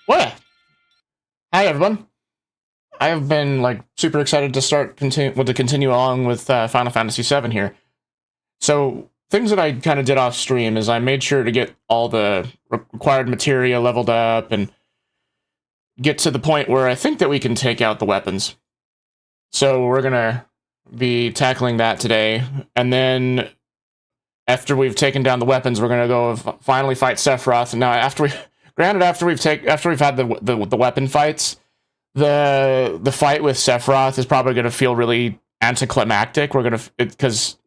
Well, hi everyone. I have been like super excited to continue along with Final Fantasy VII here. So things that I kind of did off stream is I made sure to get all the required materia leveled up and get to the point where I think that we can take out the weapons. So we're gonna be tackling that today, and then after we've taken down the weapons, we're gonna go finally fight Sephiroth. Now, after we've had the weapon fights, the fight with Sephiroth is probably gonna feel really anticlimactic. Because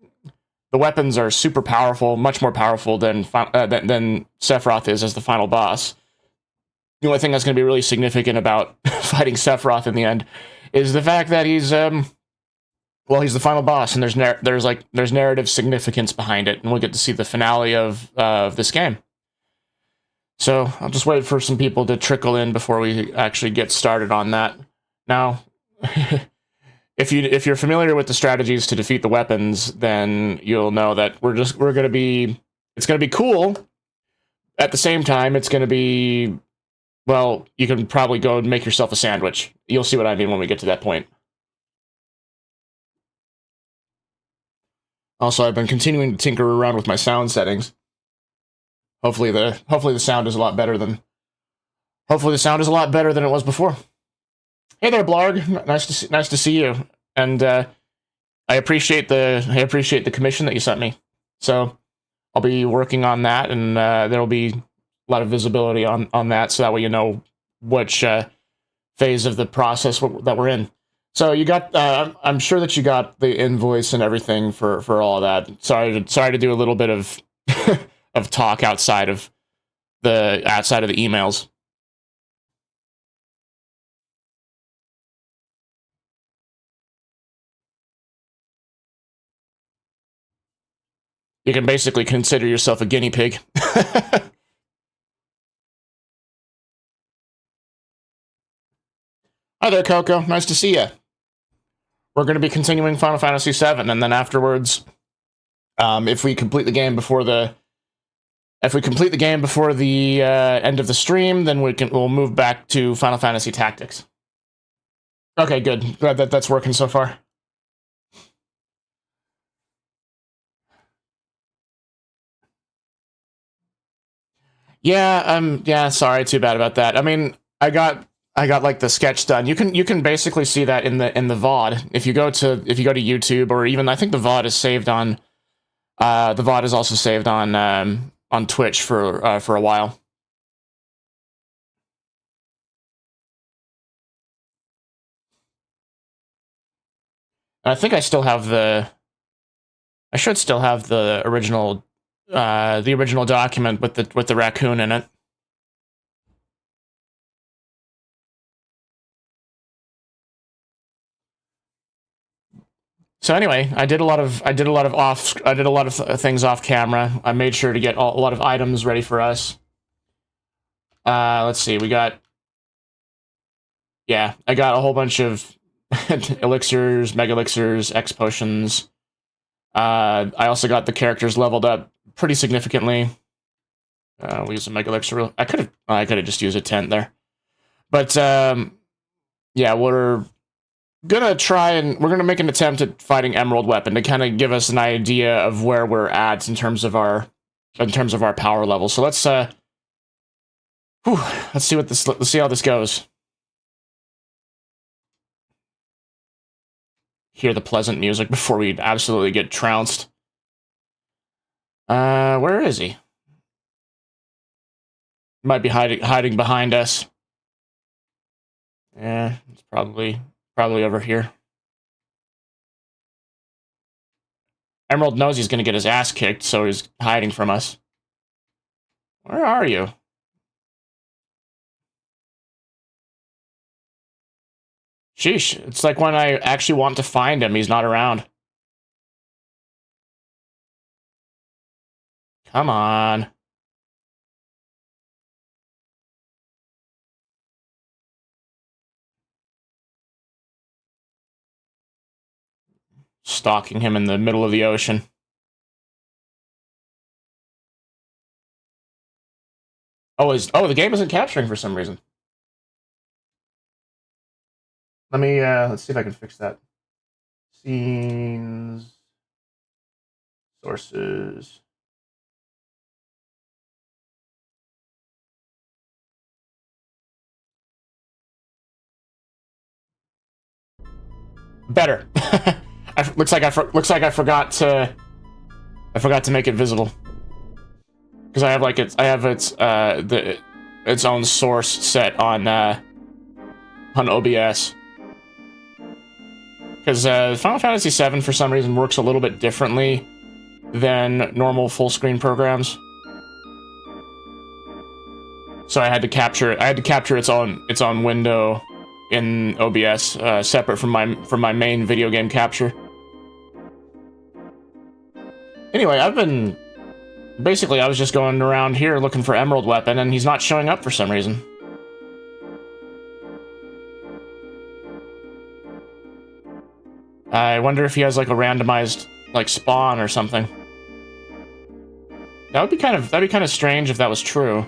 the weapons are super powerful, much more powerful than Sephiroth is as the final boss. The only thing that's going to be really significant about fighting Sephiroth in the end is the fact that he's he's the final boss, and there's narrative significance behind it, and we'll get to see the finale of this game. So I'll just wait for some people to trickle in before we actually get started on that. Now, if you're familiar with the strategies to defeat the weapons, then you'll know that it's gonna be cool. At the same time, it's gonna be, well, you can probably go and make yourself a sandwich. You'll see what I mean when we get to that point. Also, I've been continuing to tinker around with my sound settings. Hopefully the sound is a lot better than it was before. Hey there, Blarg. Nice to see you. And I appreciate the commission that you sent me. So I'll be working on that, and there'll be a lot of visibility on that, so that way you know which phase of the process that we're in. So you got, I'm sure that you got the invoice and everything for all of that. Sorry to do a little bit of of talk outside of the emails. You can basically consider yourself a guinea pig. Hi there, Coco. Nice to see you. We're going to be continuing Final Fantasy VII, and then afterwards, if we complete the game before the end of the stream, then we'll move back to Final Fantasy Tactics. Okay, good. Glad that's working so far. Yeah, sorry, too bad about that. I mean, I got like the sketch done. You can basically see that in the VOD. If you go to YouTube, or even I think the VOD is saved on the VOD is also saved on Twitch for a while. I think I should still have the original document with the raccoon in it. So anyway, I did a lot of things off camera. I made sure to get a lot of items ready for us. Let's see, I got a whole bunch of elixirs, mega elixirs, X potions. I also got the characters leveled up pretty significantly. We use a mega elixir. I could have just used a tent there, but yeah, we're gonna make an attempt at fighting Emerald Weapon to kind of give us an idea of where we're at in terms of our power level. So let's see how this goes. Hear the pleasant music before we absolutely get trounced. Where is he? Might be hiding behind us. Yeah, it's probably over here. Emerald knows he's gonna get his ass kicked, so he's hiding from us. Where are you? Sheesh, it's like when I actually want to find him, he's not around. Come on. Stalking him in the middle of the ocean. Oh, the game isn't capturing for some reason. Let me, let's see if I can fix that. Scenes, sources. Better. looks like I forgot to make it visible. Because I have its own source set on OBS. Because Final Fantasy VII for some reason works a little bit differently than normal full screen programs. So I had to capture its own window in OBS, separate from my main video game capture. Anyway, I was just going around here looking for Emerald Weapon, and he's not showing up for some reason. I wonder if he has like a randomized like spawn or something. That'd be kind of strange if that was true.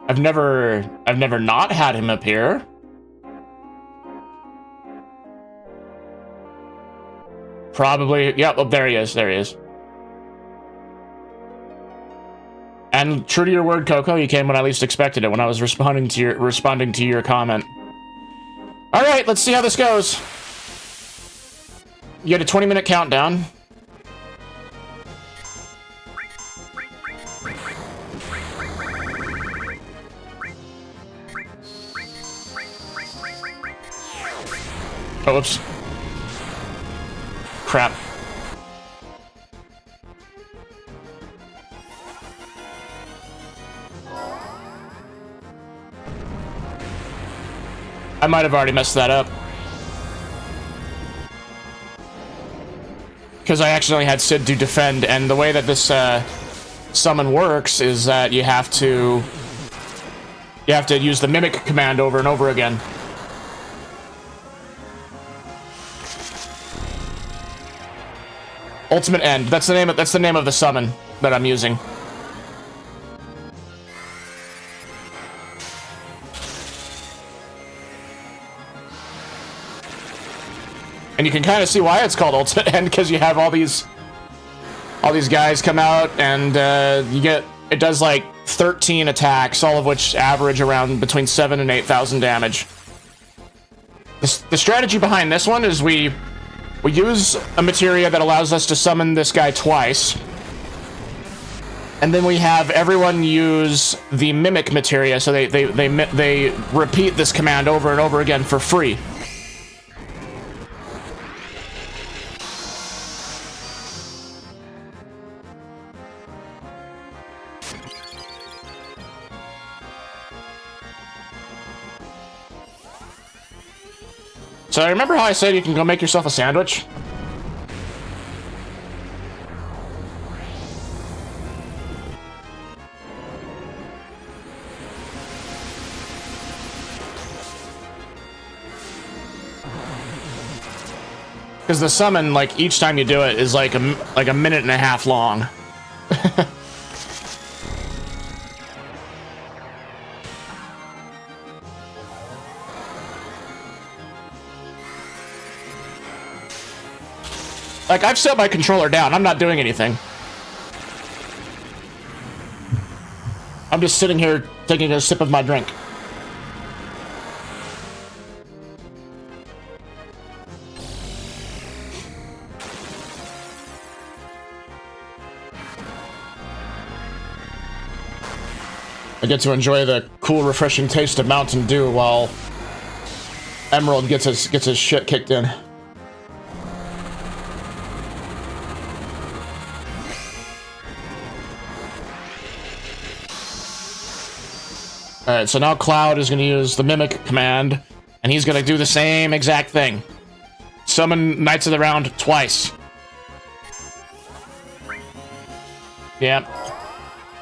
I've never not had him appear. Probably, yep, oh, there he is. And true to your word, Coco, you came when I least expected it, when I was responding to your comment. Alright, let's see how this goes. You get a 20-minute countdown. Oh, whoops. Crap. I might have already messed that up. Because I accidentally had Sid do defend, and the way that this summon works is that you have to use the mimic command over and over again. Ultimate End. That's the name of the summon that I'm using. And you can kind of see why it's called Ultimate End, because you have all these guys come out, and it does like 13 attacks, all of which average around between 7,000 and 8,000 damage. The strategy behind this one is we use a materia that allows us to summon this guy twice. And then we have everyone use the mimic materia, so they repeat this command over and over again for free. So remember how I said you can go make yourself a sandwich? Because the summon, like, each time you do it is like a minute and a half long. Like, I've set my controller down. I'm not doing anything. I'm just sitting here taking a sip of my drink. I get to enjoy the cool, refreshing taste of Mountain Dew while Emerald gets his shit kicked in. Alright, so now Cloud is going to use the Mimic command, and he's going to do the same exact thing. Summon Knights of the Round twice. Yeah.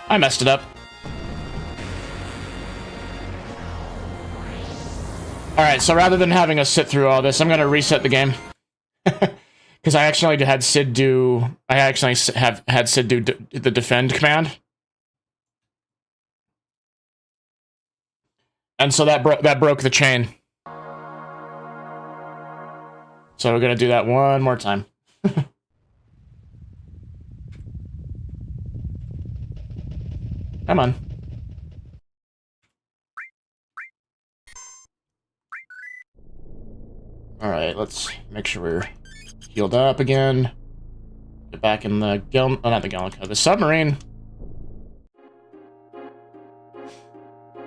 I messed it up. Alright, so rather than having us sit through all this, I'm going to reset the game. Because I actually had Sid do... I actually have had Sid do the defend command. And so that broke the chain. So we're gonna do that one more time. Come on. Alright, let's make sure we're healed up again. Get back in the the submarine.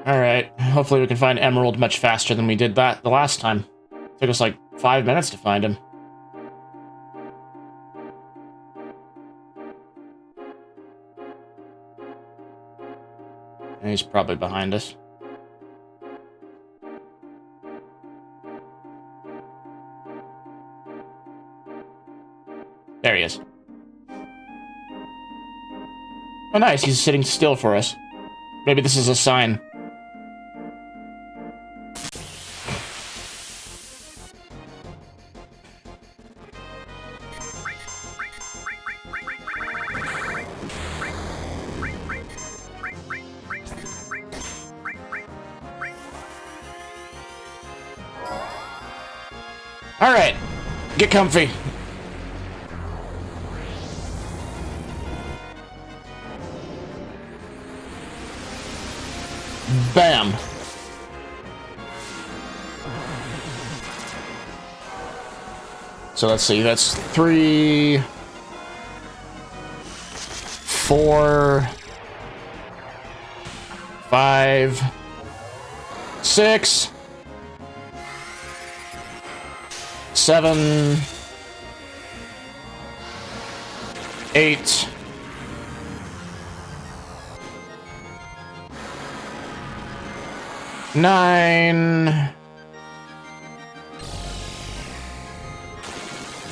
Alright, hopefully we can find Emerald much faster than we did that the last time. It took us like 5 minutes to find him. And he's probably behind us. There he is. Oh nice, he's sitting still for us. Maybe this is a sign. Alright, get comfy. Bam. So let's see, that's 3, 4, 5, 6, 7, 8, 9,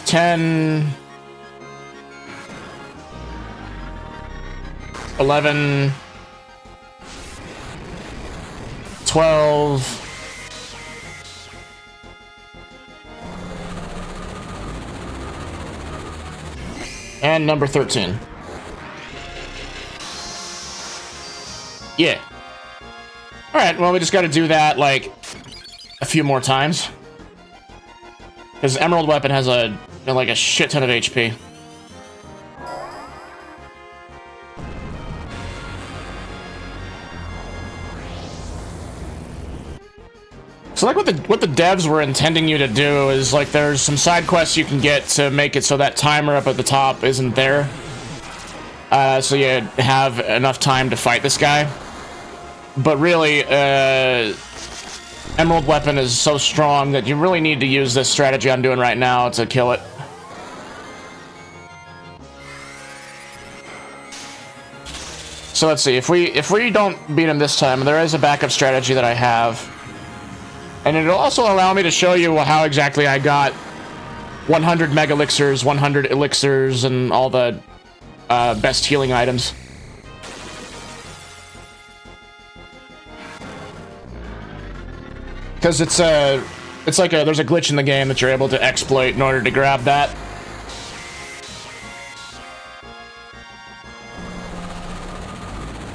10, 11, 12, and number 13. Yeah. Alright, well, we just gotta do that, like, a few more times. Because Emerald Weapon has like a shit ton of HP. So like what the devs were intending you to do is like there's some side quests you can get to make it so that timer up at the top isn't there. So you have enough time to fight this guy. But really, Emerald Weapon is so strong that you really need to use this strategy I'm doing right now to kill it. So let's see, if we don't beat him this time, there is a backup strategy that I have. And it'll also allow me to show you how exactly I got 100 Mega Elixirs, 100 Elixirs, and all the best healing items. Because it's like there's a glitch in the game that you're able to exploit in order to grab that.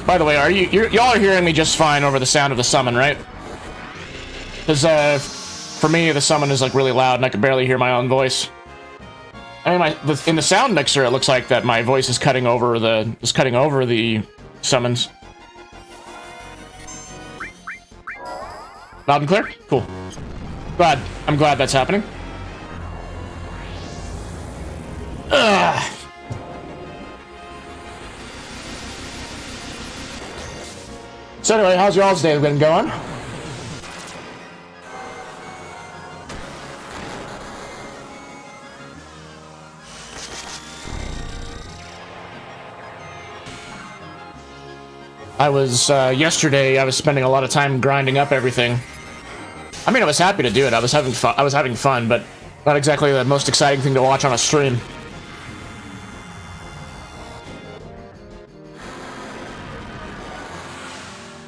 By the way, y'all are hearing me just fine over the sound of the summon, right? Because for me, the summon is like really loud, and I can barely hear my own voice. I mean, in the sound mixer, it looks like that my voice is cutting over the summons. Loud and clear? Cool. I'm glad that's happening. Ugh. So anyway, how's your all's day been going? I was, yesterday, I was spending a lot of time grinding up everything. I mean, I was happy to do it. I was having fun, but not exactly the most exciting thing to watch on a stream.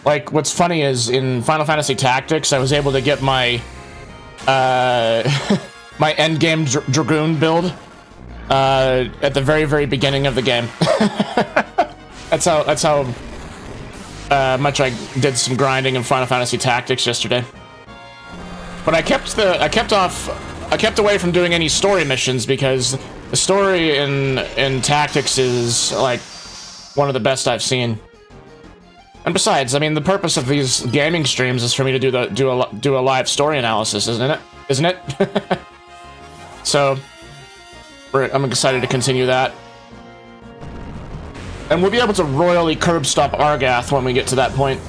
Like, what's funny is, in Final Fantasy Tactics, I was able to get my, my endgame Dragoon build, at the very, very beginning of the game. That's how much I did some grinding in Final Fantasy Tactics yesterday. But I kept away from doing any story missions because the story in Tactics is like one of the best I've seen. And besides, I mean, the purpose of these gaming streams is for me to do a live story analysis, isn't it? So, I'm excited to continue that. And we'll be able to royally curb stop Argath when we get to that point.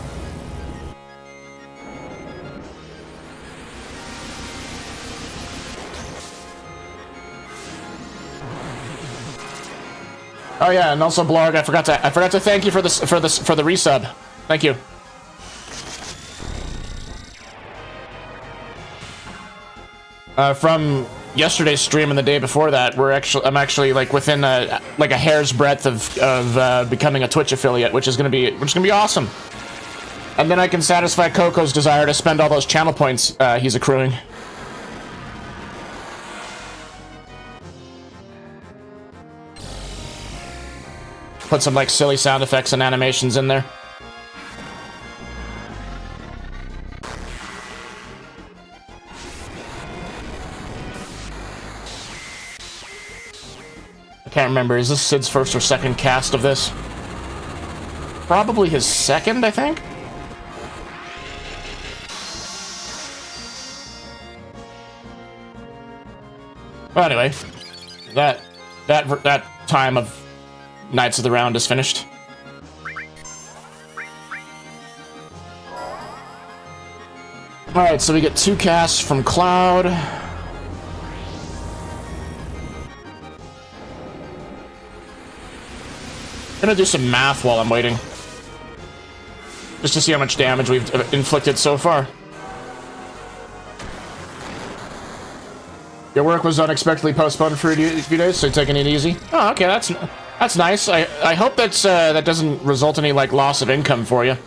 Oh yeah, and also Blarg, I forgot to thank you for the resub. Thank you. From yesterday's stream and the day before that, I'm actually like within a hair's breadth of becoming a Twitch affiliate, which is gonna be awesome. And then I can satisfy Coco's desire to spend all those channel points he's accruing. Put some like silly sound effects and animations in there. I can't remember, is this Sid's first or second cast of this? Probably his second, I think? Well, anyway, that time of Knights of the Round is finished. Alright, so we get 2 casts from Cloud. I'm gonna do some math while I'm waiting. Just to see how much damage we've inflicted so far. Your work was unexpectedly postponed for a few days, so you're taking it easy? Oh, okay, that's nice. I hope that doesn't result in any, like, loss of income for you.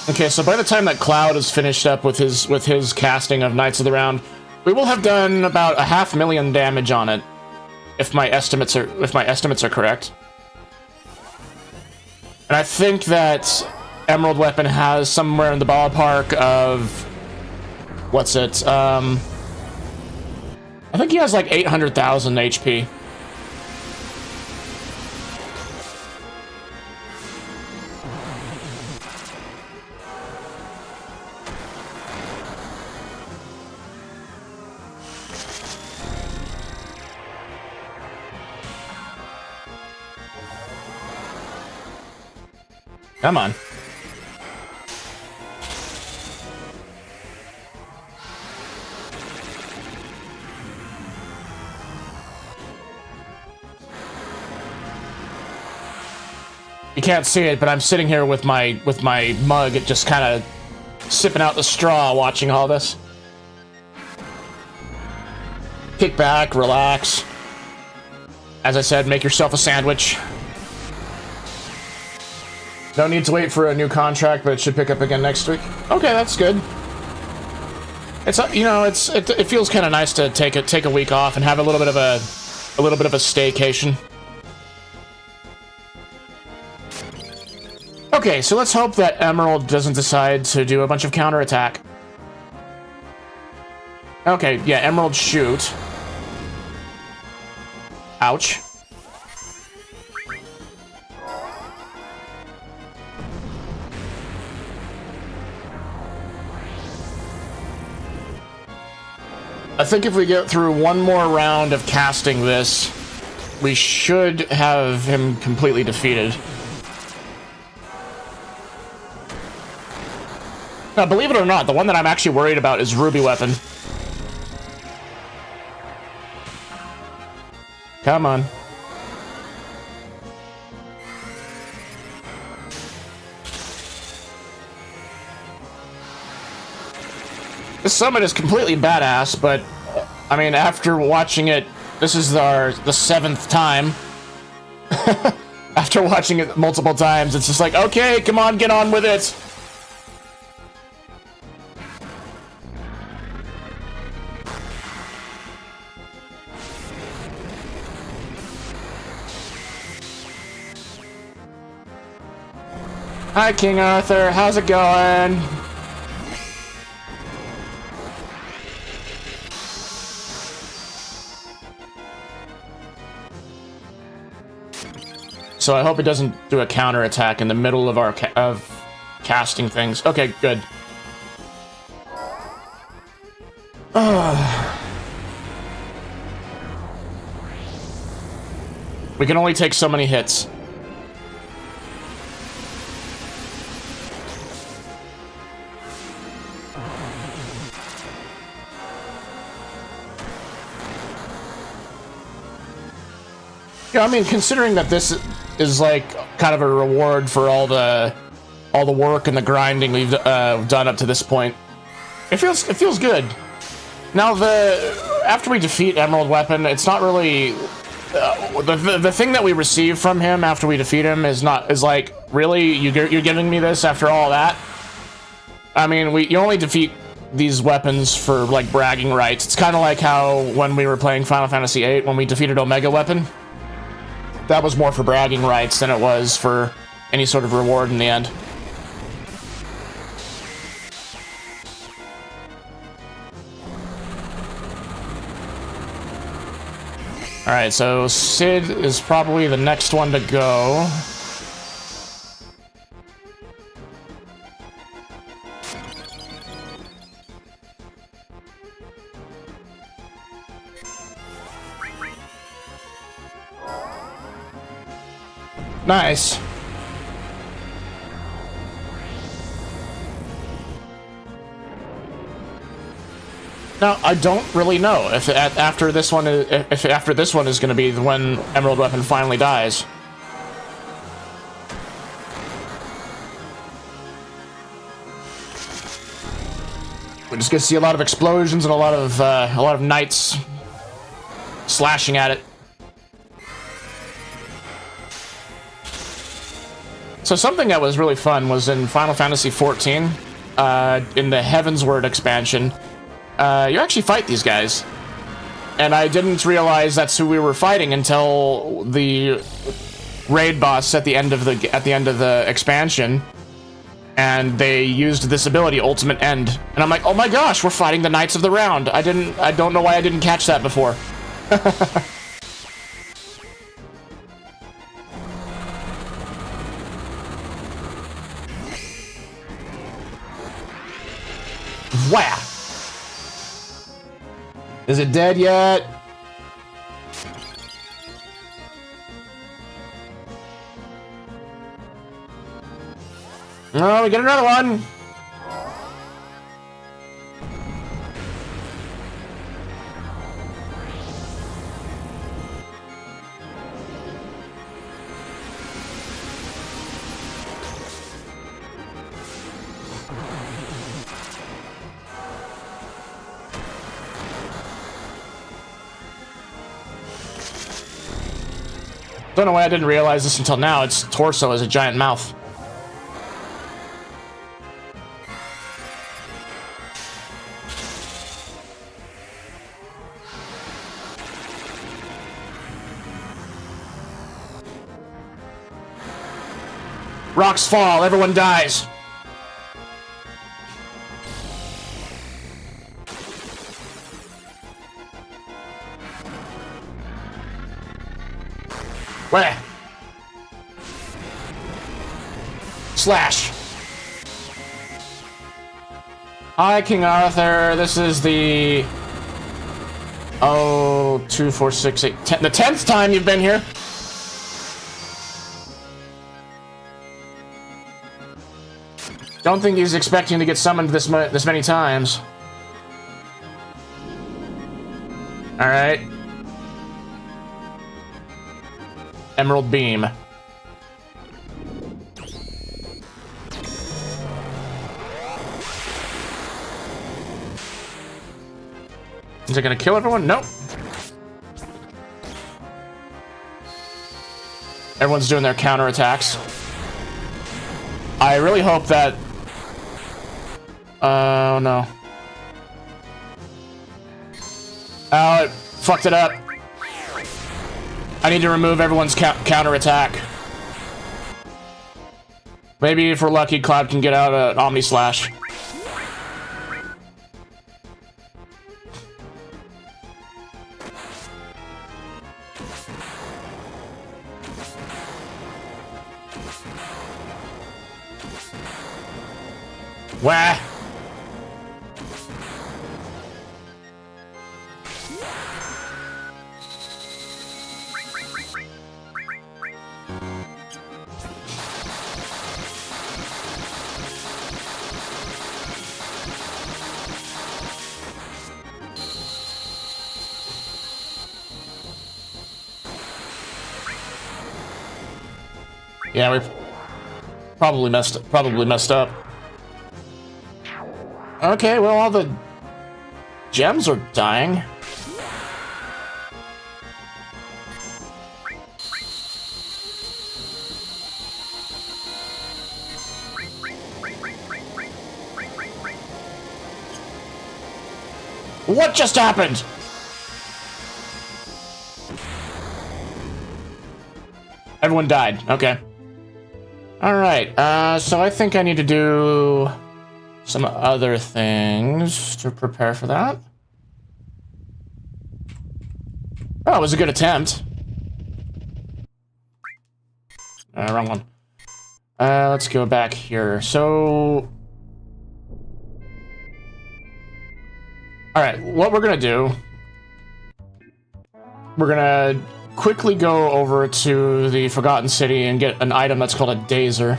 Okay, so by the time that Cloud is finished up with his casting of Knights of the Round, we will have done about 500,000 damage on it, if my estimates are correct. And I think that Emerald Weapon has somewhere in the ballpark of what's it? I think he has like 800,000 HP. Come on. You can't see it, but I'm sitting here with my mug, just kind of sipping out the straw, watching all this. Kick back, relax. As I said, make yourself a sandwich. No need to wait for a new contract, but it should pick up again next week. Okay, that's good. It's it feels kind of nice to take a week off and have a little bit of a staycation. Okay, so let's hope that Emerald doesn't decide to do a bunch of counterattack. Okay, yeah, Emerald shoot. Ouch. I think if we get through one more round of casting this, we should have him completely defeated. Now, believe it or not, the one that I'm actually worried about is Ruby Weapon. Come on. This summon is completely badass, but I mean, after watching it, this is the 7th time. After watching it multiple times, it's just like, okay, come on, get on with it. Hi, King Arthur. How's it going? So I hope it doesn't do a counterattack in the middle of our casting things. Okay, good. We can only take so many hits. Yeah, I mean, considering that this is like kind of a reward for all the work and the grinding we've done up to this point, it feels good. Now, after we defeat Emerald Weapon, it's not really the thing that we receive from him after we defeat him is like, really, you're giving me this after all that? I mean, you only defeat these weapons for like bragging rights. It's kind of like how when we were playing Final Fantasy VIII, when we defeated Omega Weapon. That was more for bragging rights than it was for any sort of reward in the end. Alright, so Sid is probably the next one to go. Nice. Now, I don't really know if after this one is going to be when Emerald Weapon finally dies. We're just gonna see a lot of explosions and a lot of knights slashing at it. So something that was really fun was in Final Fantasy XIV, in the Heavensward expansion, you actually fight these guys. And I didn't realize that's who we were fighting until the raid boss at the end of the expansion, and they used this ability, Ultimate End. And I'm like, oh my gosh, we're fighting the Knights of the Round. I don't know why I didn't catch that before. Wow. Is it dead yet? Oh, we get another one. Don't know why I didn't realize this until now. Its torso is a giant mouth. Rocks fall, everyone dies. Where? Slash. Hi, King Arthur. This is the 2, 4, 6, 8, 10, the 10th time you've been here. Don't think he's expecting to get summoned this many times. All right. Emerald Beam. Is it gonna kill everyone? Nope. Everyone's doing their counterattacks. I really hope that... Oh, no. Oh, it fucked it up. I need to remove everyone's counterattack. Maybe if we're lucky, Cloud can get out an Omni Slash. Wah! Yeah, we probably messed up. Okay, well, all the gems are dying. What just happened? Everyone died. Okay. Alright, so I think I need to do some other things to prepare for that. Oh, it was a good attempt. Wrong one. Let's go back here. So... Alright, what we're gonna do... We're gonna quickly go over to the Forgotten City and get an item that's called a Dazer.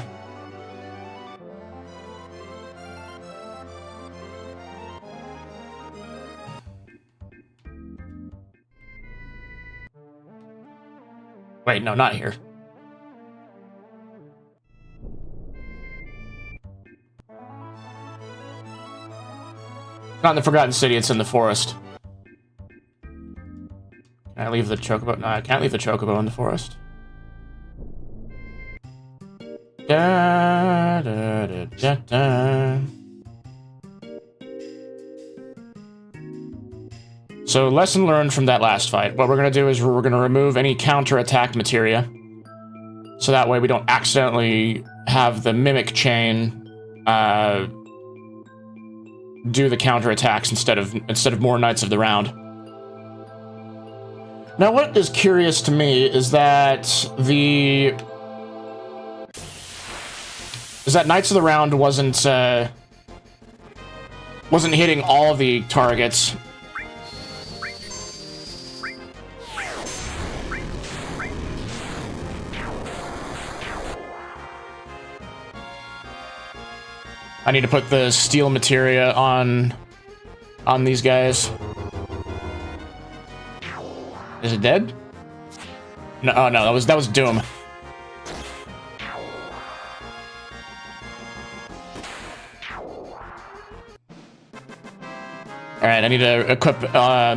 Wait, no, not here. It's not in the Forgotten City, it's in the forest. Can I leave the chocobo? No, I can't leave the chocobo in the forest. Da, da, da, da, da. So, lesson learned from that last fight. What we're going to do is we're going to remove any counterattack materia. So that way we don't accidentally have the mimic chain do the counterattacks instead of more Knights of the Round. Now, what is curious to me is that Knights of the Round wasn't hitting all of the targets. I need to put the steel materia on these guys. Is it dead? No, oh no, that was Doom. Alright, I need to equip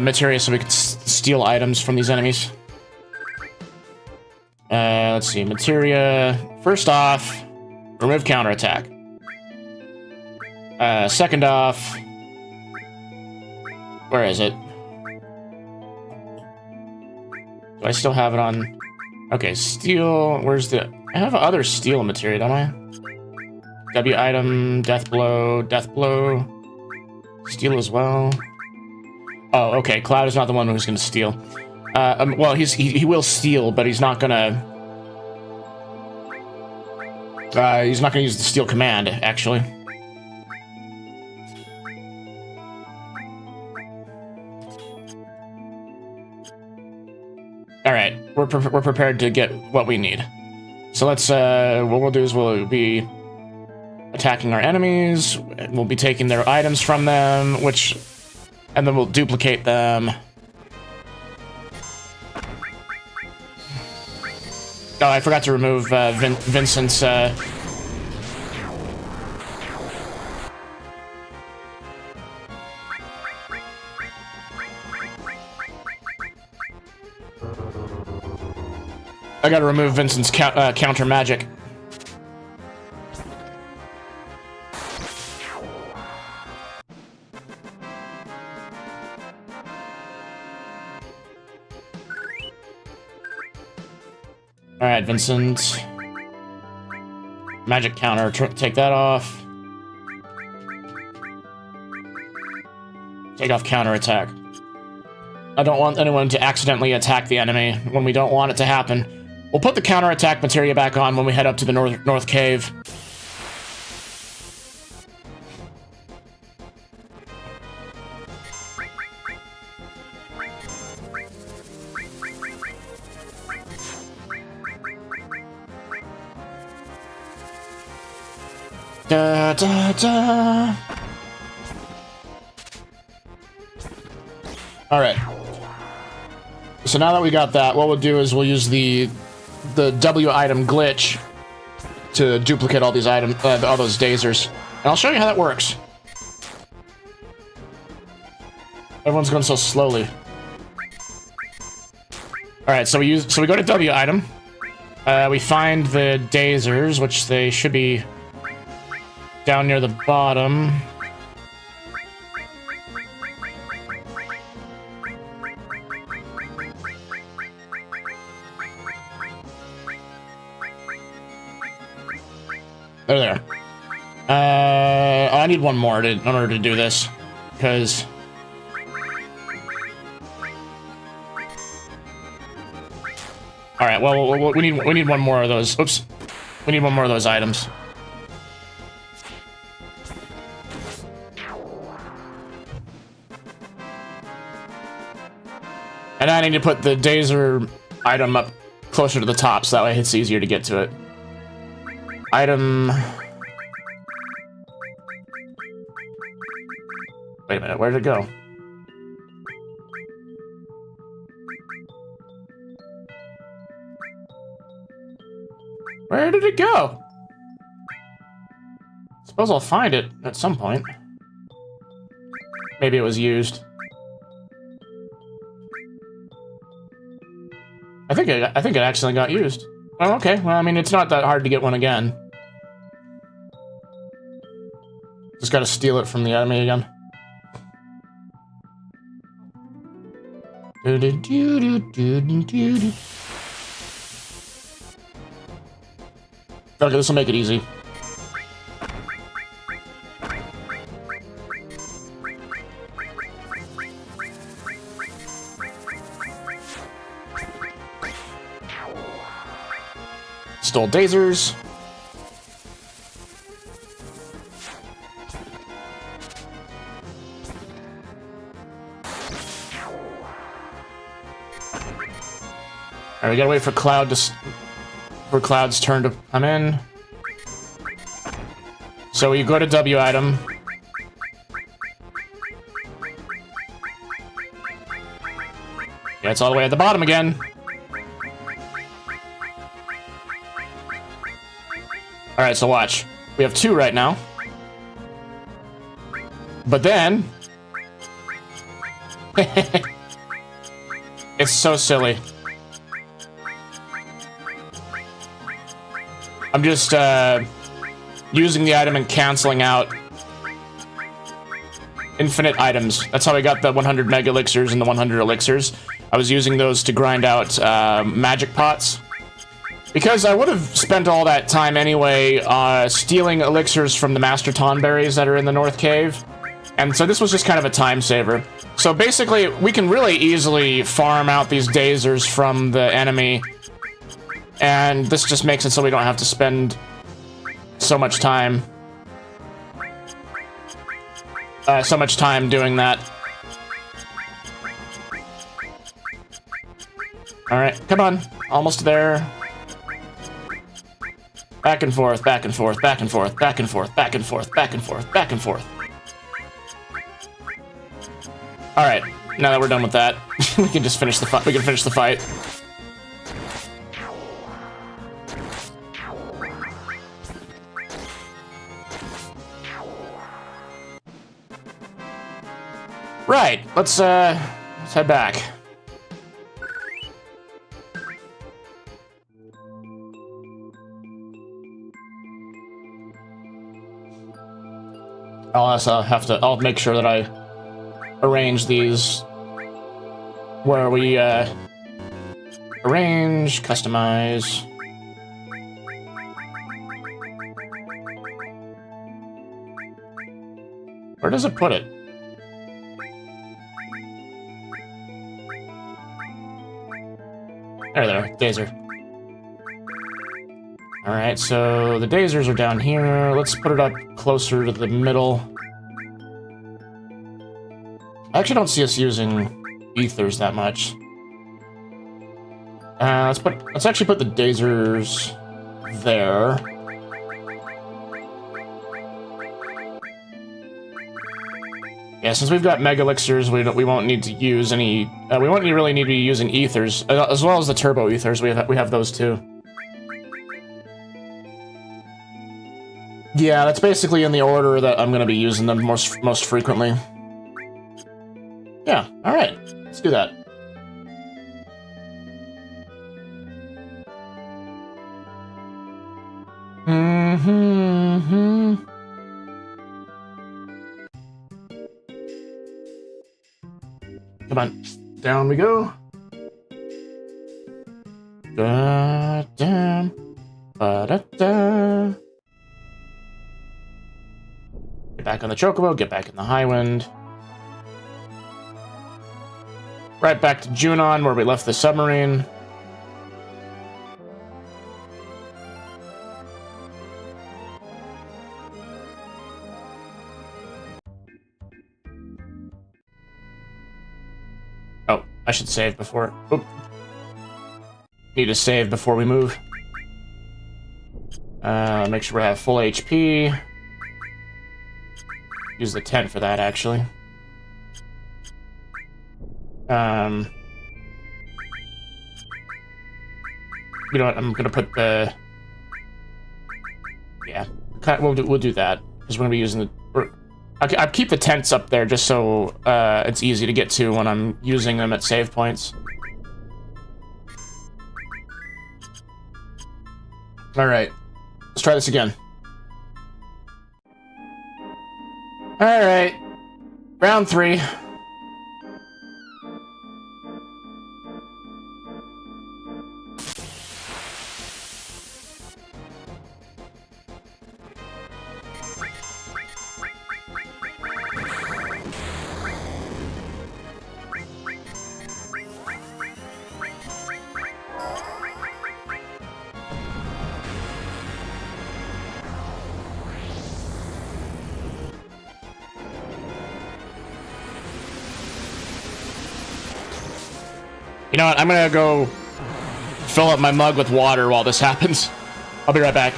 materia so we can steal items from these enemies. Let's see, materia. First off, remove counterattack. Second off, where is it? Do I still have it on? Okay, steel, where's the... I have other steel materia, don't I? W item, death blow, steel as well. Oh, okay, Cloud is not the one who's gonna steal. Well, he will steal, but he's not gonna... he's not gonna use the steal command, actually. Alright, we're prepared to get what we need. So let's, what we'll do is we'll be attacking our enemies, we'll be taking their items from them, and then we'll duplicate them. Oh, I forgot to remove Vincent's... I gotta remove Vincent's counter magic. Alright, Vincent. Magic counter, take that off. Take off counter attack. I don't want anyone to accidentally attack the enemy when we don't want it to happen. We'll put the counter attack materia back on when we head up to the North Cave. Da, da, da. All right. So now that we got that, what we'll do is we'll use the W item glitch to duplicate all these items, all those dazers, and I'll show you how that works. Everyone's going so slowly. All right, so we go to W item. We find the dazers, which they should be down near the bottom. They're there. I need one more in order to do this, because... Alright, well, we need one more of those. Oops. We need one more of those items. And I need to put the Dazer item up closer to the top, so that way it's easier to get to it. Item... Wait a minute, where did it go? Where did it go? Suppose I'll find it at some point. Maybe it was used. I think it accidentally got used. Oh, okay. Well, I mean, it's not that hard to get one again. Just gotta steal it from the enemy again. Okay, this will make it easy. Stole Dazers. Alright, we gotta wait for Cloud's turn to come in. So you go to W item. Yeah, it's all the way at the bottom again. Alright, so watch. We have 2 right now. But then... it's so silly. I'm just, using the item and canceling out infinite items. That's how I got the 100 mega elixirs and the 100 elixirs. I was using those to grind out, magic pots. Because I would have spent all that time anyway, stealing elixirs from the Master Tonberries that are in the North Cave. And so this was just kind of a time saver. So basically, we can really easily farm out these Dazers from the enemy. And this just makes it so we don't have to spend so much time. Doing that. Alright, come on. Almost there. Back and forth, back and forth, back and forth, back and forth, back and forth, back and forth, back and forth. Alright, now that we're done with that, we can just finish the fight. We can finish the fight. Right, let's head back. I'll make sure that I arrange these where we, arrange, customize. Where does it put it? There, Dazer. Alright, so the Dazers are down here. Let's put it up closer to the middle. I actually don't see us using ethers that much. Let's actually put the Dazers there. Yeah, since we've got Mega Elixirs, we won't need to use any. We won't really need to be using ethers, as well as the Turbo Ethers. We have those too. Yeah, that's basically in the order that I'm going to be using them most frequently. Yeah, all right, let's do that. Come on, down we go. Da-da, ba-da-da. Get back on the Chocobo, get back in the Highwind. Right back to Junon, where we left the submarine. Oh, I should save before... Oop. Need to save before we move. Make sure we have full HP. Use the tent for that, actually. You know what? I'm gonna put the... Yeah, we'll do that because we're gonna be using the... I'll keep the tents up there just so it's easy to get to when I'm using them at save points. Alright, let's try this again. Alright, round 3. You know what? I'm gonna go fill up my mug with water while this happens. I'll be right back.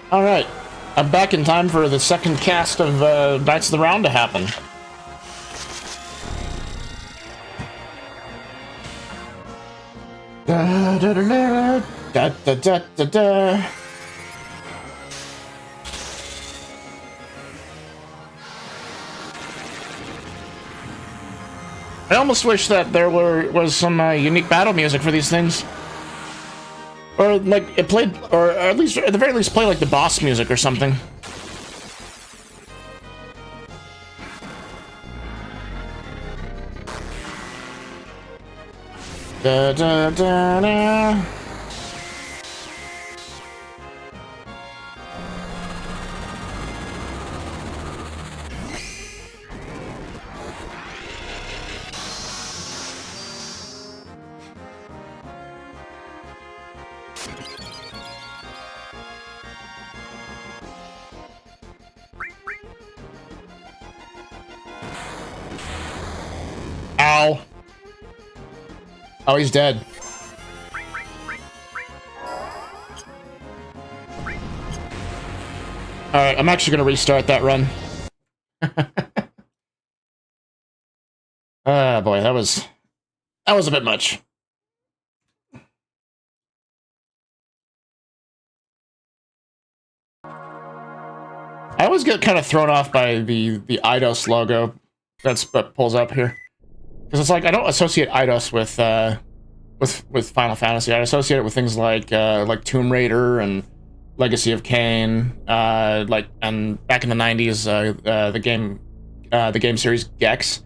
Alright, I'm back in time for the second cast of Knights of the Round to happen. Da, da, da, da, da, da, da, da. I almost wish that there was some unique battle music for these things. Or, like, it played, or at least, at the very least, play, like, the boss music or something. Da da da da. Ow. Oh, he's dead. Alright, I'm actually gonna restart that run. Ah, boy, that was a bit much. I always get kind of thrown off by the Eidos logo that pulls up here. Because it's like, I don't associate Eidos with Final Fantasy. I associate it with things like Tomb Raider and Legacy of Kain, and back in the 90s, the game series Gex,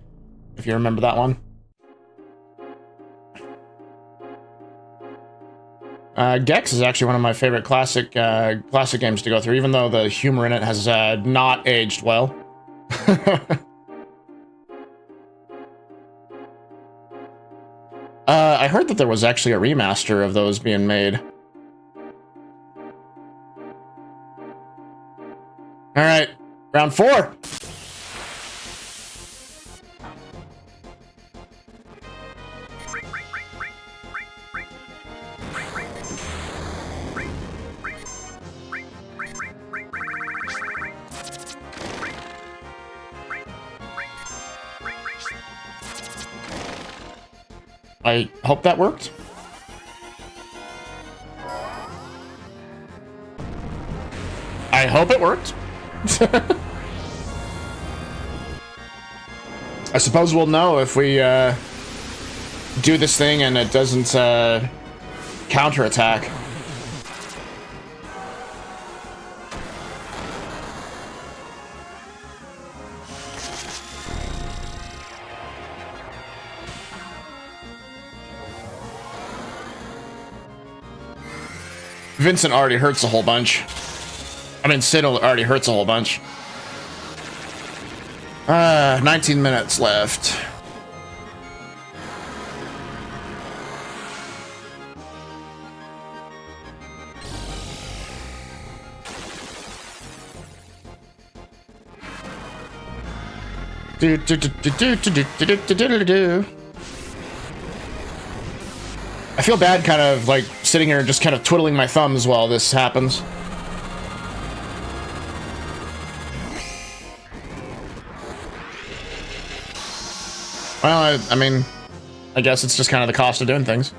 if you remember that one. Gex is actually one of my favorite classic games to go through, even though the humor in it has not aged well. I heard that there was actually a remaster of those being made. Alright, round 4! I hope that worked. I hope it worked. I suppose we'll know if we do this thing and it doesn't counterattack. Vincent already hurts a whole bunch. I mean, Sid already hurts a whole bunch. 19 minutes left. I feel bad kind of like sitting here just kind of twiddling my thumbs while this happens. Well, I mean, I guess it's just kind of the cost of doing things.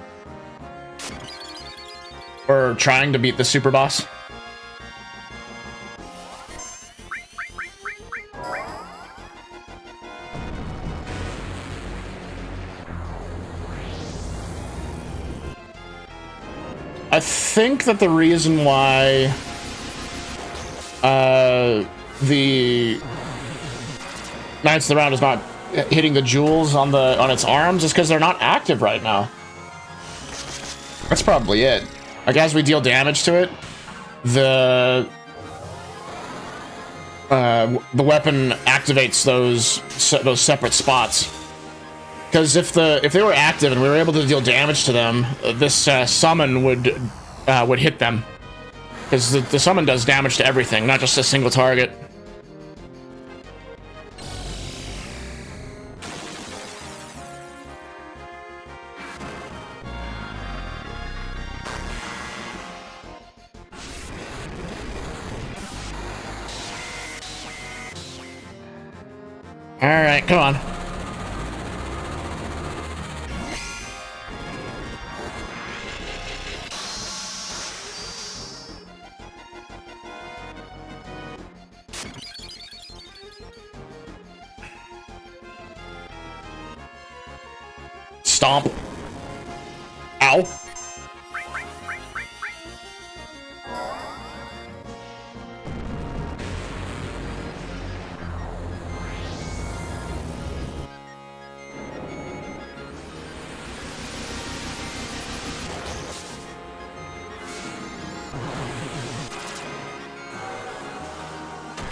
Or trying to beat the super boss. I think that the reason why the Knights of the Round is not hitting the jewels on its arms is because they're not active right now. That's probably it. Like, as we deal damage to it, the weapon activates those separate spots. Because if they were active and we were able to deal damage to them, this summon would hit them. Because the summon does damage to everything, not just a single target. All right, come on. stomp. Ow.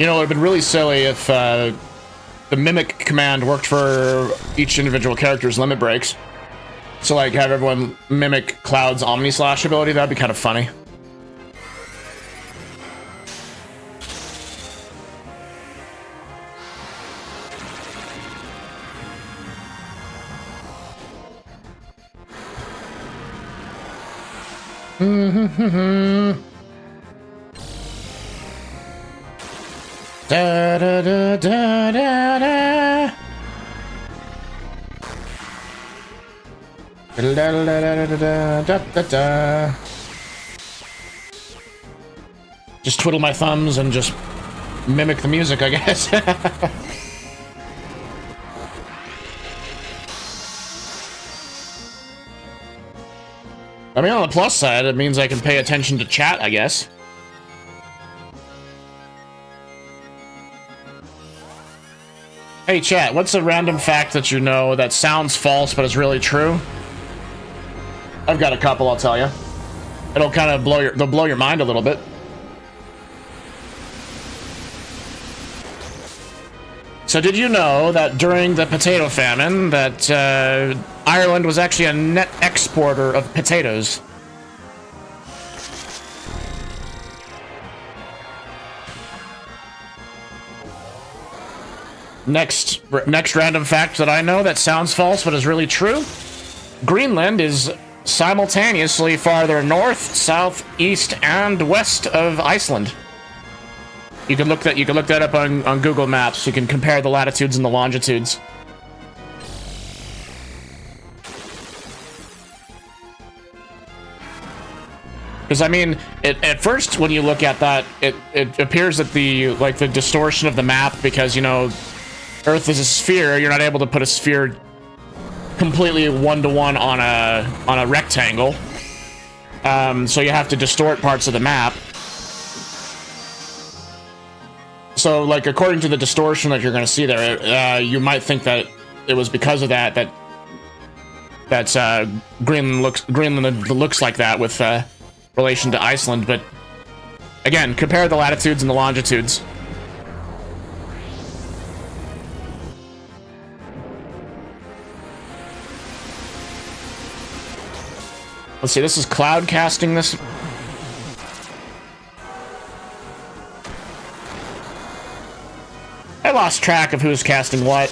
You know, it would have been really silly if the mimic command worked for each individual character's limit breaks. So, like, have everyone mimic Cloud's Omni Slash ability. That'd be kind of funny. Da da da da da da. Da da da da da da da da. Just twiddle my thumbs and just mimic the music, I guess. I mean, on the plus side, it means I can pay attention to chat, I guess. Hey chat, what's a random fact that you know that sounds false but is really true? I've got a couple, I'll tell you. It'll kind of blow your mind a little bit. So did you know that during the potato famine that Ireland was actually a net exporter of potatoes? Next random fact that I know that sounds false but is really true. Greenland is simultaneously farther north, south, east, and west of Iceland. You can look that up on Google Maps. You can compare the latitudes and the longitudes. Because I mean, at first when you look at that, it appears that the distortion of the map, because you know, Earth is a sphere, you're not able to put a sphere completely one-to-one on a rectangle. So you have to distort parts of the map. So, like, according to the distortion that you're going to see there, you might think that it was because of that Greenland looks like that with relation to Iceland. But again, compare the latitudes and the longitudes. Let's see, this is Cloud casting this. I lost track of who's casting what.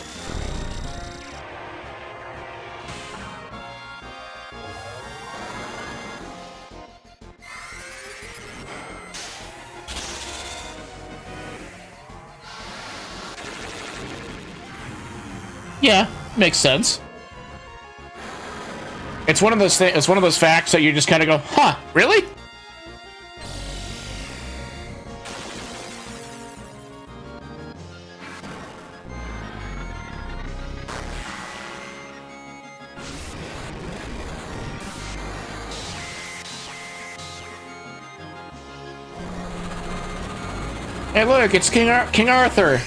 Yeah, makes sense. It's one of those things. It's one of those facts that you just kind of go, "Huh, really?" Hey, look, it's King Arthur.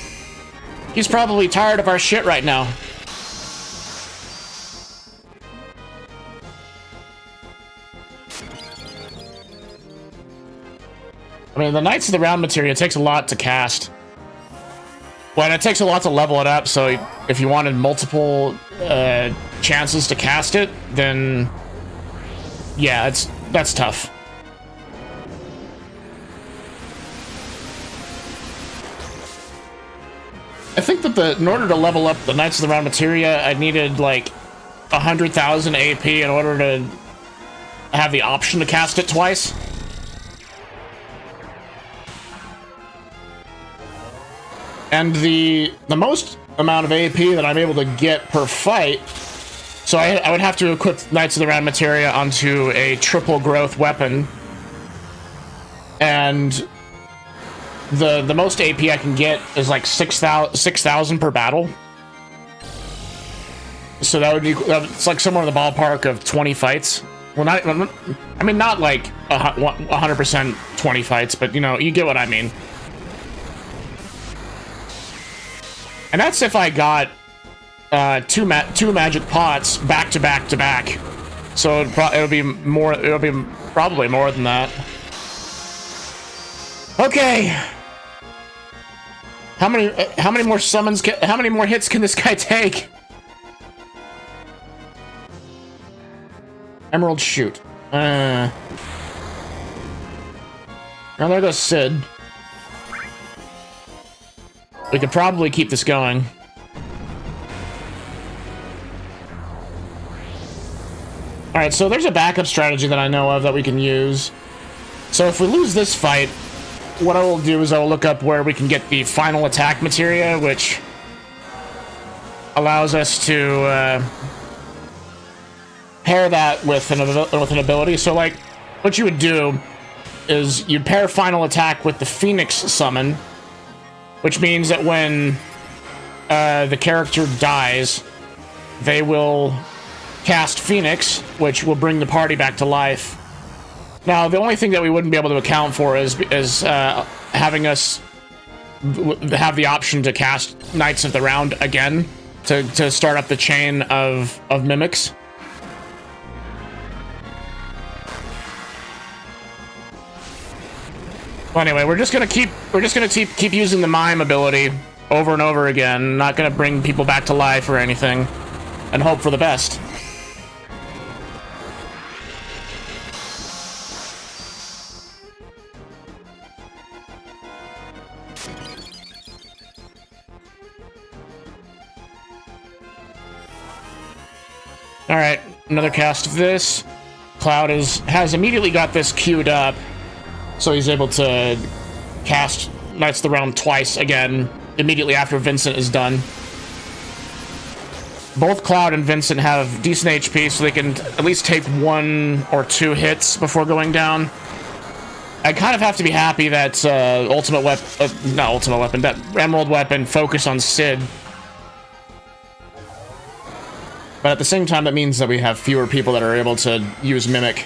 He's probably tired of our shit right now. I mean, the Knights of the Round materia takes a lot to cast. Well, and it takes a lot to level it up, so if you wanted multiple chances to cast it, then yeah, that's tough. I think that in order to level up the Knights of the Round materia, I needed like 100,000 AP in order to have the option to cast it twice. And the most amount of AP that I'm able to get per fight, so I would have to equip Knights of the Round materia onto a triple growth weapon, and the most AP I can get is like 6,000 per battle. So that would be, it's like somewhere in the ballpark of 20 fights. Well, not, I mean, not like 100% 20 fights, but you know, you get what I mean. And that's if I got two magic pots back to back to back. So it'll be more. It'll be probably more than that. Okay. How many more summons? How many more hits can this guy take? Emerald shoot. Now there goes Sid. We could probably keep this going. Alright, so there's a backup strategy that I know of that we can use. So if we lose this fight, what I will do is I will look up where we can get the final attack materia, which allows us to pair that with an ability. So like, what you would do is you'd pair final attack with the Phoenix summon, which means that when the character dies, they will cast Phoenix, which will bring the party back to life. Now, the only thing that we wouldn't be able to account for is having us have the option to cast Knights of the Round again to start up the chain of mimics. Well, anyway, we're just gonna keep using the mime ability over and over again. Not gonna bring people back to life or anything, and hope for the best. All right, another cast of this. Cloud has immediately got this queued up. So he's able to cast Knights of the Realm twice again, immediately after Vincent is done. Both Cloud and Vincent have decent HP, so they can at least take 1 or 2 hits before going down. I kind of have to be happy that that Emerald Weapon focus on Sid. But at the same time, that means that we have fewer people that are able to use Mimic.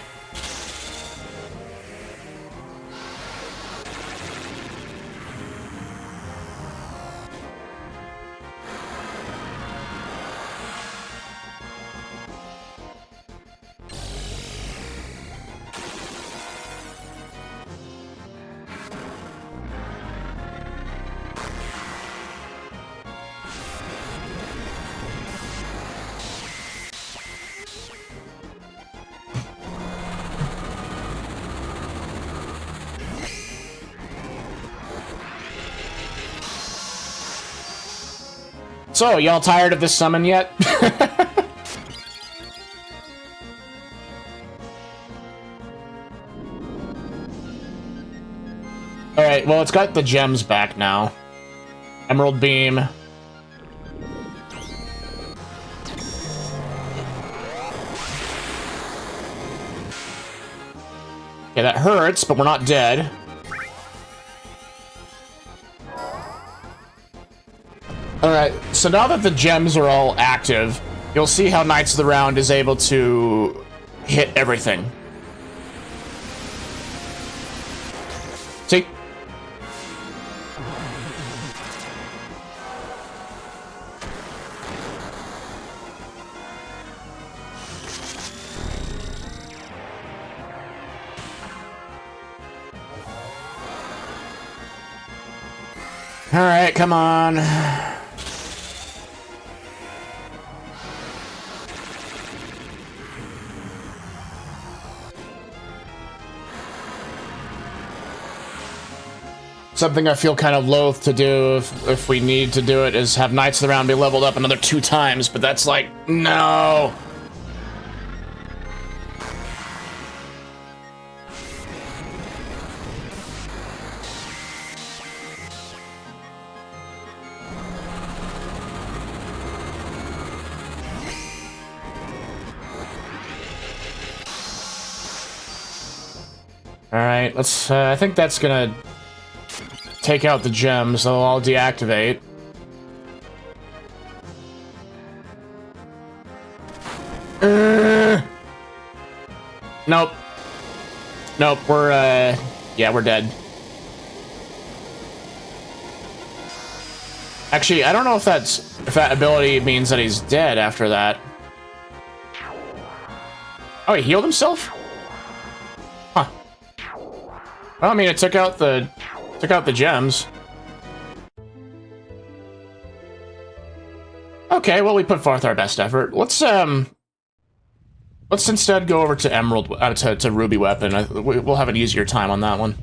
So, y'all tired of this summon yet? Alright, well, it's got the gems back now. Emerald Beam. Okay, that hurts, but we're not dead. Alright, so now that the gems are all active, you'll see how Knights of the Round is able to hit everything. See? Alright, come on. Something I feel kind of loath to do if we need to do it is have Knights of the Round be leveled up another 2 times, but that's like, no! Alright, let's, I think that's gonna take out the gems, so I'll deactivate. Nope. Nope, yeah, we're dead. Actually, I don't know if that ability means that he's dead after that. Oh, he healed himself? Huh. Well, I mean, it took out the gems. Okay, well, we put forth our best effort. Let's instead go over to Emerald, to Ruby Weapon. We'll have an easier time on that one.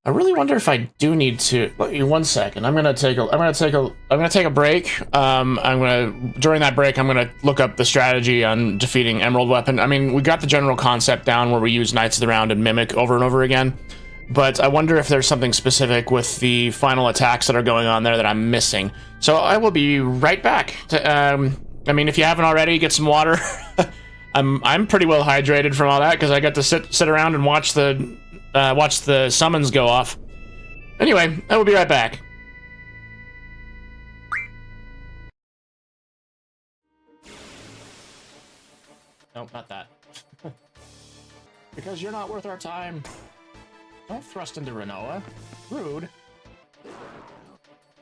I really wonder if I do need to. Wait, 1 second. I'm gonna take a break. During that break, I'm gonna look up the strategy on defeating Emerald Weapon. I mean, we got the general concept down where we use Knights of the Round and Mimic over and over again. But I wonder if there's something specific with the final attacks that are going on there that I'm missing. So I will be right back. I mean, if you haven't already, get some water. I'm pretty well hydrated from all that because I got to sit around and watch the summons go off. Anyway, I will be right back. Nope, not that. Because you're not worth our time. Don't thrust into Renoa. Rude.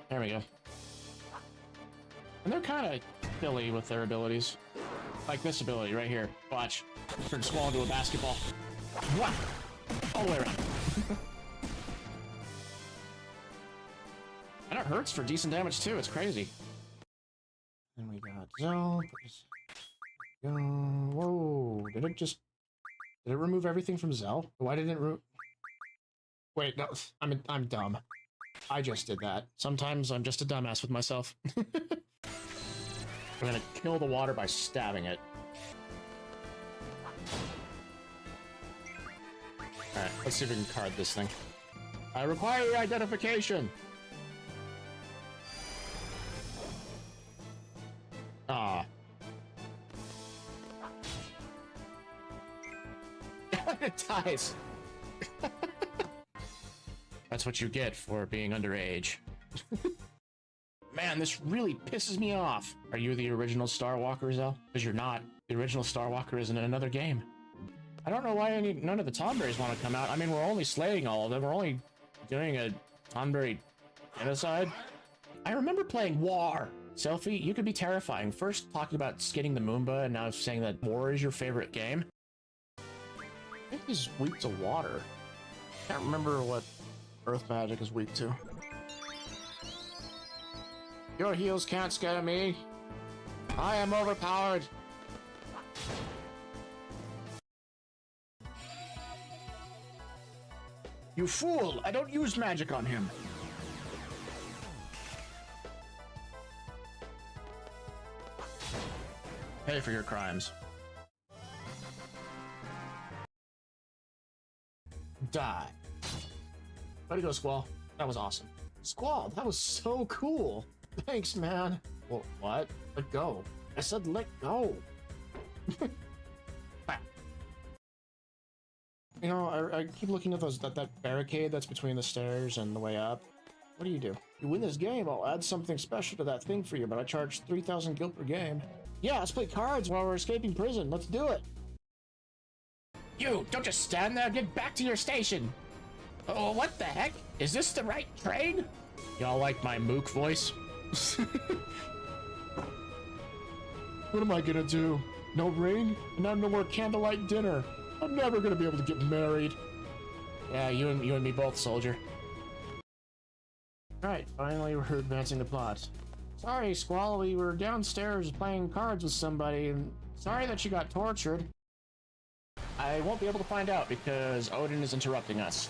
There we go. And they're kind of silly with their abilities. Like this ability right here. Watch. Turn Squall into a basketball. What? All the way around. And it hurts for decent damage too. It's crazy. And we got Zell. Whoa! Did it remove everything from Zell? Why didn't it Wait, no. I'm dumb. I just did that. Sometimes I'm just a dumbass with myself. I'm gonna kill the water by stabbing it. Alright, let's see if we can card this thing. I require your identification! Ah. It dies! That's what you get for being underage. Man, this really pisses me off. Are you the original Star Walker, Zell? Because you're not. The original Star Walker is in another game. I don't know why none of the Tonberries want to come out. I mean, we're only slaying all of them. We're only doing a Tonberry genocide. I remember playing War. Selfie, you could be terrifying. First talking about skinning the Moomba, and now saying that War is your favorite game. I think he's weak to water. Can't remember what Earth Magic is weak to. Your heals can't scare me. I am overpowered. You fool! I don't use magic on him. Pay for your crimes. Die. Way to go, Squall. That was awesome. Squall, that was so cool. Thanks, man. Well, what? Let go. I said let go. You know, I keep looking at that barricade that's between the stairs and the way up. What do? You win this game, I'll add something special to that thing for you, but I charge 3,000 gil per game. Yeah, let's play cards while we're escaping prison. Let's do it. You, don't just stand there. Get back to your station. Oh, what the heck? Is this the right train? Y'all like my mook voice? What am I gonna do? No rain? And now no more candlelight dinner. I'm never gonna be able to get married. Yeah, you and me both, soldier. Alright, finally we're advancing the plot. Sorry, Squall, we were downstairs playing cards with somebody, and sorry that you got tortured. I won't be able to find out because Odin is interrupting us.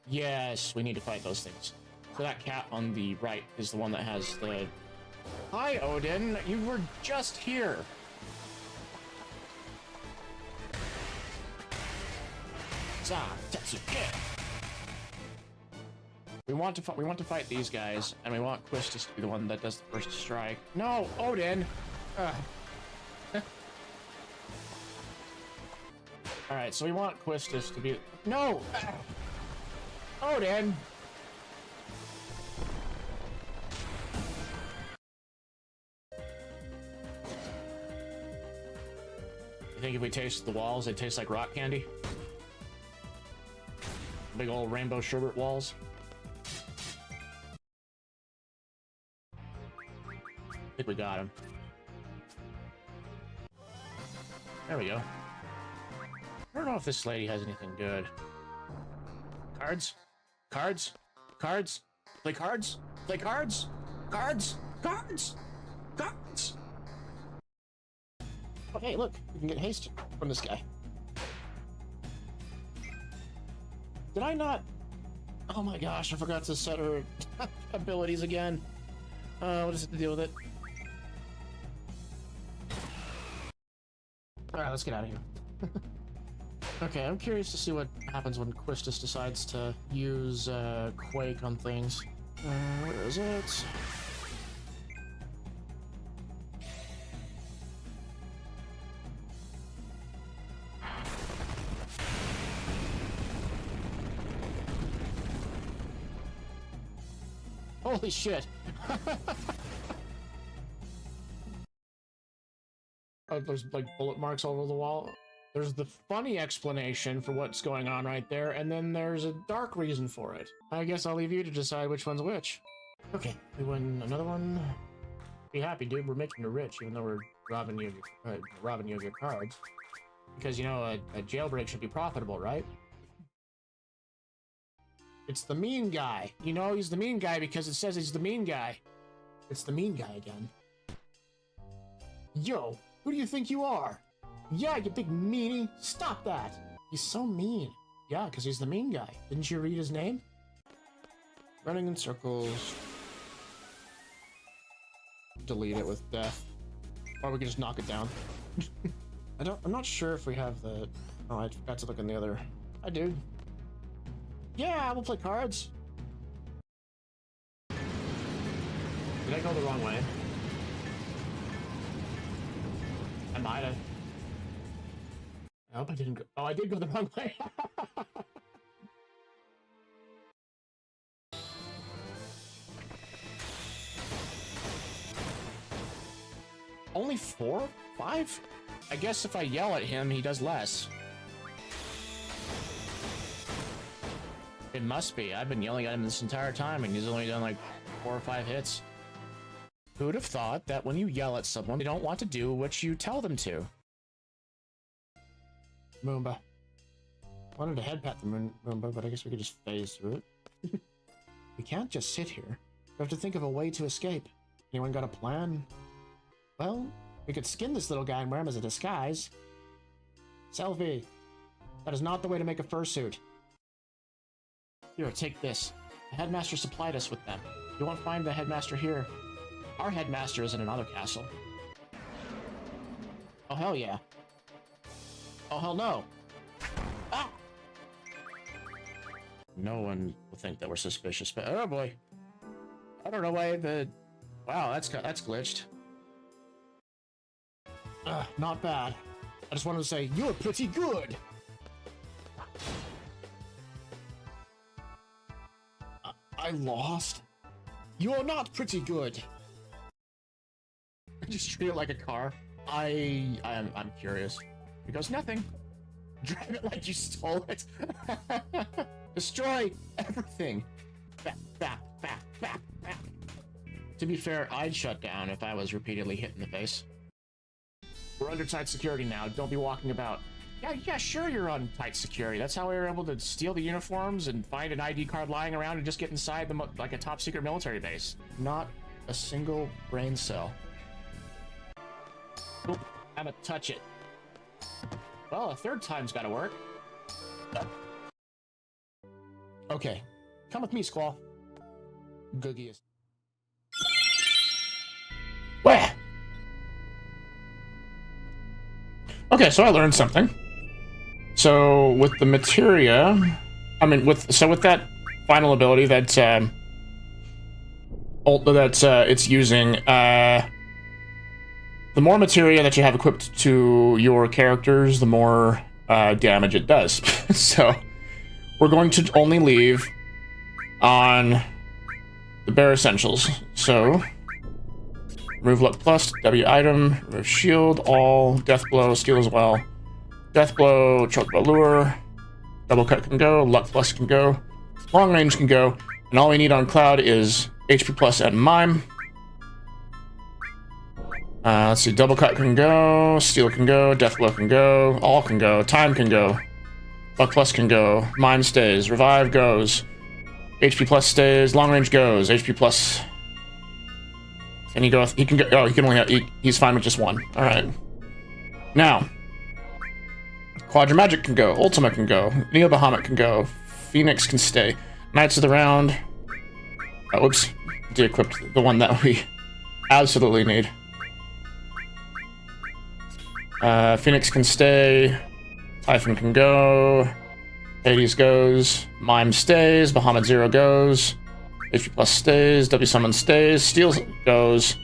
Yes, we need to fight those things. So that cat on the right is the one that has the... Hi, Odin! You were just here! We want to fight these guys, and we want Quistis to be the one that does the first strike. No, Odin! Alright, so we want Quistis to be... No! Odin! You think if we taste the walls, they taste like rock candy? Big old rainbow sherbet walls. I think we got him. There we go. I don't know if this lady has anything good. Cards? Cards? Cards? Play cards? Play cards? Cards? Cards? Cards? Oh, hey, look. We can get haste from this guy. Did I not? Oh my gosh, I forgot to set her abilities again. What is it to deal with it? Alright, let's get out of here. Okay, I'm curious to see what happens when Quistis decides to use Quake on things. Where is it? Holy shit! Oh, there's like bullet marks all over the wall. There's the funny explanation for what's going on right there, and then there's a dark reason for it. I guess I'll leave you to decide which one's which. Okay, we win another one. Be happy, dude. We're making you rich, even though we're robbing you of your cards. Because, you know, a jailbreak should be profitable, right? It's the mean guy. You know he's the mean guy because it says he's the mean guy. It's the mean guy again. Yo, who do you think you are? Yeah, you big meanie. Stop that. He's so mean. Yeah, because he's the mean guy. Didn't you read his name? Running in circles. Delete it with death. Or we can just knock it down. I'm not sure if we have the... Oh, I forgot to look in the other... I do. Yeah, we'll play cards. Did I go the wrong way? I might have. I hope I didn't go. Oh, I did go the wrong way. Only 4? 5? I guess if I yell at him, he does less. It must be. I've been yelling at him this entire time, and he's only done like 4 or 5 hits. Who'd have thought that when you yell at someone, they don't want to do what you tell them to? Moomba. I wanted to head pat the Moomba, but I guess we could just phase through it. We can't just sit here. We have to think of a way to escape. Anyone got a plan? Well, we could skin this little guy and wear him as a disguise. Selfie. That is not the way to make a fursuit. Here, take this. The headmaster supplied us with them. You won't find the headmaster here. Our headmaster is in another castle. Oh, hell yeah. Oh, hell no. Ah! No one will think that we're suspicious, but oh boy. I don't know why the... Wow, that's glitched. Not bad. I just wanted to say, you're pretty good! I lost? You're not pretty good! Just treat it like a car. I'm curious. He goes, nothing. Drive it like you stole it. Destroy everything. Bap, bap, bap, bap, bap. To be fair, I'd shut down if I was repeatedly hit in the face. We're under tight security now. Don't be walking about. Yeah, sure you're on tight security. That's how we were able to steal the uniforms and find an ID card lying around and just get inside like a top secret military base. Not a single brain cell. Oop, I'ma touch it. Well, a third time's gotta work. Okay, come with me, Squall. Googie is. Where? Okay, so I learned something. So with the materia, with that final ability that it's using, the more materia that you have equipped to your characters, the more damage it does. So we're going to only leave on the bare essentials. So remove luck plus, W item, remove shield, all, death blow, steal as well. Death Blow, Chokeable Lure, Double Cut can go, Luck Plus can go, Long Range can go, and all we need on Cloud is HP Plus and Mime. Let's see, Double Cut can go, Steel can go, Death Blow can go, All can go, Time can go, Luck Plus can go, Mime stays, Revive goes, HP Plus stays, Long Range goes, HP Plus. Can he go? He can go. Oh, he can only have. He's fine with just one. All right. Now, Quadra Magic can go, Ultima can go, Neo Bahamut can go, Phoenix can stay, Knights of the Round. Oh, oops, de-equipped the one that we absolutely need. Phoenix can stay, Typhon can go, Hades goes, Mime stays, Bahamut Zero goes, HP Plus stays, W Summon stays, Steel goes,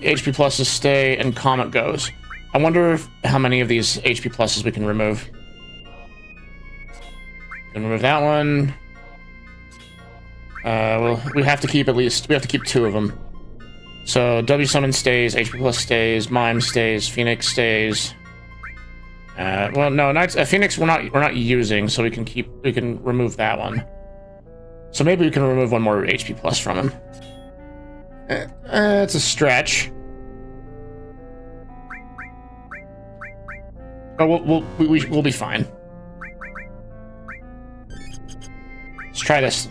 HP Pluses stay, and Comet goes. I wonder how many of these HP Pluses we can remove. Can remove that one. Well, we have to keep at least, we have to keep 2 of them. So W Summon stays, HP Plus stays, Mime stays, Phoenix stays. Well, no, Phoenix we're not using, so we can remove that one. So maybe we can remove one more HP Plus from him. It's a stretch. Oh, we'll be fine. Let's try this.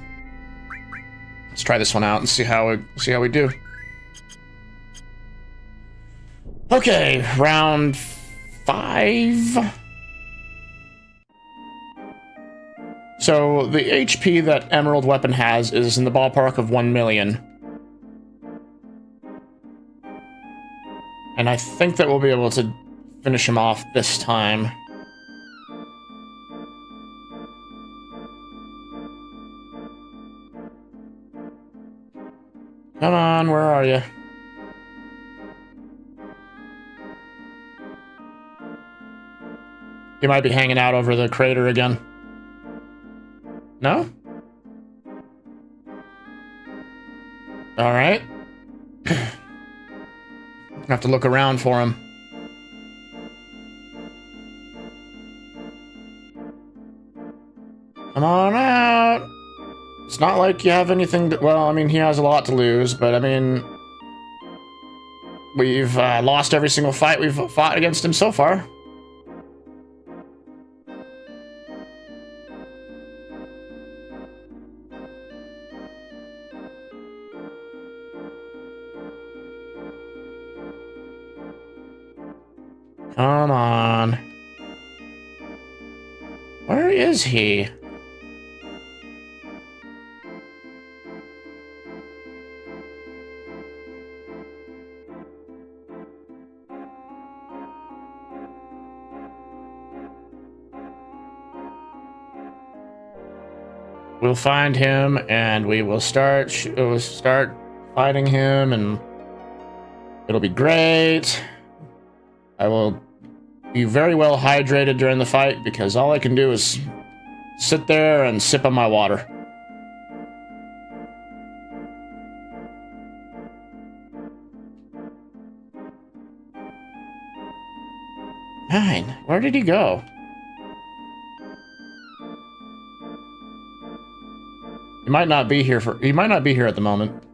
Let's try this one out and see how we do. Okay, round 5. So the HP that Emerald Weapon has is in the ballpark of 1 million. And I think that we'll be able to finish him off this time. Come on, where are you? He might be hanging out over the crater again. No? Alright. Have to look around for him. Come on out! It's not like you have anything to... Well, I mean, he has a lot to lose, but I mean... We've lost every single fight we've fought against him so far. Come on. Where is he? We'll find him and we will start fighting him, and it'll be great. I will be very well hydrated during the fight because all I can do is sit there and sip on my water. Fine. Where did he go? He might not be here at the moment.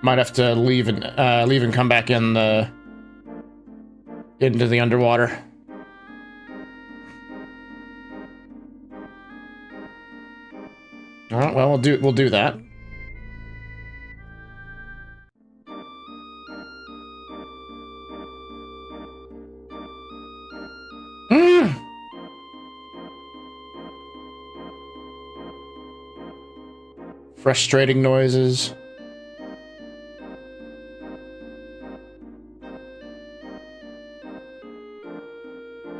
Might have to leave and come back in into the underwater. All right, well, we'll do that. Frustrating noises.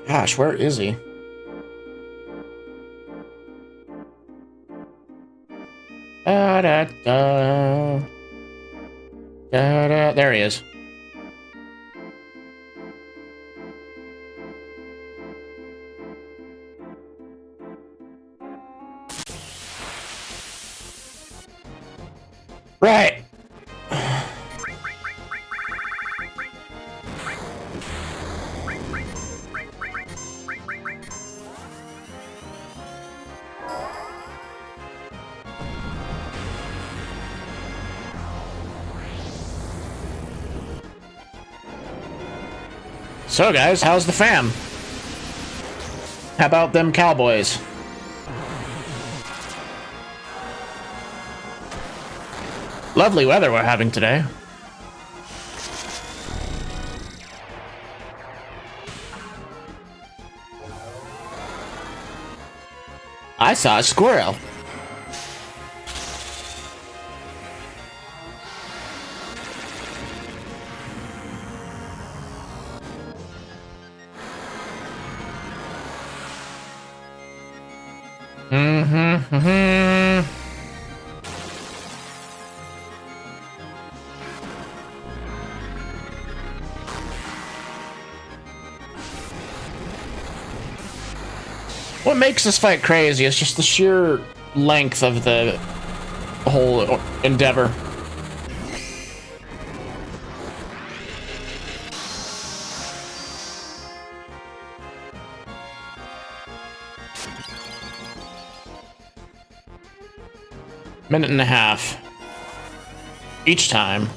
Gosh, where is he? Da, da, da. Da, da. There he is. Right. So guys, how's the fam? How about them Cowboys? Lovely weather we're having today. I saw a squirrel. What makes this fight crazy is just the sheer length of the whole endeavor. Minute and a half. Each time.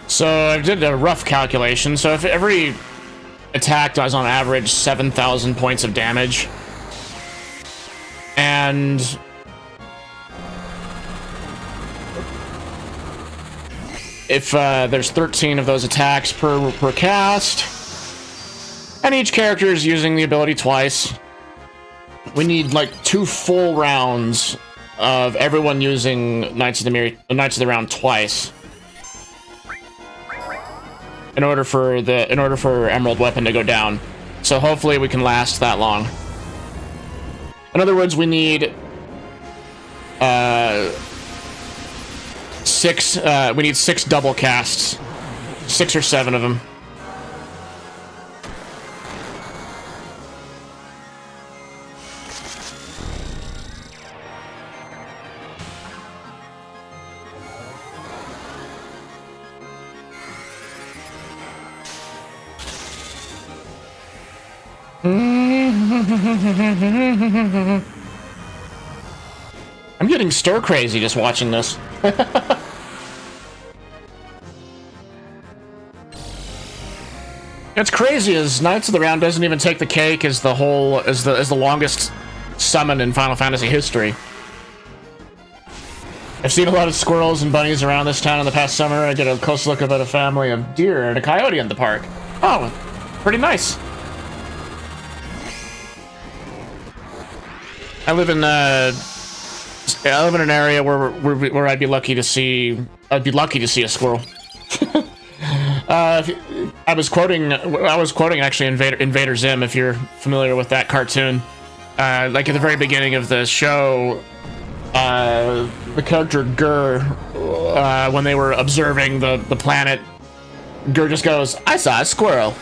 So I did a rough calculation. So if every attack does on average 7,000 points of damage, and if there's 13 of those attacks per cast, and each character is using the ability twice, we need like 2 full rounds of everyone using Knights of the Round twice. In order for Emerald Weapon to go down. So hopefully we can last that long. In other words, we need 6 double casts. 6 or 7 of them. I'm getting stir crazy just watching this. It's crazy as Knights of the Round doesn't even take the cake as the longest summon in Final Fantasy history. I've seen a lot of squirrels and bunnies around this town in the past summer. I get a close look at a family of deer and a coyote in the park. Oh, pretty nice. I live in an area where I'd be lucky to see a squirrel. I was quoting actually Invader Zim, if you're familiar with that cartoon. Like at the very beginning of the show, the character Gur, when they were observing the planet, Gur just goes, "I saw a squirrel."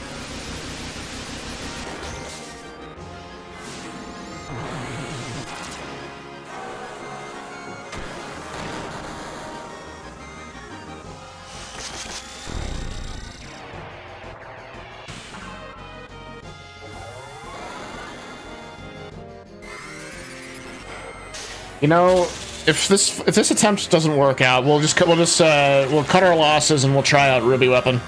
You know, if this attempt doesn't work out, we'll cut our losses and we'll try out Ruby Weapon.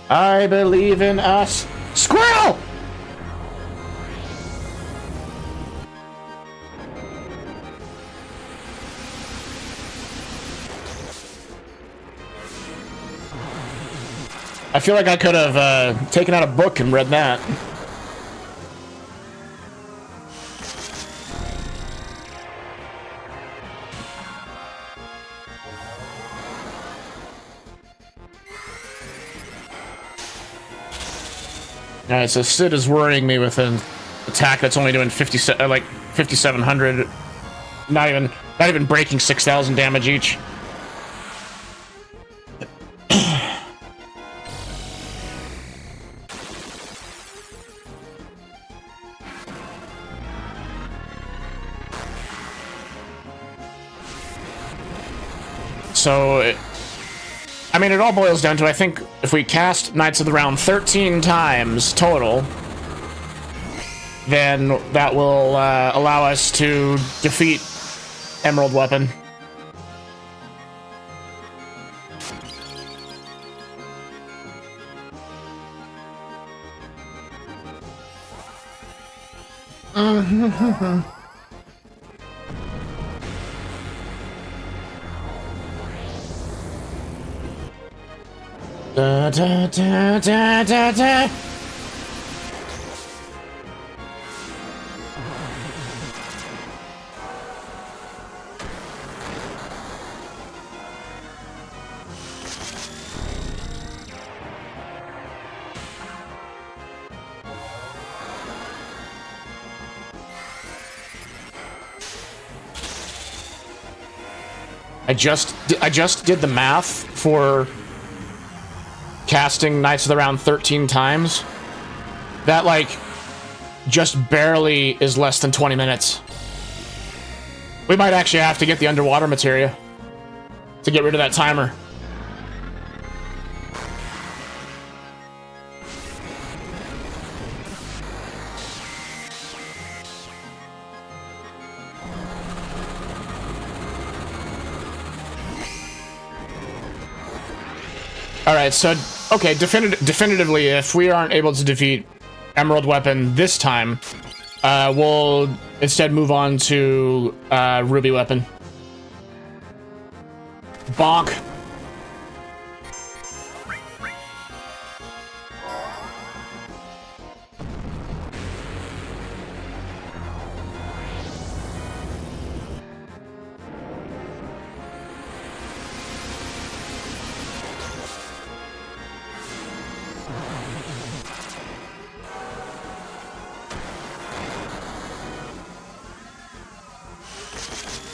I believe in us. Squirrel! I feel like I could have taken out a book and read that. Alright, so Sid is worrying me with an attack that's only doing 5,700, not even breaking 6,000 damage each. So, I mean, it all boils down to, I think, if we cast Knights of the Round 13 times total, then that will allow us to defeat Emerald Weapon. Da, da, da, da, da, da. I just did the math for casting Knights of the Round 13 times. That, like, just barely is less than 20 minutes. We might actually have to get the underwater materia to get rid of that timer. Alright, so, okay, definitively, if we aren't able to defeat Emerald Weapon this time, we'll instead move on to Ruby Weapon. Bonk.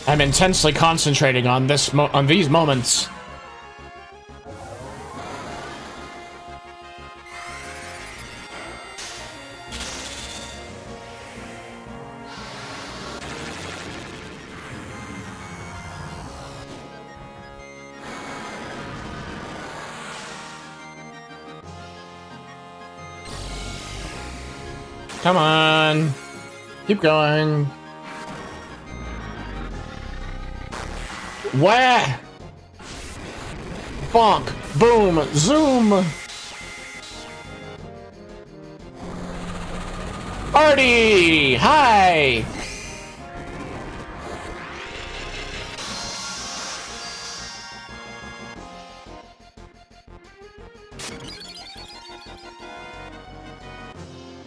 I'm intensely concentrating on these moments. Come on. Keep going. Wah! Bonk! Boom! Zoom! Party! Hi!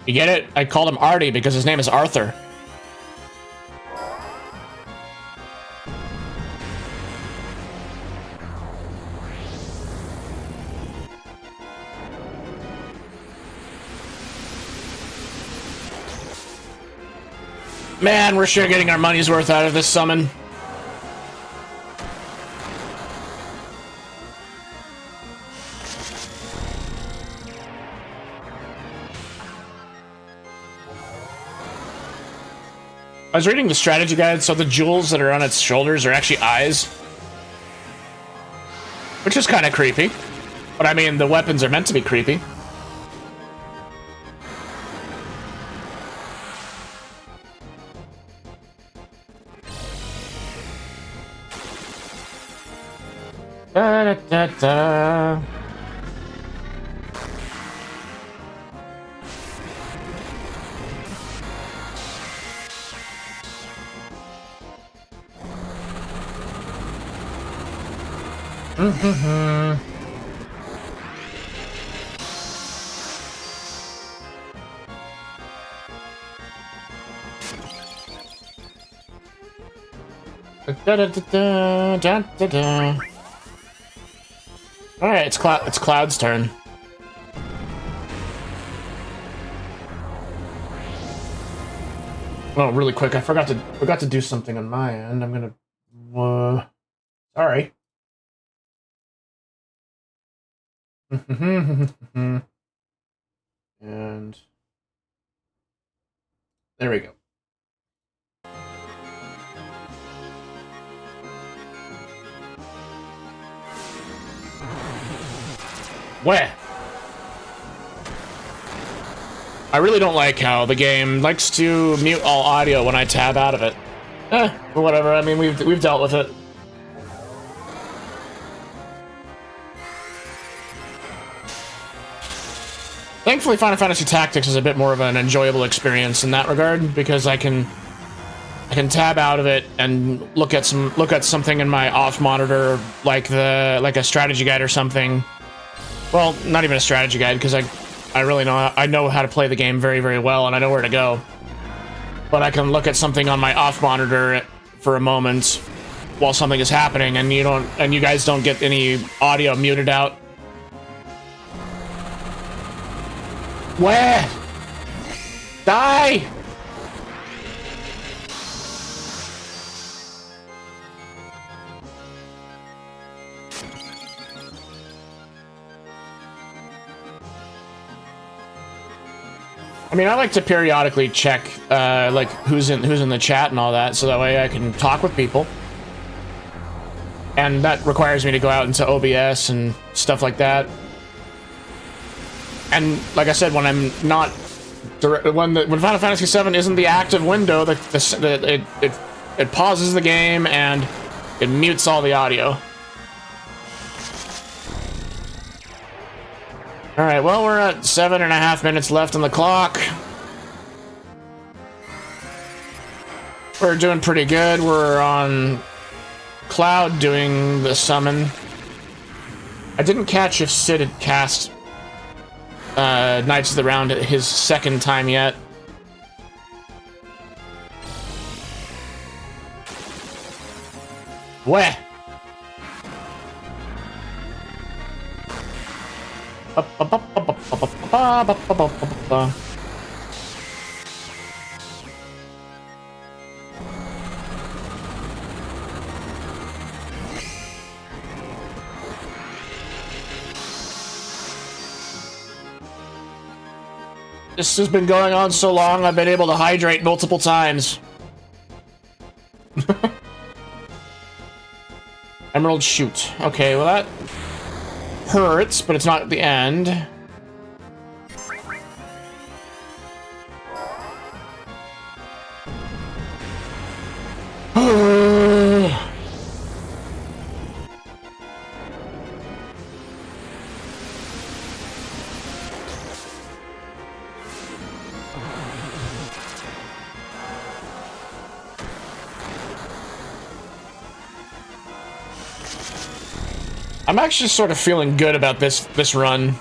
You get it? I called him Artie because his name is Arthur. Man, we're sure getting our money's worth out of this summon. I was reading the strategy guide, so the jewels that are on its shoulders are actually eyes. Which is kind of creepy. But I mean, the weapons are meant to be creepy. Da, da, da, da. Alright, it's Cloud's turn. Oh, really quick, I forgot to do something on my end. I'm gonna sorry. And there we go. Where? I really don't like how the game likes to mute all audio when I tab out of it. But whatever. I mean, we've dealt with it. Thankfully, Final Fantasy Tactics is a bit more of an enjoyable experience in that regard because I can tab out of it and look at something in my off monitor, like a strategy guide or something. Well, not even a strategy guide, because I really know how to play the game very, very well, and I know where to go. But I can look at something on my off monitor for a moment while something is happening, and you guys don't get any audio muted out. Where? Die! I mean, I like to periodically check, like who's in the chat and all that, so that way I can talk with people. And that requires me to go out into OBS and stuff like that. And like I said, when I'm not, when Final Fantasy VII isn't the active window, it pauses the game and it mutes all the audio. Alright, well, we're at 7.5 minutes left on the clock. We're doing pretty good. We're on Cloud doing the summon. I didn't catch if Sid had cast Knights of the Round his second time yet. Where? This has been going on so long, I've been able to hydrate multiple times. Emerald shoot. Okay, well that hurts, but it's not the end. I'm actually sort of feeling good about this run.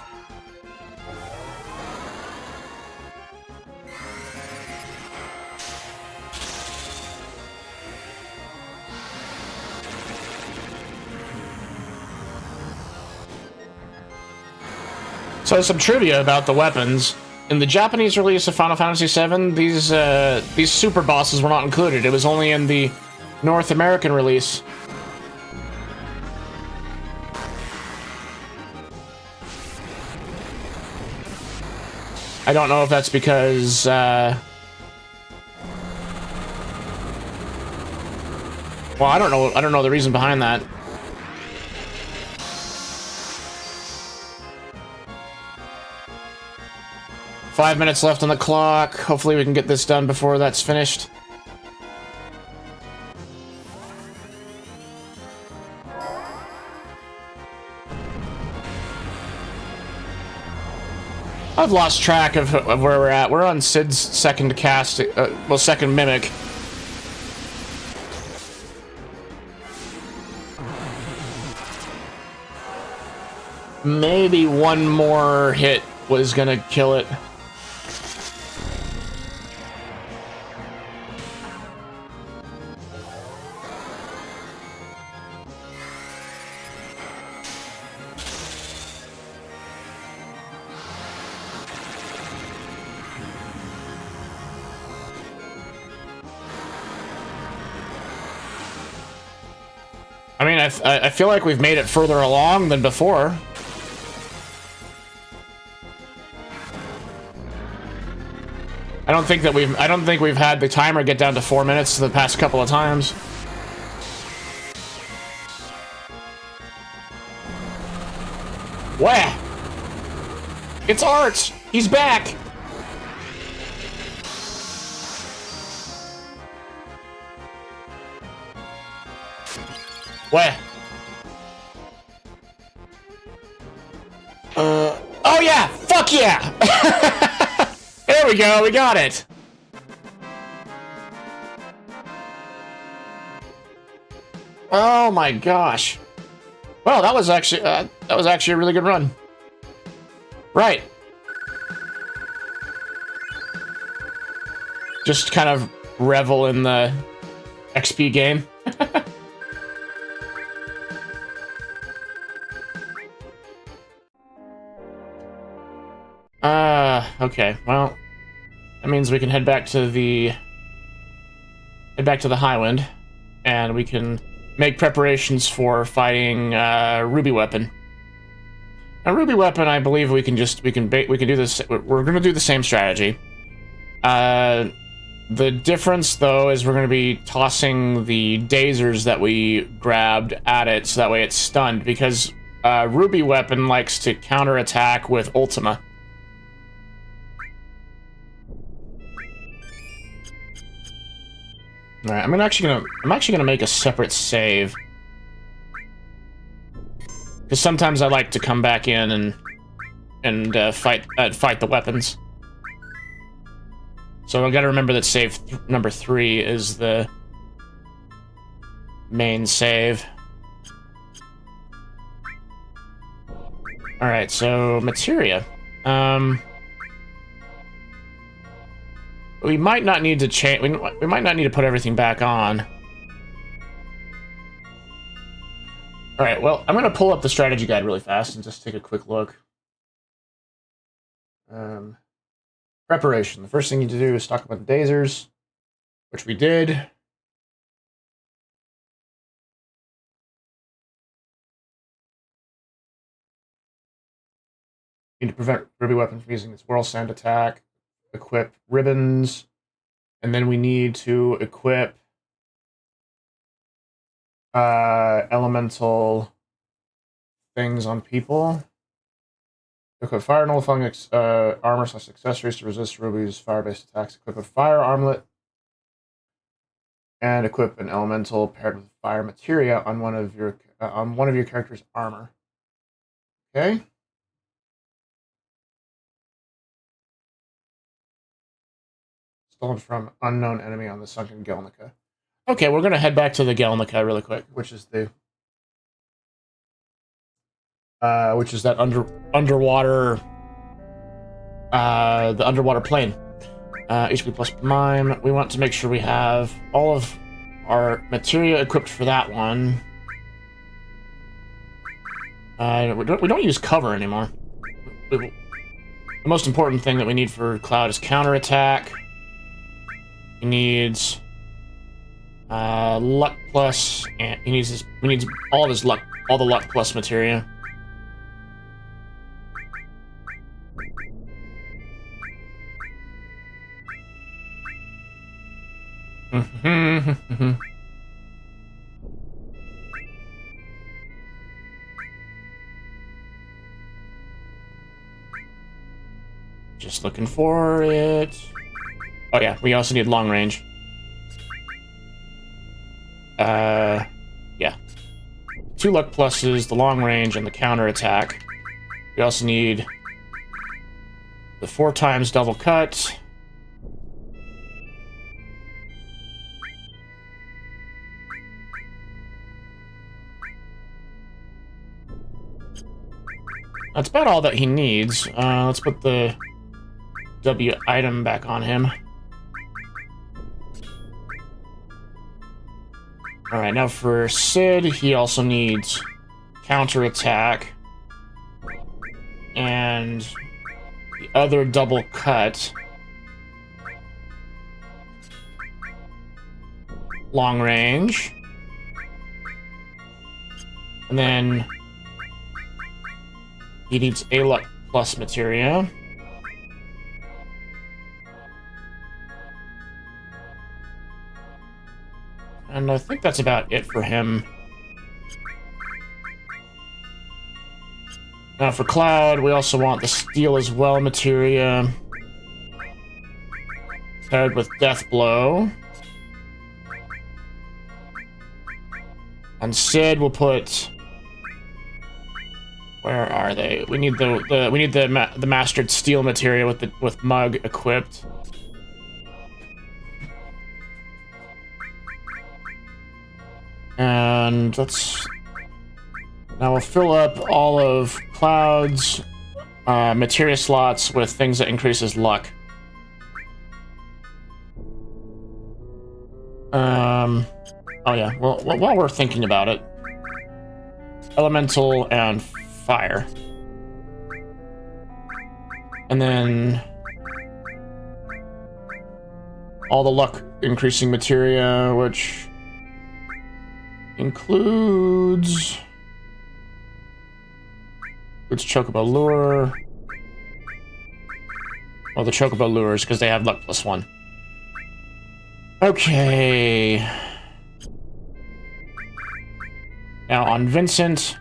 So some trivia about the weapons. In the Japanese release of Final Fantasy VII, these super bosses were not included. It was only in the North American release. I don't know if that's because, well, I don't know the reason behind that. Five minutes left on the clock. Hopefully we can get this done before that's finished. I've lost track of where we're at. We're on Sid's second cast, well, second mimic. maybe one more hit was gonna kill it. I mean, I feel like we've made it further along than before. I don't think we've had the timer get down to 4 minutes the past couple of times. Where? It's Art! He's back! Where? Oh yeah! Fuck yeah! There we go, we got it! Oh my gosh. Well, that was actually a really good run. Right. Just kind of revel in the XP game. Okay, well, that means we can head back to the Highwind, and we can make preparations for fighting Ruby Weapon. Now, Ruby Weapon, I believe we can do this. We're gonna do the same strategy. The difference, though, is we're gonna be tossing the dasers that we grabbed at it, so that way it's stunned. Because Ruby Weapon likes to counterattack with Ultima. All right, I'm actually gonna make a separate save, because sometimes I like to come back in and fight the weapons. So I gotta remember that save number 3 is the main save. All right, so materia. We might not need to change. We might not need to put everything back on. All right. Well, I'm gonna pull up the strategy guide really fast and just take a quick look. Preparation. The first thing you need to do is talk about the dasers, which we did. You need to prevent Ruby Weapon from using its Whirl Sand attack. Equip ribbons, and then we need to equip elemental things on people. Equip fire nullifying armor / accessories to resist Ruby's fire-based attacks. Equip a fire armlet, and equip an elemental paired with fire materia on one of your character's armor. Okay. Stolen from unknown enemy on the sunken Gelnica. Okay, we're gonna head back to the Gelnica really quick, which is that underwater, the underwater plane. HP plus mime. We want to make sure we have all of our materia equipped for that one. We don't use cover anymore. The most important thing that we need for Cloud is counterattack. He needs luck plus, and we need all of his luck, all the luck plus materia. Just looking for it. Oh yeah, we also need long range. Yeah. 2 luck pluses, the long range, and the counter attack. We also need the 4 times double cut. That's about all that he needs. Let's put the W item back on him. Alright, now for Sid, he also needs counterattack. And the other double cut. Long range. And then he needs a luck plus materia. And I think that's about it for him. Now for Cloud, we also want the Steel as well materia. Paired with Death Blow. On Sid, we'll put... Where are they? We need the mastered steel materia with Mug equipped. And let's... Now we'll fill up all of Cloud's materia slots with things that increases luck. Oh yeah, well, while we're thinking about it, Elemental and Fire. And then all the luck increasing materia, which includes Chocobo Lure. Well, the Chocobo Lures, because they have luck +1. Okay. Now on Vincent,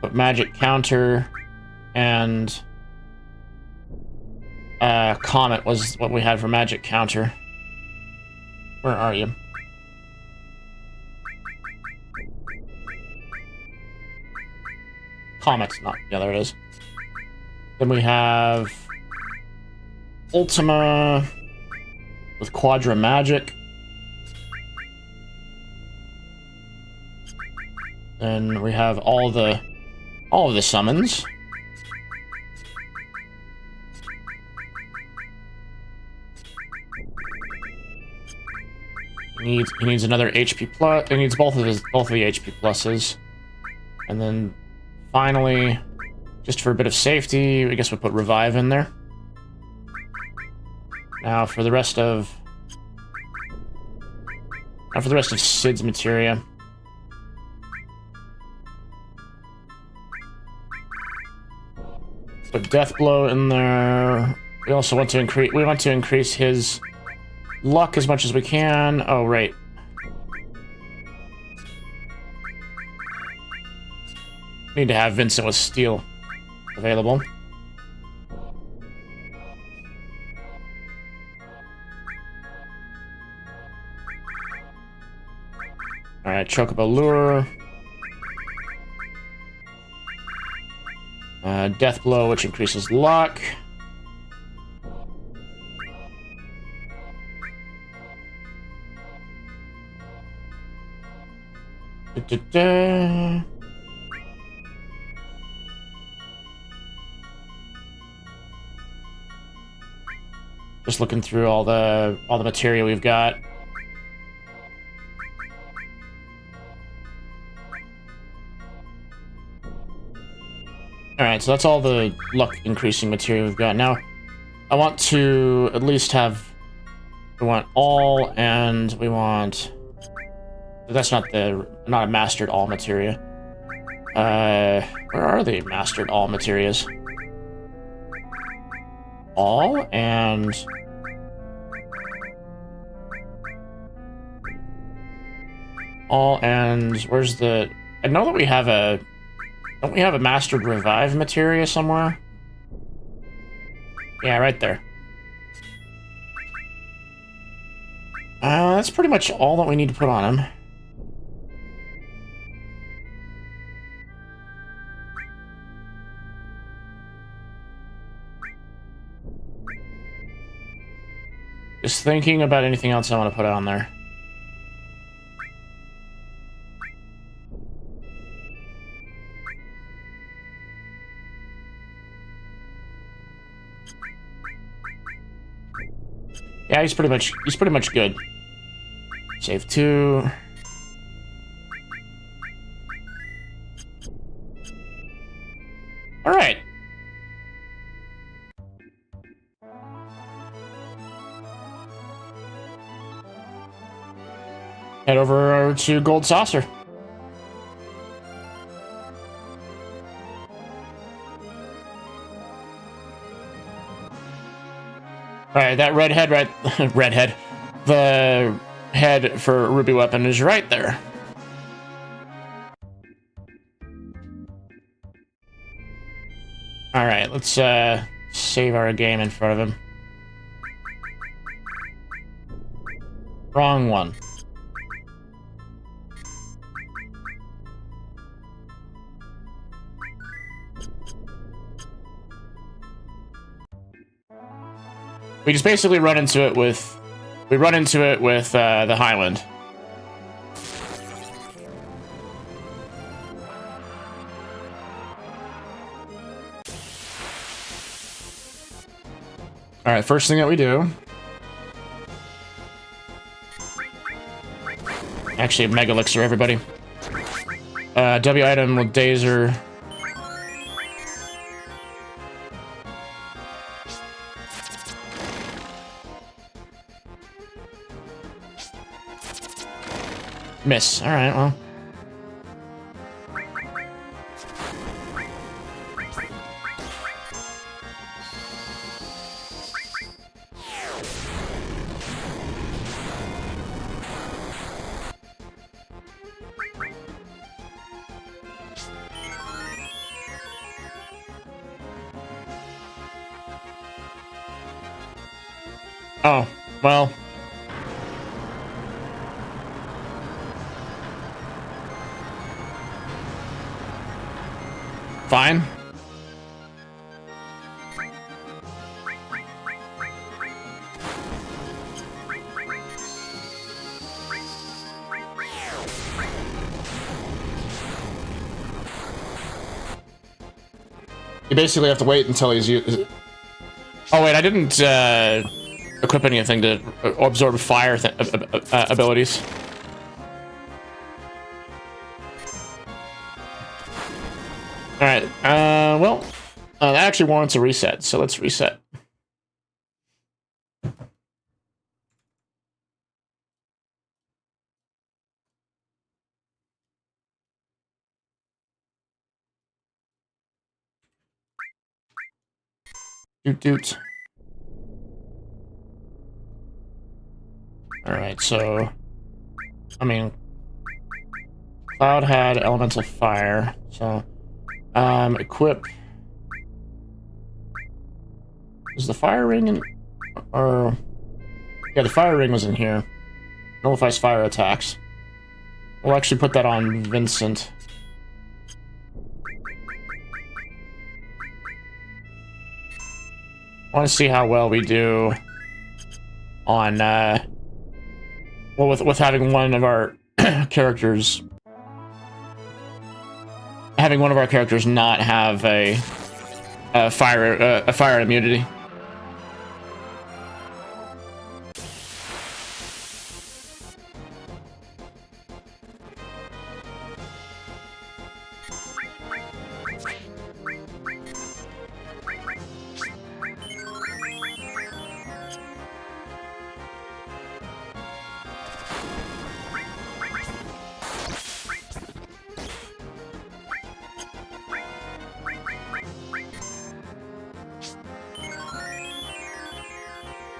put magic counter, and Comet was what we had for magic counter. Where are you? Comet, not, yeah, there it is. Then we have Ultima with Quadra Magic. Then we have all of the summons. He needs another HP plus. He needs both of the HP pluses. And then finally, just for a bit of safety, I guess we'll put Revive in there. Now for the rest of Sid's materia. Put Death Blow in there. We also want to increase his luck as much as we can. Oh, right. Need to have Vincent with Steel available. Alright, Chocobo Lure. Death Blow, which increases luck. Just looking through all the material we've got. Alright, so that's all the luck increasing material we've got. Now, I want to at least have... We want all, and we want... That's not a mastered all materia. Where are the mastered all materias? All, and... All, and... Where's the... I know that we have a... Don't we have a mastered revive materia somewhere? Yeah, right there. That's pretty much all that we need to put on him. Just thinking about anything else I want to put on there. Yeah, he's pretty much good. Save 2. All right. Head over to Gold Saucer. All right, that red head, redhead. The head for Ruby Weapon is right there. All right, let's save our game in front of him. Wrong one. We just basically run into it with the Highland. All right, first thing that we do. Actually, Mega Elixir, everybody. W item with Dazer. Miss. All right, well. Oh, well. Fine. You basically have to wait until he's used. Oh wait, I didn't equip anything to absorb fire abilities. All right. Well, that actually warrants a reset, so let's reset. Doot doot. All right, so I mean, Cloud had elemental fire, so equip. Is the fire ring in, or yeah, the fire ring was in here. Nullifies fire attacks. We'll actually put that on Vincent. I want to see how well we do on well with having one of our characters not have a fire immunity.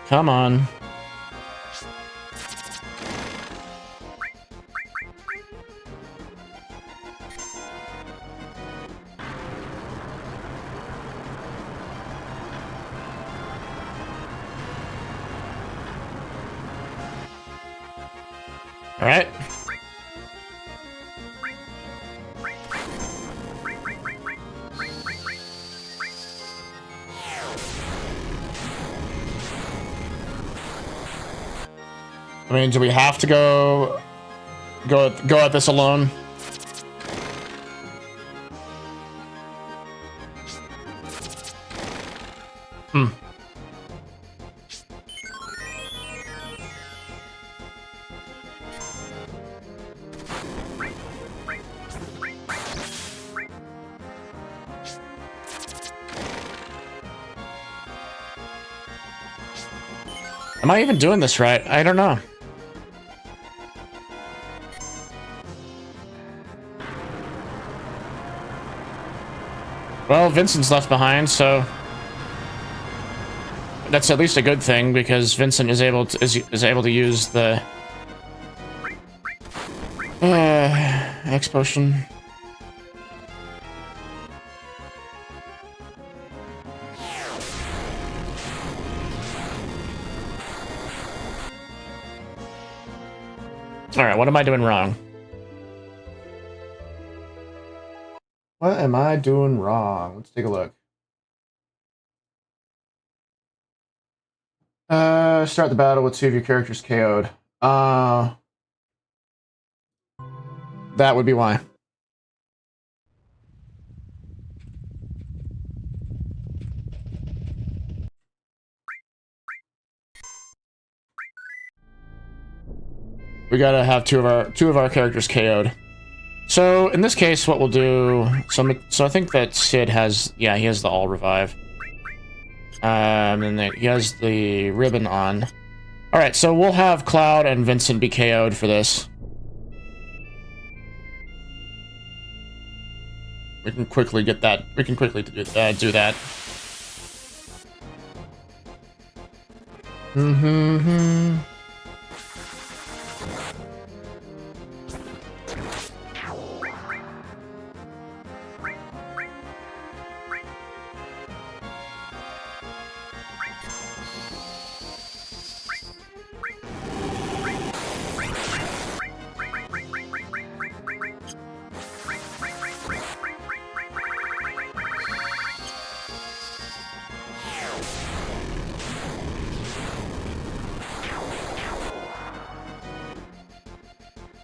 Come on. All right. I mean, do we have to go at this alone? Am I even doing this right? I don't know. Well, Vincent's left behind, so that's at least a good thing because Vincent is able to use the X potion. All right, what am I doing wrong? What am I doing wrong? Let's take a look. Start the battle with 2 of your characters KO'd. That would be why. We gotta have two of our characters KO'd. So in this case, what we'll do, so I think that Sid has, yeah, he has the all revive. And then he has the ribbon on. All right, so we'll have Cloud and Vincent be KO'd for this. We can quickly get that. We can quickly do that.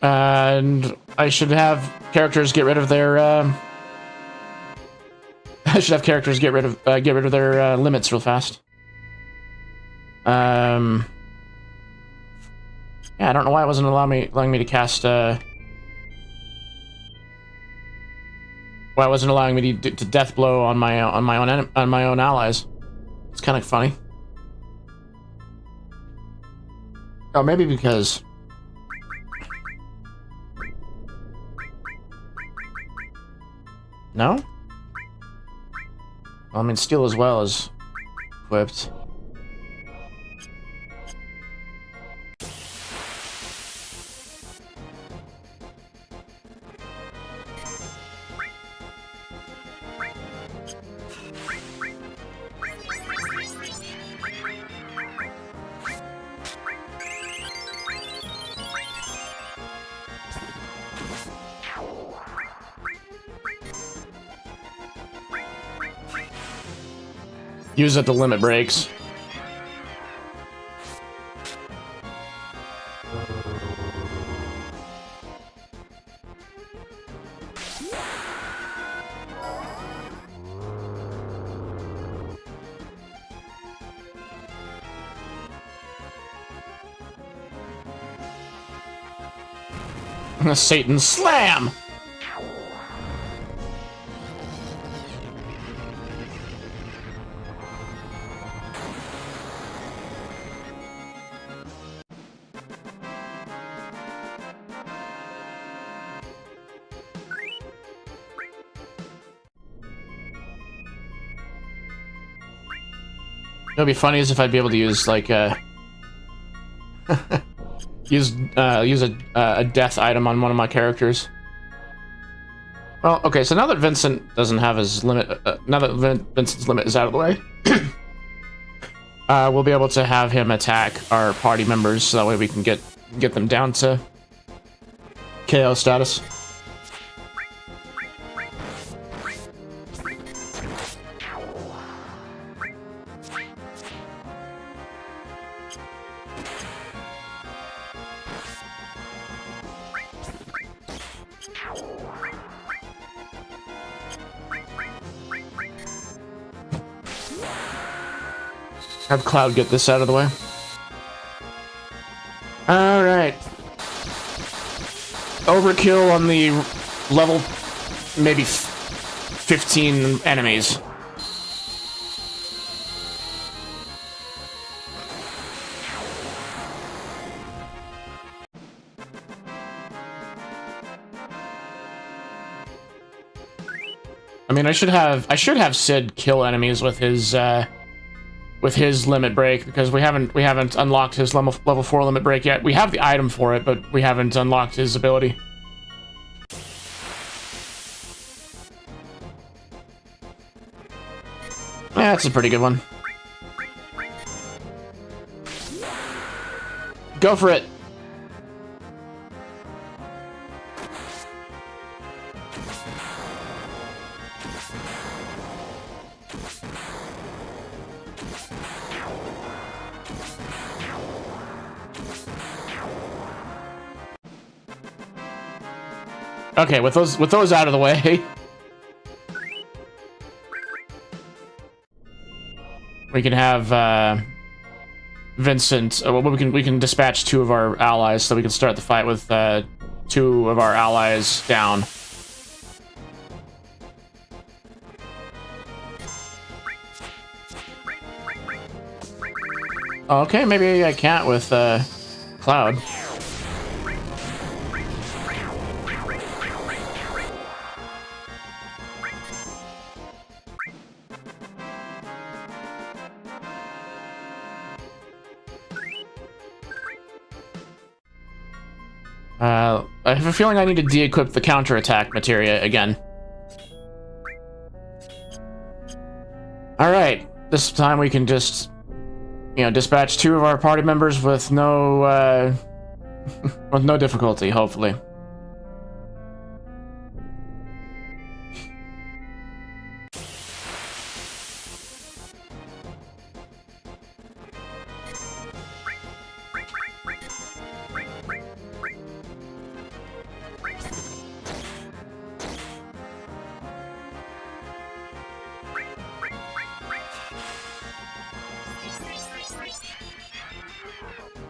And I should have characters get rid of their. I should have characters get rid of their limits real fast. Yeah, I don't know why it wasn't allowing me to cast. Why it wasn't allowing me to death blow on my own allies. It's kind of funny. Oh, maybe because. No? Well, I mean, Steel as well is equipped. Use it, the limit breaks. Satan slam! It would be funny as if I'd be able to use like use a death item on one of my characters. Well, okay, so now that Vincent doesn't have his limit, now that Vincent's limit is out of the way, we'll be able to have him attack our party members, so that way we can get them down to KO status. Have Cloud get this out of the way. Alright. Overkill on the level maybe 15 enemies. mean, I should have Sid kill enemies with his limit break, because we haven't unlocked his level 4 limit break yet. We have the item for it, but we haven't unlocked his ability. Yeah, that's a pretty good one. Go for it. Okay, with those out of the way, we can have Vincent. Well, we can dispatch 2 of our allies, so we can start the fight with 2 of our allies down. Okay, maybe I can't with Cloud. I have a feeling I need to de-equip the counterattack materia again. Alright, this time we can just, you know, dispatch 2 of our party members with no, with no difficulty, hopefully.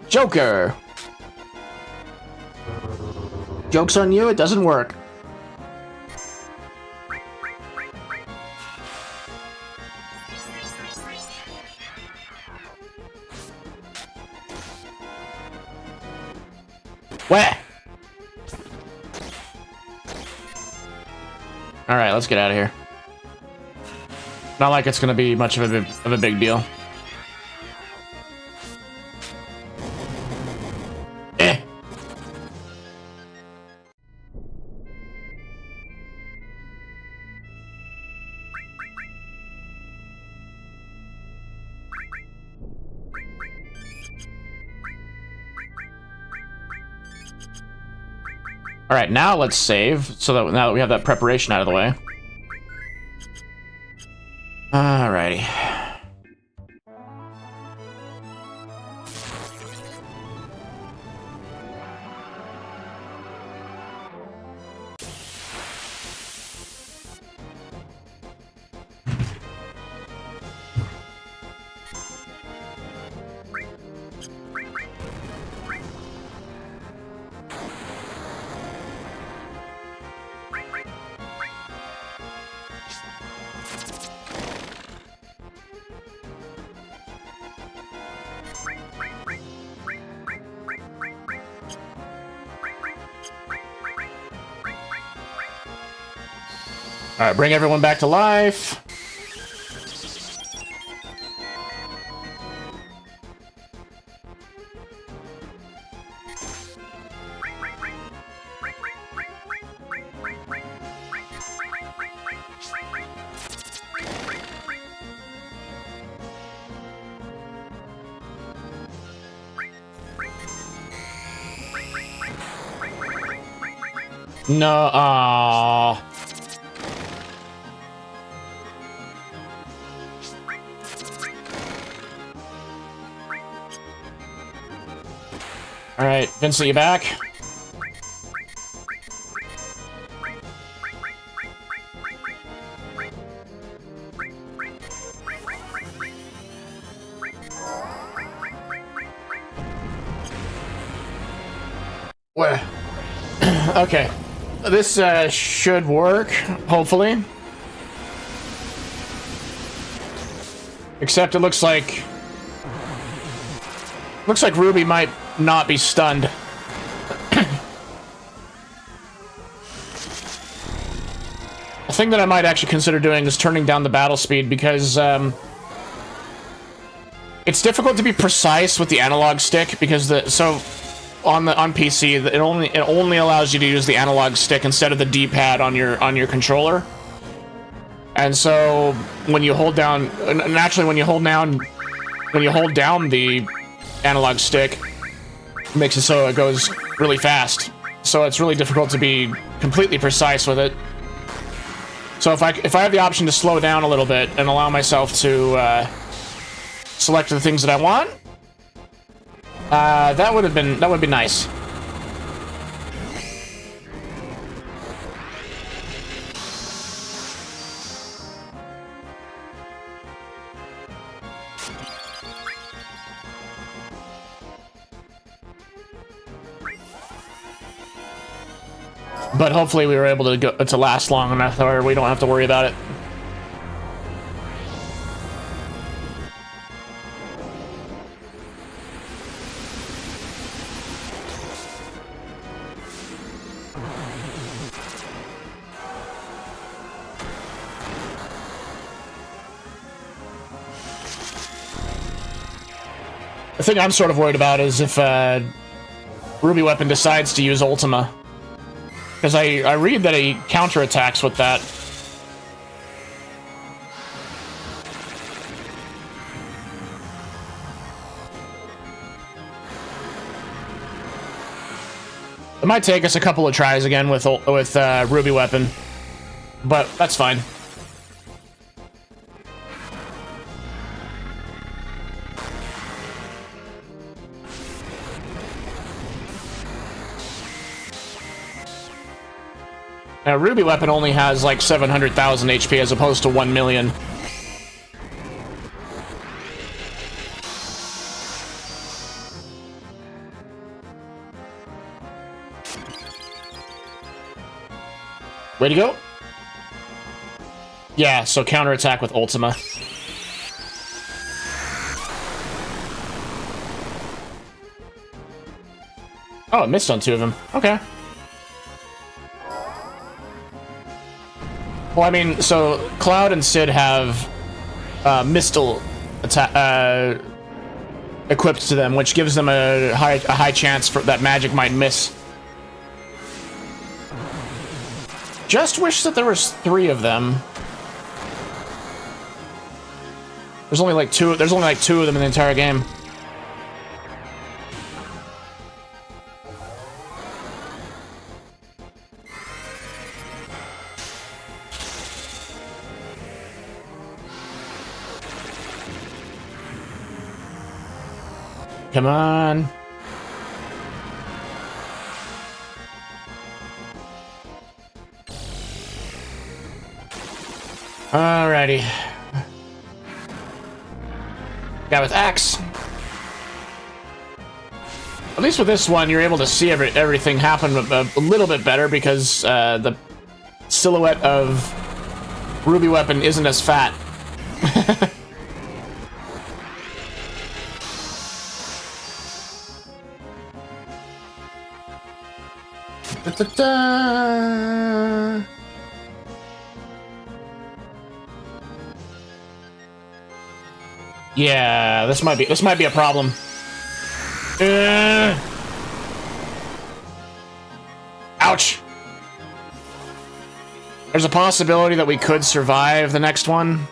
Joker! Joke's on you, it doesn't work. Where? Alright, let's get out of here. Not like it's gonna be much of a big deal. Alright, now let's save, so that now that we have that preparation out of the way. Alrighty. Alright, bring everyone back to life. No, aww. Alright, Vincent, you back? Where? Okay. This should work, hopefully. Except it looks like Ruby might not be stunned. I thing that I might actually consider doing is turning down the battle speed, because it's difficult to be precise with the analog stick, because on PC it only allows you to use the analog stick instead of the D-pad on your controller. And so when you hold down, naturally when you hold down the analog stick, it makes it so it goes really fast. So it's really difficult to be completely precise with it. So if I have the option to slow down a little bit and allow myself to select the things that I want, that would be nice. But hopefully we were able to last long enough where we don't have to worry about it. The thing I'm sort of worried about is if Ruby Weapon decides to use Ultima. Because I read that he counterattacks with that. It might take us a couple of tries again with Ruby Weapon, but that's fine. Now, Ruby Weapon only has like 700,000 HP as opposed to 1 million. Way to go. Yeah, so counterattack with Ultima. Oh, it missed on 2 of them. Okay. Well, I mean, so Cloud and Sid have Mistle equipped to them, which gives them a high chance for that magic might miss. Just wish that there was 3 of them. There's only like 2. There's only like 2 of them in the entire game. Come on. Alrighty. Guy with axe. At least with this one, you're able to see everything happen a little bit better because the silhouette of Ruby Weapon isn't as fat. Da-da-da. Yeah, this might be a problem. Ouch. There's a possibility that we could survive the next one.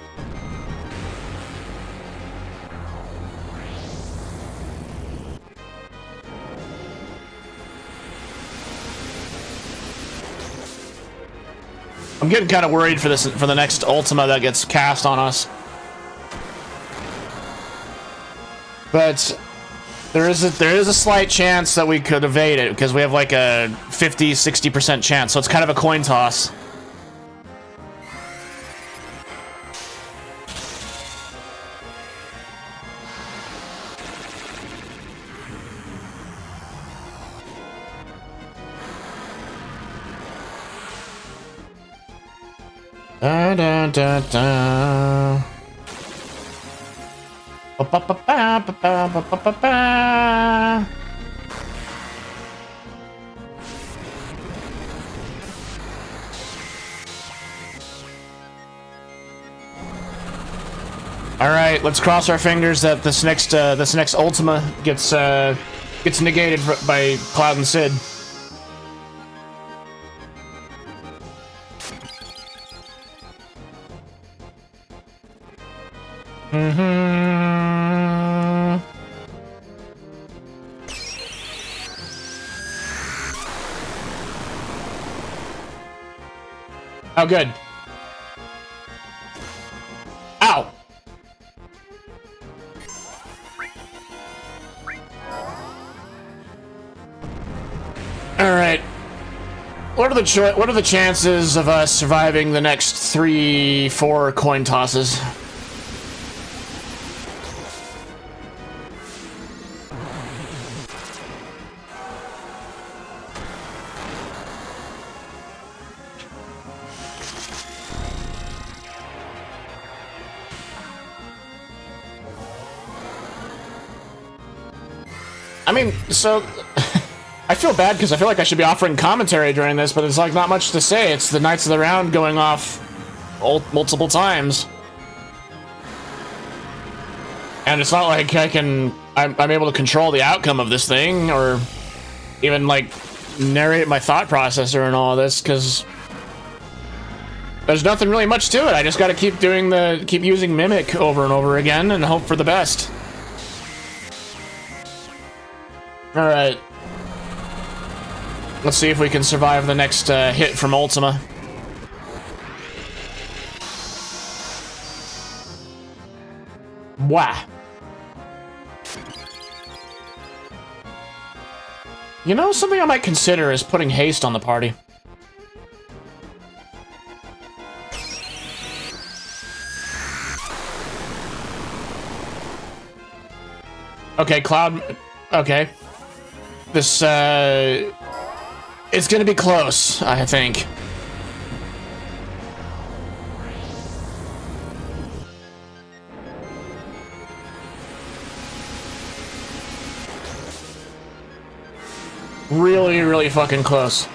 I'm getting kind of worried for the next Ultima that gets cast on us. But there is a slight chance that we could evade it because we have like a 50-60% chance, so it's kind of a coin toss. Da da da da. Ba ba ba ba ba ba ba ba ba. All right, let's cross our fingers that this next Ultima gets negated by Cloud and Sid. Oh, good. Ow! All right. What are the chances of us surviving the next 3-4 coin tosses? I mean, so I feel bad because I feel like I should be offering commentary during this, but it's like not much to say. It's the Knights of the Round going off multiple times. And it's not like I'm able to control the outcome of this thing or even like narrate my thought processor and all of this because there's nothing really much to it. I just got to keep using Mimic over and over again and hope for the best. All right. Let's see if we can survive the next hit from Ultima. Wow. You know, something I might consider is putting haste on the party. Okay, Cloud... Okay. This, it's gonna be close, I think. Really, really fucking close.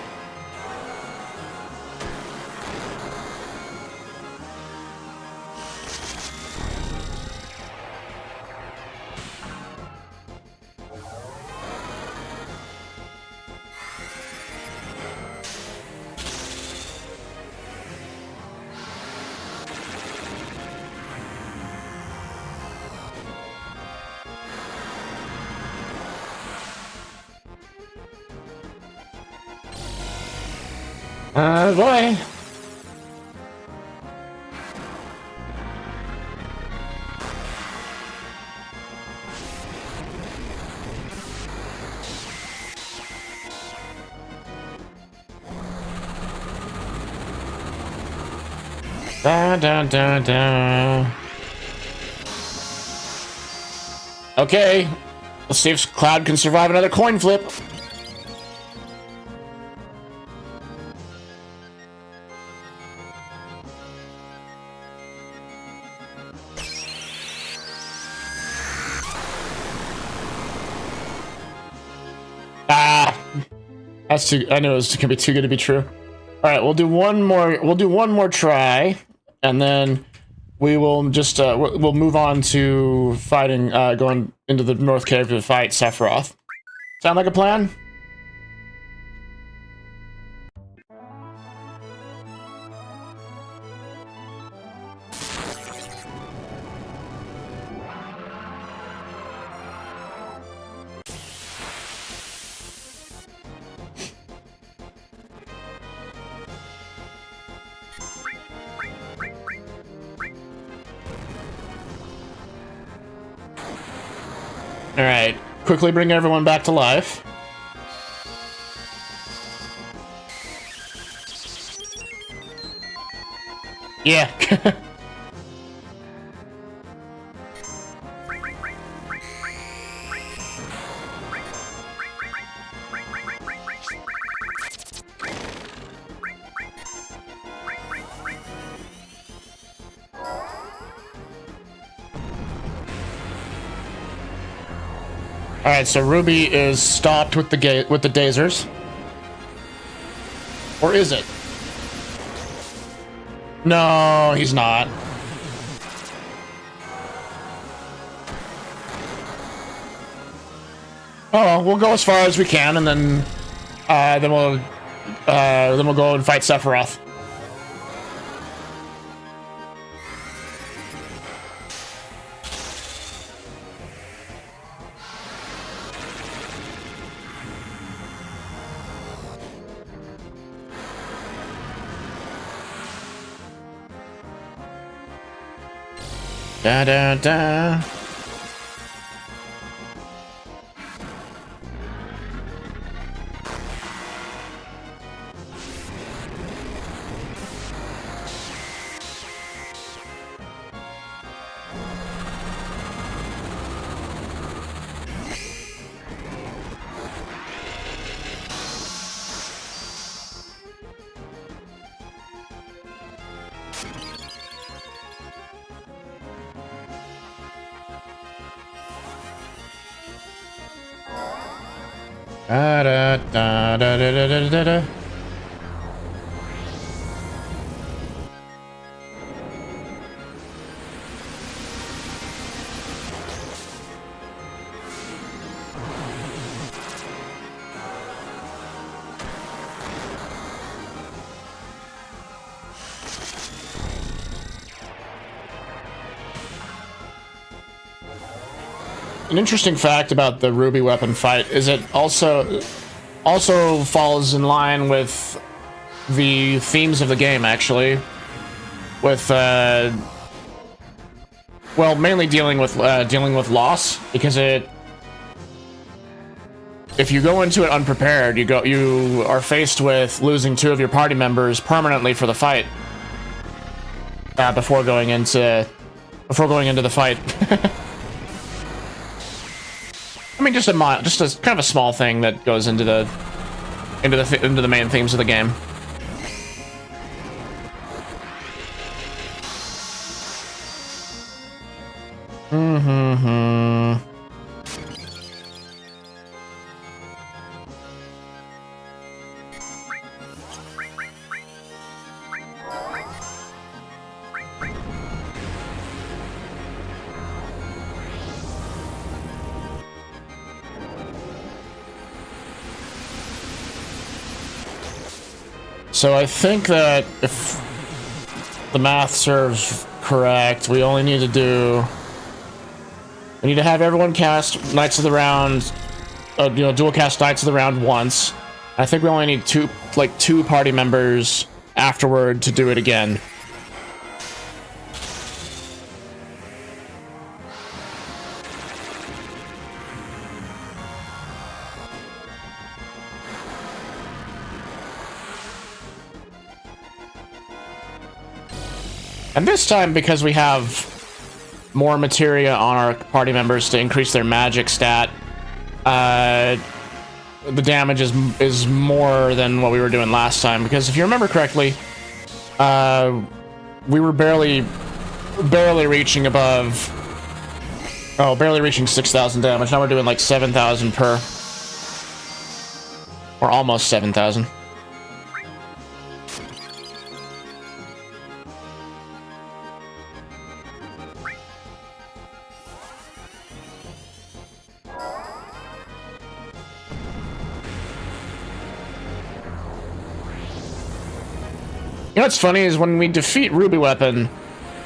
Boy. Da, da, da, da. Okay. Let's see if Cloud can survive another coin flip. That's too. I knew it was gonna be too good to be true. All right, we'll do one more. We'll do one more try, and then we will just we'll move on to fighting, going into the North Cave to fight Sephiroth. Sound like a plan? All right, quickly bring everyone back to life. Yeah. All right, so Ruby is stopped with the dazers, or is it? No, he's not. Oh, well, we'll go as far as we can, and then we'll go and fight Sephiroth. Da da da. Da da da da da da da da. An interesting fact about the Ruby weapon fight is it also falls in line with the themes of the game, actually, with well, mainly dealing with loss, because if you go into it unprepared, you are faced with losing 2 of your party members permanently for the fight before going into the fight. I mean, just a kind of a small thing that goes into the main themes of the game. So I think that if the math serves correct, we only need to have everyone cast Knights of the Round, dual cast Knights of the Round once. I think we only need two party members afterward to do it again. And this time, because we have more materia on our party members to increase their magic stat, the damage is more than what we were doing last time. Because if you remember correctly, we were barely reaching barely reaching 6,000 damage. Now we're doing like 7,000 per, or almost 7,000. You know what's funny is when we defeat Ruby Weapon,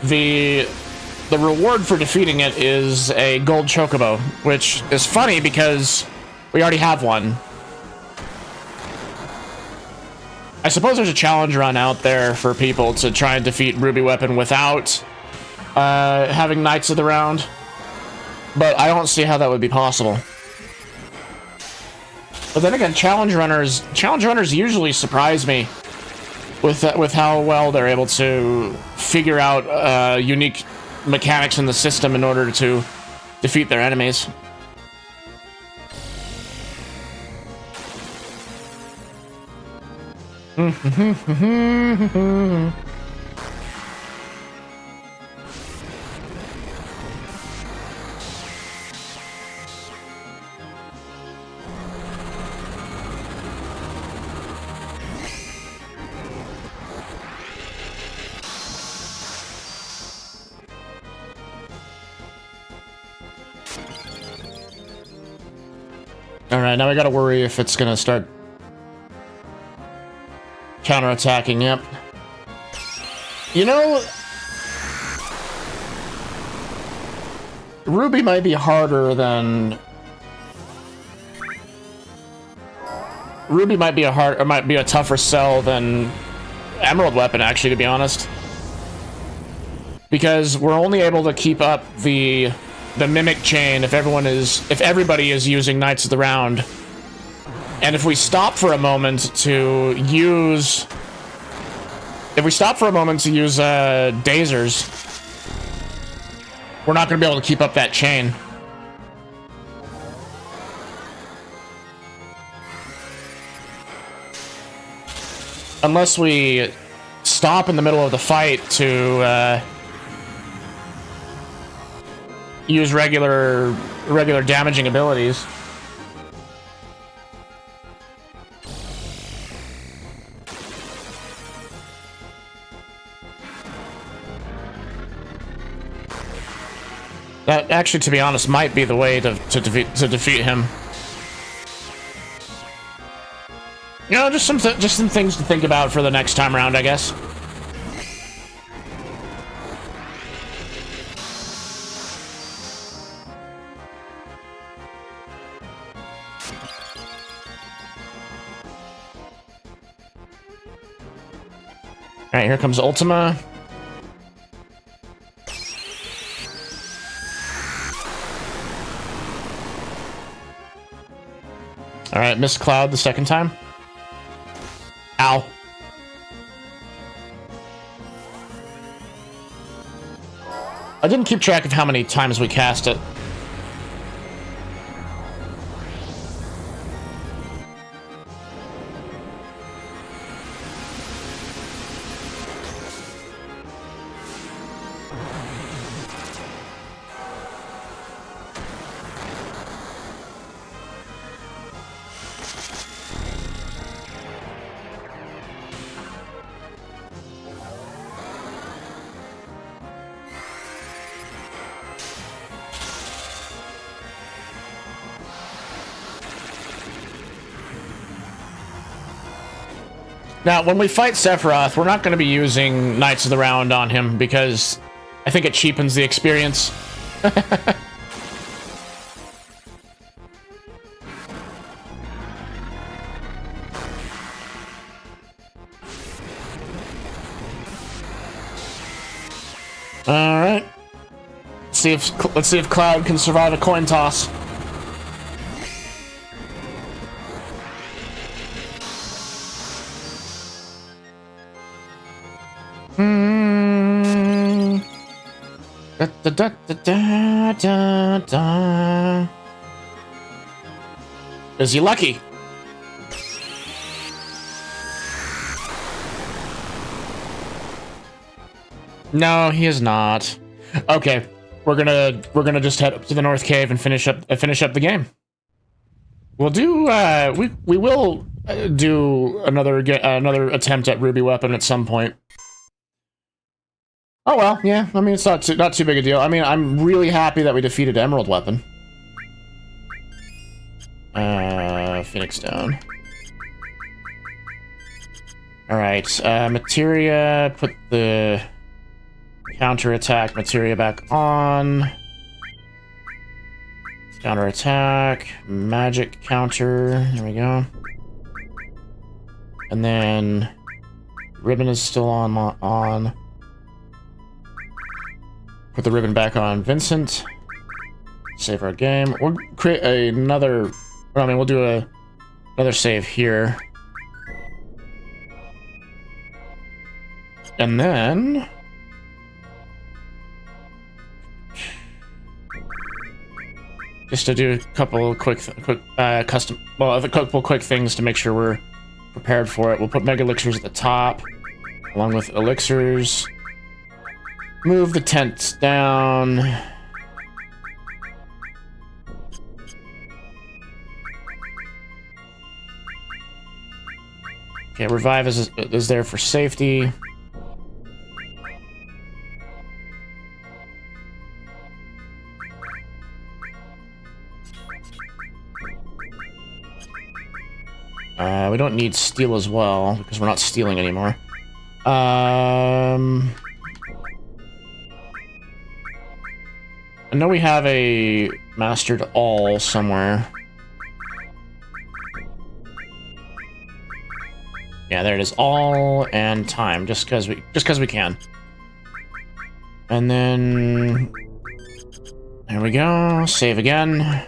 the reward for defeating it is a gold chocobo, which is funny because we already have one. I suppose there's a challenge run out there for people to try and defeat Ruby Weapon without having Knights of the Round, but I don't see how that would be possible. But then again, challenge runners usually surprise me with how well they're able to figure out unique mechanics in the system in order to defeat their enemies. Alright, now we gotta worry if it's gonna start counterattacking. Yep. You know, Ruby might be harder than... Ruby might be a tougher sell than Emerald Weapon, actually, to be honest. Because we're only able to keep up the mimic chain if everybody is using Knights of the Round. And if we stop for a moment to use... Dazers, we're not going to be able to keep up that chain. Unless we stop in the middle of the fight to use regular damaging abilities. That actually, to be honest, might be the way to defeat him. You know, just some things to think about for the next time around, I guess. All right, here comes Ultima. All right, missed Cloud the second time. Ow. I didn't keep track of how many times we cast it. Now, when we fight Sephiroth, we're not going to be using Knights of the Round on him because I think it cheapens the experience. All right. Let's see if Cloud can survive a coin toss. Da, da, da, da. Is he lucky? No, he is not. Okay, we're gonna just head up to the North Cave and finish up the game. We'll do we will do another attempt at Ruby Weapon at some point. Oh well, yeah. I mean, it's not too big a deal. I mean, I'm really happy that we defeated Emerald Weapon. Phoenix down. All right, materia. Put the counterattack materia back on. Counterattack, magic counter. There we go. And then ribbon is still on. Put the ribbon back on Vincent. Save our game. We'll create another... I mean, we'll do another save here. And then... just to do a couple quick custom... well, a couple quick things to make sure we're prepared for it. We'll put Mega Elixirs at the top, along with Elixirs. Move the tents down. Okay, Revive is there for safety. We don't need steal as well, because we're not stealing anymore. I know we have a mastered all somewhere. Yeah, there it is. All and time, just because we can. And then there we go. Save again.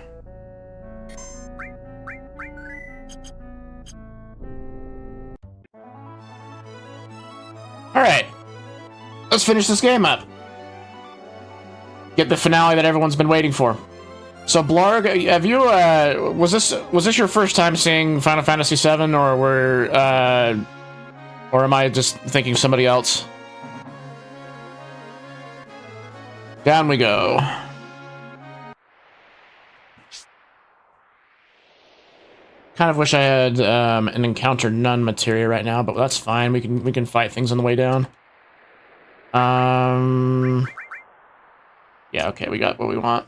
All right, let's finish this game up. Get the finale that everyone's been waiting for. So Blarg, have you was this your first time seeing Final Fantasy VII, or am I just thinking somebody else? Down we go. Kind of wish I had an encounter none materia right now, but that's fine. We can fight things on the way down. Yeah, okay, we got what we want.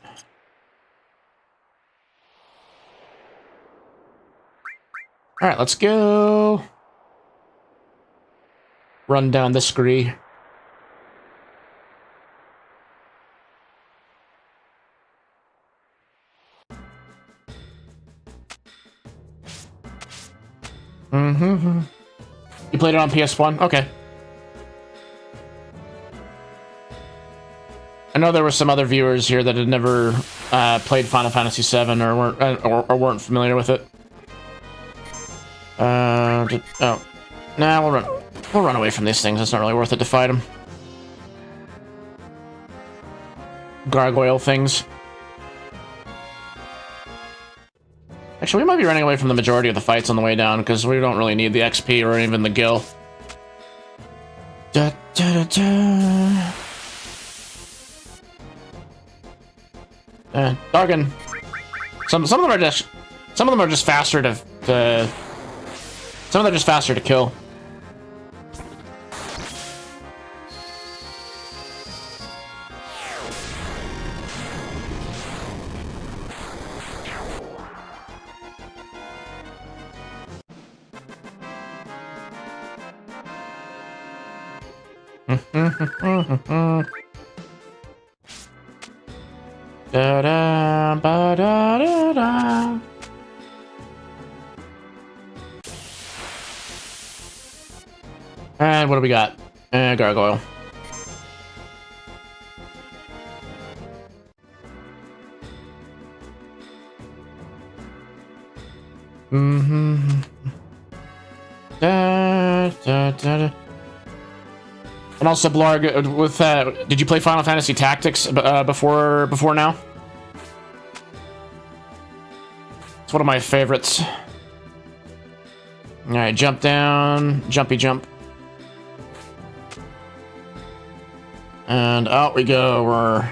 All right, let's go. Run down the scree. You played it on PS1? Okay. I know there were some other viewers here that had never played Final Fantasy VII or weren't familiar with it. Oh, nah, we'll run away from these things. It's not really worth it to fight them. Gargoyle things. Actually, we might be running away from the majority of the fights on the way down, because we don't really need the XP or even the gil. Da, da, da, da. Dargan. Some of them are just faster to some of them are just faster to kill. Da da ba da da da. And what do we got? Gargoyle. Da, da, da, da. And also, Blarg, with did you play Final Fantasy Tactics before now? It's one of my favorites. All right, jump down, jumpy jump, and out we go.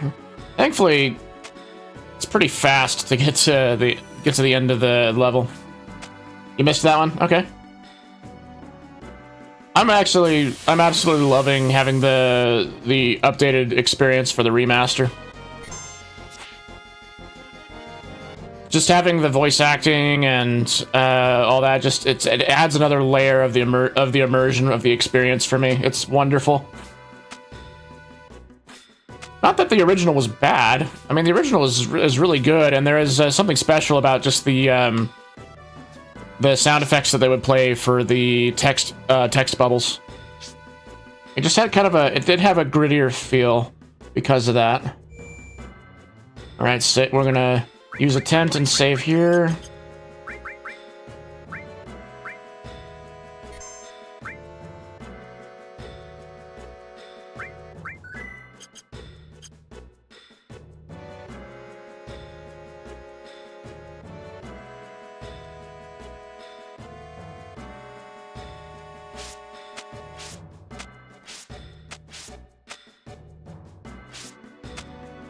Thankfully, it's pretty fast to get to the end of the level. You missed that one? Okay. I'm absolutely loving having the updated experience for the remaster. Just having the voice acting and all that, it adds another layer of the immersion of the experience for me. It's wonderful. Not that the original was bad. I mean, the original is really good, and there is something special about just the sound effects that they would play for the text bubbles. It just had it did have a grittier feel because of that. All right, so we're gonna use a tent and save here.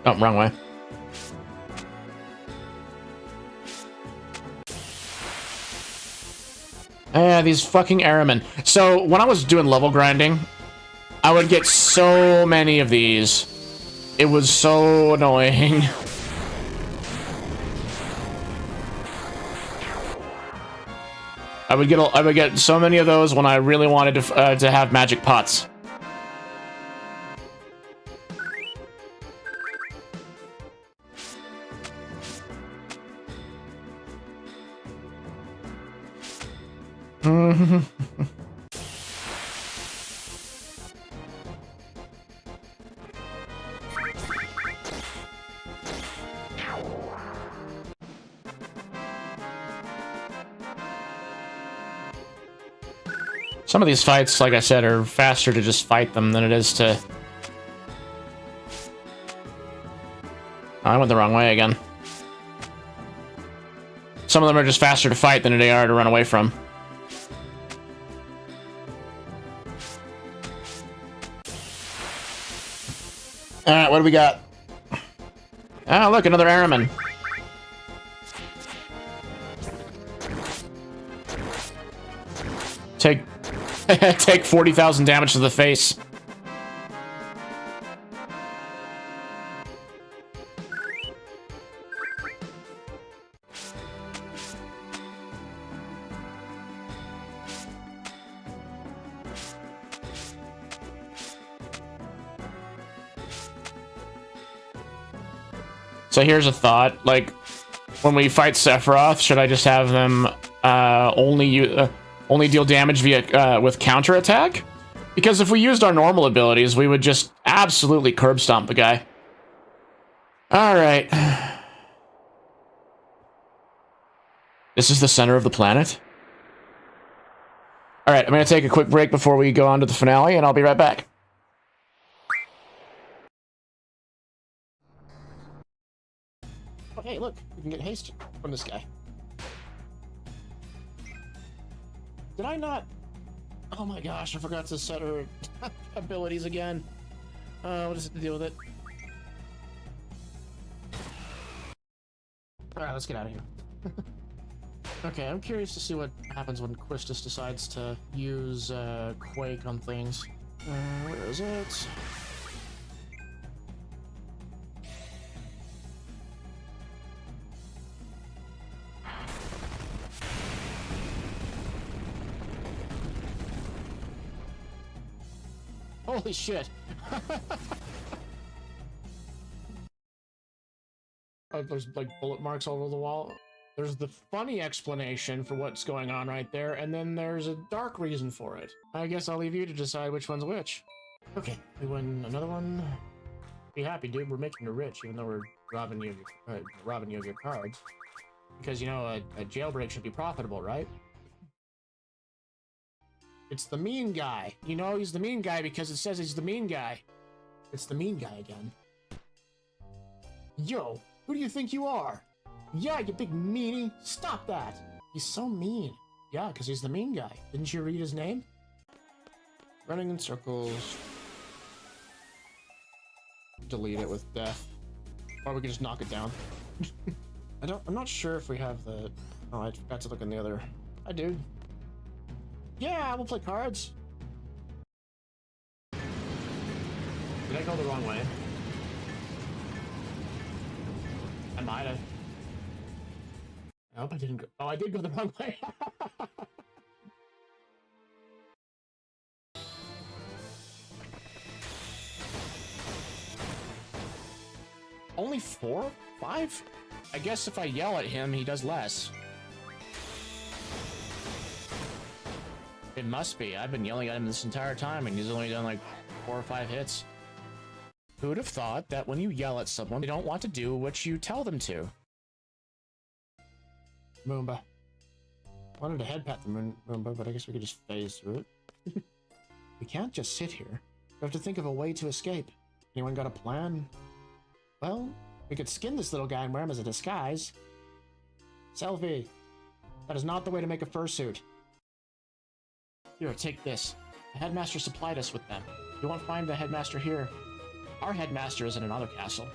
Oh, wrong way. These fucking airmen. So, when I was doing level grinding, I would get so many of these. It was so annoying. I would get so many of those when I really wanted to have magic pots. Some of these fights, like I said, are faster to just fight them than it is to... Oh, I went the wrong way again. Some of them are just faster to fight than they are to run away from. Alright, what do we got? Ah, look, another airman. Take 40,000 damage to the face. So here's a thought, like, when we fight Sephiroth, should I just have them only deal damage via with counterattack? Because if we used our normal abilities, we would just absolutely curb stomp the guy. Alright. This is the center of the planet? Alright, I'm gonna take a quick break before we go on to the finale, and I'll be right back. Oh, hey, look, we can get haste from this guy. Did I not? Oh my gosh, I forgot to set her abilities again. What is it to deal with it? Alright, let's get out of here. Okay, I'm curious to see what happens when Quistis decides to use Quake on things. Where is it? Holy shit! Oh, there's like bullet marks all over the wall. There's the funny explanation for what's going on right there, and then there's a dark reason for it. I guess I'll leave you to decide which one's which. Okay, we win another one. Be happy, dude. We're making you rich, even though we're robbing you of your cards. Because, you know, a jailbreak should be profitable, right? It's the mean guy. You know he's the mean guy because it says he's the mean guy. It's the mean guy again. Yo, who do you think you are? Yeah, you big meanie. Stop that. He's so mean. Yeah, because he's the mean guy. Didn't you read his name? Running in circles. Delete it with death. Or we can just knock it down. I'm not sure if we have the... Oh, I forgot to look in the other... I do. Yeah, we'll play cards. Did I go the wrong way? I might have. I hope I didn't go. Oh, I did go the wrong way. Only 4? 5? I guess if I yell at him, he does less. It must be. I've been yelling at him this entire time, and he's only done like 4 or 5 hits. Who would have thought that when you yell at someone, they don't want to do what you tell them to? Moomba. Wanted to head pat the Moomba, but I guess we could just phase through it. We can't just sit here. We have to think of a way to escape. Anyone got a plan? Well, we could skin this little guy and wear him as a disguise. Selfie. That is not the way to make a fursuit. Here, take this. The headmaster supplied us with them. You won't find the headmaster here. Our headmaster is in another castle.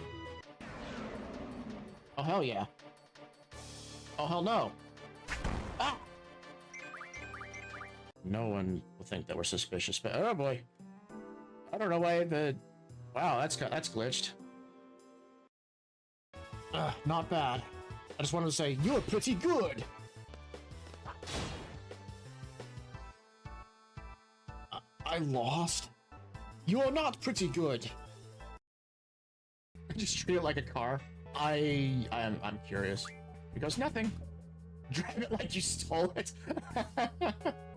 Oh, hell yeah. Oh, hell no. Ah! No one will think that we're suspicious, but oh boy. I don't know why the... Wow, that's glitched. Not bad. I just wanted to say, you're pretty good! I lost? You're not pretty good. Just treat it like a car. I'm curious. He goes, nothing. Drive it like you stole it.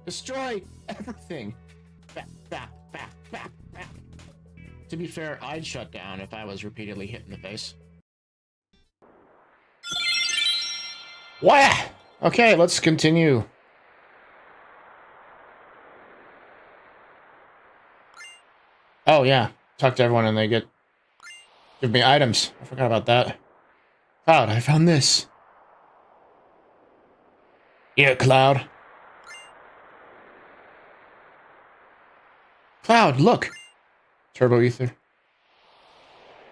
Destroy everything. Bap, bap, bap, bap, bap. To be fair, I'd shut down if I was repeatedly hit in the face. Wah! Okay, let's continue. Oh yeah, talk to everyone and they give me items. I forgot about that. Cloud, I found this. Yeah, Cloud. Cloud, look. Turbo Ether.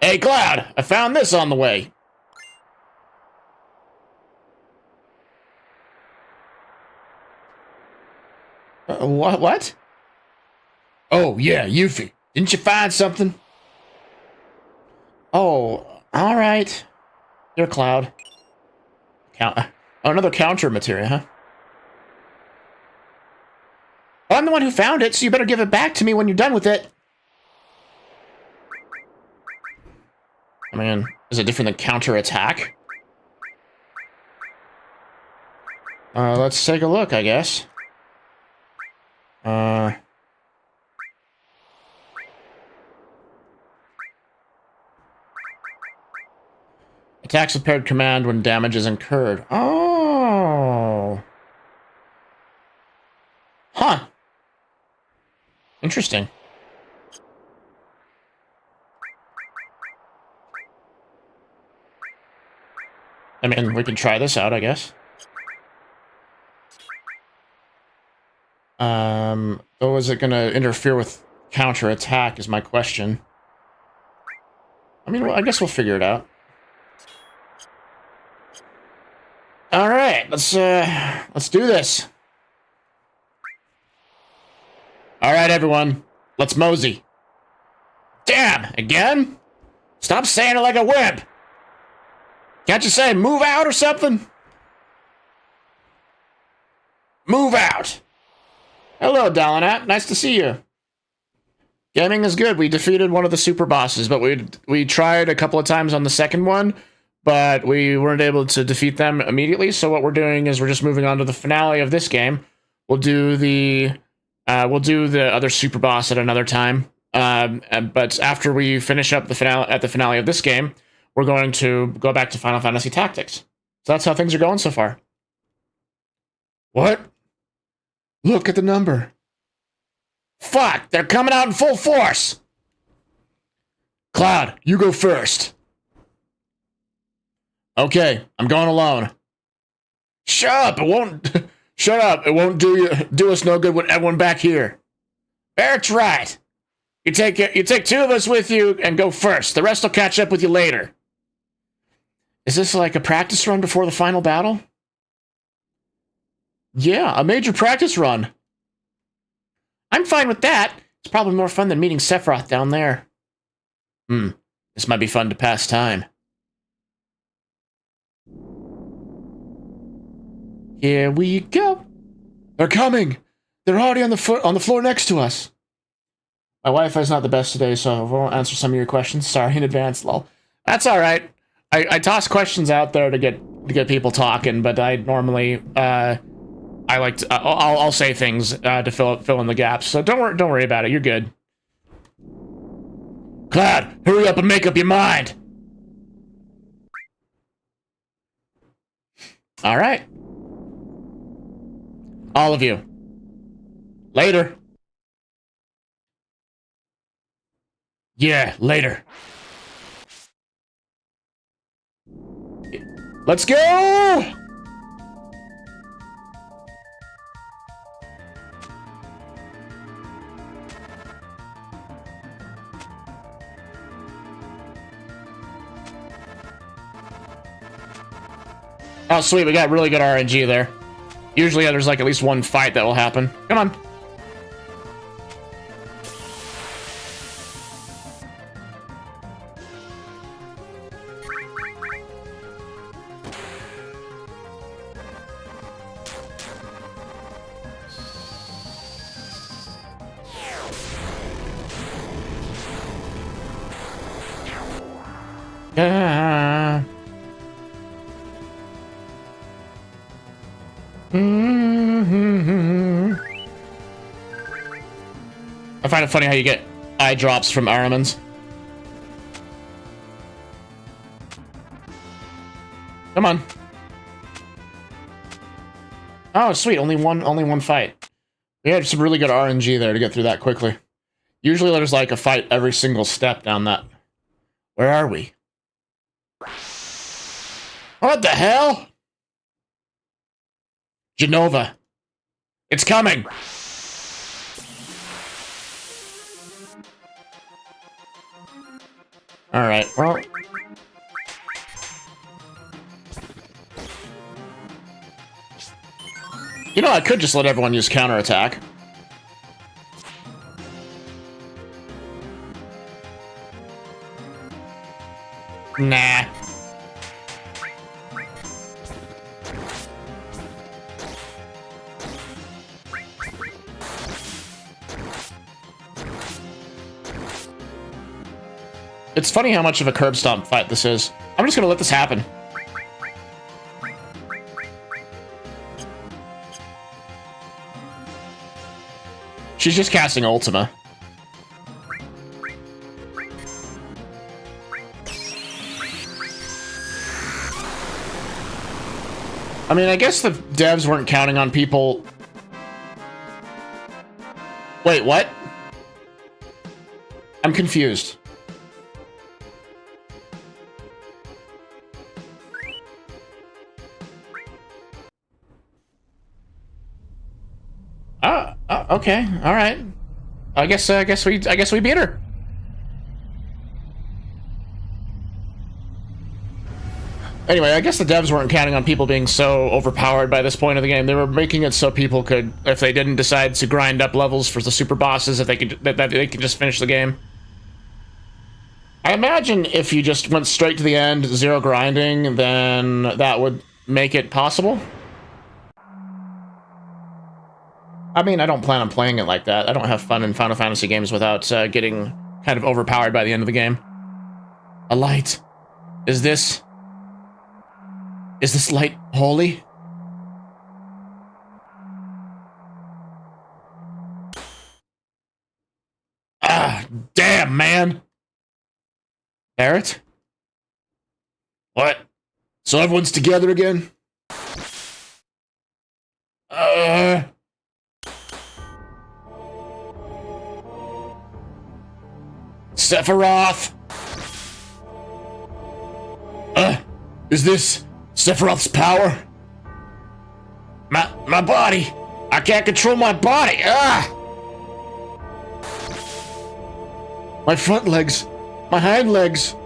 Hey, Cloud, I found this on the way. What? Oh, yeah, Yuffie. Didn't you find something? Oh, all right. Here, Cloud. Oh, another counter materia, huh? I'm the one who found it, so you better give it back to me when you're done with it. I mean, is it different than counter-attack? Let's take a look, I guess. Attacks with paired command when damage is incurred. Oh. Huh. Interesting. I mean, we can try this out, I guess. Oh, is it gonna interfere with counter-attack is my question. I mean, well, I guess we'll figure it out. Alright, let's do this. Alright, everyone. Let's mosey. Damn! Again? Stop saying it like a wimp! Can't you say move out or something? Move out! Hello, Dalinat. Nice to see you. Gaming is good. We defeated one of the super bosses, but we tried a couple of times on the second one, but we weren't able to defeat them immediately, so what we're doing is we're just moving on to the finale of this game. We'll do the other super boss at another time, but after we finish up the finale of this game, we're going to go back to Final Fantasy Tactics. So that's how things are going so far. What? Look at the number. Fuck, they're coming out in full force! Cloud, you go first. Okay, I'm going alone. Shut up, it won't... Shut up, it won't do us no good with everyone back here. Eric's right. You take two of us with you and go first. The rest will catch up with you later. Is this like a practice run before the final battle? Yeah, a major practice run. I'm fine with that. It's probably more fun than meeting Sephiroth down there. This might be fun to pass time. Here we go. They're coming. They're already on the floor next to us. My Wi-Fi's not the best today, so I won't answer some of your questions. Sorry in advance, lol. That's all right. I toss questions out there to get people talking, but I normally I like to, I'll say things to fill in the gaps. So don't worry about it. You're good. Cloud, hurry up and make up your mind. All right. All of you. Later. Yeah, later. Let's go! Oh, sweet, we got really good RNG there. Usually there's like at least one fight that will happen. Come on. I find it funny how you get eye drops from Aramans. Come on. Oh, sweet. Only one fight. We had some really good RNG there to get through that quickly. Usually there's like a fight every single step down that. Where are we? What the hell? Genova. It's coming. Alright, well. You know, I could just let everyone use counterattack. Nah. It's funny how much of a curb stomp fight this is. I'm just gonna let this happen. She's just casting Ultima. I mean, I guess the devs weren't counting on people... Wait, what? I'm confused. Okay, all right. I guess we beat her. Anyway, I guess the devs weren't counting on people being so overpowered by this point of the game. They were making it so people could, if they didn't decide to grind up levels for the super bosses, if they could, that they could just finish the game. I imagine if you just went straight to the end, zero grinding, then that would make it possible. I mean, I don't plan on playing it like that. I don't have fun in Final Fantasy games without getting kind of overpowered by the end of the game. A light. Is this light holy? Ah, damn, man. Barrett? What? So everyone's together again? Sephiroth! Is this Sephiroth's power? My body! I can't control my body! Ah! My front legs! My hind legs!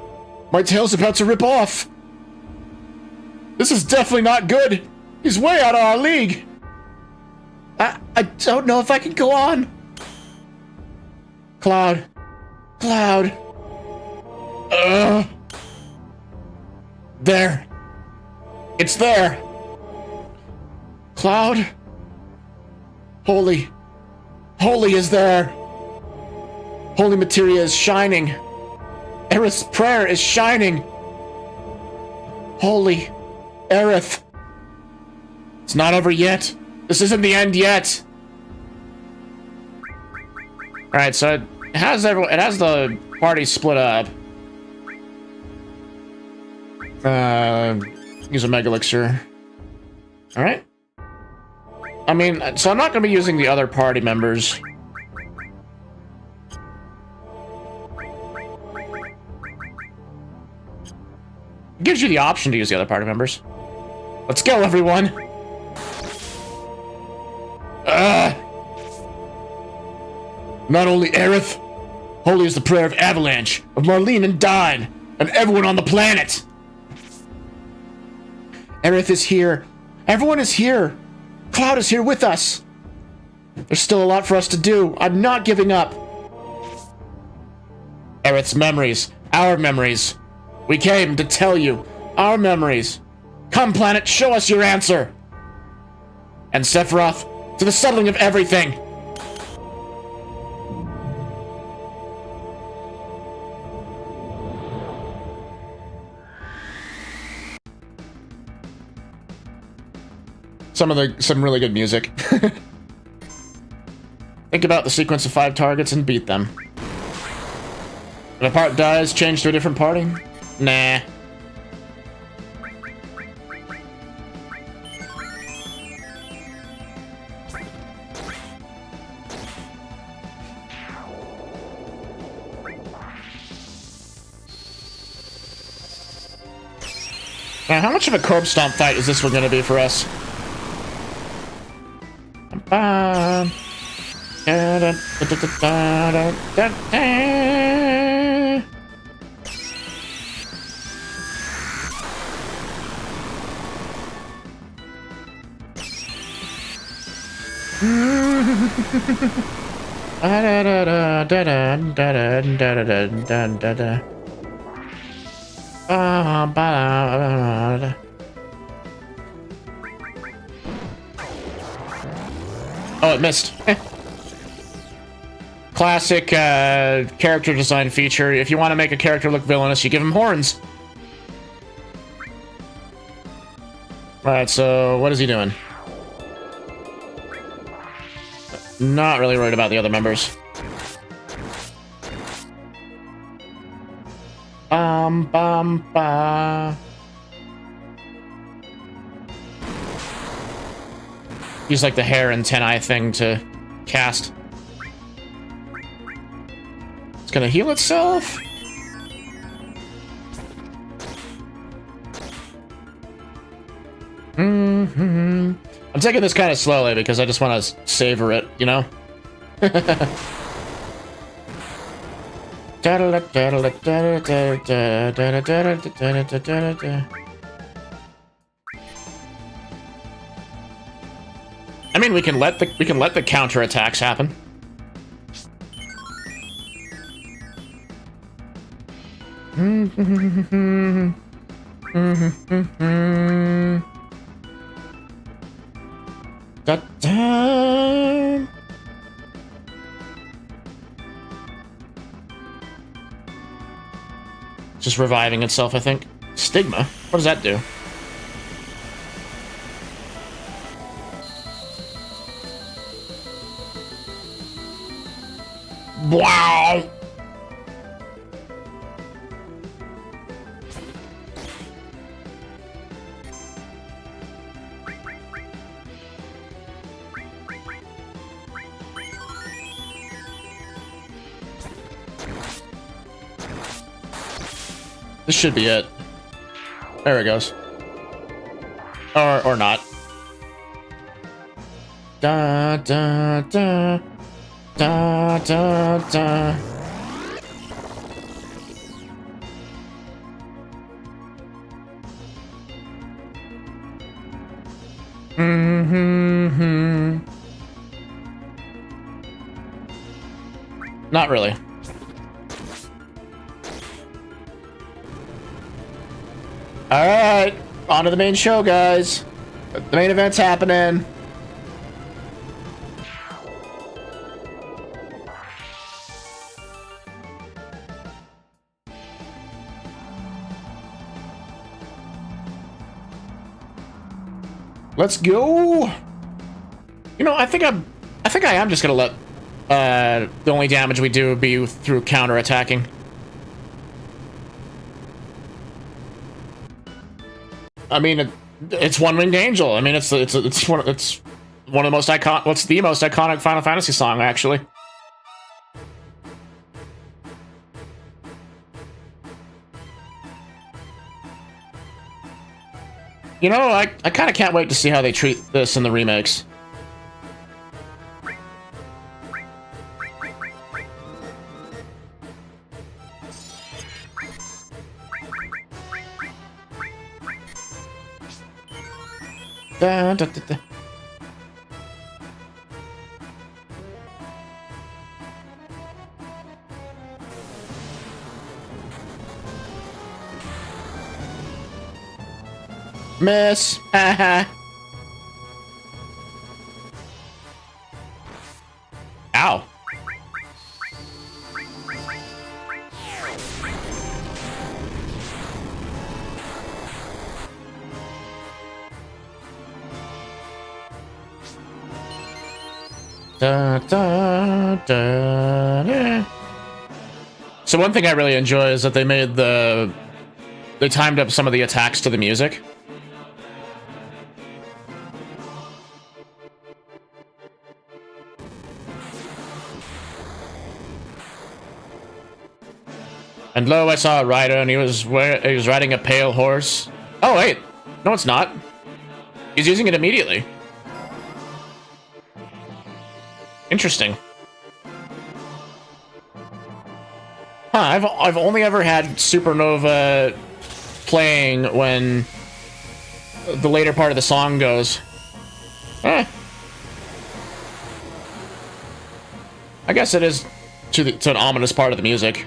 My tail's about to rip off! This is definitely not good! He's way out of our league! I don't know if I can go on! Cloud. There. It's there. Cloud. Holy is there. Holy materia is shining. Aerith's prayer is shining. Holy Aerith. It's not over yet. This isn't the end yet. Alright, so it has the party split up. Use a Mega Elixir. Alright. I mean, so I'm not going to be using the other party members. It gives you the option to use the other party members. Let's go, everyone! Not only Aerith, holy is the prayer of Avalanche, of Marlene and Dine, and everyone on the planet! Aerith is here. Everyone is here. Cloud is here with us. There's still a lot for us to do. I'm not giving up. Aerith's memories. Our memories. We came to tell you. Our memories. Come, planet, show us your answer. And Sephiroth, to the settling of everything. some really good music. Think about the sequence of 5 targets and beat them. If a part dies, change to a different party? Nah. Now, how much of a curb stomp fight is this one going to be for us? Oh, it missed. Classic character design feature. If you want to make a character look villainous, you give him horns. Alright, so what is he doing? Not really worried about the other members. Ba. Use like the hair and 10-eye thing to cast. It's gonna heal itself. I'm taking this kind of slowly because I just want to savor it, you know? I mean, we can let the counterattacks happen. Just reviving itself, I think. Stigma? What does that do? Wow! This should be it. There it goes. Or not. Da da da da da da. Not really. Alright, on to the main show, guys. The main event's happening. Let's go. You know, I think I am just gonna let the only damage we do be through counterattacking. I mean, it's One-Winged Angel. I mean, it's one of the most iconic. What's the most iconic Final Fantasy song, actually? You know, I kind of can't wait to see how they treat this in the remakes. Da, da, da, da. Miss. Haha. Ow. Da, da, da, da. So one thing I really enjoy is that they timed up some of the attacks to the music. And lo, I saw a rider, and he was riding a pale horse. Oh wait, no, it's not. He's using it immediately. Interesting. Huh, I've only ever had Supernova playing when the later part of the song goes. Eh. I guess it is to an ominous part of the music.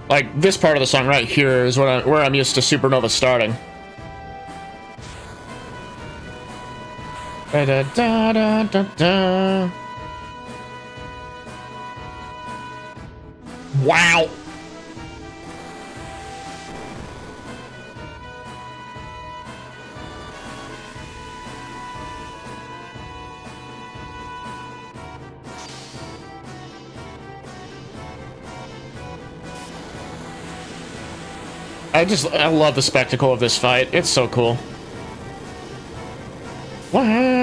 Like, this part of the song right here is where I'm used to Supernova starting. Da, da, da, da, da. Wow! I love the spectacle of this fight. It's so cool. Wow.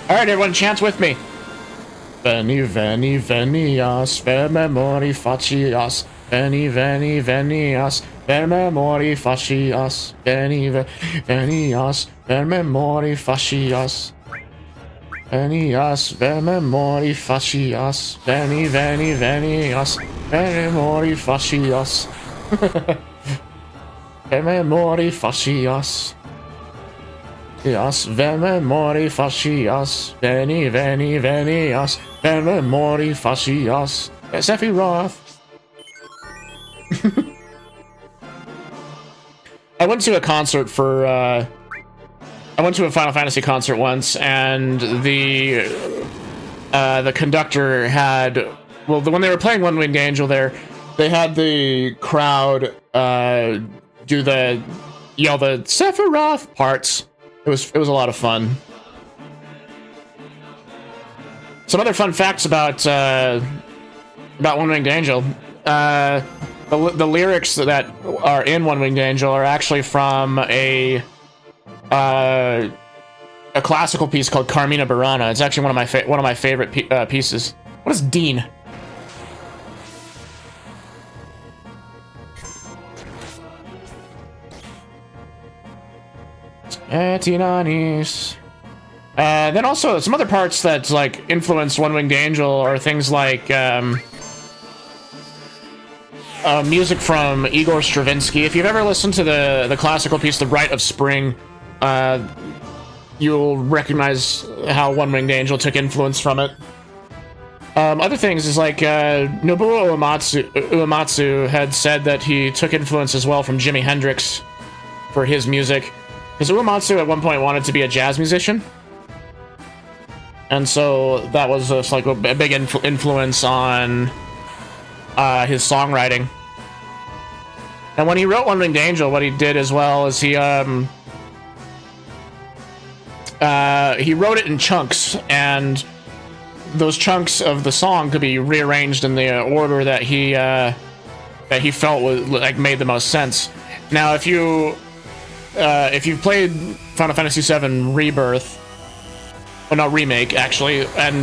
Alright, everyone, chant with me. Veni, veni, venias, per memori facias. Veni, veni, venias, per memori facias. Veni, venias, per memori facias. Venias, per memori facias. Veni, veni, venias, per memori facias. Per memori facias. Yes, ver memori facias. Veni, veni, venias. Ver memori facias. Sephiroth. I went to a concert for, I went to a Final Fantasy concert once, and the conductor had, well, when they were playing One Winged Angel there, they had the crowd, do yell the Sephiroth parts. It was a lot of fun. Some other fun facts about One Winged Angel. The lyrics that are in One Winged Angel are actually from a classical piece called Carmina Burana. It's actually one of my favorite pieces. What is Dean? Etinanis. Then also some other parts that like influenced One Winged Angel are things like music from Igor Stravinsky. If you've ever listened to the classical piece "The Rite of Spring," you'll recognize how One Winged Angel took influence from it. Other things is like Nobuo Uematsu had said that he took influence as well from Jimi Hendrix for his music. Because Uematsu at one point wanted to be a jazz musician. And so that was just like a big influence on his songwriting. And when he wrote One Winged Angel, what he did as well is he wrote it in chunks, and those chunks of the song could be rearranged in the order that he felt was like made the most sense. Now, if you've played Final Fantasy VII Rebirth, well, not Remake, actually, and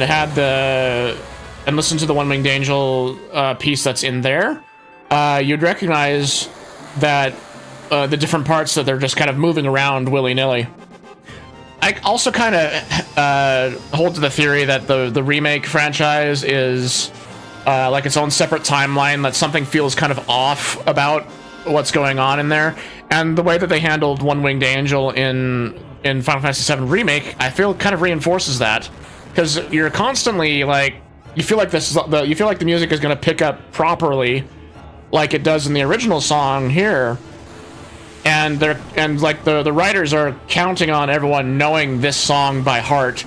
listened to the One Winged Angel piece that's in there, you'd recognize that the different parts that they're just kind of moving around willy-nilly. I also kind of hold to the theory that the remake franchise is like its own separate timeline, that something feels kind of off about what's going on in there. And the way that they handled One Winged Angel in Final Fantasy VII Remake, I feel kind of reinforces that, because you're constantly like, you feel like the music is going to pick up properly, like it does in the original song here, and the writers are counting on everyone knowing this song by heart.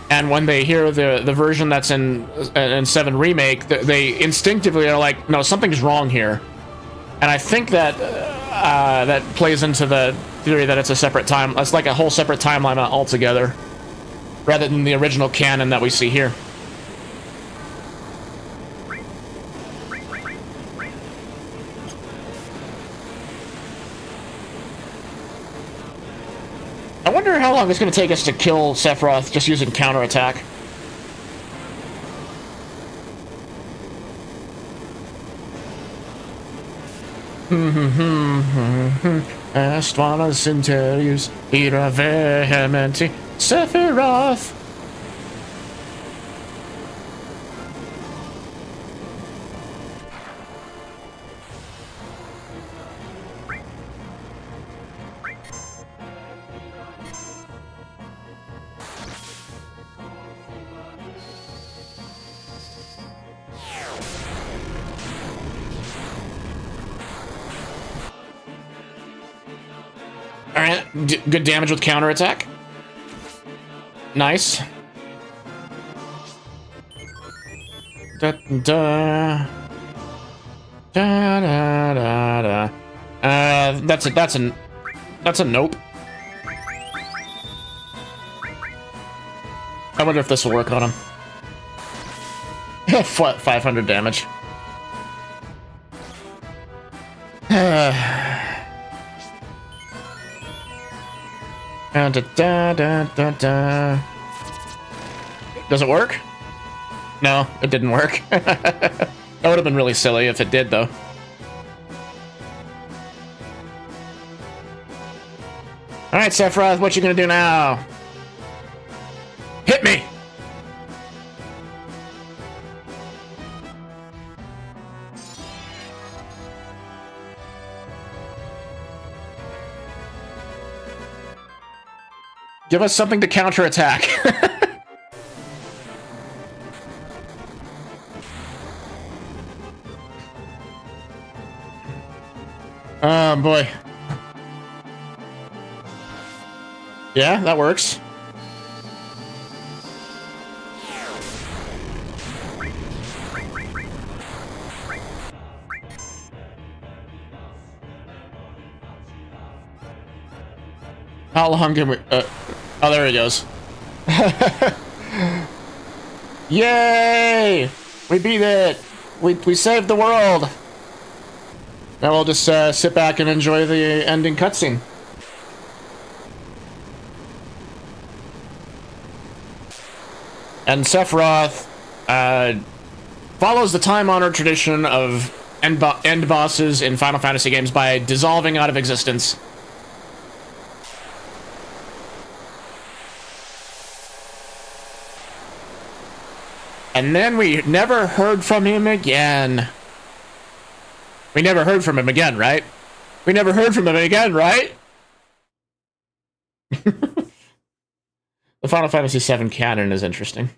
And when they hear the version that's in 7 Remake, they instinctively are like, no, something's wrong here. And I think that that plays into the theory that it's a separate time. It's like a whole separate timeline altogether, rather than the original canon that we see here. I wonder how long it's going to take us to kill Sephiroth just using counterattack. Astvanas interius, ira vehementi, Sephiroth. Alright, good damage with counterattack. Nice. Da da da da da da. That's a nope. I wonder if this will work on him. 500 damage. Da, da, da, da, da. Does it work? No, it didn't work. That would have been really silly if it did, though. Alright, Sephiroth, what you gonna do now? Hit me! Give us something to counterattack. Oh, boy. Yeah, that works. How long can we... oh, there he goes. Yay! We beat it! We saved the world! Now we'll just sit back and enjoy the ending cutscene. And Sephiroth follows the time-honored tradition of end bosses in Final Fantasy games by dissolving out of existence. And then we never heard from him again. We never heard from him again, right? We never heard from him again, right? The Final Fantasy VII canon is interesting.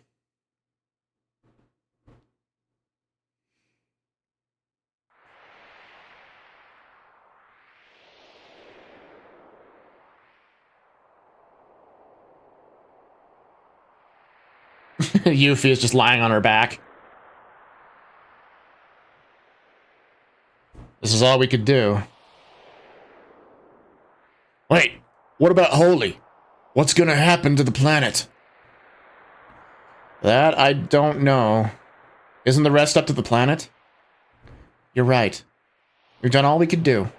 Yuffie is just lying on her back. This is all we could do. Wait, what about Holy? What's gonna happen to the planet? That I don't know. Isn't the rest up to the planet? You're right. We've done all we could do.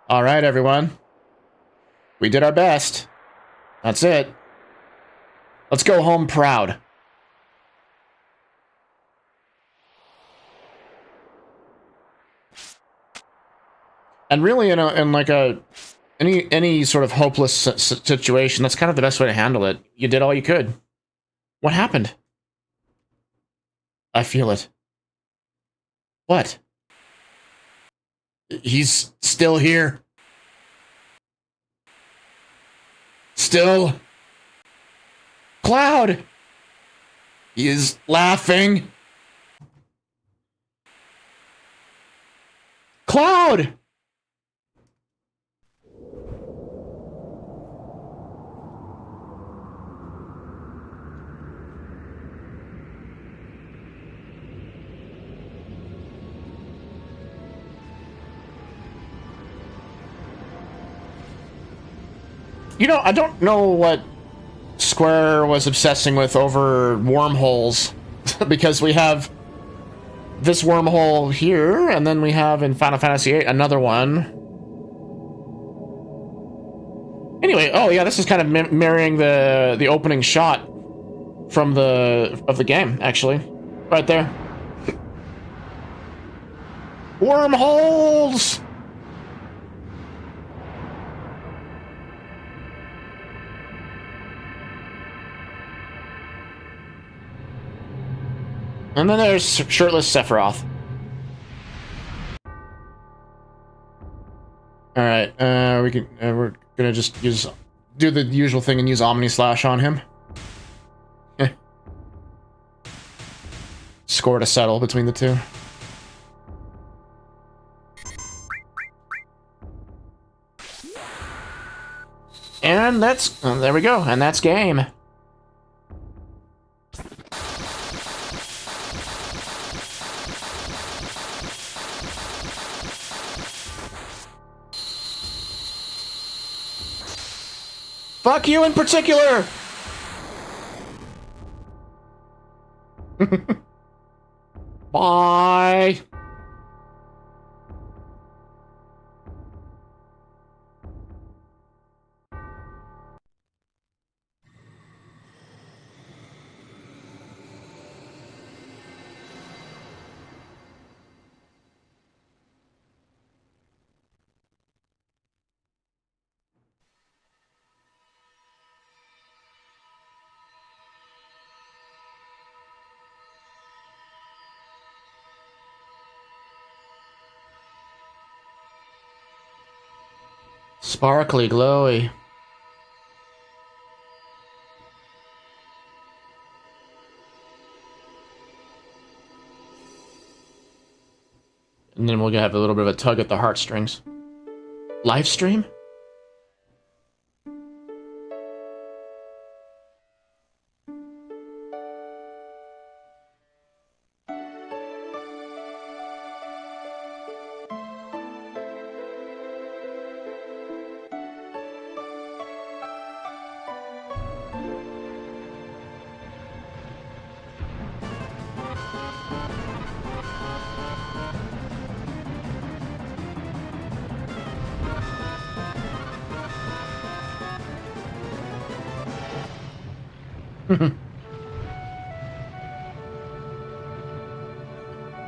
All right, everyone. We did our best. That's it. Let's go home proud. And really, in like a Any sort of hopeless situation, that's kind of the best way to handle it. You did all you could. What happened? I feel it. What? He's still here. Still. Cloud! He is laughing. Cloud! You know, I don't know what Square was obsessing with over wormholes, because we have this wormhole here, and then we have in Final Fantasy VIII another one. Anyway, oh yeah, this is kind of mirroring the opening shot from the game, actually, right there. Wormholes. And then there's shirtless Sephiroth. All right, we're gonna just do the usual thing and use Omni Slash on him. Score to settle between the two. And that's there we go, and that's game. Fuck you in particular! Bye! Sparkly, glowy. And then we'll have a little bit of a tug at the heartstrings. Live stream?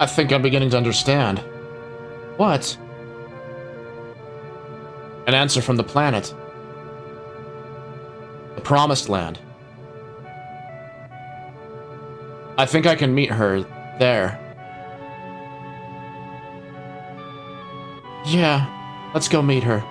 I think I'm beginning to understand. What? An answer from the planet. The Promised Land. I think I can meet her there. Yeah, let's go meet her.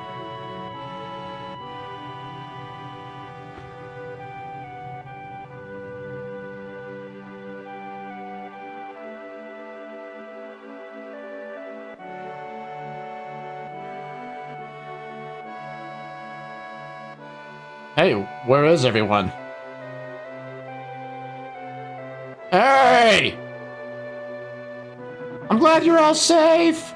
Hey, where is everyone? Hey! I'm glad you're all safe!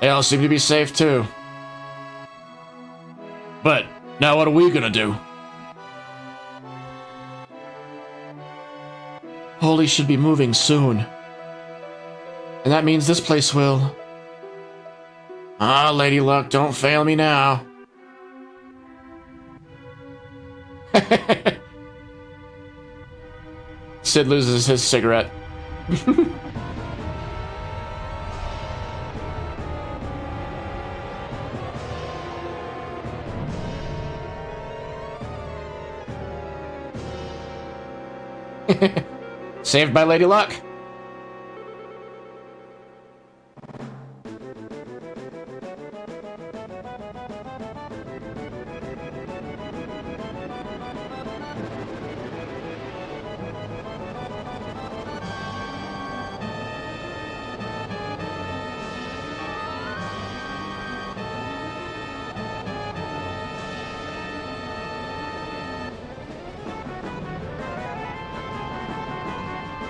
They all seem to be safe too. But, now what are we gonna do? Holy should be moving soon. And that means this place will... Ah, Lady Luck, don't fail me now. Sid loses his cigarette. Saved by Lady Luck.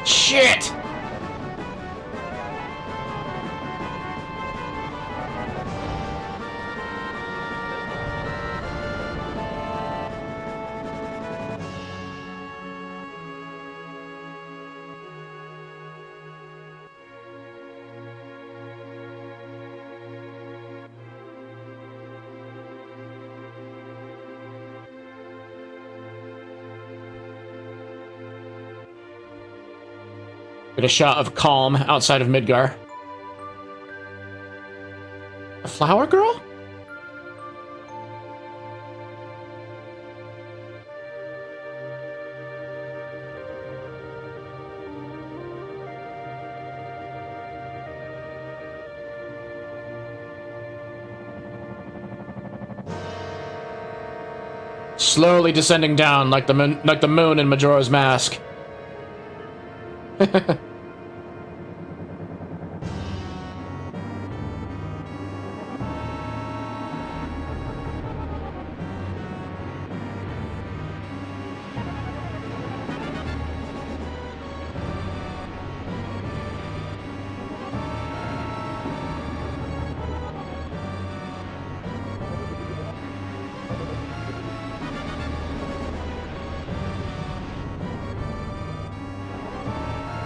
Shit! Get a shot of calm outside of Midgar. A flower girl? Slowly descending down like the moon in Majora's Mask.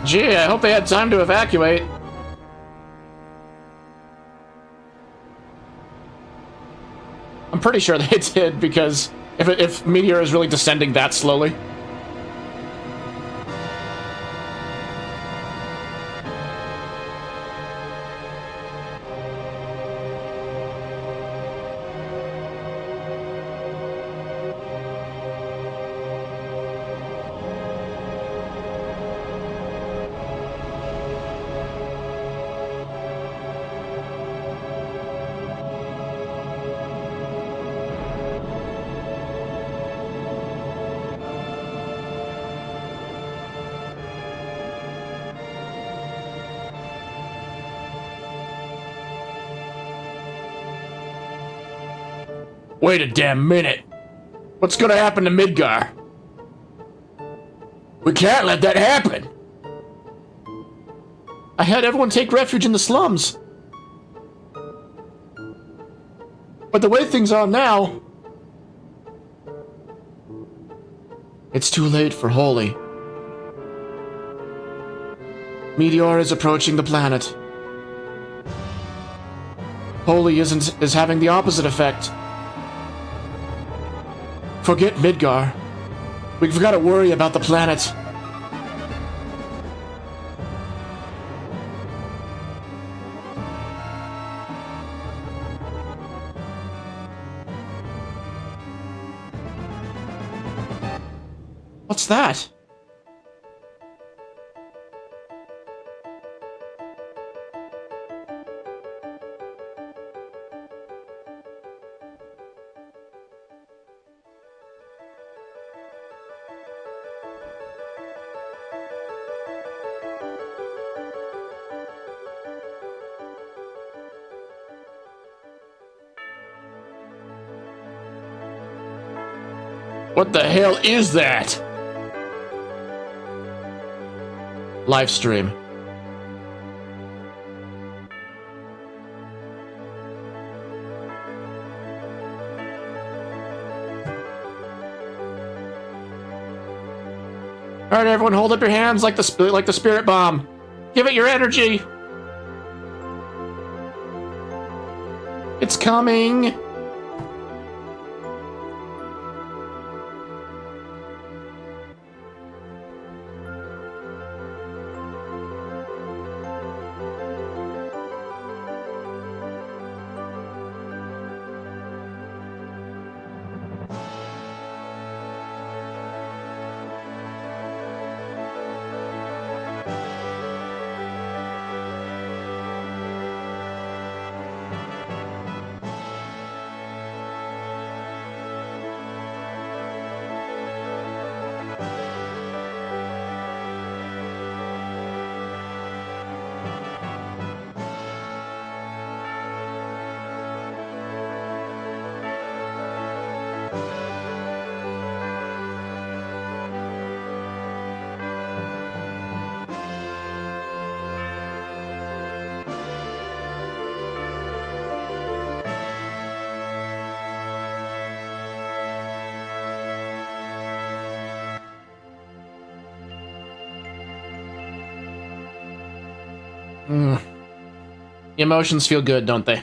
Gee, I hope they had time to evacuate. I'm pretty sure they did, because if Meteor is really descending that slowly. Wait a damn minute. What's gonna happen to Midgar? We can't let that happen. I had everyone take refuge in the slums. But the way things are now... It's too late for Holy. Meteor is approaching the planet. Holy is having the opposite effect. Forget Midgar. We've got to worry about the planet. What's that? What the hell is that? Live stream. All right, everyone, hold up your hands like the spirit bomb. Give it your energy. It's coming. The emotions feel good, don't they?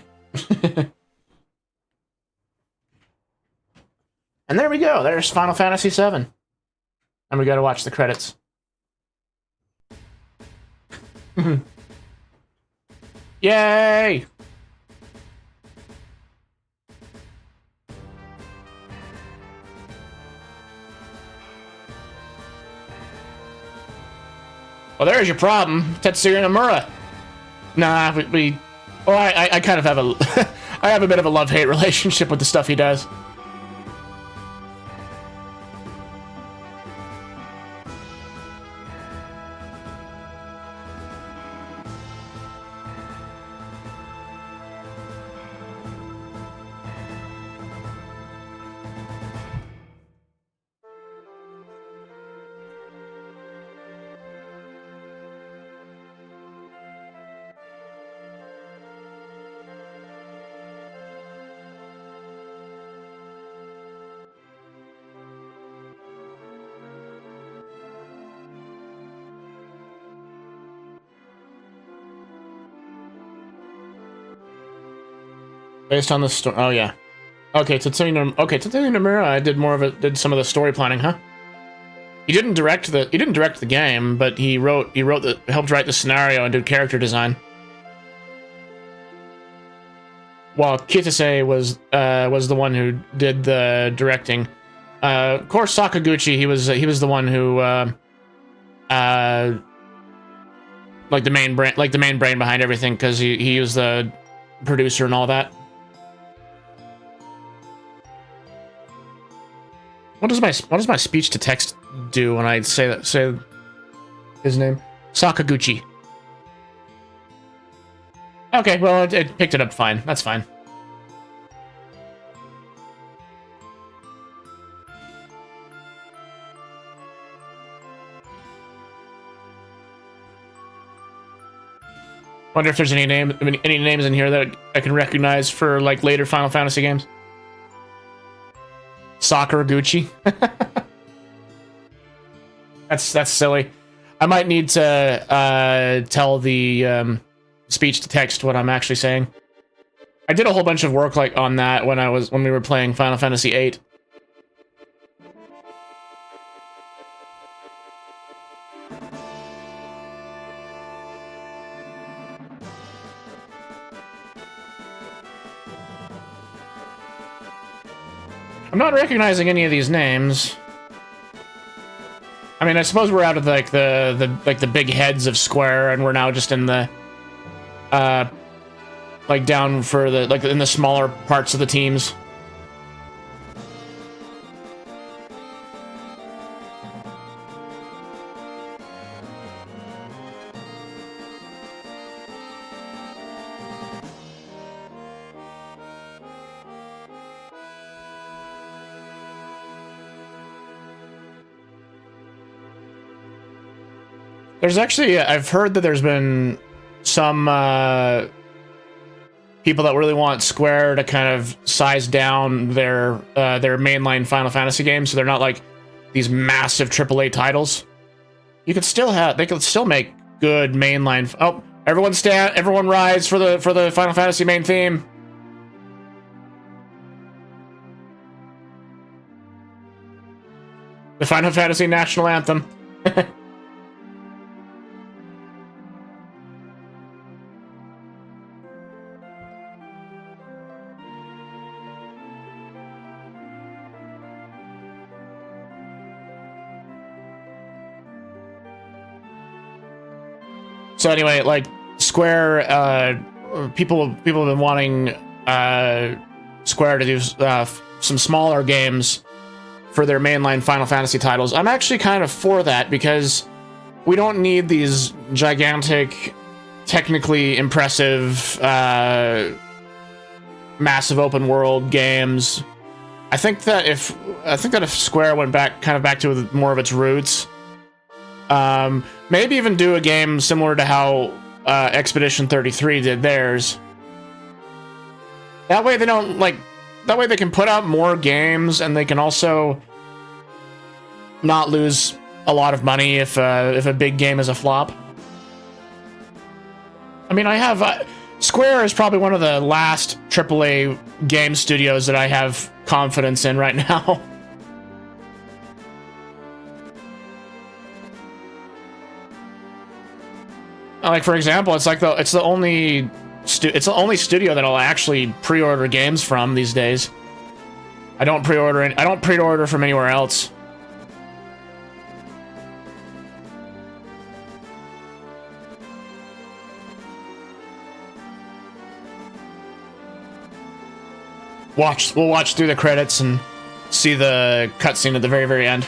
And there we go. There's Final Fantasy VII. And we gotta watch the credits. Yay! Well, there's your problem, Tetsuya Nomura. Nah, well, I kind of have a, I have a bit of a love-hate relationship with the stuff he does. Based on the story. Oh yeah. Okay, Tetsuya Nomura did some of the story planning, huh? He didn't direct the game, but he helped write the scenario and did character design. While Kitase was the one who did the directing. Of course, Sakaguchi, he was the one who like the main brain behind everything, because he was the producer and all that. What does my speech to text do when I say his name? Sakaguchi. Okay, well it picked it up fine. That's fine. Wonder if there's any names in here that I can recognize for like later Final Fantasy games. Sakuraguchi. That's silly. I might need to tell the speech to text what I'm actually saying. I did a whole bunch of work like on that when we were playing Final Fantasy VIII. I'm not recognizing any of these names. I mean, I suppose we're out of like the big heads of Square, and we're now just in the like down for the in the smaller parts of the teams. There's actually, I've heard that there's been some people that really want Square to kind of size down their mainline Final Fantasy games, so they're not like these massive AAA titles. They could still make good mainline. Oh, everyone rise for the Final Fantasy main theme. The Final Fantasy national anthem. So anyway, like Square, people have been wanting Square to do some smaller games for their mainline Final Fantasy titles. I'm actually kind of for that, because we don't need these gigantic, technically impressive, massive open world games. I think that if Square went back to more of its roots. Maybe even do a game similar to how Expedition 33 did theirs. That way they don't that way they can put out more games, and they can also not lose a lot of money if a big game is a flop. I mean, I have... Square is probably one of the last AAA game studios that I have confidence in right now. Like, for example, it's the only studio that I'll actually pre-order games from these days. I don't pre-order from anywhere else. We'll watch through the credits and see the cutscene at the very, very end.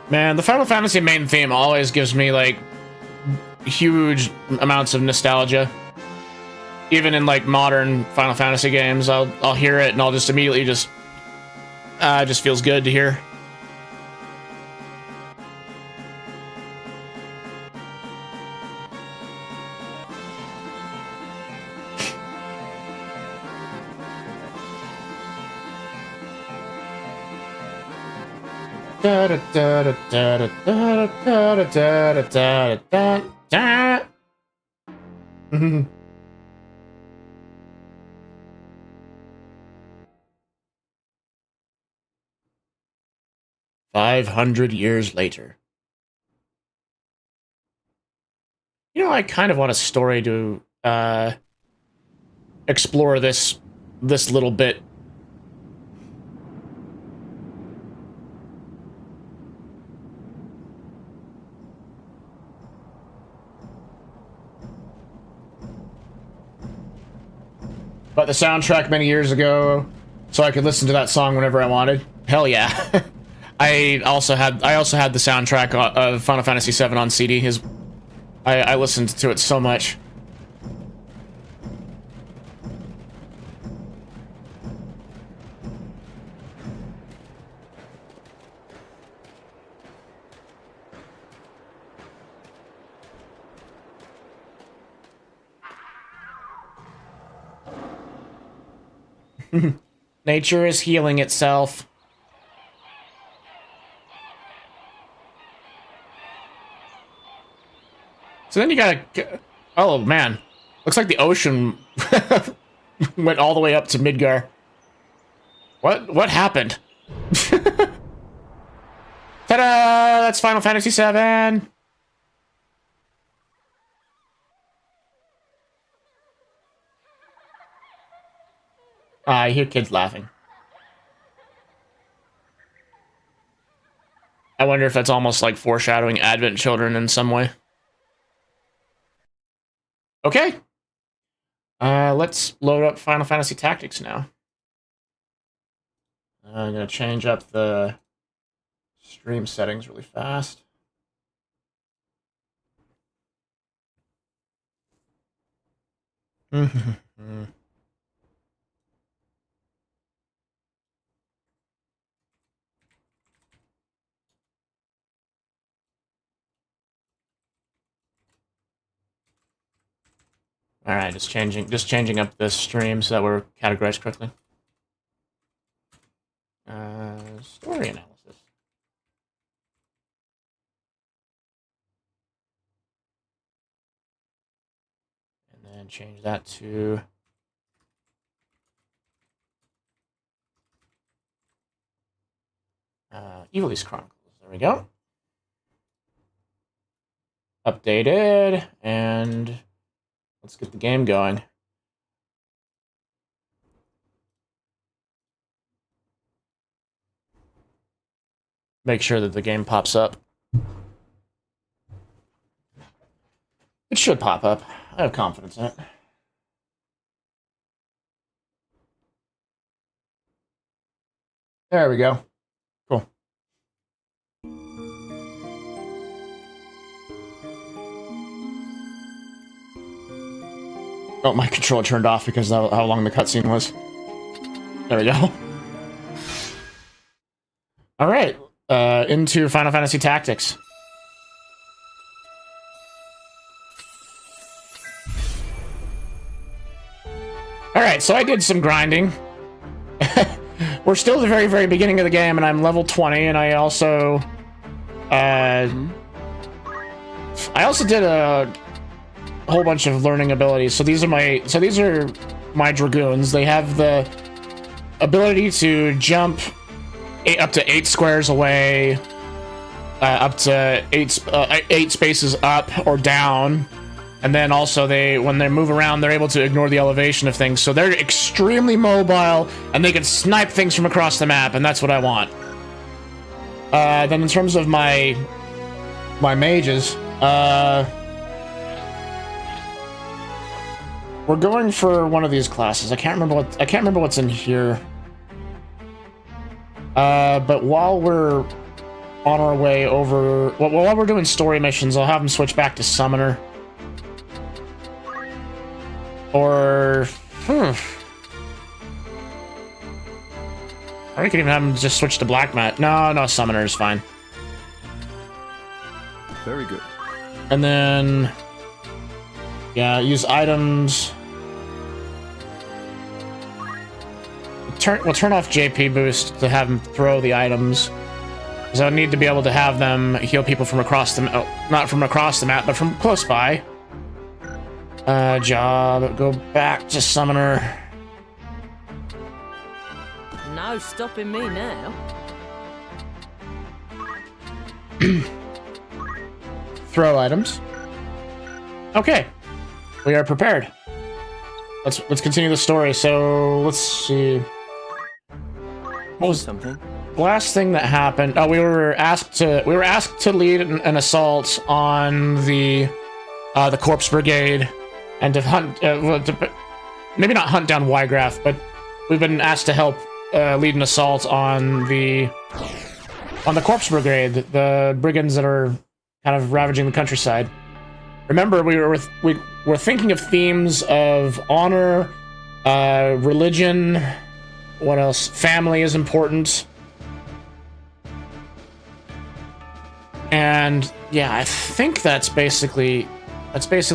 Man, the Final Fantasy main theme always gives me, like, huge amounts of nostalgia. Even in, like, modern Final Fantasy games, I'll hear it and I'll just immediately just feels good to hear. Da, da, da, da, da, da, da, da, da, da, da, da. 500 years later. You know, I kind of want a story to explore this little bit. But the soundtrack many years ago, so I could listen to that song whenever I wanted. Hell yeah! I also had the soundtrack of Final Fantasy VII on CD. I listened to it so much. Nature is healing itself. So then you gotta... Oh, man. Looks like the ocean went all the way up to Midgar. What happened? Ta-da! That's Final Fantasy VII! I hear kids laughing. I wonder if that's almost like foreshadowing Advent Children in some way. Okay. Let's load up Final Fantasy Tactics now. I'm gonna change up the stream settings really fast. All right, just changing up the stream so that we're categorized correctly. Story analysis. And then change that to Evilise Chronicles. There we go. Updated, and let's get the game going. Make sure that the game pops up. It should pop up. I have confidence in it. There we go. Cool. Oh, my controller turned off because of how long the cutscene was. There we go. All right, into Final Fantasy Tactics. All right, so I did some grinding. We're still at the very, very beginning of the game, and I'm level 20, and I also did a whole bunch of learning abilities. So these are my dragoons. They have the ability to jump up to 8 squares away, up to 8 spaces up or down. And then also when they move around, they're able to ignore the elevation of things. So they're extremely mobile, and they can snipe things from across the map, and that's what I want. Then in terms of my mages, we're going for one of these classes. I can't remember what's in here. But while we're on our way over, while we're doing story missions, I'll have them switch back to Summoner. Or, or we could even have them just switch to Black Mat. No, Summoner is fine. Very good. And then, yeah, use items. We'll turn off JP boost to have them throw the items. Because I need to be able to have them heal people from across the not from across the map, but from close by. Go back to Summoner. No stopping me now. Throw items. Okay, we are prepared. Let's continue the story. So let's see. What was something? The last thing that happened? Oh, we were asked to lead an assault on the Corpse Brigade. And to hunt, maybe not hunt down Wygrath, but we've been asked to help lead an assault on the Corpse Brigade, the brigands that are kind of ravaging the countryside. Remember, we were thinking of themes of honor, religion. What else? Family is important. And yeah, I think that's basically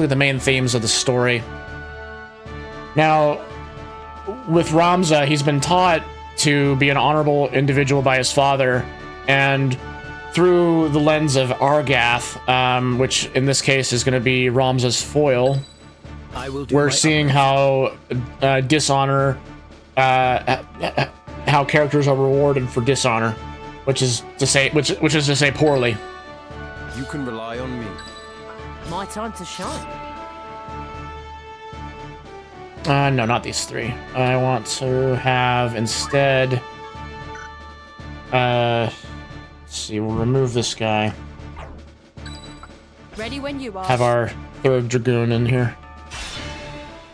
the main themes of the story. Now, with Ramza, he's been taught to be an honorable individual by his father, and through the lens of Argath, which in this case is going to be Ramza's foil, we're seeing how dishonor, how characters are rewarded for dishonor, which is to say poorly. You can rely on me. My time to shine. No, not these 3. I want to have instead. Let's see. We'll remove this guy. Ready when you are. Have our 3rd dragoon in here.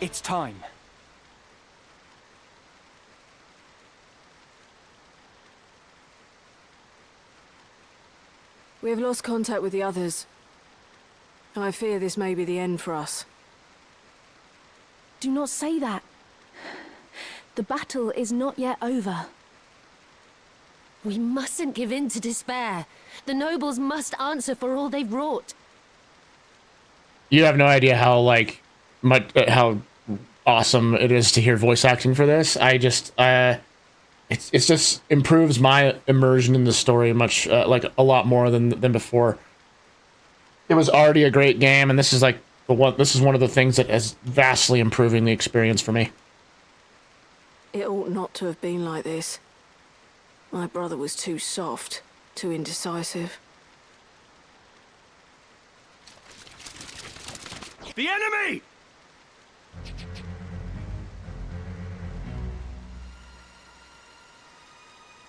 It's time. We have lost contact with the others. I fear this may be the end for us. Do not say that. The battle is not yet over. We mustn't give in to despair. The nobles must answer for all they've wrought. You have no idea how how awesome it is to hear voice acting for this. I just it just improves my immersion in the story much a lot more than before. It was already a great game, and this is this is one of the things that is vastly improving the experience for me. It ought not to have been like this. My brother was too soft, too indecisive. The enemy!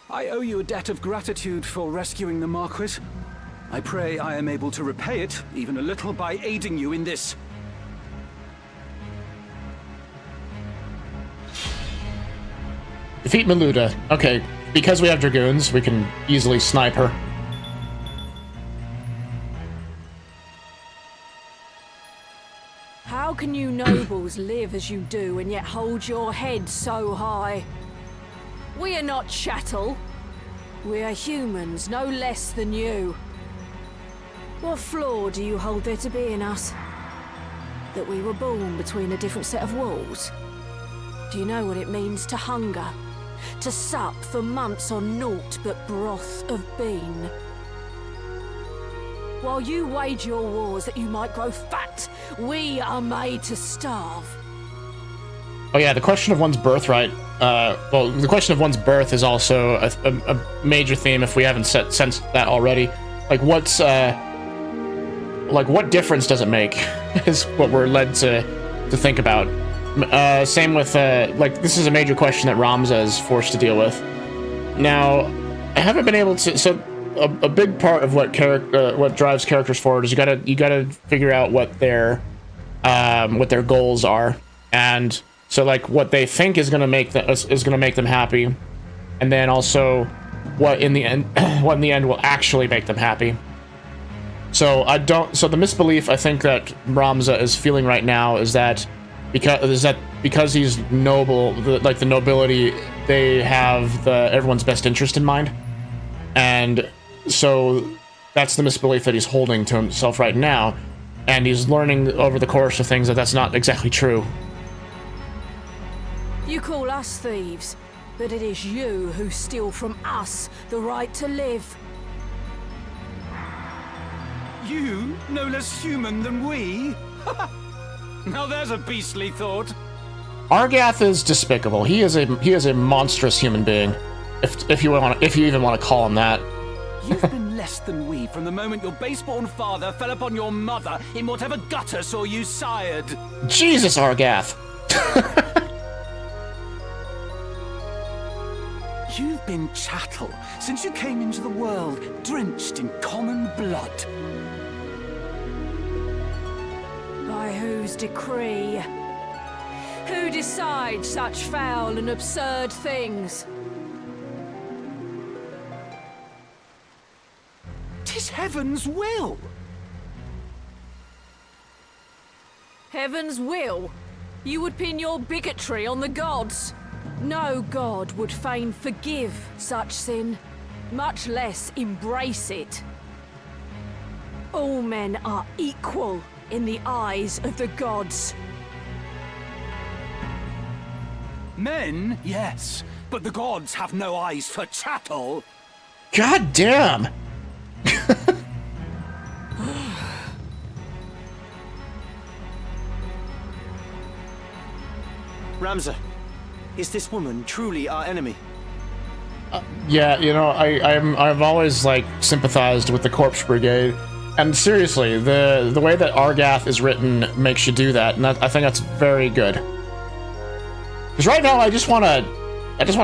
I owe you a debt of gratitude for rescuing the Marquis. I pray I am able to repay it, even a little, by aiding you in this. Defeat Meluda. Okay, because we have Dragoons, we can easily snipe her. How can you nobles live as you do and yet hold your head so high? We are not chattel. We are humans, no less than you. What flaw do you hold there to be in us? That we were born between a different set of walls? Do you know what it means to hunger? To sup for months on naught but broth of bean? While you wage your wars that you might grow fat, we are made to starve. Oh yeah, the question of one's birthright. Well, the question of one's birth is also a major theme if we haven't sensed that already. Like, what difference does it make? Is what we're led to think about. Same with like, this is a major question that Ramza is forced to deal with. Now, I haven't been able to. So, a big part of what drives characters forward is you gotta figure out what their goals are, and so like what they think is gonna make them happy, and then also what in the end will actually make them happy. So the misbelief I think that Ramza is feeling right now is that because he's noble, the nobility, they have everyone's best interest in mind, and so that's the misbelief that he's holding to himself right now, and he's learning over the course of things that that's not exactly true. You call us thieves, but it is you who steal from us the right to live. You, no less human than we? Now there's a beastly thought. Argath is despicable. He is a monstrous human being, if you even want to call him that. You've been less than we from the moment your base-born father fell upon your mother in whatever gutter saw you sired. Jesus, Argath. You've been chattel since you came into the world, drenched in common blood. By whose decree? Who decides such foul and absurd things? 'Tis heaven's will. Heaven's will? You would pin your bigotry on the gods. No god would fain forgive such sin, much less embrace it. All men are equal in the eyes of the gods. Men, yes, but the gods have no eyes for chattel. God damn. Ramza, is this woman truly our enemy? Yeah, you know, I've always like sympathized with the Corpse Brigade, and seriously, the way that Argath is written makes you do that, and I think that's very good. Because right now, I just wanna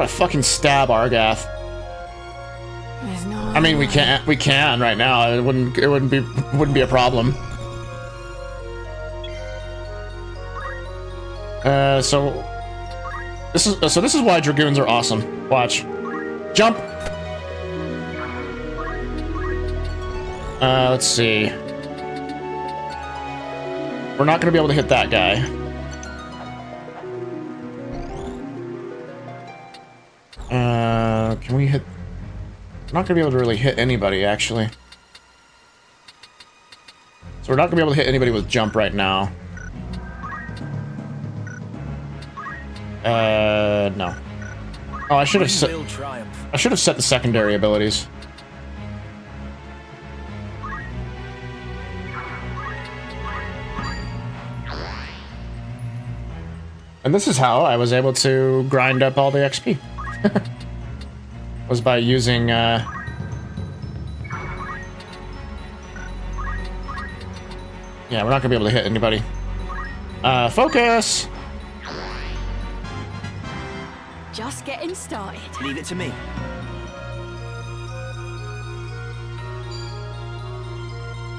fucking stab Argath. I mean, we can right now. It wouldn't be a problem. So this is why Dragoons are awesome. Watch. Jump! Let's see. We're not gonna be able to hit that guy. Can we hit... We're not gonna be able to really hit anybody, actually. So we're not gonna be able to hit anybody with jump right now. No. Oh, I should have set the secondary abilities. And this is how I was able to grind up all the XP. Was by using, Yeah, we're not gonna be able to hit anybody. Focus! Just getting started. Leave it to me.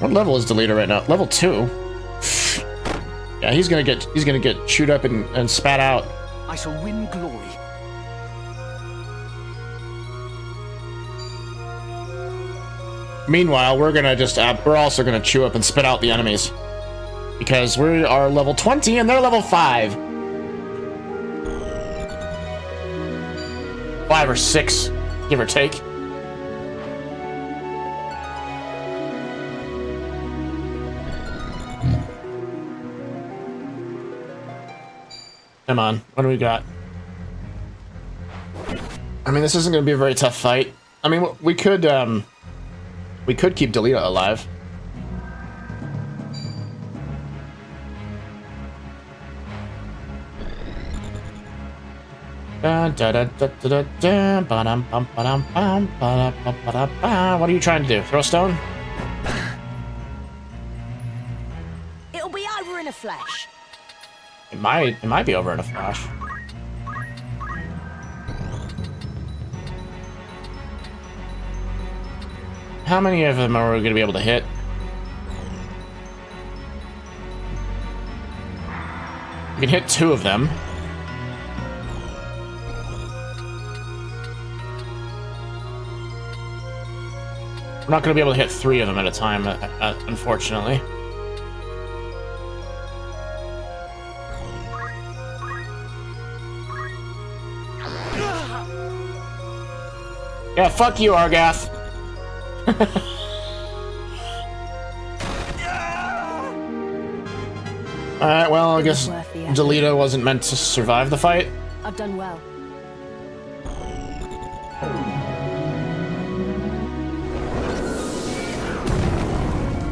What level is Deleter right now? Level 2. Yeah, he's gonna get chewed up and spat out. I shall win glory. Meanwhile, we're gonna just we're also gonna chew up and spit out the enemies because we are level 20 and they're level 5. 5 or 6, give or take. Come on, what do we got? I mean, this isn't going to be a very tough fight. I mean, we could keep Delita alive. What are you trying to do? Throw a stone? It'll be over in a flash. It might be over in a flash. How many of them are we going to be able to hit? We can hit 2 of them. We're not going to be able to hit 3 of them at a time, unfortunately. Yeah, fuck you, Argath. Alright, well, I guess Delita wasn't meant to survive the fight. I've done well.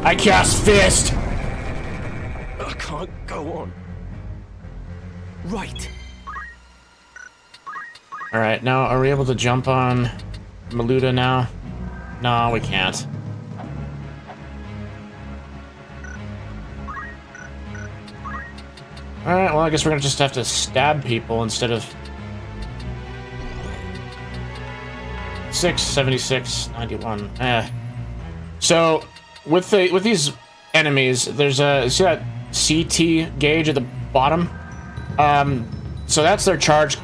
I cast Fist! I can't go on. Right. Alright, now are we able to jump on Maluda now? No, we can't. Alright, well, I guess we're gonna just have to stab people instead of... 6, 76, 91. So, with these enemies, there's a... See that CT gauge at the bottom? So that's their charge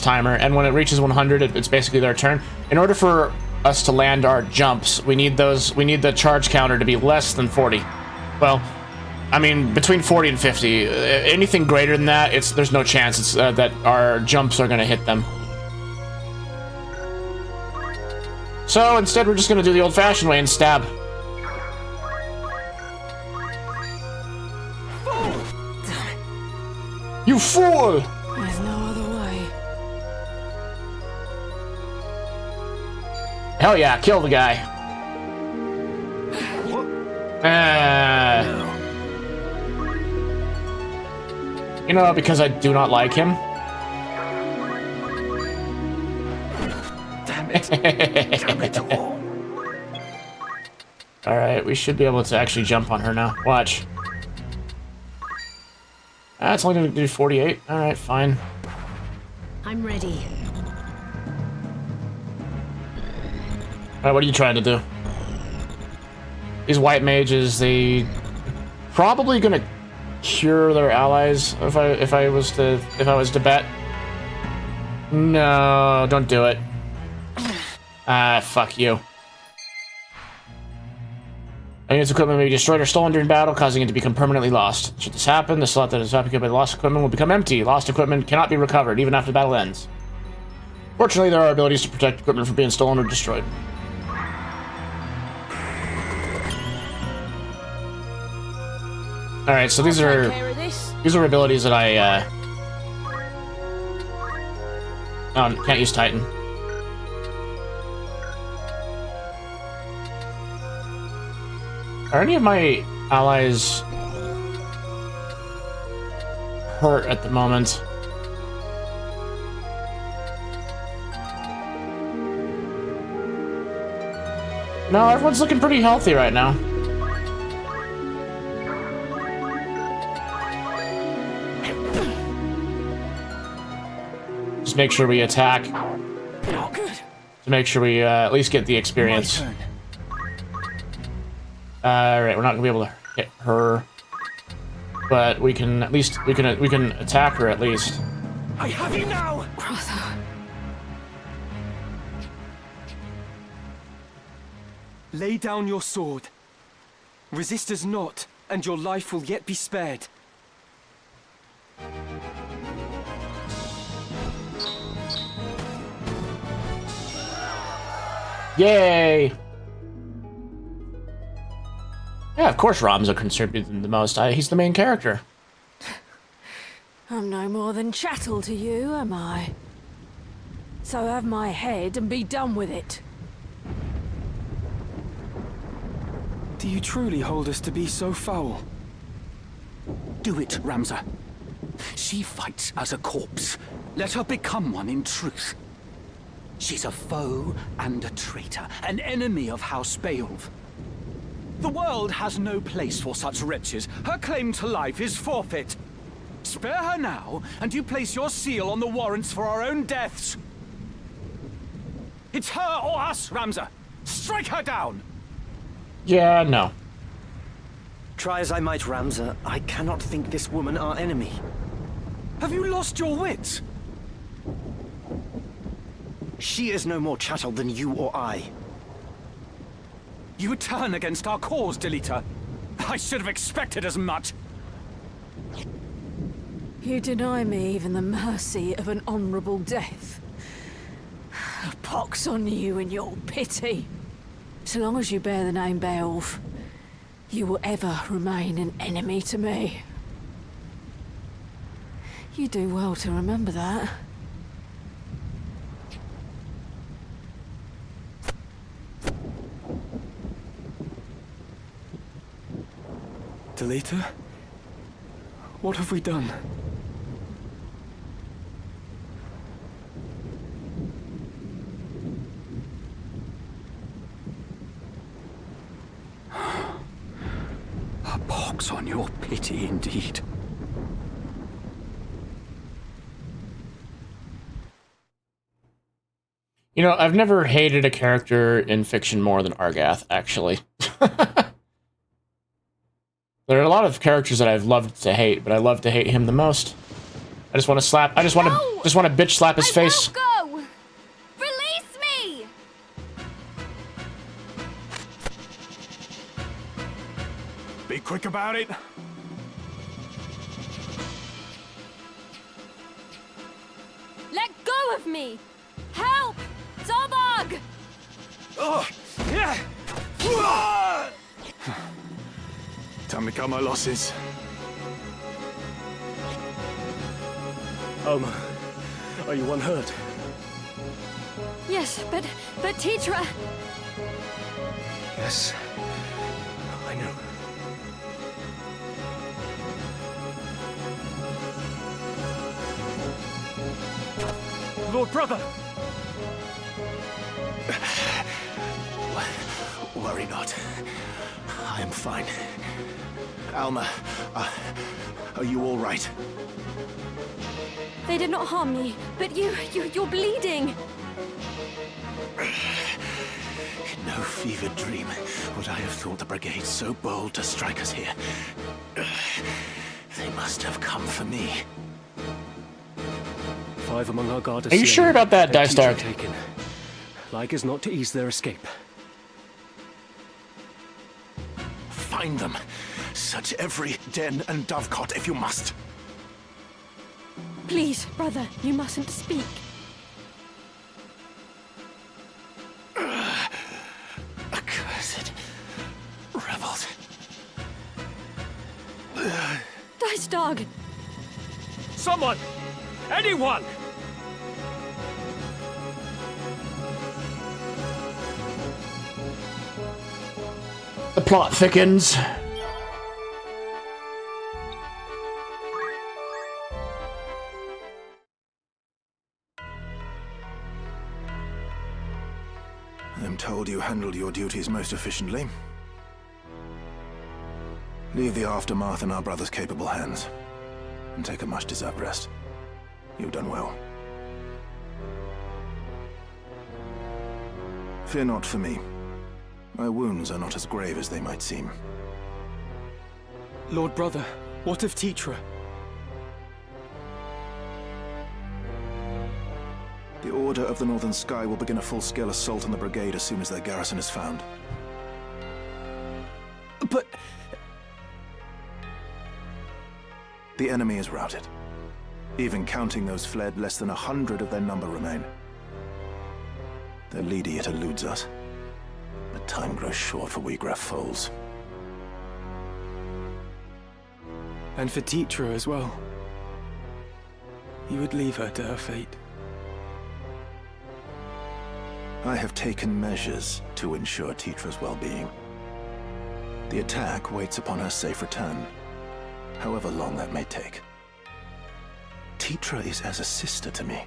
timer, and when it reaches 100, it's basically their turn. In order for us to land our jumps, we need the charge counter to be less than 40. Well, I mean, between 40 and 50. Anything greater than that, there's no chance that our jumps are gonna hit them. So instead, we're just gonna do the old-fashioned way and stab. You fool! There's no other way. Hell yeah, kill the guy. You know, because I do not like him. Damn it. Damn it all. Alright, we should be able to actually jump on her now. Watch. It's only gonna do 48. Alright, fine. I'm ready. Alright, what are you trying to do? These white mages, they probably gonna cure their allies if I was to bet. No, don't do it. Fuck you. Its equipment may be destroyed or stolen during battle, causing it to become permanently lost. Should this happen, the slot that is occupied by the lost equipment will become empty. Lost equipment cannot be recovered, even after the battle ends. Fortunately, there are abilities to protect equipment from being stolen or destroyed. Alright, so these are abilities that I, oh, can't use Titan. Are any of my allies hurt at the moment? No, everyone's looking pretty healthy right now. Just make sure we attack. To make sure we at least get the experience. Alright, we're not gonna be able to hit her, but we can at least we can attack her at least. I have you now. Lay down your sword. Resist us not, and your life will yet be spared. Yay! Yeah, of course Ramza contributed the most. He's the main character. I'm no more than chattel to you, am I? So have my head and be done with it. Do you truly hold us to be so foul? Do it, Ramza. She fights as a corpse. Let her become one in truth. She's a foe and a traitor, an enemy of House Beowulf. The world has no place for such wretches. Her claim to life is forfeit. Spare her now, and you place your seal on the warrants for our own deaths. It's her or us, Ramza. Strike her down! Yeah, no. Try as I might, Ramza, I cannot think this woman our enemy. Have you lost your wits? She is no more chattel than you or I. You would turn against our cause, Delita. I should have expected as much. You deny me even the mercy of an honorable death. A pox on you and your pity. So long as you bear the name Beowulf, you will ever remain an enemy to me. You do well to remember that. Delita? What have we done? A pox on your pity, indeed. You know, I've never hated a character in fiction more than Argath, actually. There are a lot of characters that I've loved to hate, but I love to hate him the most. I just want to slap. I just want to bitch slap his face. I won't go! Release me! Be quick about it. Let go of me! Help! Zobog! Oh, yeah. Time to cut my losses. Are you unhurt? Yes, but Tetra... Yes. I know. Lord Brother! Worry not. I am fine. Alma, are you all right? They did not harm me, but you're bleeding. In no fevered dream would I have thought the brigade so bold to strike us here. They must have come for me. 5 among our guard Are you sure about that, Dice Dark? Taken. Like as not to ease their escape. Find them. Search every den and dovecot if you must. Please, brother, you mustn't speak. Accursed rebels. Dice Dog! Someone! Anyone! The plot thickens. I'm told you handled your duties most efficiently. Leave the aftermath in our brother's capable hands, and take a much-deserved rest. You've done well. Fear not for me. My wounds are not as grave as they might seem. Lord Brother, what of Tetra? The Order of the Northern Sky will begin a full-scale assault on the brigade as soon as their garrison is found. But... The enemy is routed. Even counting those fled, less than 100 of their number remain. Their leader yet eludes us. But time grows short for Wheatgrass foals. And for Tetra as well. You would leave her to her fate. I have taken measures to ensure Tetra's well-being. The attack waits upon her safe return, however long that may take. Tetra is as a sister to me.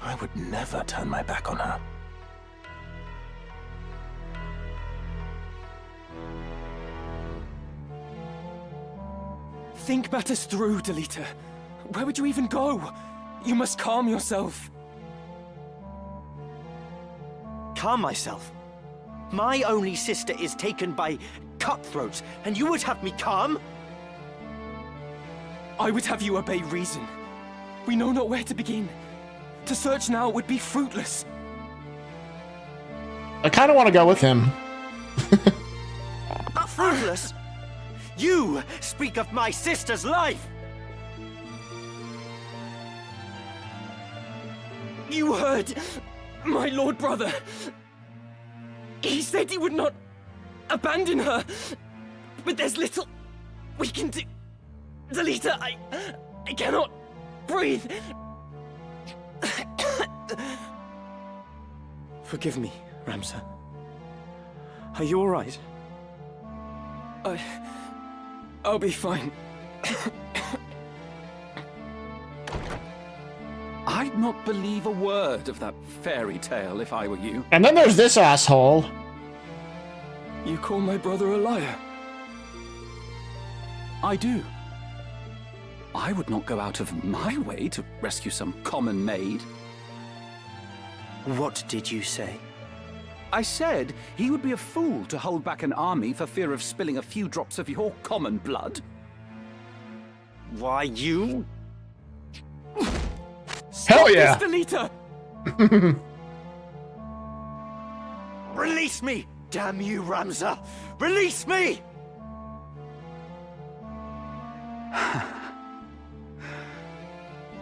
I would never turn my back on her. Think matters through, Delita. Where would you even go? You must calm yourself. Calm myself? My only sister is taken by cutthroats, and you would have me calm? I would have you obey reason. We know not where to begin. To search now would be fruitless. I kind of want to go with him. Fruitless? You speak of my sister's life! You heard my lord brother. He said he would not abandon her. But there's little we can do. Delita, I cannot breathe. Forgive me, Ramza. Are you all right? I'll be fine. I'd not believe a word of that fairy tale if I were you. And then there's this asshole. You call my brother a liar? I do. I would not go out of my way to rescue some common maid. What did you say? I said he would be a fool to hold back an army for fear of spilling a few drops of your common blood. Why, you? Hell yeah! Delita! Release me! Damn you, Ramza! Release me!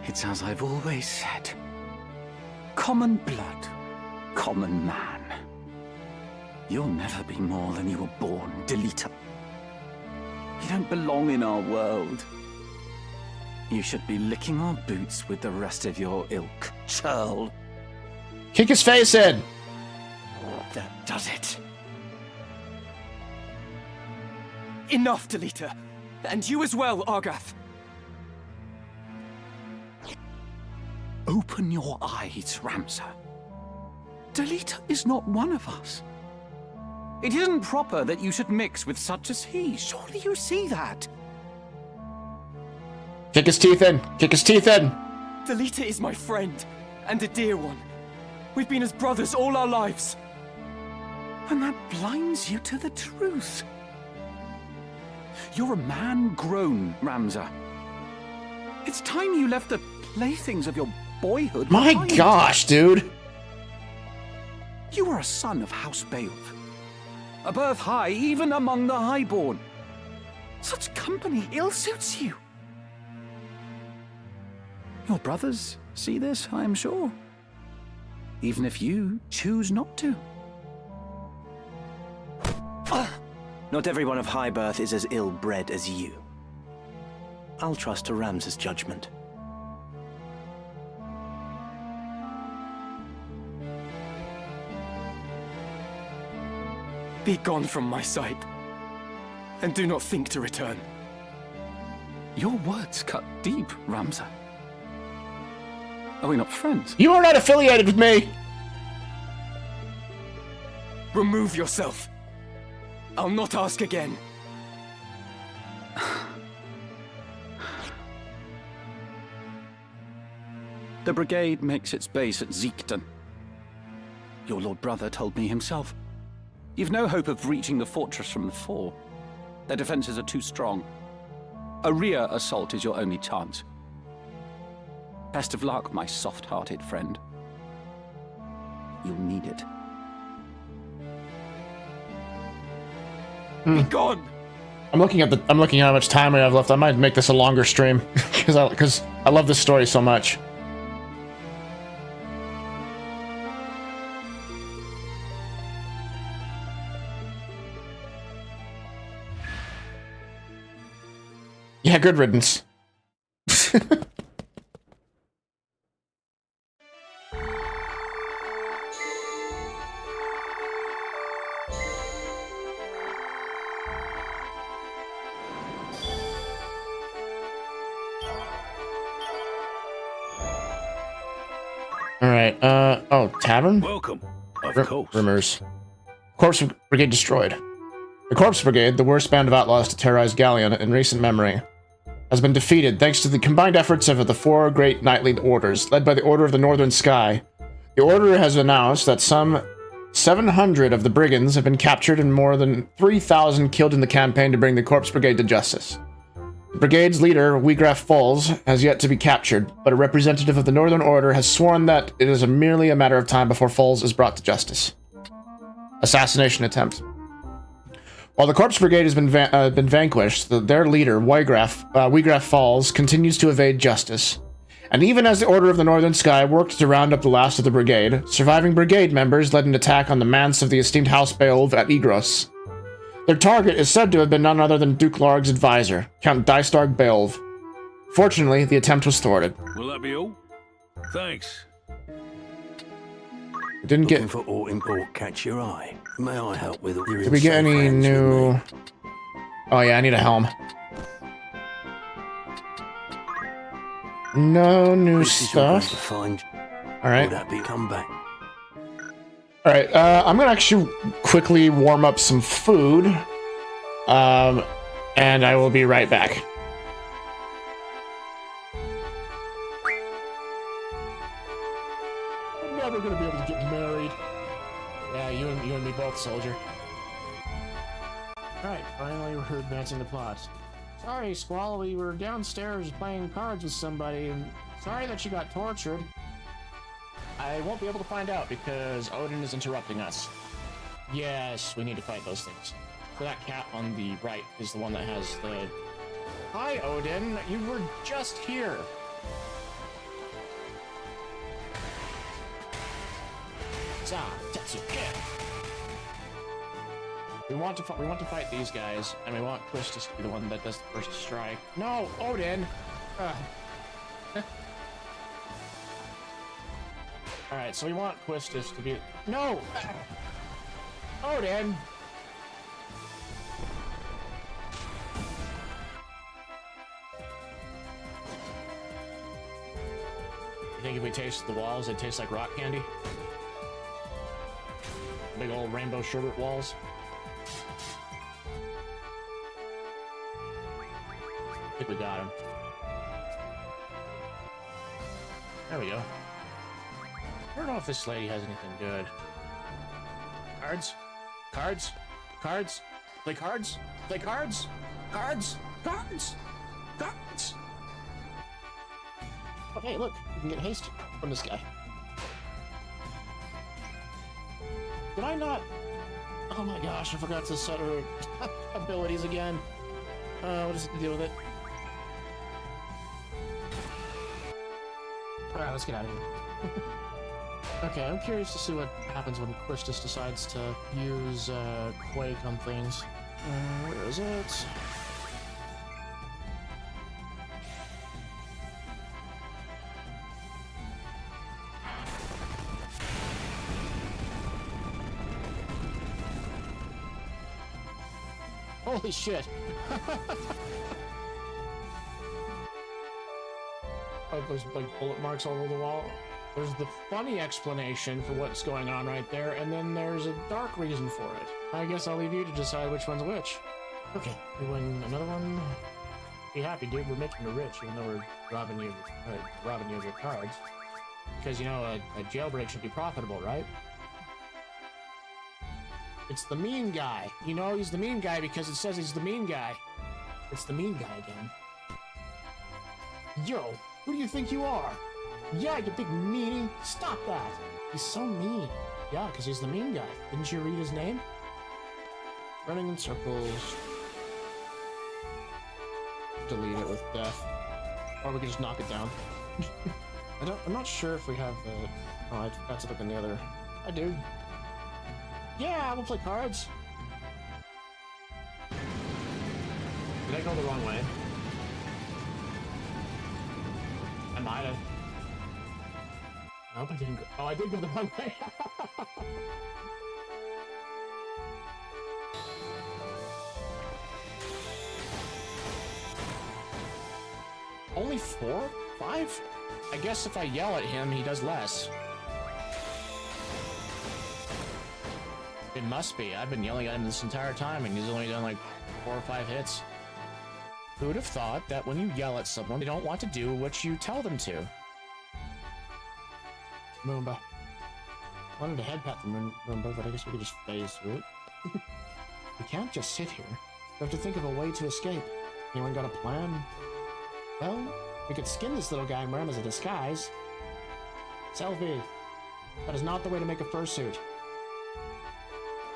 It's as I've always said. Common blood, common man. You'll never be more than you were born, Delita. You don't belong in our world. You should be licking our boots with the rest of your ilk, churl. Kick his face in. That does it. Enough, Delita. And you as well, Argath. Open your eyes, Ramza. Delita is not one of us. It isn't proper that you should mix with such as he. Surely you see that. Kick his teeth in. Kick his teeth in. Delita is my friend, and a dear one. We've been as brothers all our lives. And that blinds you to the truth. You're a man grown, Ramza. It's time you left the playthings of your boyhood My behind. gosh, dude. You are a son of House Beowulf. A birth high even among the highborn. Such company ill suits you. Your brothers see this, I am sure. Even if you choose not to. Not everyone of high birth is as ill-bred as you. I'll trust to Ramza's judgment. Be gone from my sight. And do not think to return. Your words cut deep, Ramza. Are we not friends? You are not affiliated with me. Remove yourself. I'll not ask again. The brigade makes its base at Zeekton. Your lord brother told me himself. You've no hope of reaching the fortress from the fore. Their defenses are too strong. A rear assault is your only chance. Best of luck, my soft-hearted friend. You'll need it. Be gone! I'm looking at how much time I have left. I might make this a longer stream because I love this story so much. Yeah, good riddance. Alright, oh, tavern? Welcome. Of course. Rumors. Corpse Brigade destroyed. The Corpse Brigade, the worst band of outlaws to terrorize Galleon in recent memory, has been defeated thanks to the combined efforts of the four great knightly orders, led by the Order of the Northern Sky. The Order has announced that some 700 of the brigands have been captured and more than 3,000 killed in the campaign to bring the Corpse Brigade to justice. The brigade's leader, Wegraf Falls, has yet to be captured, but a representative of the Northern Order has sworn that it is merely a matter of time before Falls is brought to justice. Assassination attempt. While the Corpse Brigade has been vanquished, their leader, Wegraf Falls, continues to evade justice. And even as the Order of the Northern Sky worked to round up the last of the brigade, surviving brigade members led an attack on the manse of the esteemed House Beowulf at Egros. Their target is said to have been none other than Duke Larg's advisor, Count Dystarg Beowulf. Fortunately, the attempt was thwarted. Will that be all? Thanks. We didn't get... Looking for aught import catch your eye. May I help with your Did we get any new... Oh yeah, I need a helm. No new stuff. Alright. Come back. Alright, I'm gonna actually quickly warm up some food. And I will be right back. I'm never gonna be able to get married. Yeah, you and me both, soldier. Alright, finally we're advancing the plot. Sorry, Squall, we were downstairs playing cards with somebody, and sorry that you got tortured. I won't be able to find out because Odin is interrupting us. Yes, we need to fight those things. For that cat on the right is the one that has the... Hi, Odin, you were just here. We want to fight these guys, and we want Quistis to be the one that does the first strike. No, Odin! Alright, so we want Quistis to be... No! Odin! You think if we taste the walls, they'd taste like rock candy? Big old rainbow sherbet walls? I think we got him. There we go. I don't know if this lady has anything good. Cards? Cards? Cards? Play cards? Play cards? Cards? Cards? Cards? Oh, hey, look. We can get haste from this guy. Did I not? Oh my gosh, I forgot to set her abilities again. We'll just deal with it. Alright, let's get out of here. Okay, I'm curious to see what happens when Quistis decides to use Quake on things. Where is it? Holy shit! Oh, there's like bullet marks all over the wall. There's the funny explanation for what's going on right there, and then there's a dark reason for it. I guess I'll leave you to decide which one's which. Okay, we win another one. Be happy, dude. We're making you rich, even though we're robbing you of your cards. Because, you know, a jailbreak should be profitable, right? It's the mean guy. You know, he's the mean guy because it says he's the mean guy. It's the mean guy again. Yo, who do you think you are? Yeah, you big meanie. Stop that. He's so mean. Yeah, because he's the mean guy. Didn't you read his name? Running in circles. Delete it with death. Or we can just knock it down. I'm not sure if we have the... Oh, I forgot to look in the other... I do. Yeah, we'll play cards. Did I go the wrong way? I might have. I hope I didn't go... Oh, I did go the wrong way. Only 4? 5? I guess if I yell at him, he does less. It must be. I've been yelling at him this entire time, and he's only done like 4 or 5 hits. Who would have thought that when you yell at someone, they don't want to do what you tell them to? Moomba. I wanted to head pat the Moomba, but I guess we could just phase through it. We can't just sit here. We have to think of a way to escape. Anyone got a plan? Well, we could skin this little guy and wear him as a disguise. Selfie. That is not the way to make a fursuit.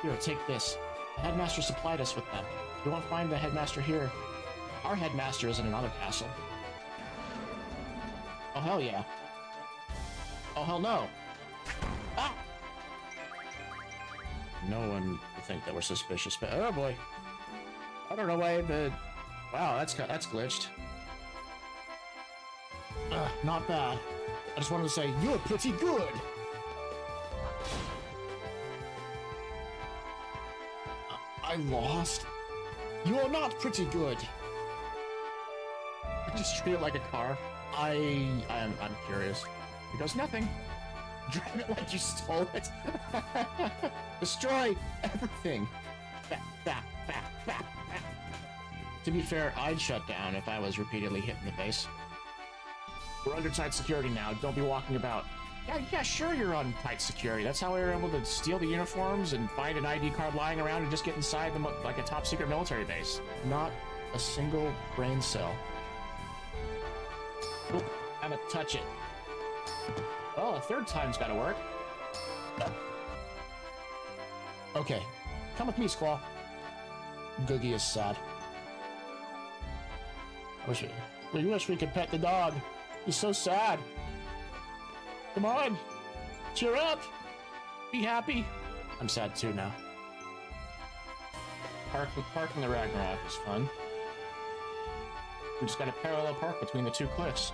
Here, take this. The headmaster supplied us with them. You won't find the headmaster here. Our headmaster is in another castle. Oh, hell yeah. Oh, hell no. Ah! No one would think that we're suspicious, but oh boy. I don't know why, but wow, that's glitched. Not bad. I just wanted to say, you're pretty good! I lost? You're not pretty good! I just treat it like a car. I'm curious. He goes, nothing. Drive it like you stole it. Destroy everything. To be fair, I'd shut down if I was repeatedly hit in the face. We're under tight security now. Don't be walking about. Yeah, sure you're on tight security. That's how we were able to steal the uniforms and find an ID card lying around and just get inside them like a top secret military base. Not a single brain cell. Nope, I'm gonna touch it. Well, a third time's gotta work. Okay, come with me, Squall. Googie is sad. We wish we could pet the dog. He's so sad. Come on, cheer up. Be happy. I'm sad too now. Parking the Ragnarok is fun. We just got a parallel park between the two cliffs.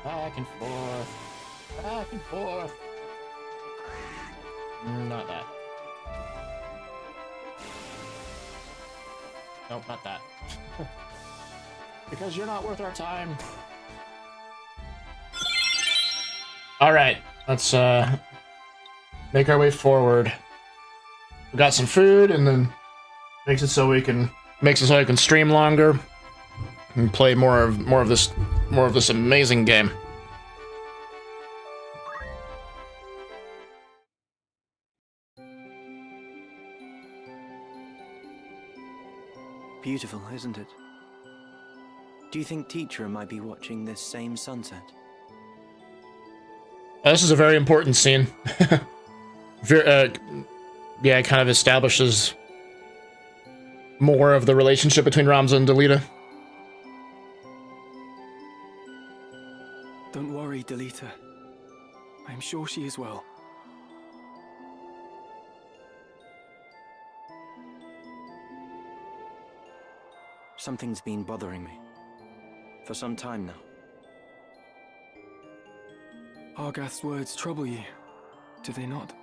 Back and forth. Back and forth. Not that. Nope, not that. Because you're not worth our time. Alright, let's make our way forward. We got some food, and then makes it so we can stream longer and play more of this amazing game. Beautiful, isn't it? Do you think Teacher might be watching this same sunset? This is a very important scene. Yeah, it kind of establishes more of the relationship between Ramza and Delita. Don't worry, Delita. I am sure she is well. Something's been bothering me. For some time now. Argath's words trouble you, do they not?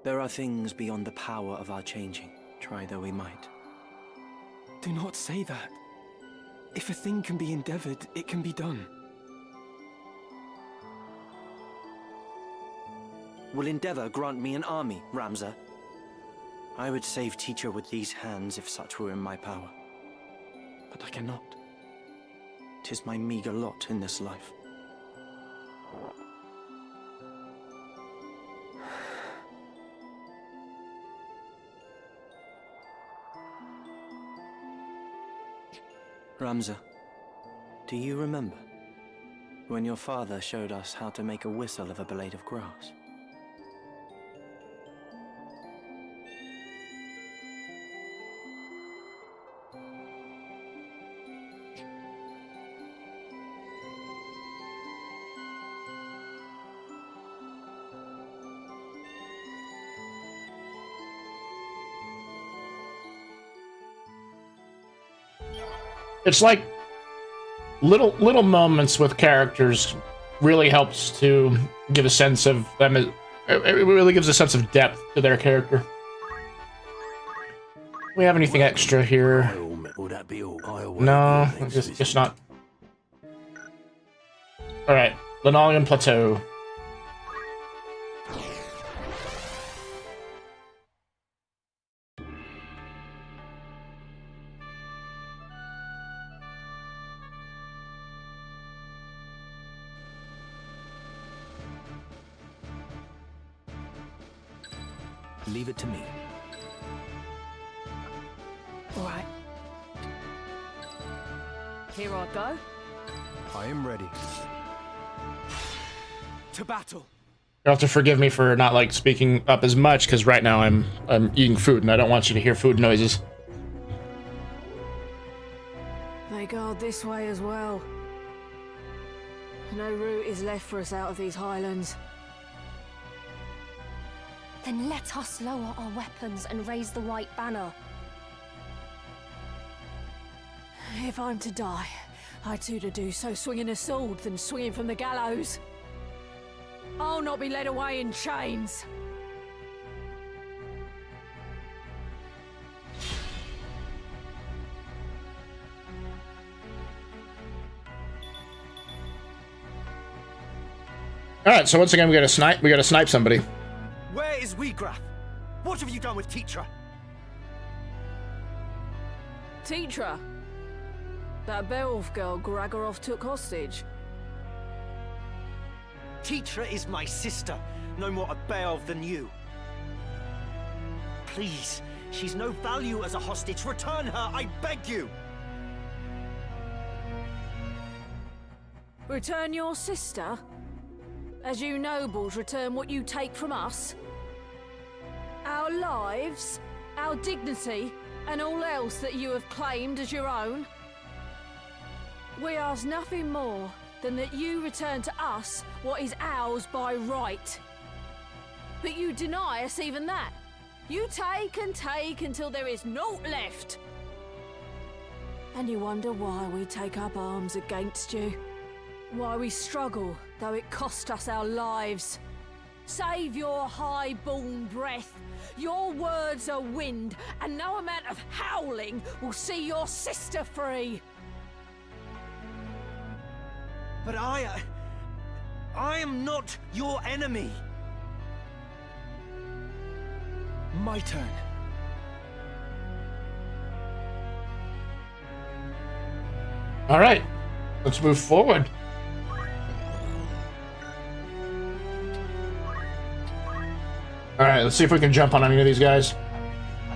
There are things beyond the power of our changing, try though we might. Do not say that. If a thing can be endeavored, it can be done. Will endeavor grant me an army, Ramza? I would save Teacher with these hands if such were in my power. But I cannot. 'Tis my meager lot in this life. Ramza, do you remember when your father showed us how to make a whistle of a blade of grass? It's like little moments with characters really helps to give a sense of them. It really gives a sense of depth to their character. Do we have anything extra here? No, just not. All right, Linoleum Plateau. Leave it to me. All right. Here I go. I am ready. To battle. You'll have to forgive me for not like speaking up as much because right now I'm eating food and I don't want you to hear food noises. They guard this way as well. No route is left for us out of these highlands. Then let us lower our weapons and raise the white banner. If I'm to die, I'd sooner do so swinging a sword than swinging from the gallows. I'll not be led away in chains. All right, so once again we gotta snipe somebody. Where is Wheatgraff? What have you done with Teacher? Teacher? That Beowulf girl Gragoroth took hostage. Teacher is my sister. No more a Beowulf than you. Please, she's no value as a hostage. Return her, I beg you! Return your sister? As you nobles return what you take from us? Our lives, our dignity, and all else that you have claimed as your own? We ask nothing more than that you return to us what is ours by right. But you deny us even that. You take and take until there is naught left. And you wonder why we take up arms against you. Why we struggle, though it cost us our lives. Save your high-born breath. Your words are wind, and no amount of howling will see your sister free. But I am not your enemy. My turn. All right, let's move forward. All right, let's see if we can jump on any of these guys.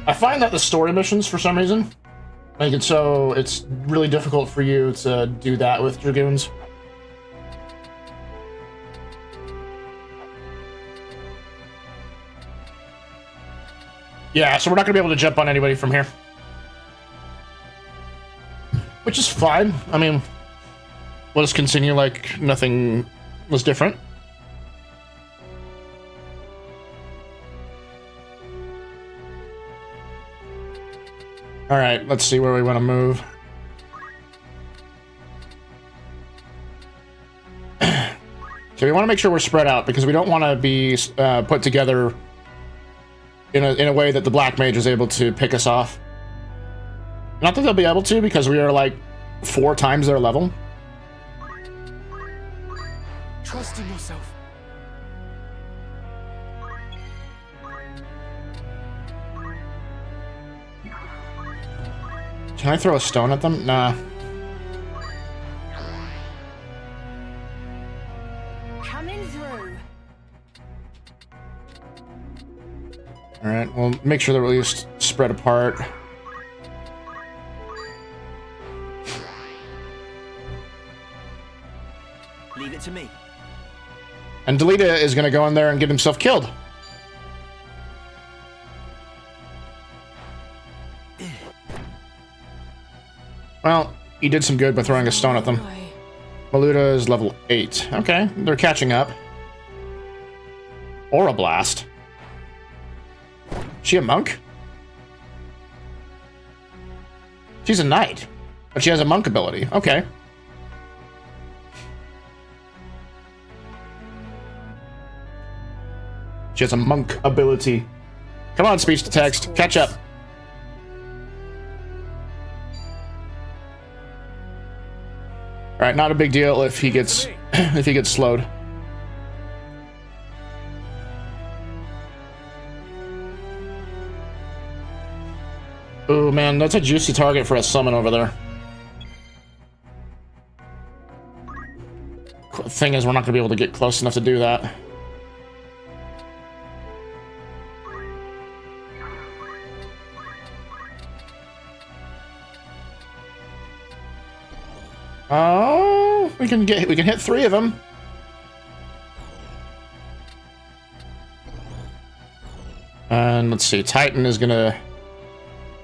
I find that the story missions, for some reason, make it so it's really difficult for you to do that with Dragoons. Yeah, so we're not going to be able to jump on anybody from here. Which is fine. I mean, we'll just continue like nothing was different. Alright, let's see where we want to move. Okay, we want to make sure we're spread out because we don't want to be put together in a way that the Black Mage is able to pick us off. Not that they'll be able to, because we are like 4 times their level. Trust in yourself. Can I throw a stone at them? Nah. Coming through. Alright, we'll make sure that we're at least spread apart. Leave it to me. And Delita is going to go in there and get himself killed. Well, he did some good by throwing a stone at them. Maluda is level 8. Okay, they're catching up. Aura Blast. She a monk? She's a knight. But she has a monk ability. Okay. She has a monk ability. Come on, speech to text. Catch up. Alright, not a big deal if he gets if he gets slowed. Oh man, that's a juicy target for a summon over there. Thing is, we're not gonna be able to get close enough to do that. Oh, we can hit 3 of them. And let's see, Titan is gonna,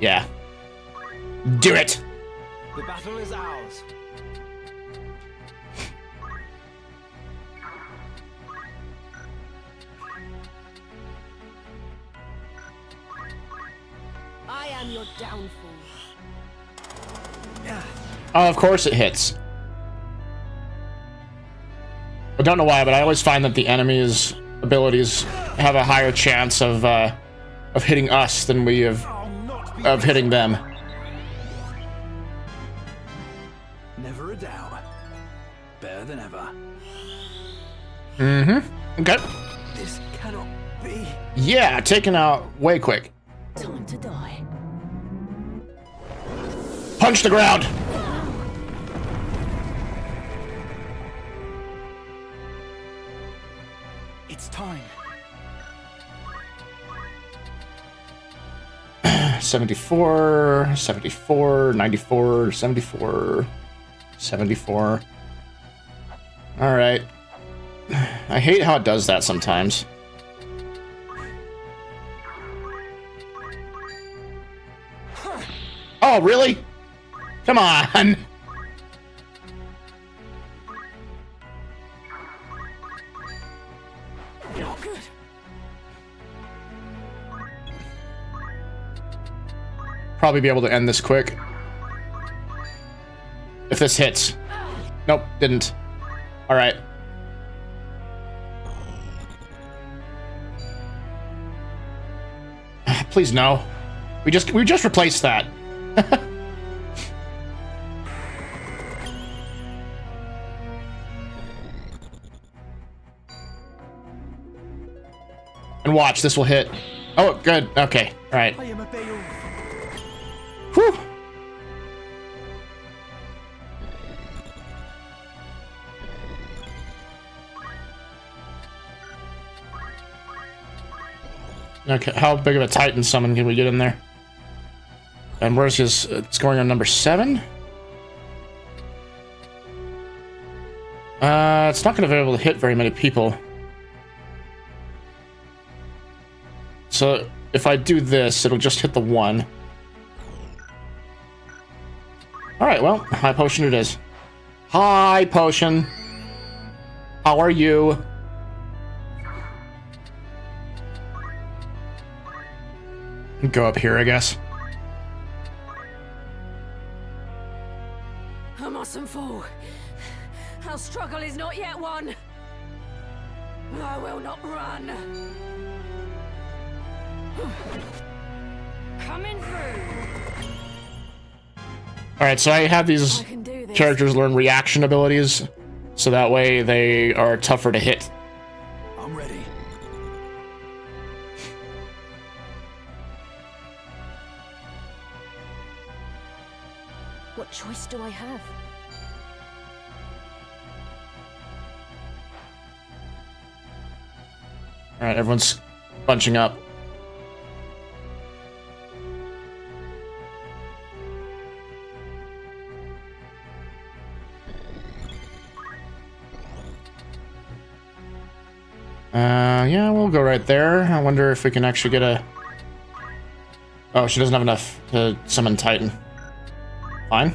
yeah, do it. The battle is ours. I am your downfall. Oh, of course it hits. I don't know why, but I always find that the enemy's abilities have a higher chance of hitting us than we have of hitting them. Never a doubt. Better than ever. Mm-hmm. Okay. This cannot be. Yeah, taken out way quick. Time to die. Punch the ground. It's time. 74, 74, 94, 74, 74. All right. I hate how it does that sometimes. Oh, really? Come on. Not good. Probably be able to end this quick. If this hits. Nope, didn't. All right. Please no. We just replaced that. And watch, this will hit. Oh, good. Okay. All right. I am a Beowulf. Whew. Okay, how big of a Titan summon can we get in there? And where's his... it's going on number 7? It's not going to be able to hit very many people. So, if I do this, it'll just hit the 1. Alright, well, high potion it is. Hi, potion. How are you? Go up here, I guess. I mustn't fall. Our struggle is not yet won. I will not run. Coming through. Alright, so I have these characters learn reaction abilities, so that way they are tougher to hit. I'm ready. What choice do I have? Alright, everyone's bunching up. Yeah, we'll go right there. I wonder if we can actually get a... Oh, she doesn't have enough to summon Titan. Fine.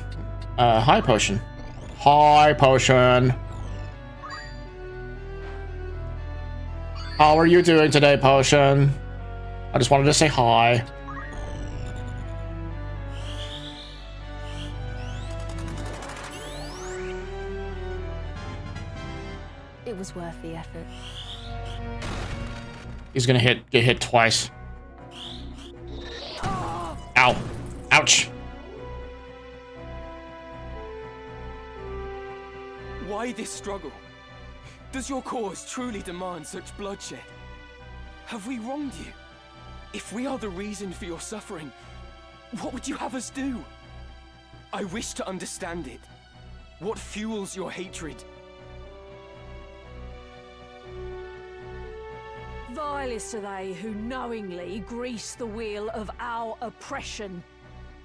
High potion. High potion. How are you doing today, potion? I just wanted to say hi. it's worth the effort. He's gonna get hit twice. Ow. Ouch. Why this struggle? Does your cause truly demand such bloodshed? Have we wronged you? If we are the reason for your suffering, what would you have us do? I wish to understand it. What fuels your hatred? Vilest are they who knowingly grease the wheel of our oppression.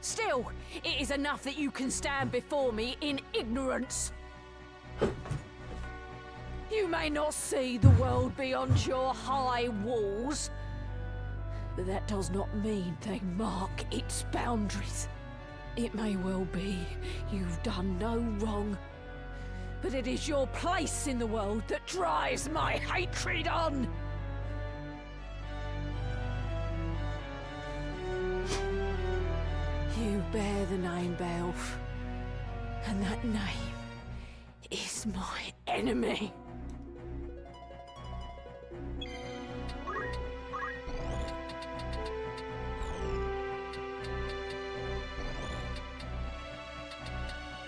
Still, it is enough that you can stand before me in ignorance. You may not see the world beyond your high walls, but that does not mean they mark its boundaries. It may well be you've done no wrong, but it is your place in the world that drives my hatred on. You bear the name Belf, and that name is my enemy.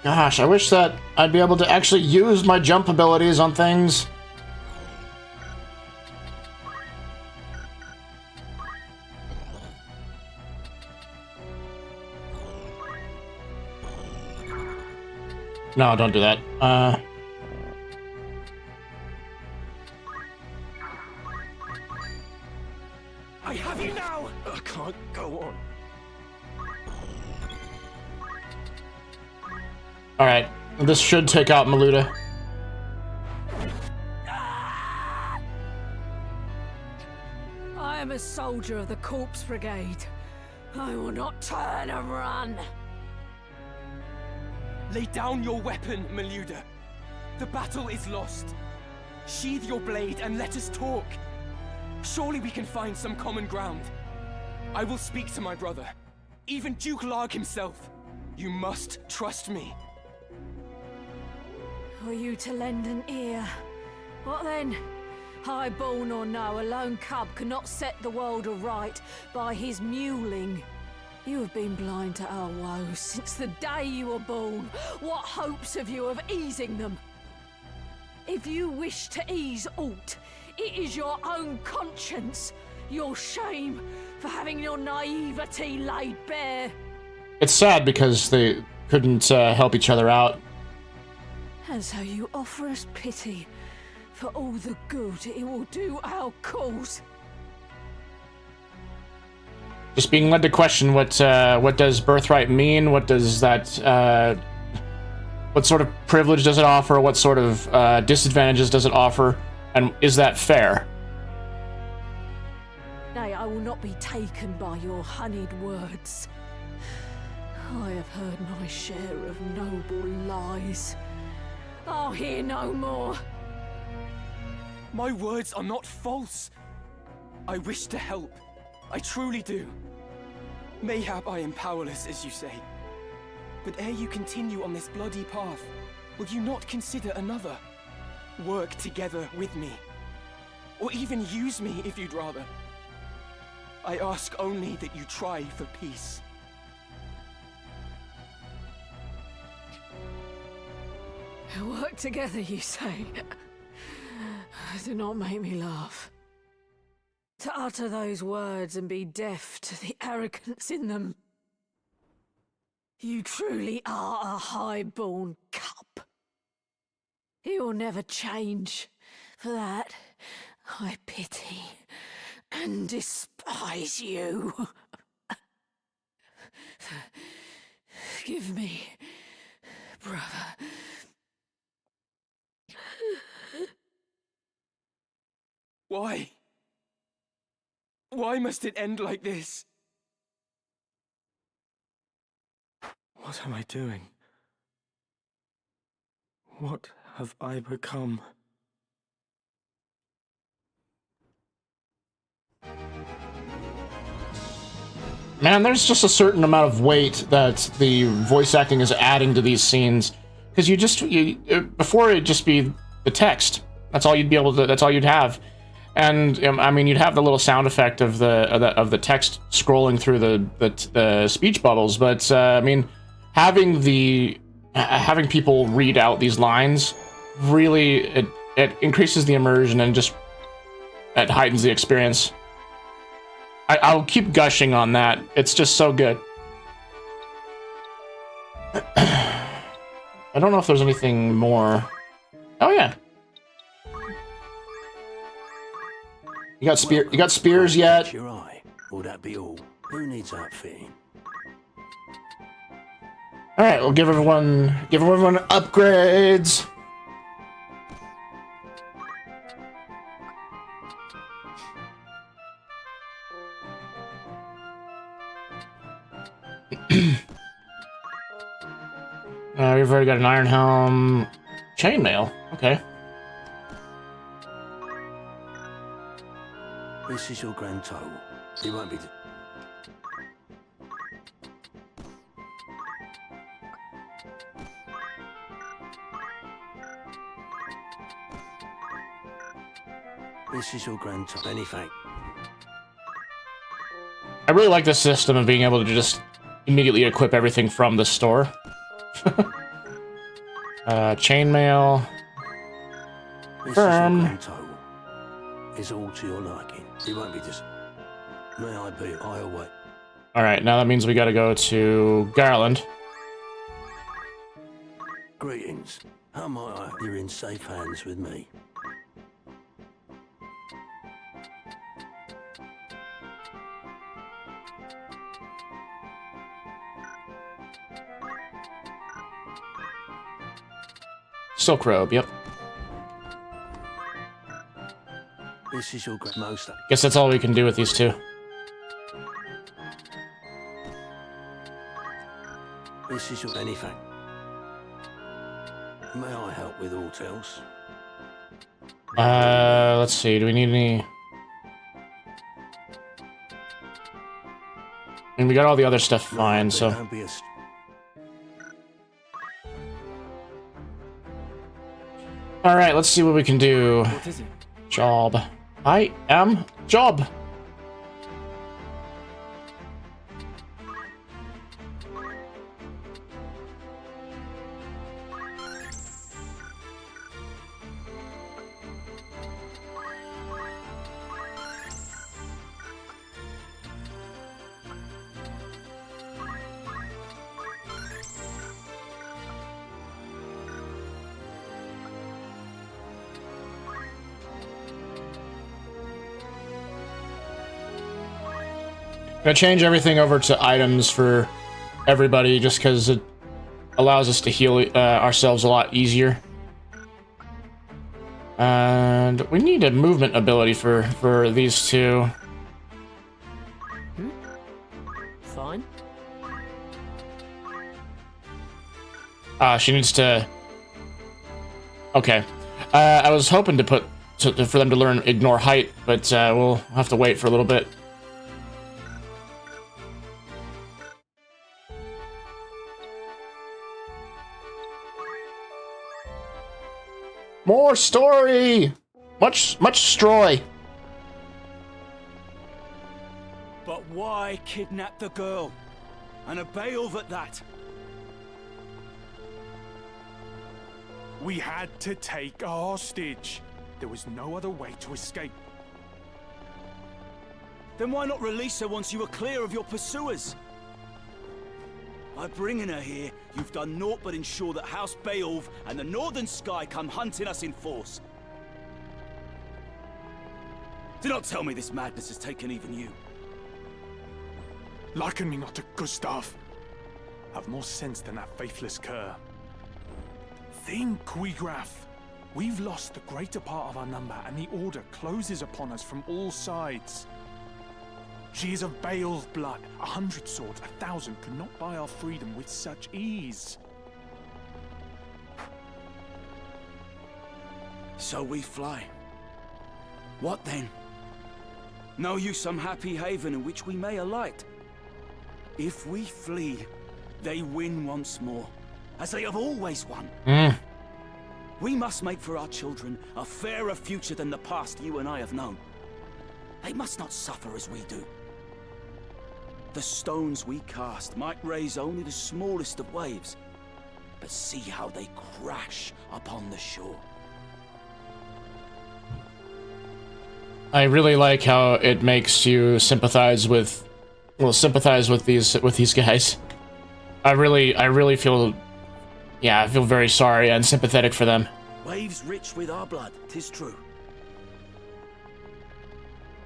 Gosh, I wish that I'd be able to actually use my jump abilities on things. No, don't do that. I have you now! I can't go on. Alright, this should take out Maluda. I am a soldier of the Corpse Brigade. I will not turn and run. Lay down your weapon, Maluda. The battle is lost. Sheathe your blade and let us talk. Surely we can find some common ground. I will speak to my brother, even Duke Larg himself. You must trust me. For you to lend an ear. What then? Highborn or no, a lone cub cannot set the world aright by his mewling. You have been blind to our woes since the day you were born. What hopes have you of easing them? If you wish to ease aught, it is your own conscience, your shame for having your naivety laid bare. It's sad because they couldn't help each other out. And so you offer us pity for all the good it will do our cause. Just being led to question what does birthright mean? What does that? What sort of privilege does it offer? What sort of disadvantages does it offer? And is that fair? Nay, I will not be taken by your honeyed words. I have heard my share of noble lies. I'll hear no more. My words are not false. I wish to help. I truly do. Mayhap I am powerless, as you say. But ere you continue on this bloody path, will you not consider another? Work together with me. Or even use me if you'd rather. I ask only that you try for peace. Work together, you say? Do not make me laugh. To utter those words and be deaf to the arrogance in them. You truly are a high-born cub. You will never change. For that, I pity and despise you. Forgive me, brother. Why? Why must it end like this? What am I doing? What have I become? Man, there's just a certain amount of weight that the voice acting is adding to these scenes. Because before it'd just be the text. That's all you'd be able to. That's all you'd have. And I mean, you'd have the little sound effect of the text scrolling through the speech bubbles. But I mean, having people read out these lines really it increases the immersion and just it heightens the experience. I'll keep gushing on that. It's just so good. I don't know if there's anything more. Oh yeah. You got spears yet? Your eye. Will that be all? Who needs outfitting? All right, we'll give everyone upgrades. We've already got an iron helm, chainmail. Okay. This is your grand total. It won't be. This is your grand total. Anything. I really like this system of being able to just immediately equip everything from the store. Chainmail. This Firm. is your grand total. It's all to your liking. It won't be just. May I be? I await. All right, now that means we got to go to Garland. Greetings. How might I? You're in safe hands with me. Silk robe, yep. This is your most. Guess that's all we can do with these two. This is your anything. May I help with aught else? Let's see. Do we need any? I mean, we got all the other stuff fine, so. Don't be a All right, let's see what we can do. What is it? Job. I am Job. I'm gonna change everything over to items for everybody just because it allows us to heal ourselves a lot easier. And we need a movement ability for these two. Fine. She needs to... Okay. I was hoping to put... for them to learn Ignore Height, but we'll have to wait for a little bit. More story! Much story! But why kidnap the girl? And a Beowulf at that? We had to take a hostage. There was no other way to escape. Then why not release her once you were clear of your pursuers? By bringing her here, you've done naught but ensure that House Beowulf and the Northern Sky come hunting us in force. Do not tell me this madness has taken even you. Liken me not to Gustav. Have more sense than that faithless cur. Think, Queegraf. We've lost the greater part of our number, and the Order closes upon us from all sides. She is of Beowulf blood. 100 swords, 1,000 could not buy our freedom with such ease. So we fly. What then? Know you some happy haven in which we may alight? If we flee, they win once more, as they have always won. We must make for our children a fairer future than the past you and I have known. They must not suffer as we do. The stones we cast might raise only the smallest of waves, but see how they crash upon the shore. I really like how it makes you sympathize with, well, sympathize with these guys. I really feel, yeah, I feel very sorry and sympathetic for them. Waves rich with our blood, 'tis true.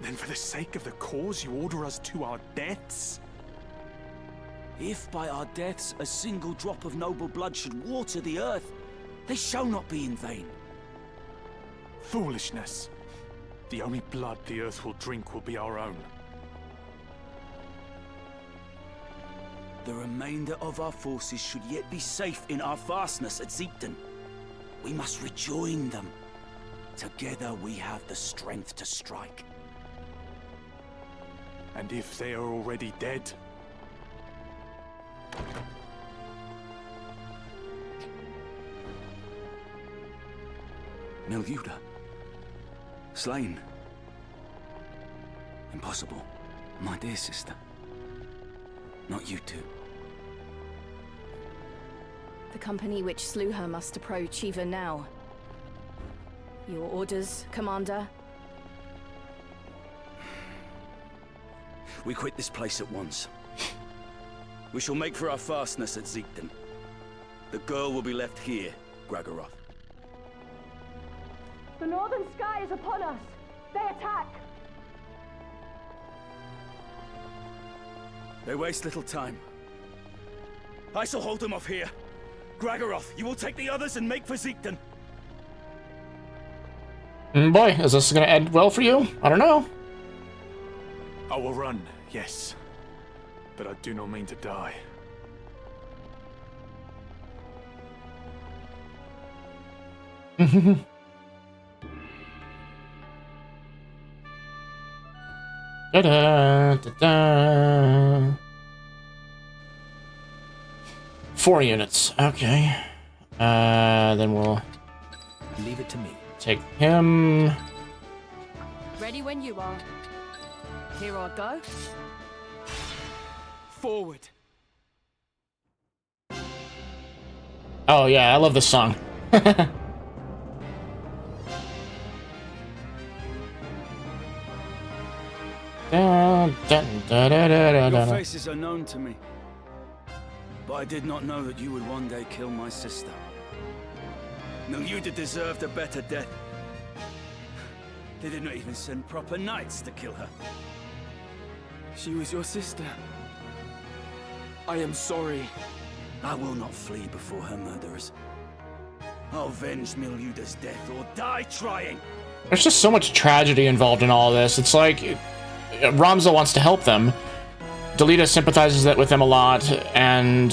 Then for the sake of the cause, you order us to our deaths? If by our deaths a single drop of noble blood should water the earth, they shall not be in vain. Foolishness. The only blood the earth will drink will be our own. The remainder of our forces should yet be safe in our fastness at Zeepton. We must rejoin them. Together we have the strength to strike. And if they are already dead? Milyuda. Slain. Impossible. My dear sister. Not you two. The company which slew her must approach even now. Your orders, Commander? We quit this place at once. We shall make for our fastness at Zeepton. The girl will be left here, Gragaroth. The northern sky is upon us! They attack! They waste little time. I shall hold them off here. Gragaroth, you will take the others and make for Zeepton. Boy, is this gonna end well for you? I don't know. I will run, yes. But I do not mean to die. Da-da, 4 units. Okay. Then we'll leave it to me. Take him. Ready when you are. Here I go. Forward. Oh yeah, I love this song. Your faces are known to me, but I did not know that you would one day kill my sister. Milyuda deserved a better death. They did not even send proper knights to kill her. She was your sister. I am sorry. I will not flee before her murderers. I'll avenge Milyuda's death or die trying. There's just so much tragedy involved in all this. It's like Ramza wants to help them. Delita sympathizes with them a lot, and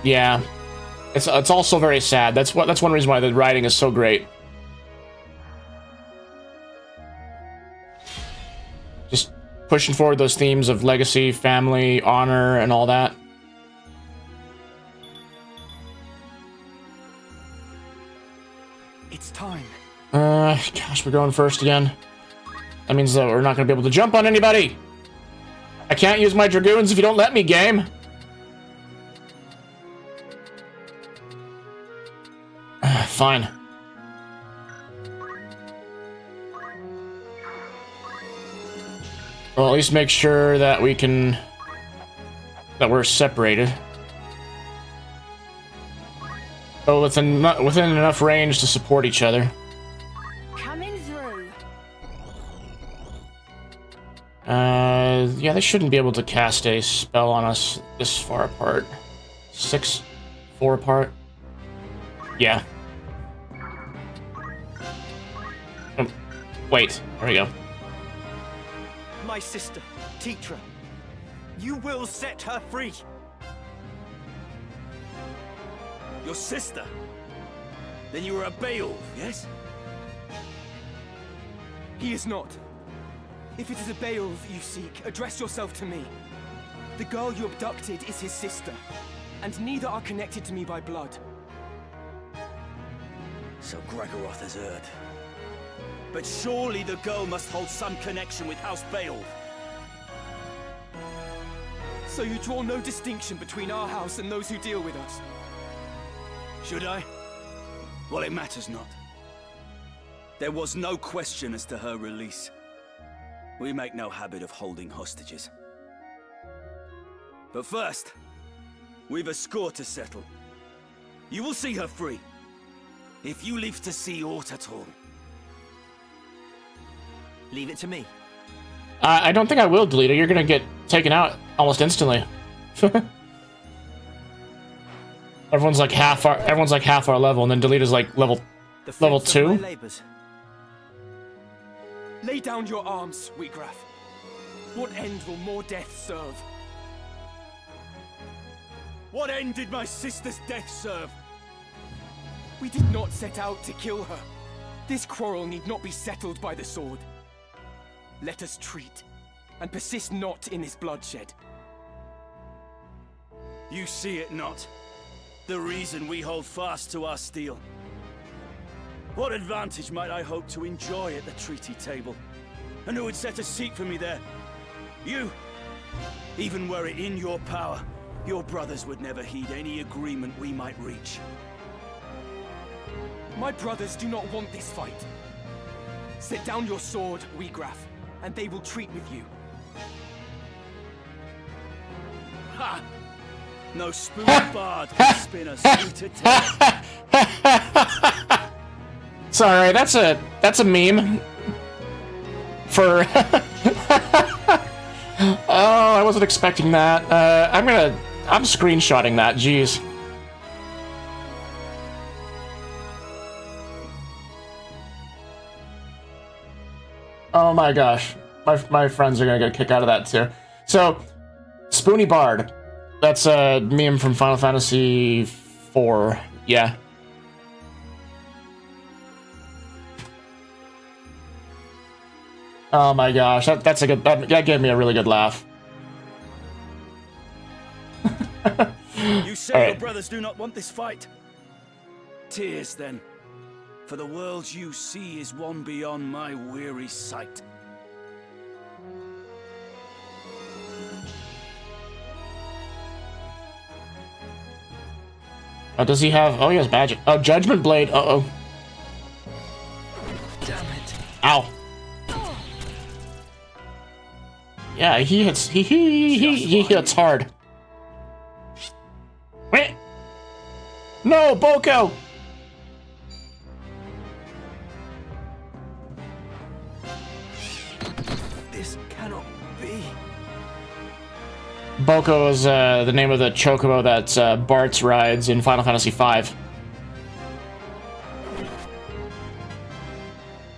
yeah. It's also very sad. That's one reason why the writing is so great. Just pushing forward those themes of legacy, family, honor, and all that. It's time. Gosh, we're going first again. That means that we're not going to be able to jump on anybody. I can't use my Dragoons if you don't let me, game. Fine. Well, at least make sure that we're separated. But within enough range to support each other. Coming through. Yeah, they shouldn't be able to cast a spell on us this far apart. 4 apart. Yeah. Wait, there we go. My sister, Tetra. You will set her free. Your sister? Then you were a Beowulf, yes? He is not. If it is a Beowulf you seek, address yourself to me. The girl you abducted is his sister, and neither are connected to me by blood. So Gregoroth has heard. But surely the girl must hold some connection with House Beowulf. So you draw no distinction between our house and those who deal with us? Should I? Well, it matters not. There was no question as to her release. We make no habit of holding hostages. But first, we've a score to settle. You will see her free, if you live to see aught at all. Leave it to me. I don't think I will, Delita. You're gonna get taken out almost instantly. Everyone's like half our level, and then Delita's like level 2. Lay down your arms, Wheatgraph. What end will more death serve? What end did my sister's death serve? We did not set out to kill her. This quarrel need not be settled by the sword. Let us treat, and persist not in this bloodshed. You see it not. The reason we hold fast to our steel. What advantage might I hope to enjoy at the treaty table? And who would set a seat for me there? You! Even were it in your power, your brothers would never heed any agreement we might reach. My brothers do not want this fight. Set down your sword, Wheatgraph, and they will treat with you. Ha! No spoon bard can spin a sweeter tale. Sorry, that's a meme. For oh, I wasn't expecting that. I'm screenshotting that. Jeez. Oh my gosh, my friends are gonna get a kick out of that too. So, Spoony Bard. That's a meme from Final Fantasy IV. Yeah. Oh my gosh, that's a good. That gave me a really good laugh. You say your brothers do not want this fight? Tears then, for the world you see is one beyond my weary sight. Oh, does he have? Oh, he has magic. Oh, Judgment Blade. Uh-oh. Damn it. Ow. Yeah, he hits. He hits hard. Wait. No, Boko. This cannot be. Boko is the name of the chocobo that Bartz rides in Final Fantasy V.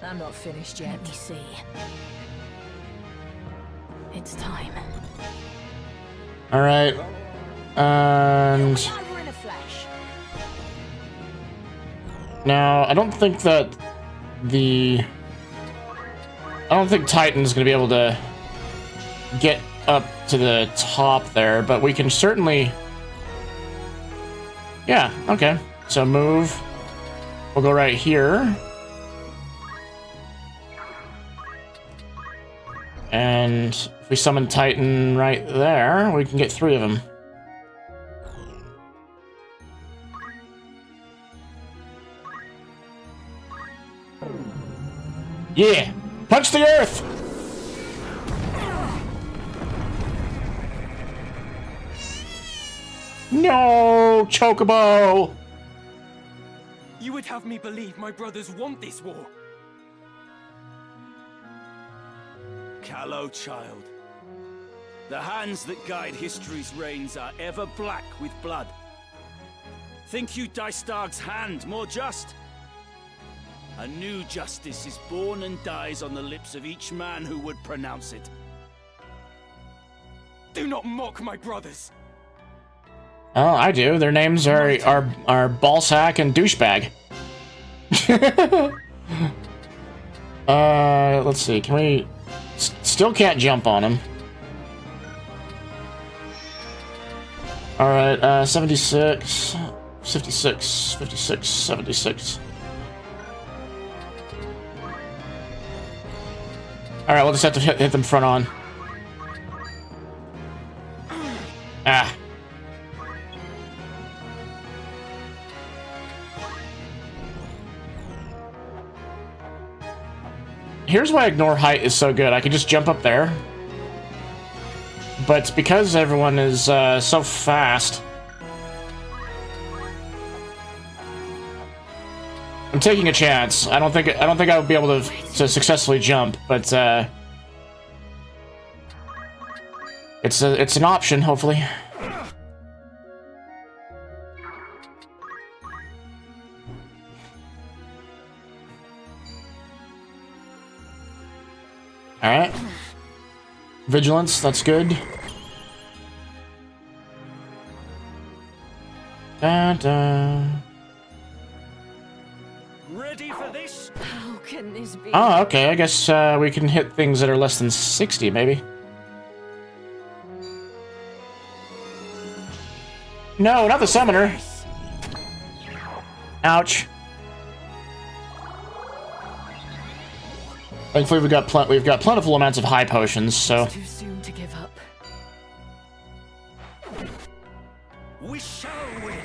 I'm not finished yet. Let me see. It's time. All right, and now I don't think Titan's gonna be able to get up to the top there, but we can certainly. Yeah. Okay. So move. We'll go right here. And if we summon Titan right there, we can get 3 of them. Yeah! Punch the earth! No, Chocobo! You would have me believe my brothers want this war. Callow child. The hands that guide history's reins are ever black with blood. Think you Dystarg's hand more just? A new justice is born and dies on the lips of each man who would pronounce it. Do not mock my brothers. Oh, I do. Their names are Ballsack and Douchebag. Let's see. Can we? Still can't jump on him. All right. 76, 56, 56, 76. Alright, we'll just have to hit them front on. Ah. Here's why ignore height is so good. I can just jump up there. But because everyone is so fast, I'm taking a chance. I don't think I would be able to successfully jump, but it's an option, hopefully. Alright. Vigilance, that's good. Ready for this? How can this be? Oh, okay. I guess we can hit things that are less than 60, maybe. No, not the summoner. Ouch. Thankfully, we've got plentiful amounts of high potions, so. It's too soon to give up. We shall win.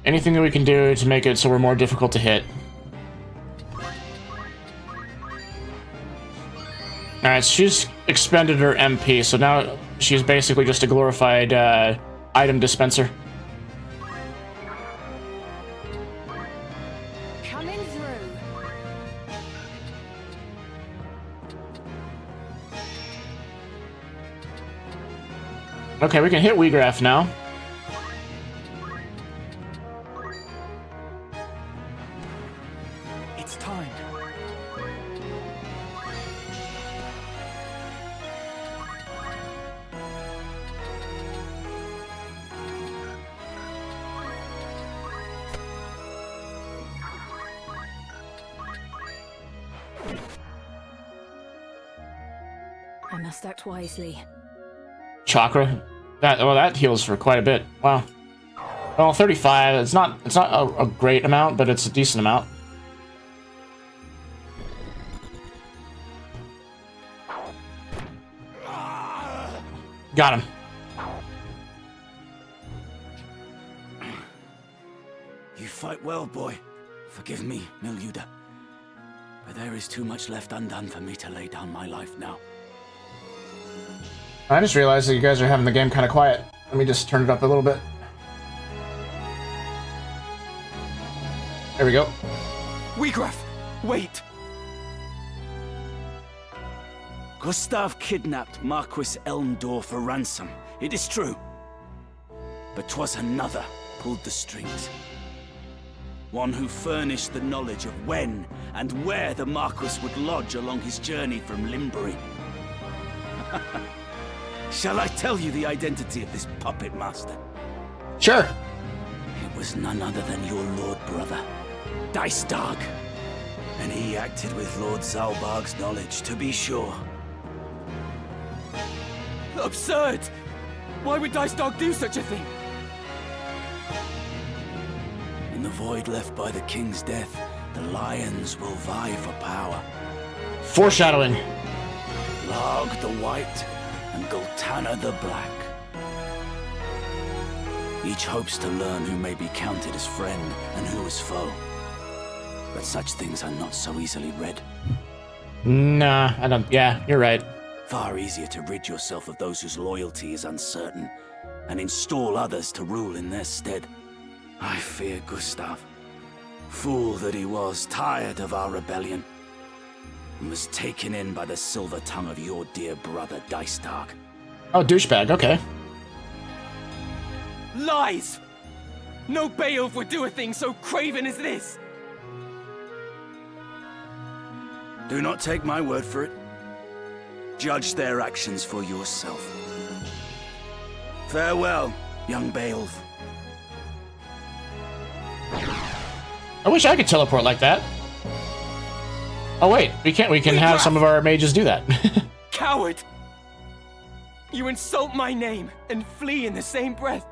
Anything that we can do to make it so we're more difficult to hit. Alright, so she's expended her MP, so now she's basically just a glorified item dispenser. Coming through. Okay, we can hit Weegraph now. It's time. I must act wisely. Chakra. That heals for quite a bit. Wow. Well, 35. It's not a great amount, but it's a decent amount. Got him. You fight well, boy. Forgive me, Milyuda. But there is too much left undone for me to lay down my life now. I just realized that you guys are having the game kind of quiet. Let me just turn it up a little bit. There we go. Weegraph, wait! Gustav kidnapped Marquis Elmdor for ransom. It is true. But 'twas another pulled the strings. One who furnished the knowledge of when and where the Marquis would lodge along his journey from Limbury. Shall I tell you the identity of this puppet master? Sure. It was none other than your lord brother, Dicedog. And he acted with Lord Zalbarg's knowledge, to be sure. Absurd! Why would Dicedog do such a thing? In the void left by the king's death, the lions will vie for power. Foreshadowing. Larg the White and Gultana the Black. Each hopes to learn who may be counted as friend and who as foe. But such things are not so easily read. Nah, I don't. Yeah, you're right. Far easier to rid yourself of those whose loyalty is uncertain, and install others to rule in their stead. I fear Gustav. Fool that he was, tired of our rebellion, and was taken in by the silver tongue of your dear brother Dicedog. Oh, douchebag, okay. Lies! No Beowulf would do a thing so craven as this! Do not take my word for it. Judge their actions for yourself. Farewell, young Beowulf. I wish I could teleport like that. Oh wait, we can't. We can have some of our mages do that. Coward! You insult my name and flee in the same breath.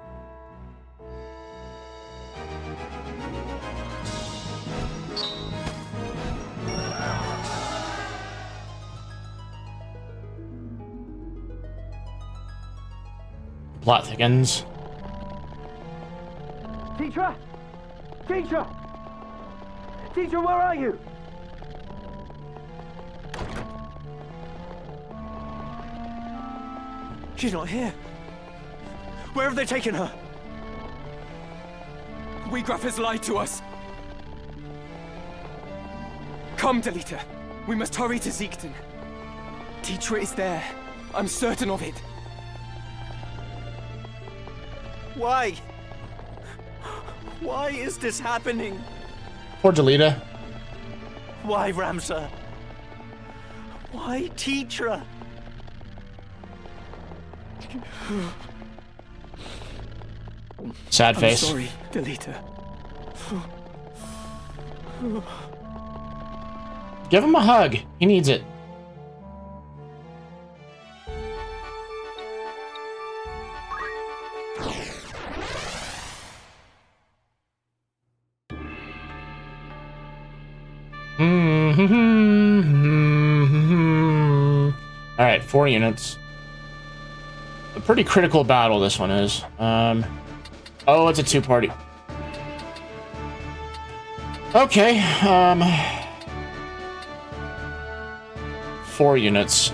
Plot thickens. Teacher! Teacher! Teacher, where are you? She's not here. Where have they taken her? WEH has lied to us. Come, Delita. We must hurry to Ziegton. Teacher is there. I'm certain of it. Why? Why is this happening? Poor Delita. Why, Ramza? Why, Teacher? Sad face. I'm sorry, Delita. Give him a hug. He needs it. Alright, 4 units. A pretty critical battle this one is. Oh, it's a 2-party. Okay, 4 units.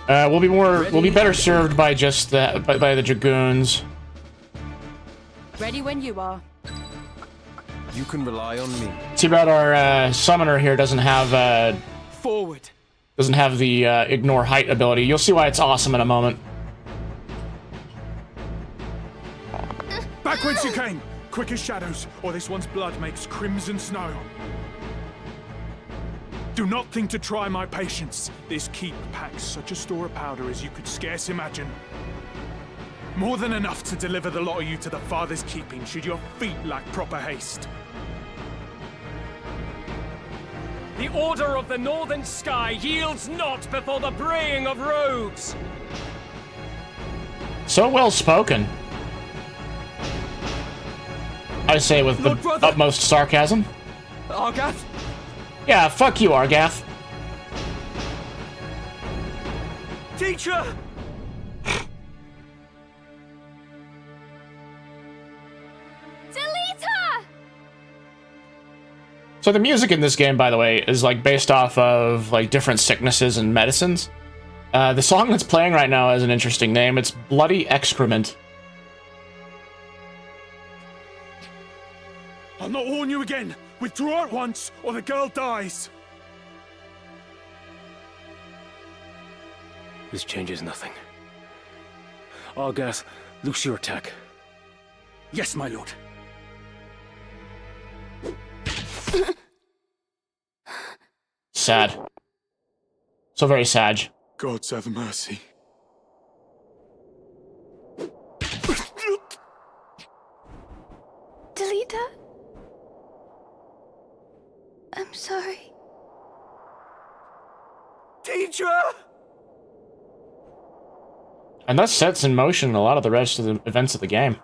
We'll be better served by just by the dragoons. Ready when you are. You can rely on me. Too bad our summoner here doesn't have Forward. doesn't have the ignore height ability. You'll see why it's awesome in a moment. Back whence you came! Quick as shadows, or this one's blood makes crimson snow. Do not think to try my patience. This keep packs such a store of powder as you could scarce imagine. More than enough to deliver the lot of you to the Father's keeping, should your feet lack proper haste. The order of the northern sky yields not before the braying of rogues. So well spoken. I say with the utmost sarcasm. Argath? Yeah, fuck you, Argath. Teacher! Delita! So the music in this game, by the way, is like based off of like different sicknesses and medicines. The song that's playing right now has an interesting name. It's Bloody Excrement. I'll not warn you again. Withdraw at once, or the girl dies. This changes nothing. Argath, loose your attack. Yes, my lord. Sad. So very sad. Gods have mercy. Delita? I'm sorry. Teacher! And that sets in motion a lot of the rest of the events of the game.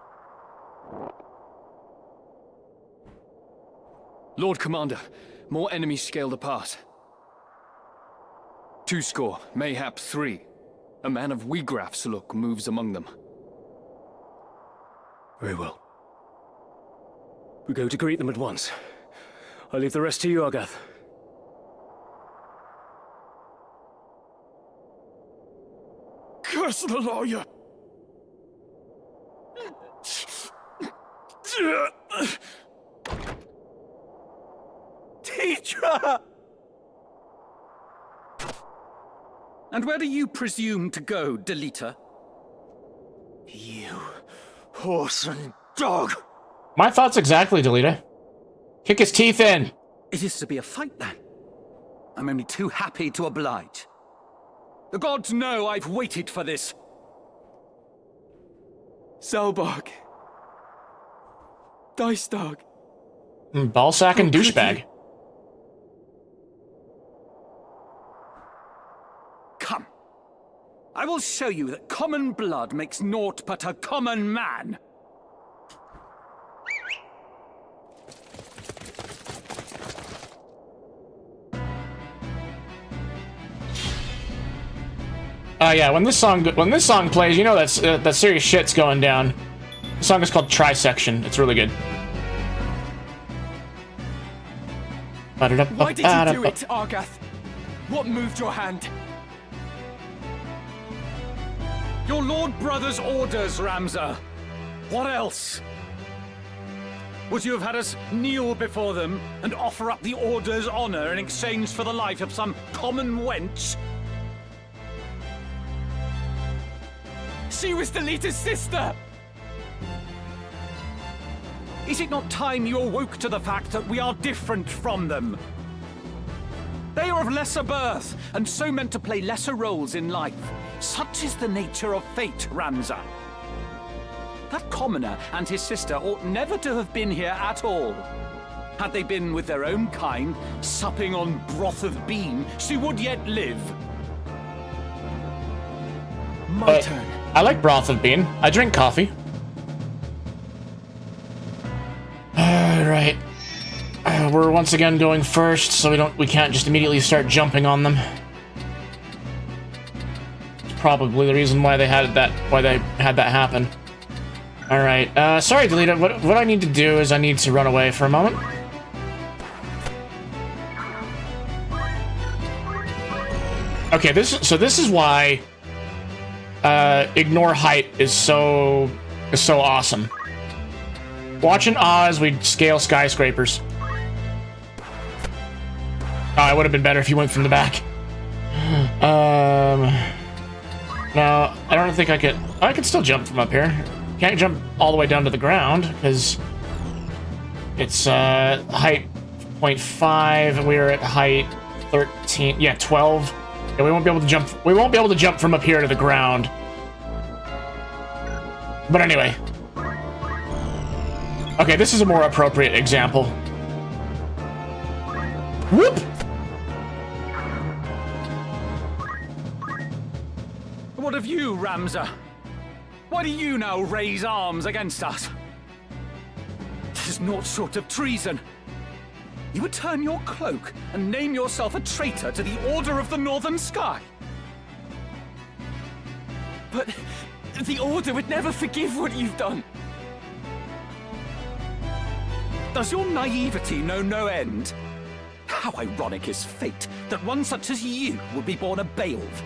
Lord Commander, more enemies scaled apart. 2 score, mayhap 3. A man of WEH's look moves among them. Very well. We go to greet them at once. I leave the rest to you, Argath. Curse the lawyer! Teacher! And where do you presume to go, Delita? You horse and dog! My thoughts exactly, Delita. Kick his teeth in! It is to be a fight, then. I'm only too happy to oblige. The gods know I've waited for this. Selbog. Dice dog. Ballsack and douchebag. Come. I will show you that common blood makes naught but a common man. Yeah, when this song plays, you know that serious shit's going down. The song is called Trisection. It's really good. Why did you do it, Argath? What moved your hand? Your Lord Brother's orders, Ramza. What else? Would you have had us kneel before them and offer up the Order's honor in exchange for the life of some common wench? She was the leader's sister! Is it not time you awoke to the fact that we are different from them? They are of lesser birth, and so meant to play lesser roles in life. Such is the nature of fate, Ramza. That commoner and his sister ought never to have been here at all. Had they been with their own kind, supping on broth of bean, she would yet live. My turn. I like broth of bean. I drink coffee. Alright. We're once again going first, so we can't just immediately start jumping on them. It's probably the reason why they had that happen. Alright, sorry, Delita. What I need to do is I need to run away for a moment. Okay, this is why ignore height is so awesome. Watching Oz, we'd scale skyscrapers. Oh, it would have been better if you went from the back. No, I don't think I could. I could still jump from up here. Can't jump all the way down to the ground because it's height 0.5 and we're at height 13. Yeah, 12. Yeah, we won't be able to jump. We won't be able to jump from up here to the ground. But anyway. Okay, this is a more appropriate example. Whoop! What of you, Ramza? Why do you now raise arms against us? This is naught short of treason. You would turn your cloak and name yourself a traitor to the Order of the Northern Sky. But the Order would never forgive what you've done. Does your naivety know no end? How ironic is fate that one such as you would be born a Beowulf.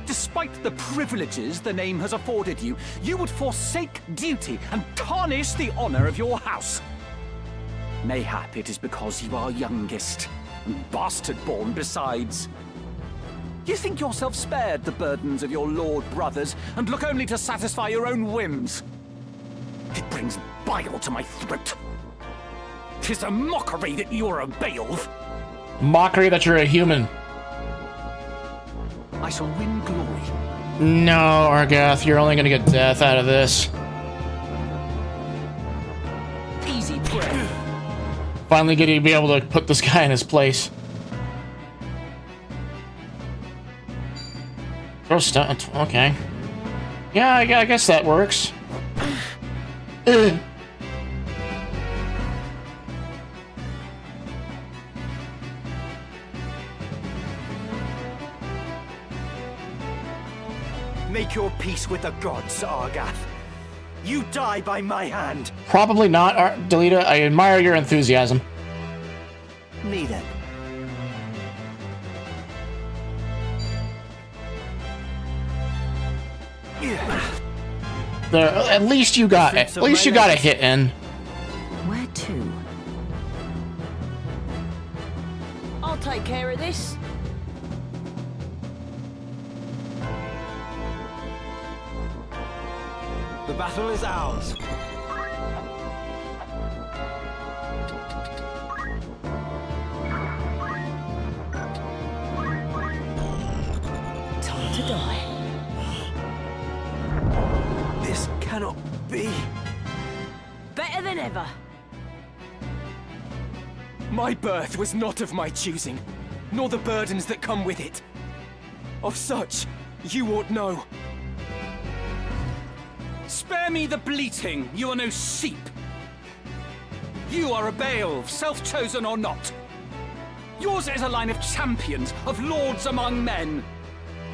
Despite the privileges the name has afforded you, you would forsake duty and tarnish the honor of your house. Mayhap it is because you are youngest, and bastard-born besides. You think yourself spared the burdens of your lord brothers, and look only to satisfy your own whims. It brings bile to my throat. 'Tis a mockery that you are a Beowulf. Mockery that you're a human. I shall win glory. No, Argath, you're only gonna get death out of this. Easy prey. Finally getting to be able to put this guy in his place. Throw stunt. Okay. Yeah, I guess that works. Make your peace with the gods, Argath. You die by my hand. Probably not, Delita. I admire your enthusiasm. Me then. There, at least you got it. At least you got a hit in. Where to? I'll take care of this. The battle is ours. Time to die. This cannot be. Better than ever. My birth was not of my choosing, nor the burdens that come with it. Of such, you ought know. Spare me the bleating, you are no sheep. You are a Beowulf, self-chosen or not. Yours is a line of champions, of lords among men.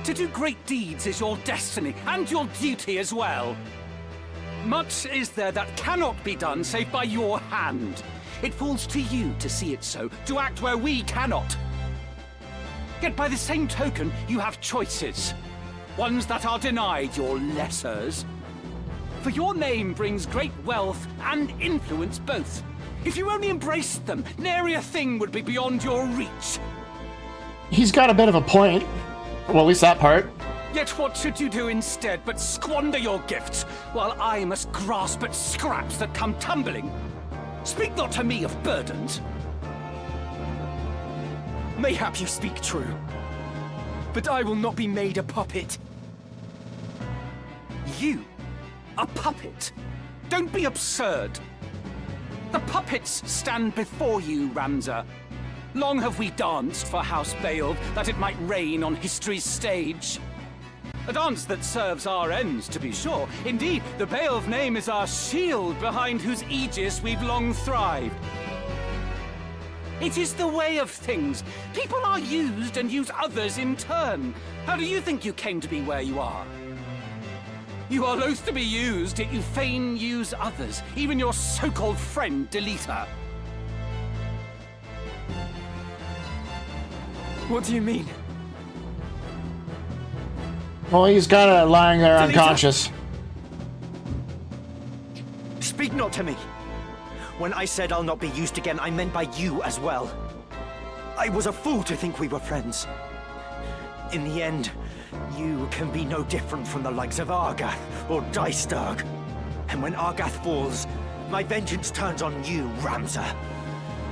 To do great deeds is your destiny, and your duty as well. Much is there that cannot be done save by your hand. It falls to you to see it so, to act where we cannot. Yet by the same token, you have choices. Ones that are denied your lessers. For your name brings great wealth and influence both. If you only embraced them, nary a thing would be beyond your reach. He's got a bit of a point. Well, at least that part. Yet what should you do instead but squander your gifts, while I must grasp at scraps that come tumbling? Speak not to me of burdens. Mayhap you speak true, but I will not be made a puppet. You? A puppet? Don't be absurd. The puppets stand before you, Ramza. Long have we danced for House Beowulf that it might reign on history's stage. A dance that serves our ends, to be sure. Indeed, the Beowulf name is our shield behind whose aegis we've long thrived. It is the way of things. People are used and use others in turn. How do you think you came to be where you are? You are loath to be used, yet you feign use others, even your so-called friend, Delita. What do you mean? Well, he's got her lying there Delita! unconscious. Speak not to me. When I said I'll not be used again, I meant by you as well. I was a fool to think we were friends. In the end, you can be no different from the likes of Argath or Dystarg. And when Argath falls, my vengeance turns on you, Ramza.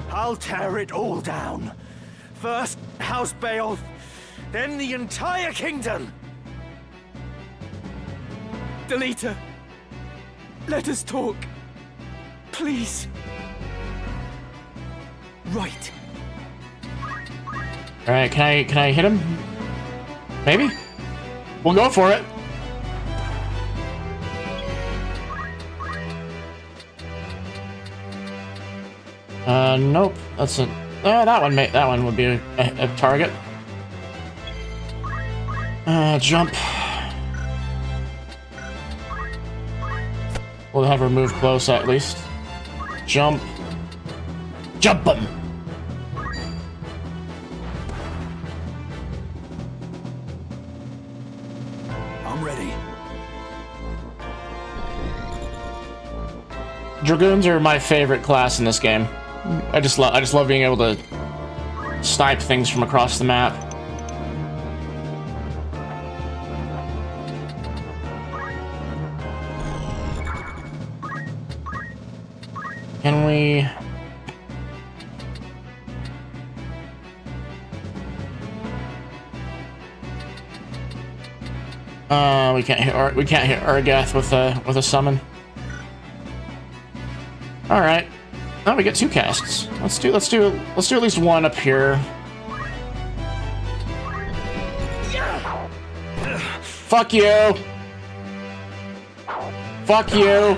I'll tear it all down. First, House Beowulf, then the entire kingdom! Delita, let us talk. Please. Right. Alright, can I hit him? Maybe? We'll go for it. Nope. That's it. That one would be a target. Jump. We'll have her move close at least. Jump. Jump him! I'm ready. Dragoons are my favorite class in this game. I just love being able to snipe things from across the map. Can we... we can't hit Argath with a summon. All right. Now we get 2 casts. Let's do at least one up here. Fuck you. Fuck you.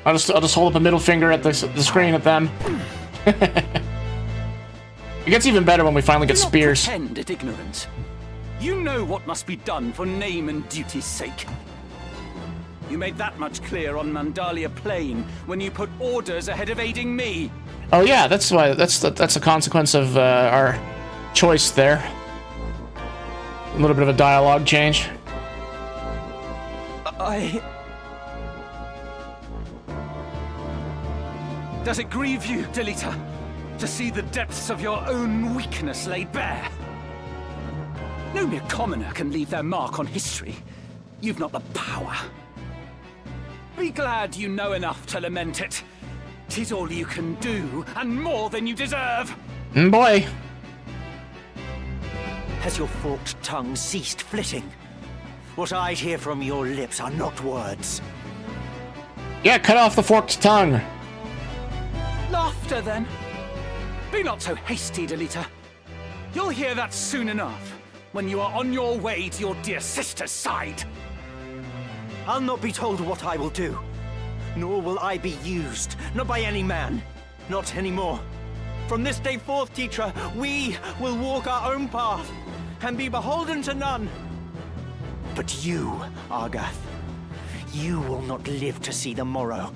I'll just hold up a middle finger at the screen at them. It gets even better when we finally get spears. Do not pretend at ignorance. You know what must be done for name and duty's sake. You made that much clear on Mandalia Plain when you put orders ahead of aiding me. Oh yeah, that's why. That's a consequence of our choice there. A little bit of a dialogue change. Does it grieve you, Delita, to see the depths of your own weakness laid bare? No mere commoner can leave their mark on history. You've not the power. Be glad you know enough to lament it. 'Tis all you can do, and more than you deserve. Boy. Has your forked tongue ceased flitting? What I hear from your lips are not words. Yeah, cut off the forked tongue. Laughter, then. Be not so hasty, Delita. You'll hear that soon enough, when you are on your way to your dear sister's side. I'll not be told what I will do, nor will I be used, not by any man, not anymore. From this day forth, Teacher, we will walk our own path, and be beholden to none. But you, Argath, you will not live to see the morrow.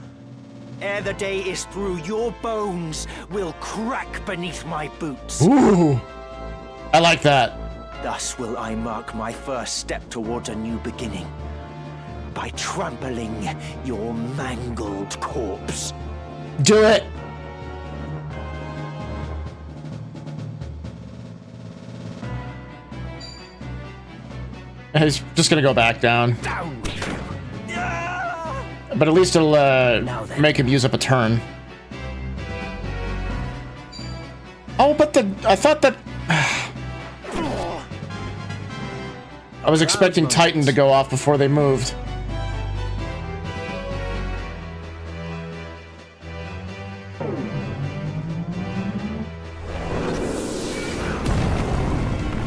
Ere the day is through, your bones will crack beneath my boots. Ooh, I like that. Thus will I mark my first step towards a new beginning. By trampling your mangled corpse. Do it! He's just gonna go back down. But at least it'll make him use up a turn. Oh, but I thought that... I was expecting Titan to go off before they moved.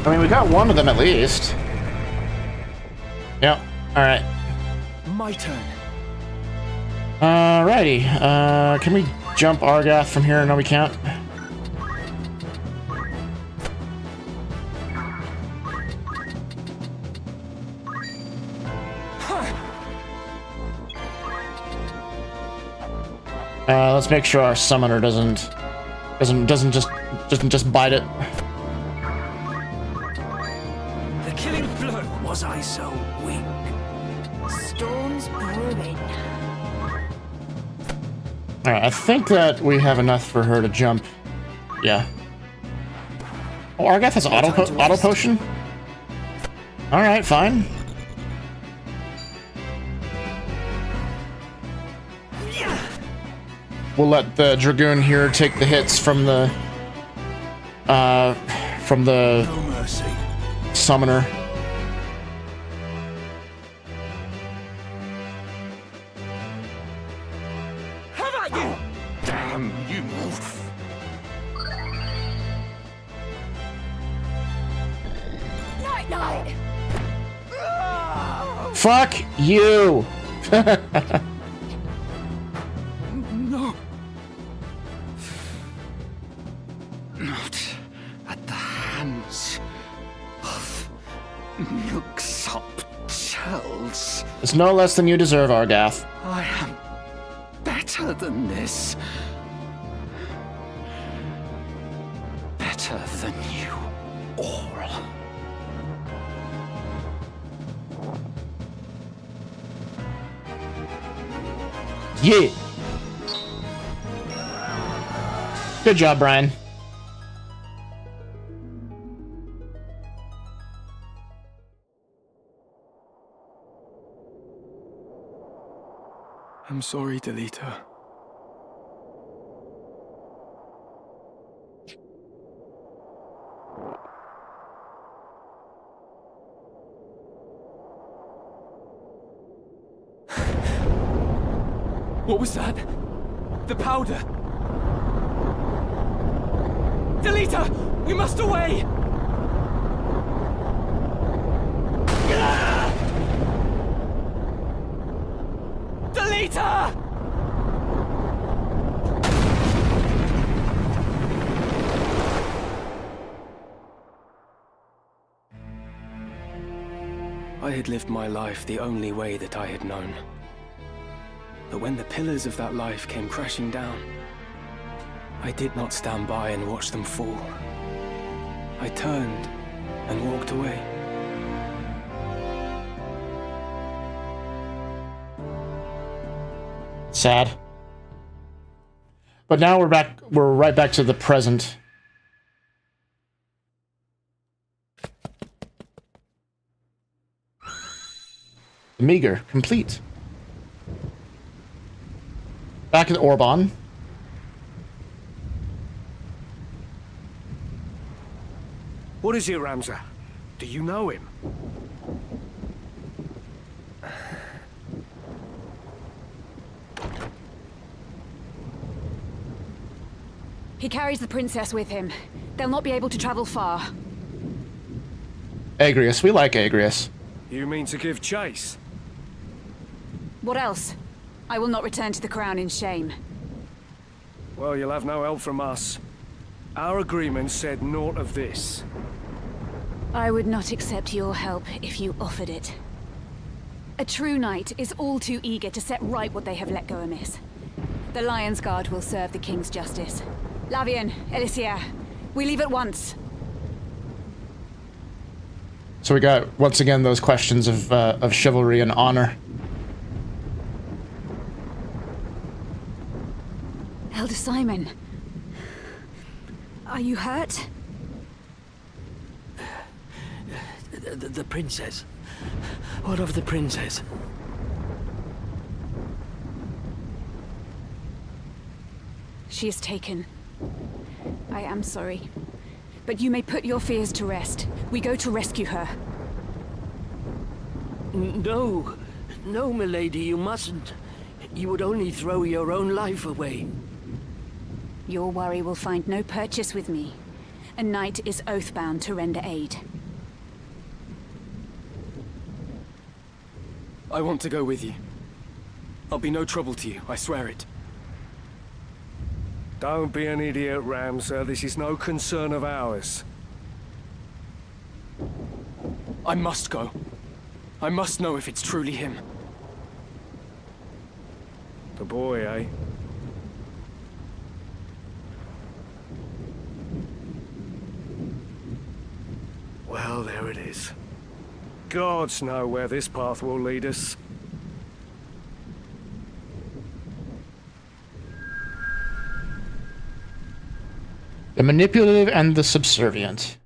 I mean, we got one of them at least. Yep. Alright. My turn. Alrighty. Can we jump Argath from here? No, we can't. Let's make sure our summoner doesn't just bite it. The killing blow. Was I so weak? Storm's brewing. Alright, I think that we have enough for her to jump. Yeah. Oh, Argath has auto potion? Alright, fine. We'll let the Dragoon here take the hits from the No mercy. summoner. How about you? Damn you. Night night. Fuck you! No. Not at the hands of milksop chels. It's no less than you deserve, Argath. I am better than this. Better than you all. Yeah. Good job, Brian. I'm sorry, Delita. What was that? The powder! Delita! We must away! Delita! I had lived my life the only way that I had known. But when the pillars of that life came crashing down, I did not stand by and watch them fall. I turned and walked away. Sad. But now we're right back to the present. The meager, complete. Back at Orban. What is it, Ramza? Do you know him? He carries the princess with him. They'll not be able to travel far. Agrius, we like Agrius. You mean to give chase? What else? I will not return to the crown in shame. Well, you'll have no help from us. Our agreement said naught of this. I would not accept your help if you offered it. A true knight is all too eager to set right what they have let go amiss. The Lion's Guard will serve the King's justice. Lavian, Elysia, we leave at once. So we got, once again, those questions of chivalry and honor. Elder Simon, are you hurt? The princess. What of the princess? She is taken. I am sorry. But you may put your fears to rest. We go to rescue her. No. No, milady, you mustn't. You would only throw your own life away. Your worry will find no purchase with me. A knight is oath-bound to render aid. I want to go with you. I'll be no trouble to you, I swear it. Don't be an idiot, Ramsar. This is no concern of ours. I must go. I must know if it's truly him. The boy, eh? Well, there it is. Gods know where this path will lead us. The manipulative and the subservient.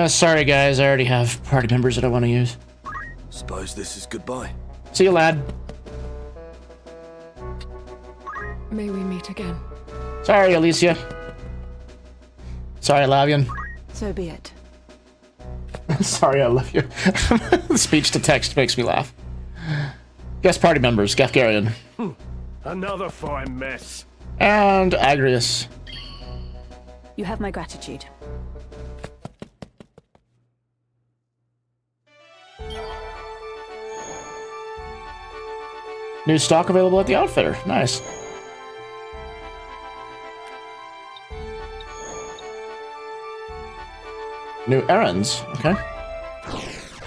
Sorry guys, I already have party members that I want to use. Suppose this is goodbye. See you, lad. May we meet again. Sorry, Alicia. Sorry, Lavian. So be it. Sorry, I love you. Speech to text makes me laugh. Guest party members, Gafgarian. Another fine mess. And Agrius. You have my gratitude. New stock available at the Outfitter. Nice. New errands. Okay.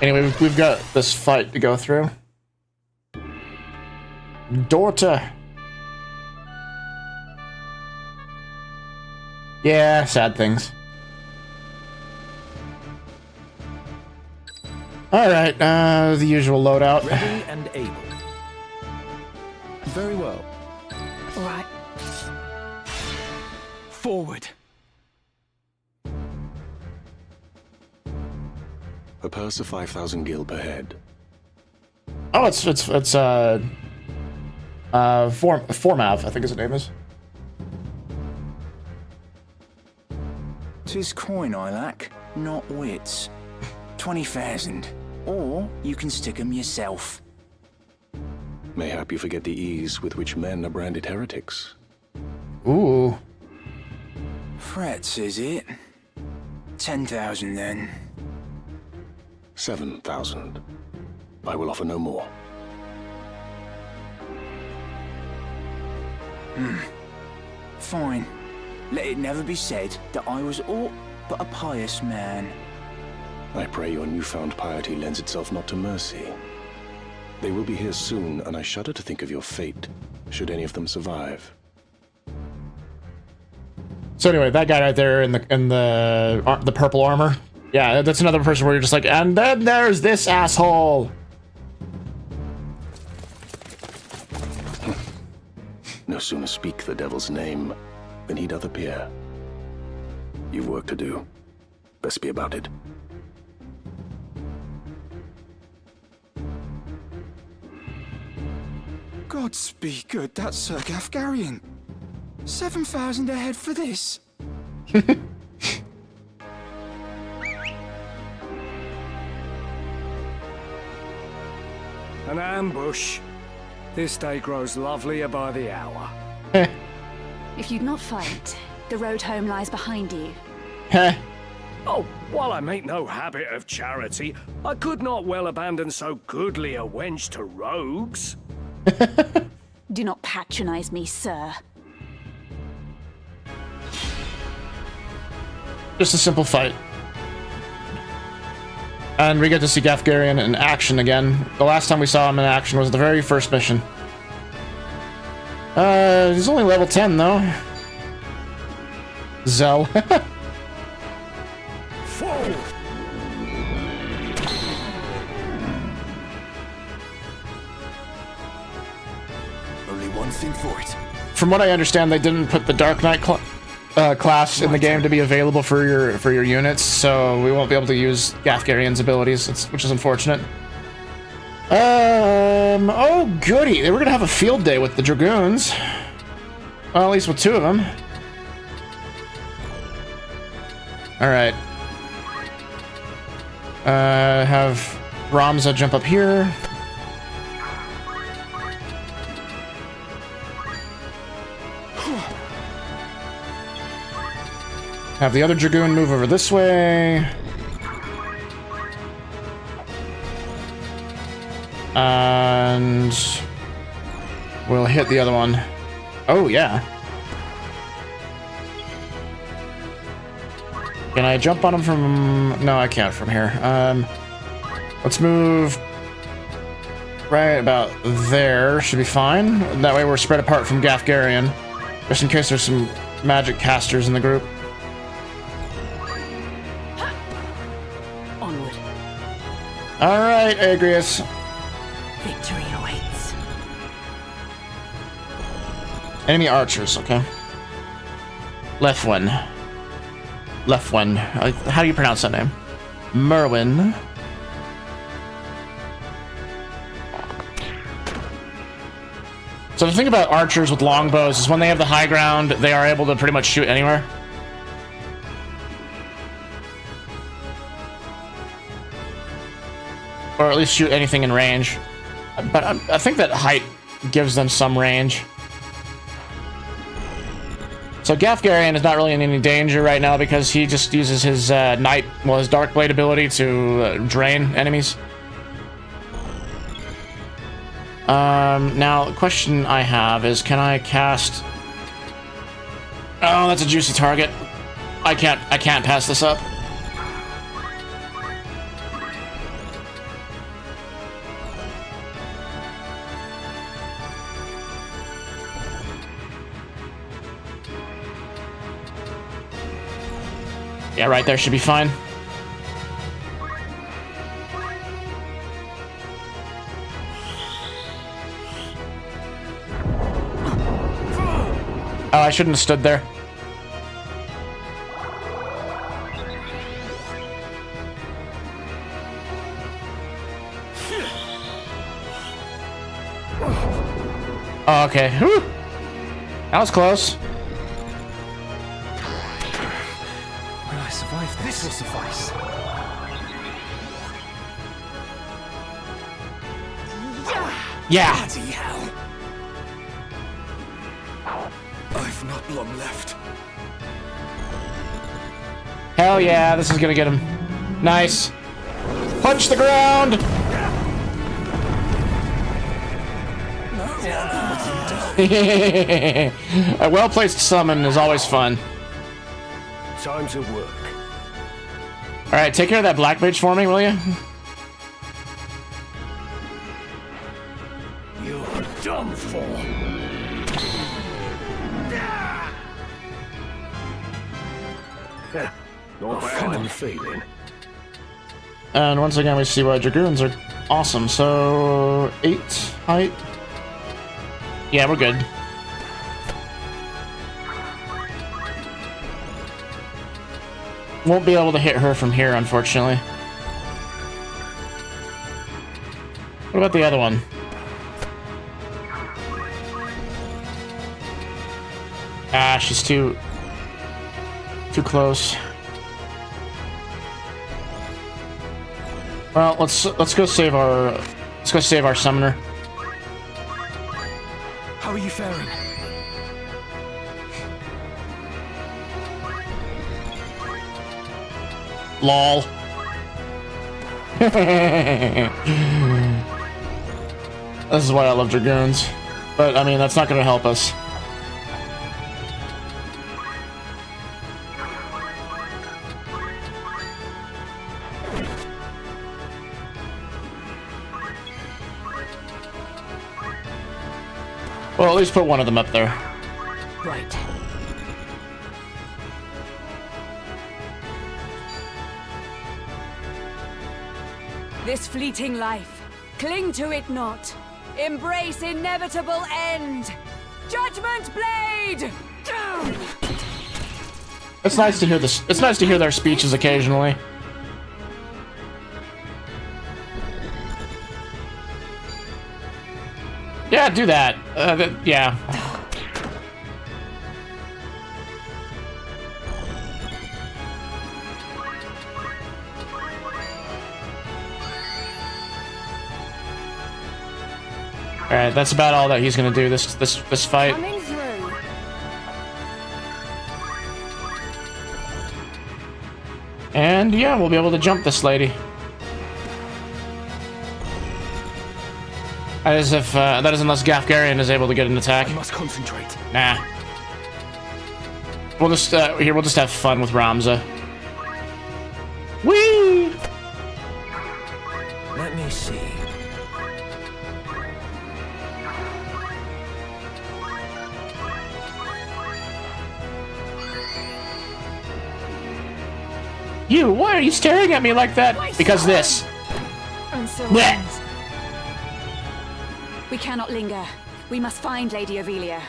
Anyway, we've got this fight to go through. Daughter. Yeah, sad things. Alright, the usual loadout. Ready and able. Very well. All right. Forward. A purse of 5,000 gil per head. Oh, it's Formav, I think his name is. 'Tis coin I lack, not wits. 20,000. Or you can stick 'em yourself. Mayhap you forget the ease with which men are branded heretics. Ooh. Frets, is it? 10,000 then. 7,000. I will offer no more. Fine. Let it never be said that I was aught but a pious man. I pray your newfound piety lends itself not to mercy. They will be here soon, and I shudder to think of your fate, should any of them survive. So anyway, that guy right there in the purple armor. Yeah, that's another person where you're just like, and then there's this asshole. No sooner speak the devil's name than he doth appear. You've work to do. Best be about it. Gods be good, that's Sir Gafgarian. 7,000 a head for this. An ambush. This day grows lovelier by the hour. If you'd not fight, the road home lies behind you. Oh, while I make no habit of charity, I could not well abandon so goodly a wench to rogues. Do not patronize me, sir. Just a simple fight. And we get to see Gafgarian in action again. The last time we saw him in action was the very first mission. He's only level 10 though. Zell. Only one thing for it. From what I understand, they didn't put the Dark Knight class in the game to be available for your units, so we won't be able to use Gafgarian's abilities, which is unfortunate. Oh goody, we're gonna have a field day with the Dragoons. Well, at least with 2 of them. Alright. Have Ramza jump up here. Have the other Dragoon move over this way. And we'll hit the other one. Oh, yeah. Can I jump on him from... No, I can't from here. Let's move right about there. Should be fine. That way we're spread apart from Gafgarian. Just in case there's some magic casters in the group. Onward. Alright, Agrius. Victory awaits. Enemy archers, okay. Left one. Left one. How do you pronounce that name? Merwin. So the thing about archers with longbows is when they have the high ground, they are able to pretty much shoot anywhere. Or at least shoot anything in range. But I think that height gives them some range. So Gafgarian is not really in any danger right now because he just uses his his Dark Blade ability to drain enemies. Now the question I have is, can I cast... Oh, that's a juicy target. I can't pass this up. Yeah, right there should be fine. Oh, I shouldn't have stood there. Oh, okay. Whew. That was close. Will I survive this? This will suffice. Yeah. Bloody hell. I've not long left. Hell yeah, this is gonna get him. Nice. Punch the ground! A well-placed summon is always fun. Time to work. Alright, take care of that black mage for me, will you? You're done for. Not bad. I'm feeling. And once again, we see why Dragoons are awesome. So, 8 height. Yeah, we're good. Won't be able to hit her from here, unfortunately. What about the other one? Ah, she's too close. Well, let's go save our summoner. How are you faring? LOL. This is why I love Dragoons. But, I mean, that's not gonna help us. Well, at least put one of them up there. Right. This fleeting life, cling to it not. Embrace inevitable end. Judgment Blade! It's nice to hear this. It's nice to hear their speeches occasionally. Yeah, do that. Yeah. All right, that's about all that he's gonna do this fight. Coming through. And yeah, we'll be able to jump this lady. As if that is unless Gafgarian is able to get an attack. I must concentrate. Nah. We'll just here. We'll just have fun with Ramza. Whee! Let me see. You, why are you staring at me like that? Because this. And so Blech. we cannot linger. We must find Lady Ovelia.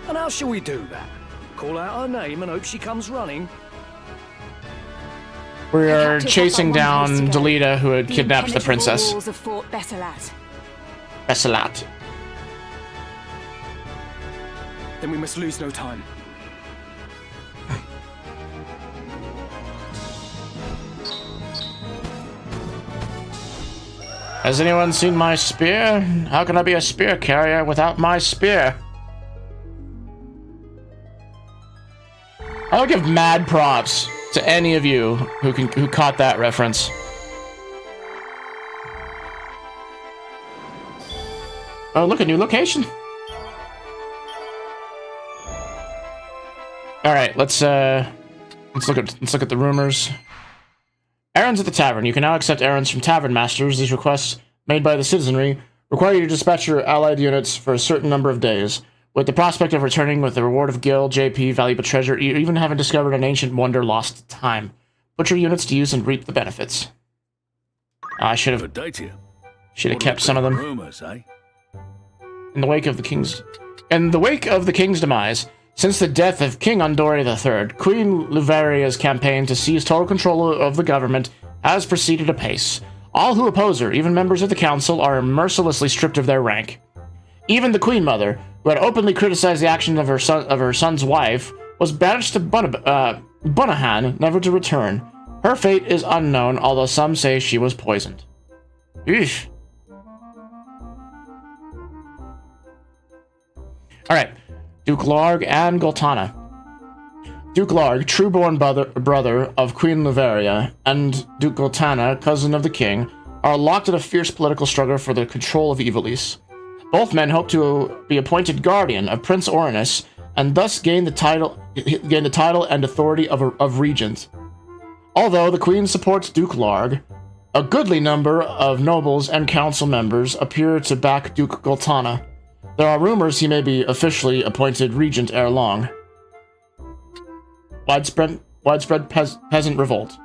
And how shall we do that? Call out her name and hope she comes running? We are chasing down Delita, who had kidnapped the princess. Walls of Fort Besselat. Besselat. Then we must lose no time. Has anyone seen my spear? How can I be a spear carrier without my spear? I'll give mad props to any of you who caught that reference. Oh, look, a new location. All right, let's look at the rumors. Errands at the tavern. You can now accept errands from tavern masters. These requests made by the citizenry require you to dispatch your allied units for a certain number of days, with the prospect of returning with the reward of gil, JP, valuable treasure, even having discovered an ancient wonder lost to time. Put your units to use and reap the benefits. I should have kept some of them. Rumors, eh? In the wake of the king's demise, since the death of King Andori III, Queen Luveria's campaign to seize total control of the government has proceeded apace. All who oppose her, even members of the council, are mercilessly stripped of their rank. Even the Queen Mother, who had openly criticized the actions of her son's wife, was banished to Bunahan, never to return. Her fate is unknown, although some say she was poisoned. Eesh. Alright. Duke Larg and Goltana. Duke Larg, true-born brother of Queen Luveria, and Duke Goltana, cousin of the king, are locked in a fierce political struggle for the control of Ivalice. Both men hope to be appointed guardian of Prince Orinus, and thus gain the title and authority of regent. Although the queen supports Duke Larg, a goodly number of nobles and council members appear to back Duke Goltana. There are rumors he may be officially appointed regent ere long. Widespread peasant revolt.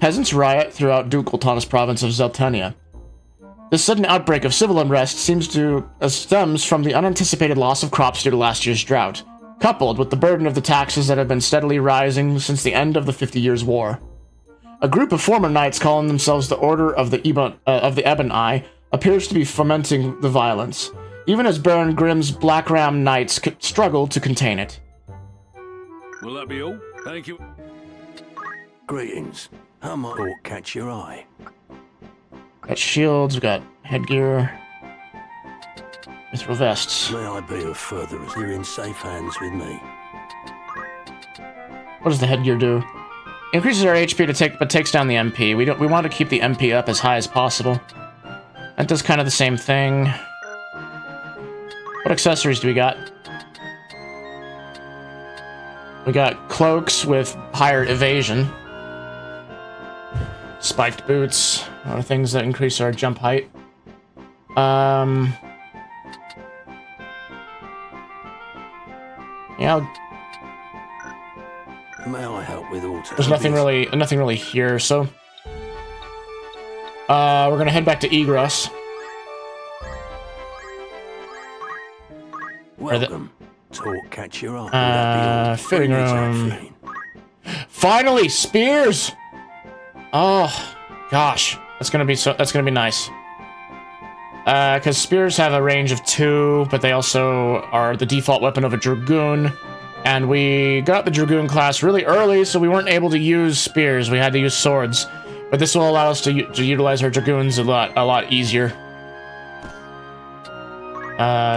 Peasants riot throughout Duke Goltana's province of Zeltania. This sudden outbreak of civil unrest stems from the unanticipated loss of crops due to last year's drought, coupled with the burden of the taxes that have been steadily rising since the end of the 50 Years' War. A group of former knights calling themselves the Order of the Ebon Eye appears to be fomenting the violence, even as Baron Grimm's Black Ram Knights struggle to contain it. Will that be all? Thank you. Greetings. How might all catch your eye? Got shields, we got headgear, mithril vests. May I be of further as you're in safe hands with me? What does the headgear do? Increases our HP but takes down the MP. We want to keep the MP up as high as possible. That does kind of the same thing. What accessories do we got? We got cloaks with higher evasion. Spiked boots, things that increase our jump height. Yeah. May I help with all? There's nothing really here, so we're gonna head back to Egros. Welcome. Talk catch your eye. Fitting room. Finally, spears. Oh, gosh, that's gonna be nice. Because spears have a range of 2, but they also are the default weapon of a dragoon. And we got the dragoon class really early, so we weren't able to use spears. We had to use swords. But this will allow us to utilize our dragoons a lot easier.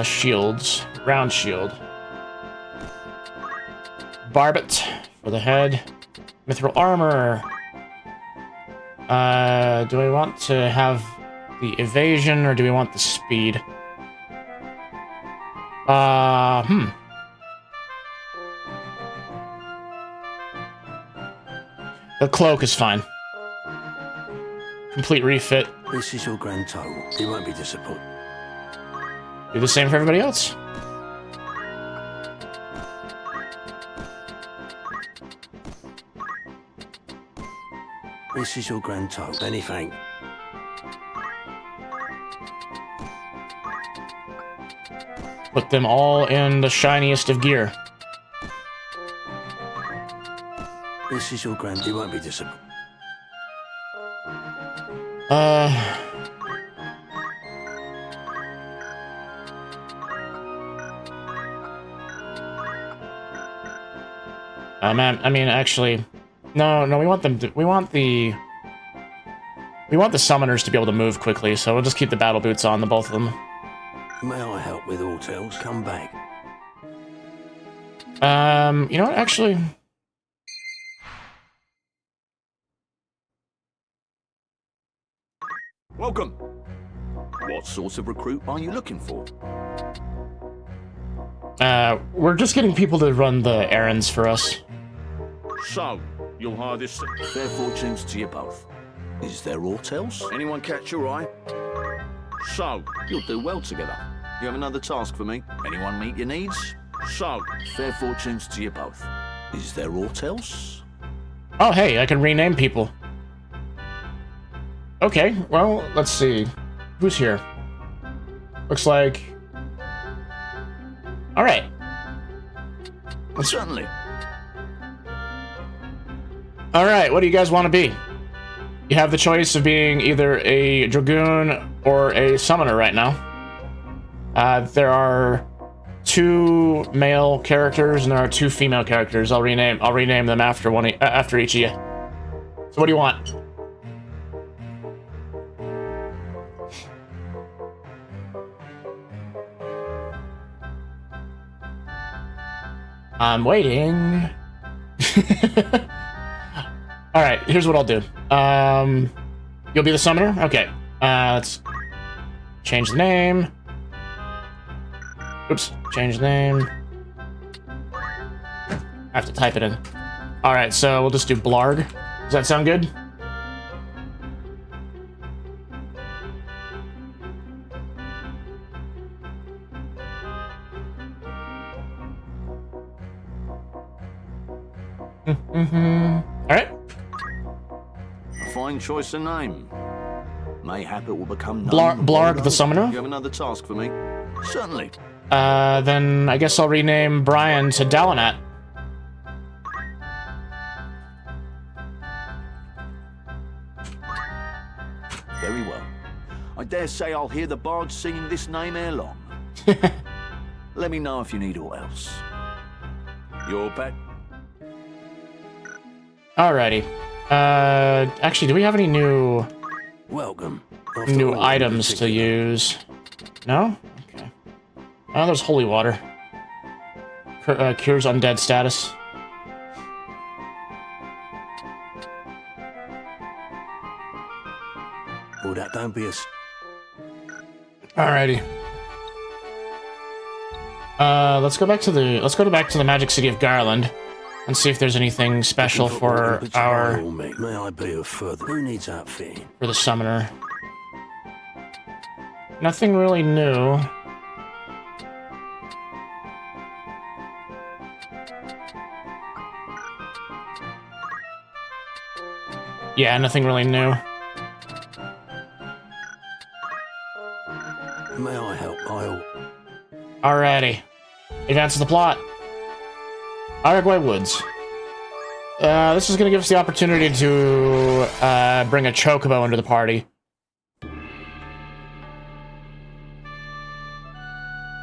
Shields. Round shield. Barbet for the head. Mithril armor. Do we want to have the evasion, or do we want the speed? The cloak is fine. Complete refit. This is your grand total. You won't be disappointed. Do the same for everybody else. This is your grand total. Anything. Put them all in the shiniest of gear. This is your grand. You won't be disappointed. I mean, actually, no, we want them to, we want the summoners to be able to move quickly, so we'll just keep the battle boots on the both of them. May I help with all tales? Come back. You know what, actually... Welcome. What sort of recruit are you looking for? We're just getting people to run the errands for us. So, you'll hire this... Fair fortunes to you both. Is there aught else? Anyone catch your eye? So, you'll do well together. You have another task for me? Anyone meet your needs? So, fair fortunes to you both. Is there aught else? Oh, hey, I can rename people. Okay, well, let's see. Who's here? Looks like... Alright. Certainly. Alright, what do you guys want to be? You have the choice of being either a dragoon or a summoner right now. There are 2 male characters and there are 2 female characters. I'll rename them after each of you. So what do you want? I'm waiting. Alright, here's what I'll do. You'll be the summoner? Okay. Let's change the name. Oops, change the name. I have to type it in. Alright, so we'll just do Blarg. Does that sound good? Alright. A fine choice of name. Mayhap it will become Blarg the Summoner? You have another task for me? Certainly. Then I guess I'll rename Brian to Dalinat. Very well. I dare say I'll hear the bards singing this name ere long. Let me know if you need all else. Your pet? Alrighty. Actually, do we have any new... Welcome. New items to use? No? Okay. Oh, there's holy water. Cures undead status. Oh, that don't be a... Alrighty. Let's go back to the Magic City of Garland and see if there's anything special for our... May I be of further? Who needs outfitting? For the summoner. Nothing really new. Yeah, nothing really new. May I help, Isle? Alrighty. Advance the plot. Araguay Woods. This is going to give us the opportunity to bring a chocobo into the party.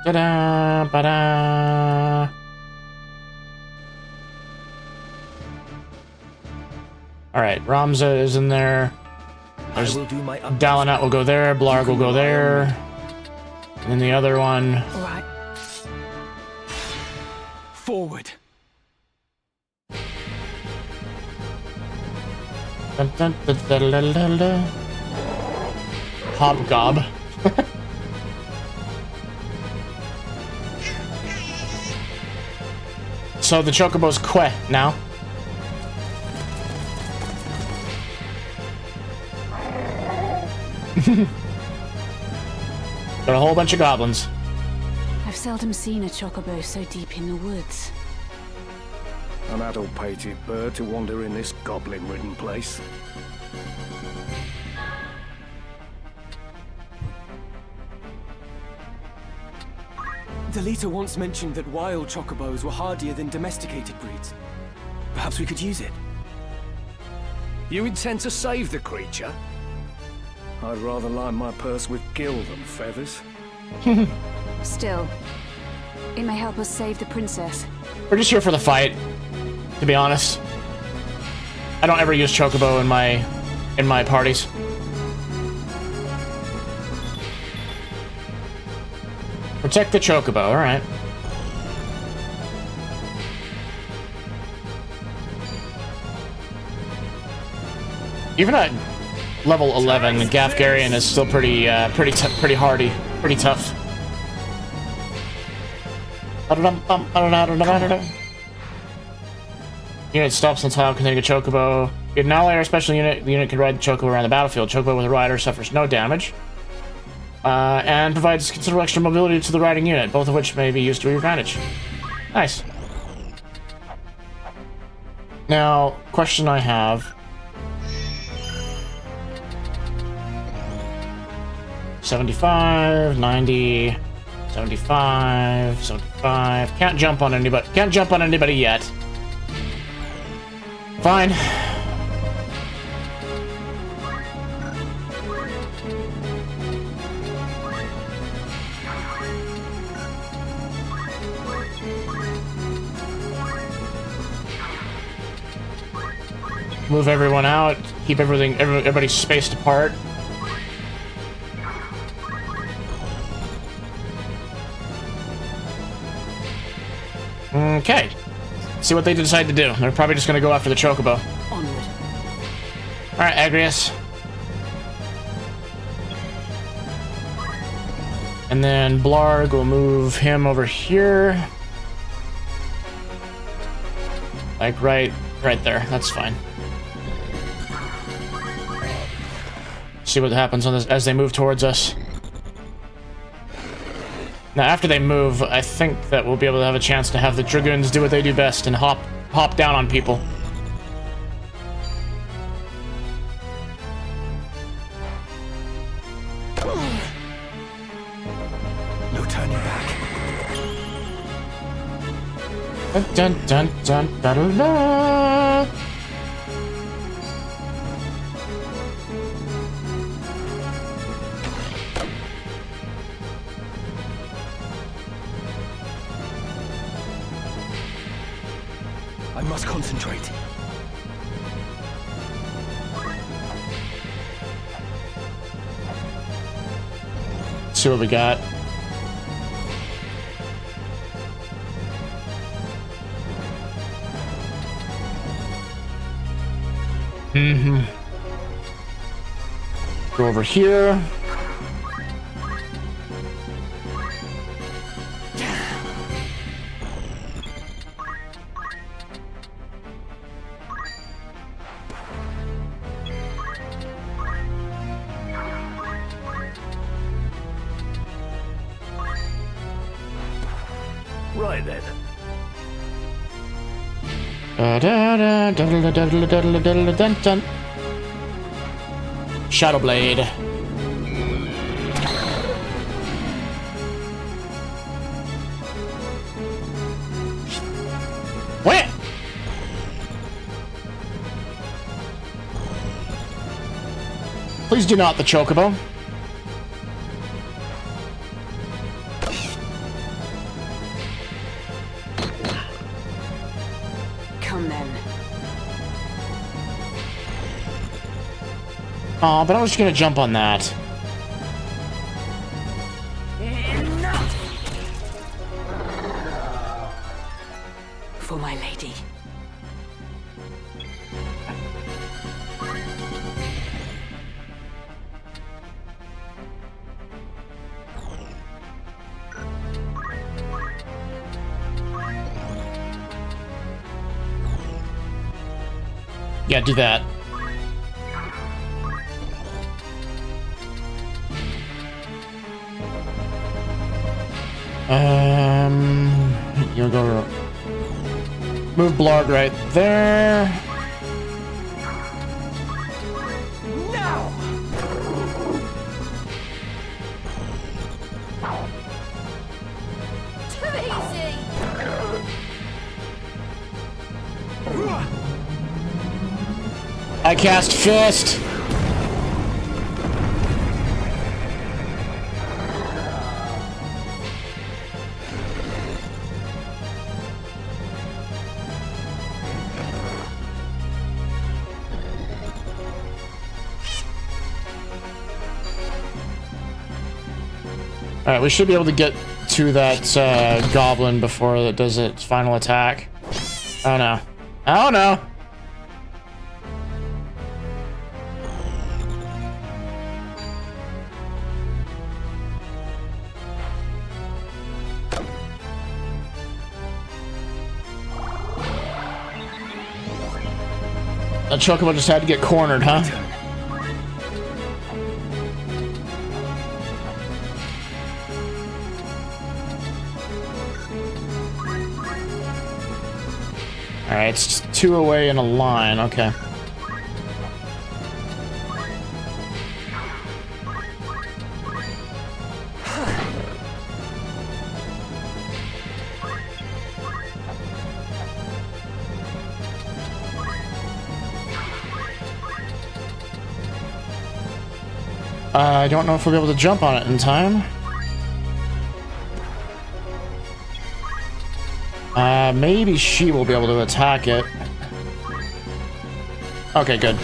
Ta-da! Ba-da! Alright, Ramza is in there. There's Dalinat will go there, Blarg will go there. And then the other one. Alright. Forward. Dun, dun, dun, dun, dun, dun, dun. Hobgob. So the chocobo's Que now. Got a whole bunch of goblins. I've seldom seen a chocobo so deep in the woods. An adult-pated bird to wander in this goblin-ridden place. Delita once mentioned that wild chocobos were hardier than domesticated breeds. Perhaps we could use it. You intend to save the creature? I'd rather line my purse with gil than feathers. Still, it may help us save the princess. We're just here for the fight, to be honest. I don't ever use chocobo in my parties. Protect the chocobo, alright. Even at level 11, Gafgarian is still pretty hardy, pretty tough. Unit stops on tile containing a chocobo. If an ally or special unit, the unit can ride the chocobo around the battlefield. Chocobo with a rider suffers no damage. And provides considerable extra mobility to the riding unit, both of which may be used to your advantage. Nice. Now, question I have. 75, 90, 75, 75. Can't jump on anybody yet. Fine. Move everyone out. Keep everybody spaced apart. Okay. See what they decide to do. They're probably just gonna go after the chocobo. Onward. Alright, Agrius. And then Blarg will move him over here. Like right there. That's fine. See what happens on this as they move towards us. Now, after they move, I think that we'll be able to have a chance to have the Dragoons do what they do best and hop down on people. No turning back. Dun dun dun dun dun dun. I must concentrate. See what we got. Go over here. Right then. Shadow Blade. What? Please do not the chocobo. Come then. Aw, but I was just gonna jump on that. For my lady. Yeah, do that. You'll go move Blarg right there. No! Too easy! I cast Fist. Alright, we should be able to get to that goblin before it does its final attack. Oh no. Oh no! The chocobo just had to get cornered, huh? Alright, it's just 2 away in a line, okay. I don't know if we'll be able to jump on it in time. Maybe she will be able to attack it. Okay, good.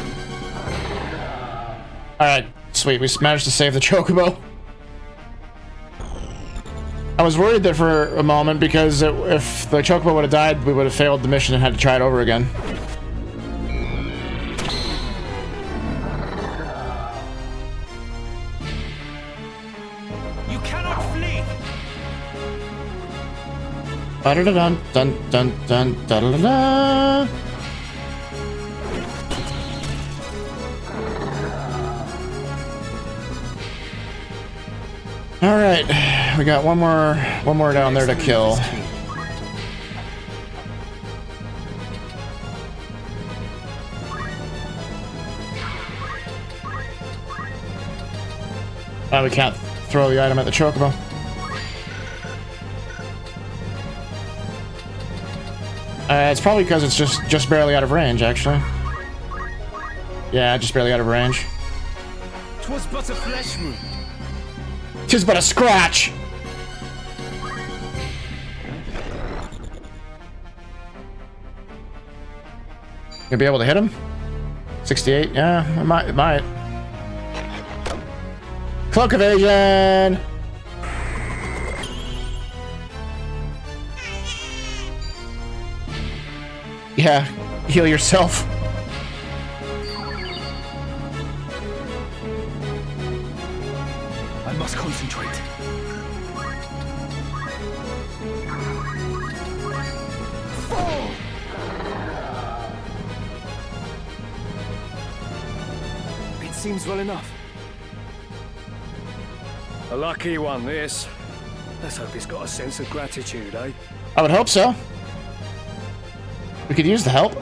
Alright, sweet. We managed to save the chocobo. I was worried there for a moment because if the chocobo would have died, we would have failed the mission and had to try it over again. Ba-da-da-dun, dun, dun, dun, da-da-da-da. All right, we got one more down there to kill. We can't throw the item at the chocobo. It's probably because it's just barely out of range, actually. Yeah, just barely out of range. 'Twas but a flesh wound. 'Tis but a scratch. You'll be able to hit him? 68? Yeah, it might. Cloak evasion! Yeah, heal yourself. I must concentrate. Fall! It seems well enough. A lucky one, this. Let's hope he's got a sense of gratitude, eh? I would hope so. We could use the help.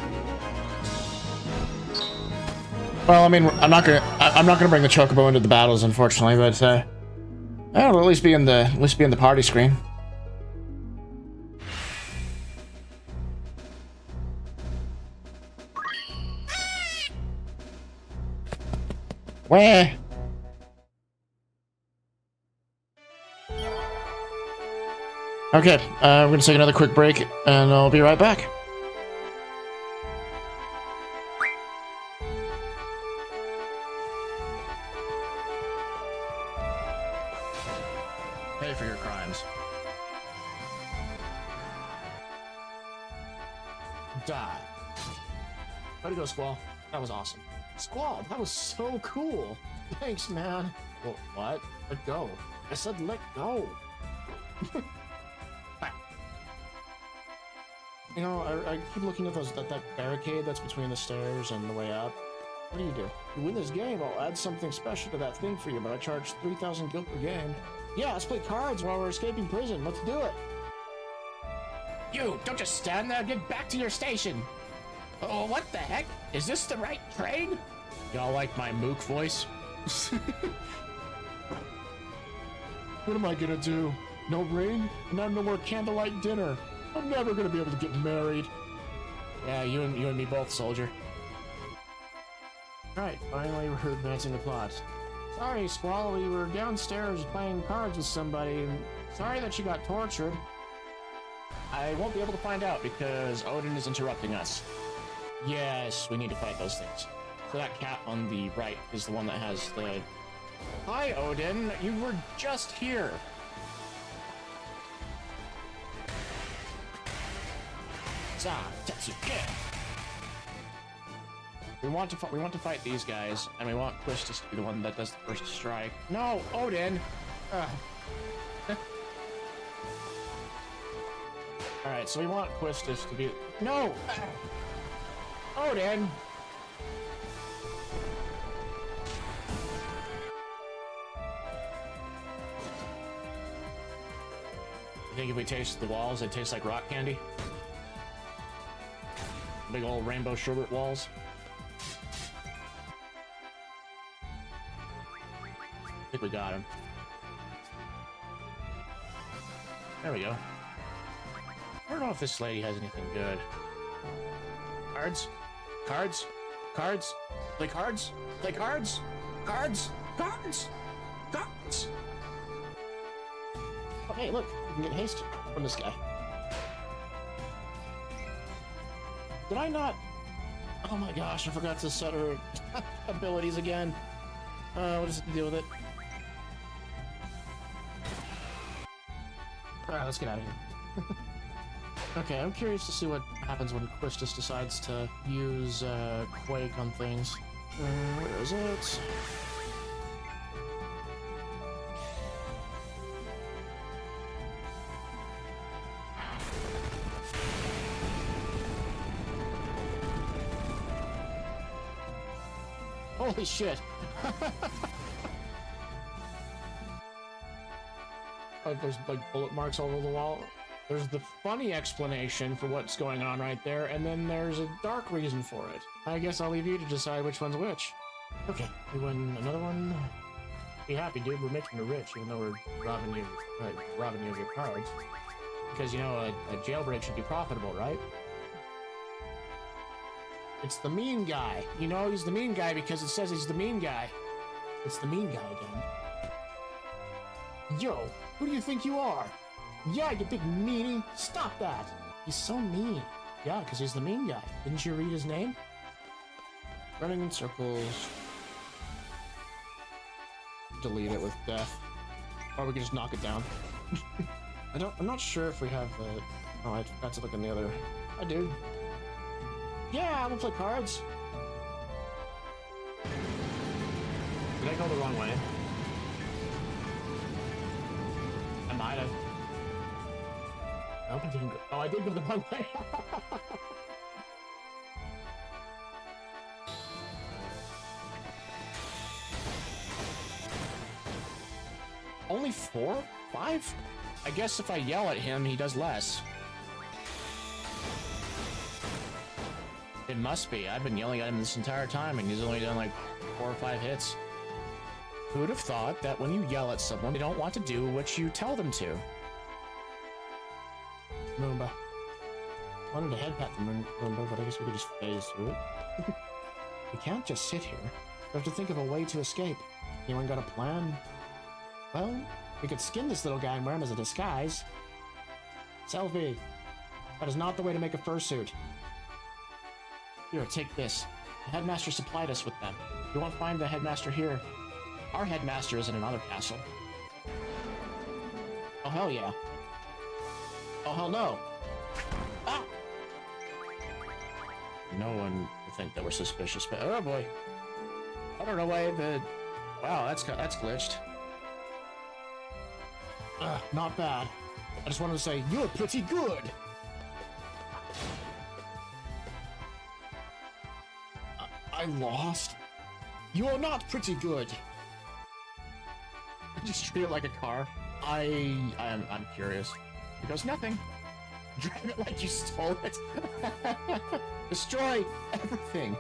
Well, I mean, I'm not gonna bring the chocobo into the battles, unfortunately, but it'll at least be in the party screen. Where? Okay, we're gonna take another quick break, and I'll be right back. Pay for your crimes. Die. Way to go, Squall. That was awesome. Squall, that was so cool. Thanks, man. Well, what? Let go. I said let go. You know, I keep looking at that barricade that's between the stairs and the way up. What do? You win this game, I'll add something special to that thing for you, but I charge 3,000 gil per game. Yeah, let's play cards while we're escaping prison. Let's do it. You, don't just stand there. Get back to your station. Oh, what the heck? Is this the right train? Y'all like my mook voice? What am I gonna do? No ring? And now no more candlelight dinner. I'm never gonna be able to get married. Yeah, you and me both, soldier. Alright, finally we're advancing the plot. Sorry, Squall, we were downstairs playing cards with somebody, and sorry that you got tortured. I won't be able to find out because Odin is interrupting us. Yes, we need to fight those things. So that cat on the right is the one that has the... Hi, Odin, you were just here. We want to fight these guys, and we want Quistis to be the one that does the first strike. No, Odin. All right, so we want Quistis to be. No, Odin. I think if we taste the walls, they taste like rock candy. Big old rainbow sherbet walls. I think we got him. There we go. I don't know if this lady has anything good. Cards? Cards? Cards? Play cards? Play cards? Cards? Cards? Cards? Oh, hey, look. You can get haste from this guy. Did I not? Oh my gosh, I forgot to set her abilities again. What does it deal with it? Alright, let's get out of here. Okay, I'm curious to see what happens when Quistis decides to use Quake on things. Where is it? Holy shit! Oh, there's like bullet marks all over the wall. There's the funny explanation for what's going on right there, and then there's a dark reason for it. I guess I'll leave you to decide which one's which. Okay, we win another one. Be happy, dude. We're making you rich, even though we're robbing you of your cards. Because, you know, a jailbreak should be profitable, right? It's the mean guy. You know he's the mean guy because it says he's the mean guy. It's the mean guy again. Yo, who do you think you are? Yeah, you big meanie. Stop that. He's so mean. Yeah, because he's the mean guy. Didn't you read his name? Running in circles. Delete it with death. Or we can just knock it down. I'm not sure if we have the... Oh, I forgot to look in the other... I do. Yeah, I'm gonna play cards. Did I go the wrong way? I might have. I hope I didn't go. Oh, I did go the wrong way. Only 4? 5? I guess if I yell at him, he does less. It must be. I've been yelling at him this entire time, and he's only done like 4 or 5 hits. Who would have thought that when you yell at someone, they don't want to do what you tell them to? Moomba. Wanted to head pat the Moomba, but I guess we could just phase through it. We can't just sit here. We have to think of a way to escape. Anyone got a plan? Well, we could skin this little guy and wear him as a disguise. Selfie. That is not the way to make a fursuit. Here, take this. The headmaster supplied us with them. You won't find the headmaster here. Our headmaster is in another castle. Oh, hell yeah. Oh, hell no. Ah! No one would think that we're suspicious, but oh boy. I don't know why the... Wow, that's glitched. Not bad. I just wanted to say, you're pretty good! I lost? You are not pretty good! I just treat it like a car. I'm curious. He goes, nothing. Drive it like you stole it. Destroy everything.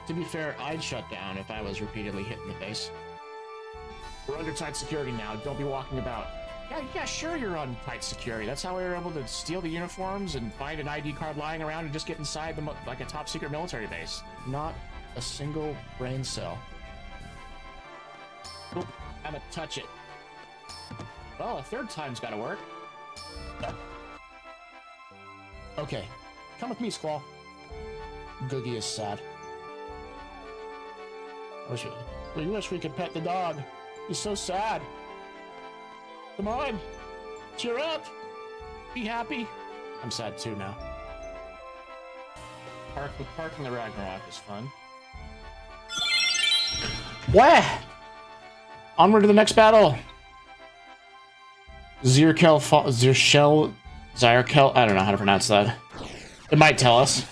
To be fair, I'd shut down if I was repeatedly hit in the face. We're under tight security now. Don't be walking about. Yeah, sure you're on tight security. That's how we were able to steal the uniforms and find an ID card lying around and just get inside like a top secret military base. Not a single brain cell. Oop, I'ma touch it. Well, a third time's gotta work. Okay, come with me, Squall. Googie is sad. We wish we could pet the dog. He's so sad. Come on, cheer up. Be happy. I'm sad too now. Parking the Ragnarok is fun. Wah! Onward to the next battle. Zirkel, I don't know how to pronounce that. It might tell us.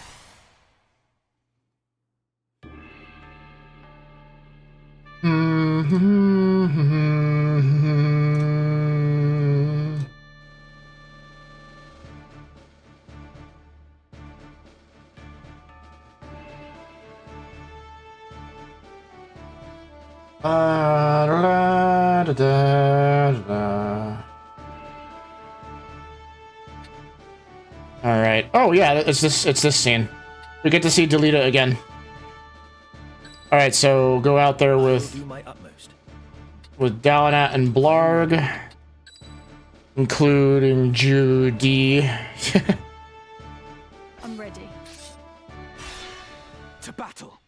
All right. Oh yeah, it's this scene. We get to see Delita again. All right, so go out there with Dalinat and Blarg, including Judy. I'm ready. To battle.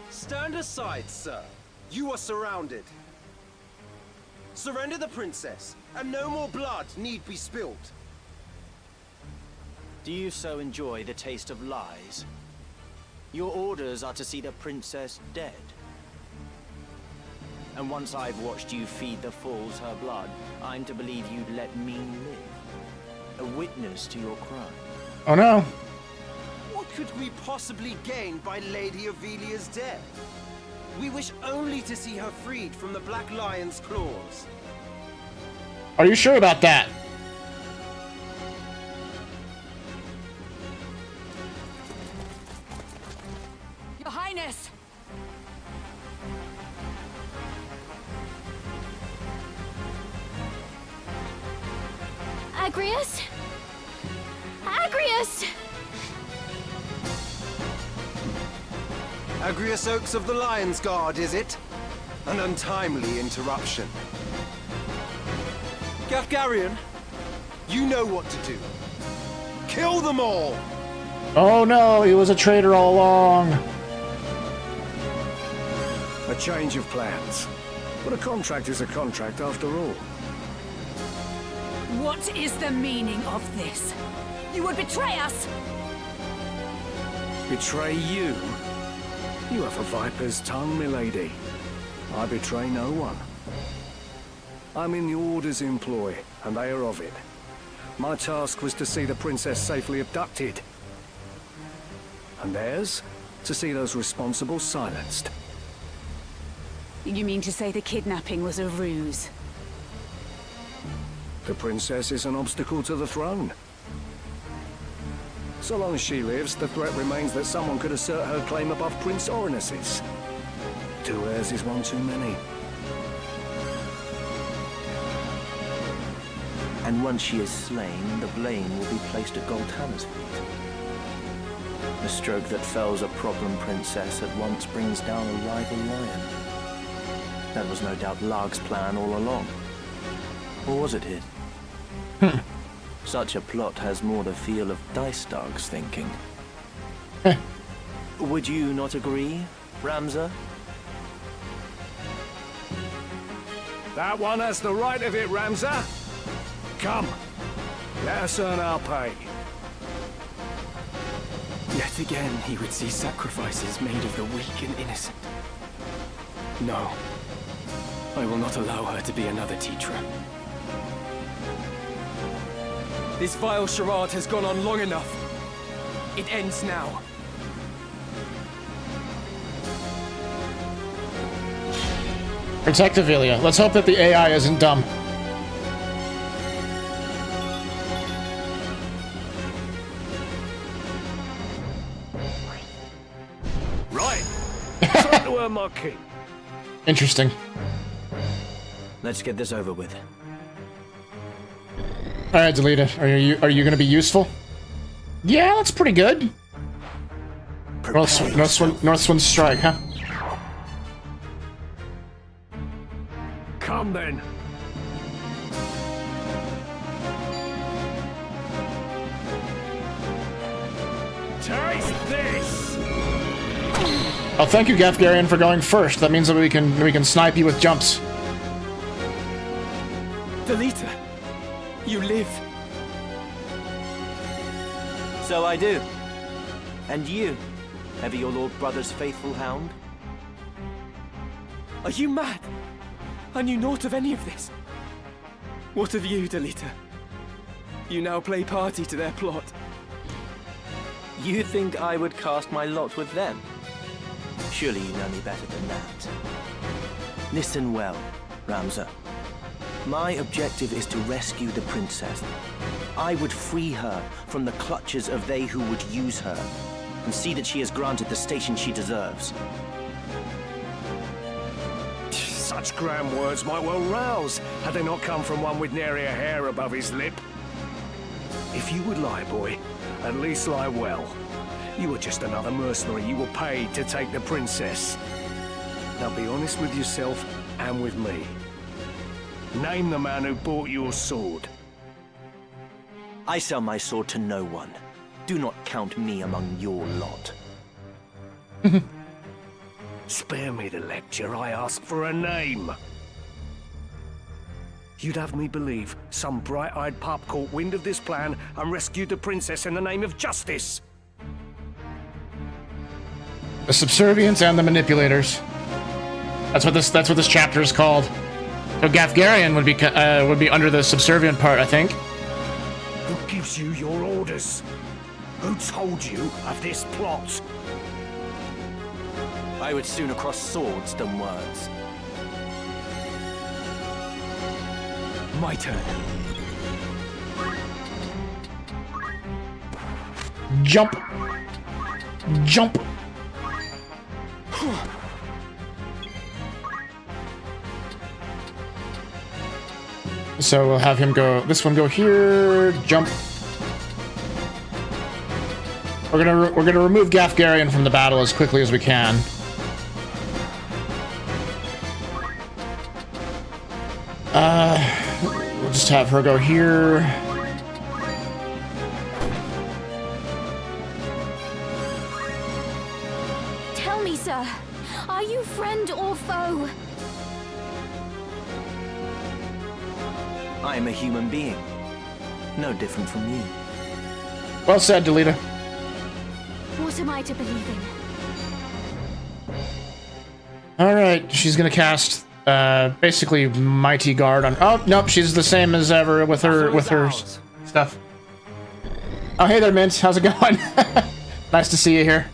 Stand aside, sir. You are surrounded. Surrender the princess, and no more blood need be spilled. Do you so enjoy the taste of lies? Your orders are to see the princess dead. And once I've watched you feed the fools her blood, I'm to believe you'd let me live. A witness to your crime. Oh no. What could we possibly gain by Lady Avelia's death? We wish only to see her freed from the Black Lion's claws. Are you sure about that? Your Highness! Agrius? Agrius! Agrius Oaks of the Lion's Guard, is it? An untimely interruption. Gafgarion, you know what to do. Kill them all! Oh no, he was a traitor all along. A change of plans. But a contract is a contract after all. What is the meaning of this? You would betray us! Betray you? You have a viper's tongue, milady. I betray no one. I'm in the Order's employ, and they are of it. My task was to see the princess safely abducted. And theirs, to see those responsible silenced. You mean to say the kidnapping was a ruse? The princess is an obstacle to the throne. So long as she lives, the threat remains that someone could assert her claim above Prince Orinus's. 2 heirs is one too many. And once she is slain, the blame will be placed at Goltanna's feet. The stroke that fells a problem princess at once brings down a rival lion. That was no doubt Larg's plan all along. Or was it his? Such a plot has more the feel of Dice Dog's thinking. Would you not agree, Ramza? That one has the right of it, Ramza. Come, let us earn our pay. Yet again, he would see sacrifices made of the weak and innocent. No, I will not allow her to be another Tetra. This vile charade has gone on long enough. It ends now. Protect Avelia. Let's hope that the AI isn't dumb. Right. Time to earn my keep. Interesting. Let's get this over with. All right, Delita. Are you going to be useful? Yeah, that's pretty good. Northwind Strike, huh? Come then. Taste this. Oh, thank you, Gafgarian, for going first. That means that we can snipe you with jumps. Delita, you live. So I do. And you, ever your lord brother's faithful hound? Are you mad? I knew naught of any of this. What of you, Delita? You now play party to their plot. You think I would cast my lot with them? Surely you know me better than that. Listen well, Ramza. My objective is to rescue the princess. I would free her from the clutches of they who would use her, and see that she is granted the station she deserves. Such grand words might well rouse, had they not come from one with nary a hair above his lip. If you would lie, boy, at least lie well. You are just another mercenary you were paid to take the princess. Now be honest with yourself and with me. Name the man who bought your sword. I sell my sword to no one. Do not count me among your lot. Spare me the lecture, I ask for a name. You'd have me believe some bright-eyed pup caught wind of this plan and rescued the princess in the name of justice. The subservients and the manipulators. That's what this chapter is called. So Gafgarian would be under the subservient part, I think. Who gives you your orders? Who told you of this plot? I would sooner cross swords than words. My turn. Jump. Jump. So we'll have him go, this one go here, jump. We're gonna remove Gafgarian from the battle as quickly as we can. We'll just have her go here. Tell me, sir, are you friend or foe? I am a human being. No different from you. Well said, Delita. What am I to believe in? Alright, she's gonna cast basically Mighty Guard on. Oh nope, she's the same as ever with her stuff. Oh hey there, Mint, how's it going? Nice to see you here.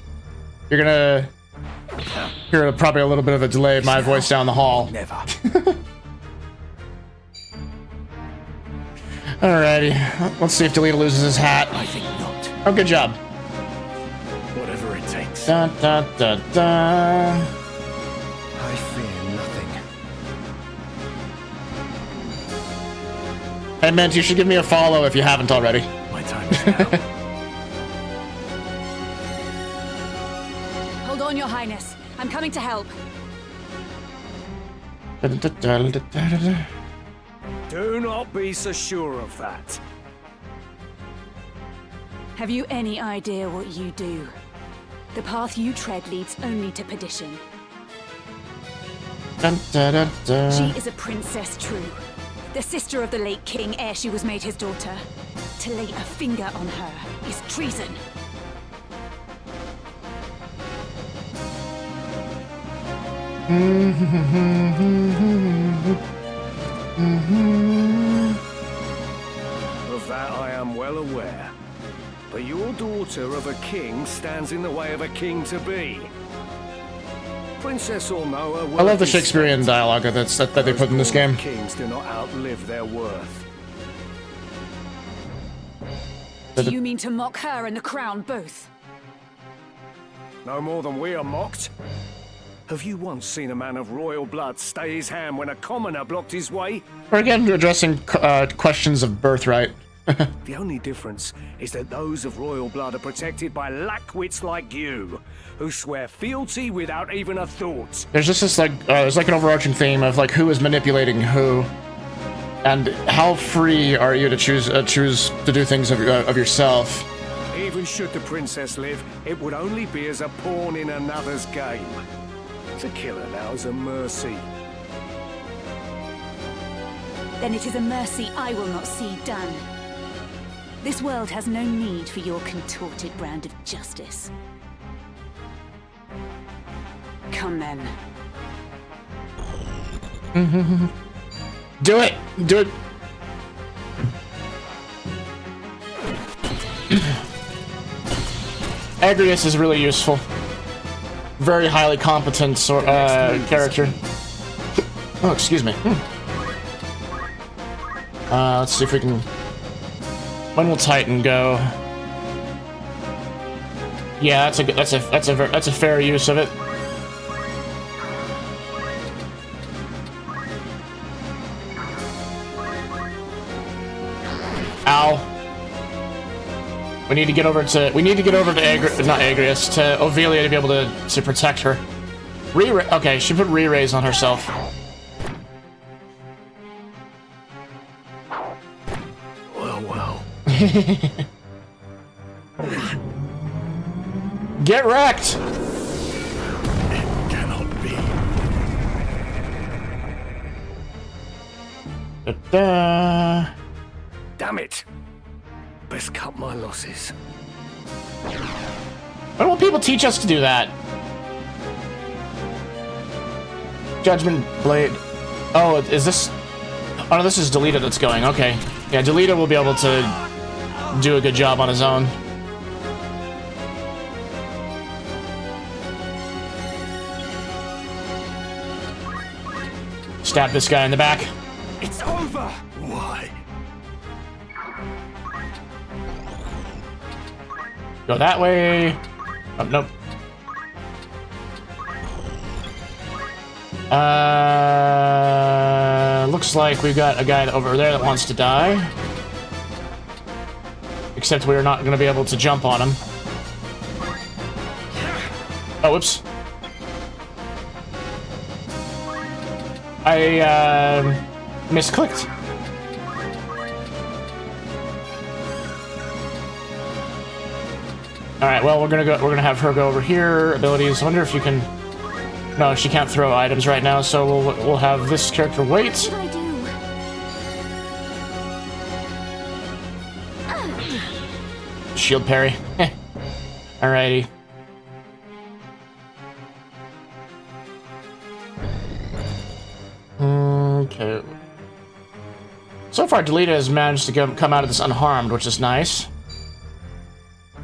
You're gonna hear probably a little bit of a delay in my voice down the hall. Never. Alrighty, let's see if Delita loses his hat. I think not. Oh, good job. Whatever it takes. Da, da, da, da. I fear nothing. Hey, Mint, you should give me a follow if you haven't already. My time is now. Hold on, Your Highness. I'm coming to help. Da, da, da, da, da, da, da. Do not be so sure of that. Have you any idea what you do? The path you tread leads only to perdition. Da, da, da, da. She is a princess true. The sister of the late king ere she was made his daughter. To lay a finger on her is treason. Of that I am well aware. But your daughter of a king stands in the way of a king-to-be. Princess or no, her I love the worth is Shakespearean dialogue that they put in this game. kings do not outlive their worth. Do you mean to mock her and the crown both? No more than we are mocked. Have you once seen a man of royal blood stay his hand when a commoner blocked his way? We're again addressing questions of birthright. The only difference is that those of royal blood are protected by lackwits like you, who swear fealty without even a thought. There's just this there's like an overarching theme of like who is manipulating who, and how free are you to choose to do things of yourself. Even should the princess live, it would only be as a pawn in another's game. To kill her now is a mercy. Then it is a mercy I will not see done. This world has no need for your contorted brand of justice. Come then. Do it! Do it! Agrius is really useful. Very highly competent character. Oh, excuse me. Let's see if we can... When will Titan go? Yeah, that's a fair use of it. Ow. We need to get over to Agrius, to Ophelia to be able to protect her. Okay, she put re-raise on herself. Well. Get wrecked! It cannot be. Da-da. Damn it! Best cut my losses. Why don't people teach us to do that? Judgment Blade. Oh, is this... Oh, no, this is Delita that's going. Okay. Yeah, Delita will be able to do a good job on his own. Stab this guy in the back. It's over! Why? Go that way. Oh, nope. Looks like we've got a guy over there that wants to die. Except we're not going to be able to jump on him. Oh, whoops. I, misclicked. Alright, well, we're gonna have her go over here. Abilities. I wonder if you can... No, she can't throw items right now, so we'll have this character wait. What did I do? Shield parry. Alrighty. Okay. So far, Delita has managed to come out of this unharmed, which is nice.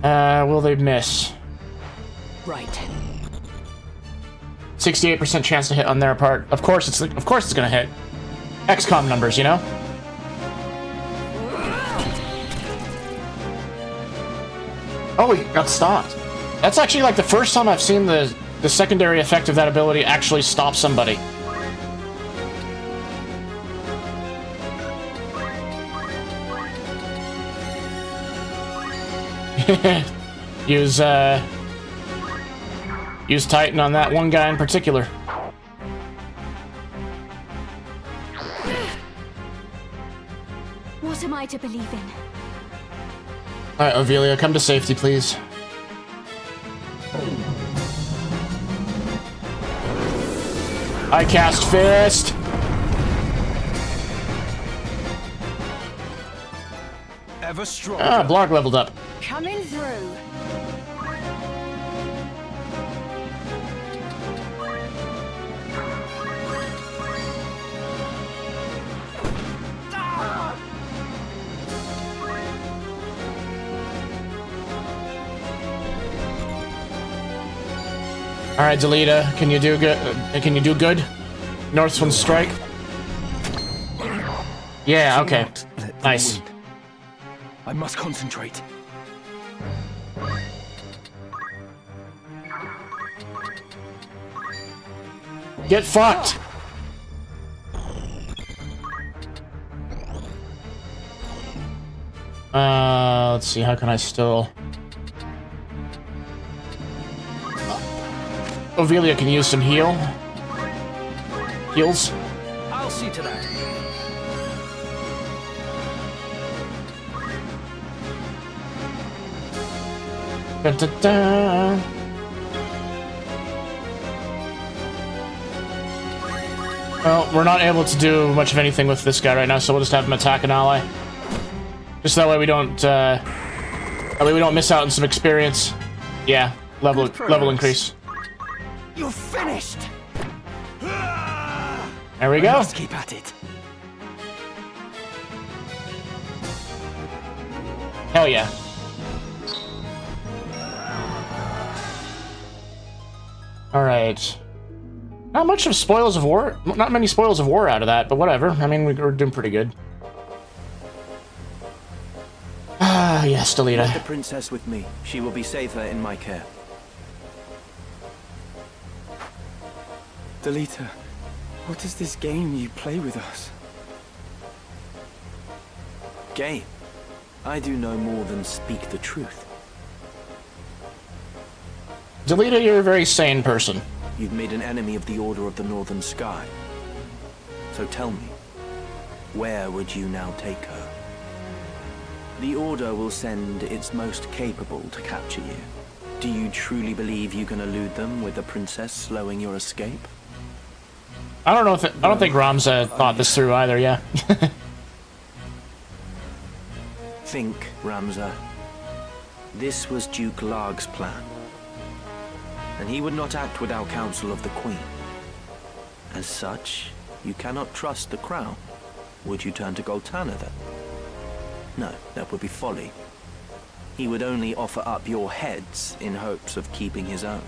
Will they miss? Right. 68% chance to hit on their part. Of course it's gonna hit. XCOM numbers, you know? Oh, he got stopped. That's actually like the first time I've seen the secondary effect of that ability actually stop somebody. Use Titan on that one guy in particular. What am I to believe in? Alright, Ovelia, come to safety, please. I cast Fist! Ever stronger. Ah, Blarg leveled up. Coming through. Alright, Delita, can you do good? Can you do good? Northwind strike. Yeah, okay. Nice. I must concentrate. Get fucked! Let's see, how can I still... Ovelia can use some heals. I'll see to that. Da, da, da. Well, we're not able to do much of anything with this guy right now, so we'll just have him attack an ally. Just that way we don't, miss out on some experience. Yeah, level increase. You're finished. There we go. Must keep at it. Hell yeah. All right. Not much of spoils of war. Not many spoils of war out of that, but whatever. I mean, we're doing pretty good. Ah, yes, Let the Delita. princess with me. She will be safer in my care. Delita, what is this game you play with us? Game? I do no more than speak the truth. Delita, you're a very sane person. You've made an enemy of the Order of the Northern Sky. So tell me, where would you now take her? The Order will send its most capable to capture you. Do you truly believe you can elude them with the princess slowing your escape? I don't know if I don't think Ramza thought this through either. Yeah. Think, Ramza. This was Duke Larg's plan. And he would not act without counsel of the Queen. As such, you cannot trust the crown. Would you turn to Goltana then? No, that would be folly. He would only offer up your heads in hopes of keeping his own.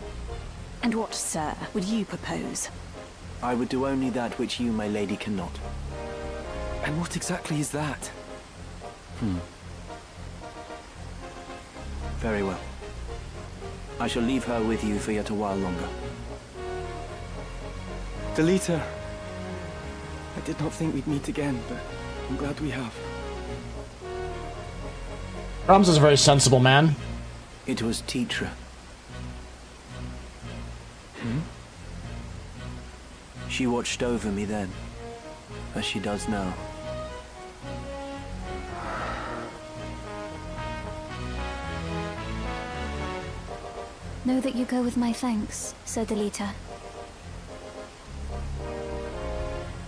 And what, sir, would you propose? I would do only that which you, my lady, cannot. And what exactly is that? Very well. I shall leave her with you for yet a while longer. Delita, I did not think we'd meet again, but I'm glad we have. Ramza's a very sensible man. It was Tetra. She watched over me then, as she does now. Know that you go with my thanks, Sir Delita.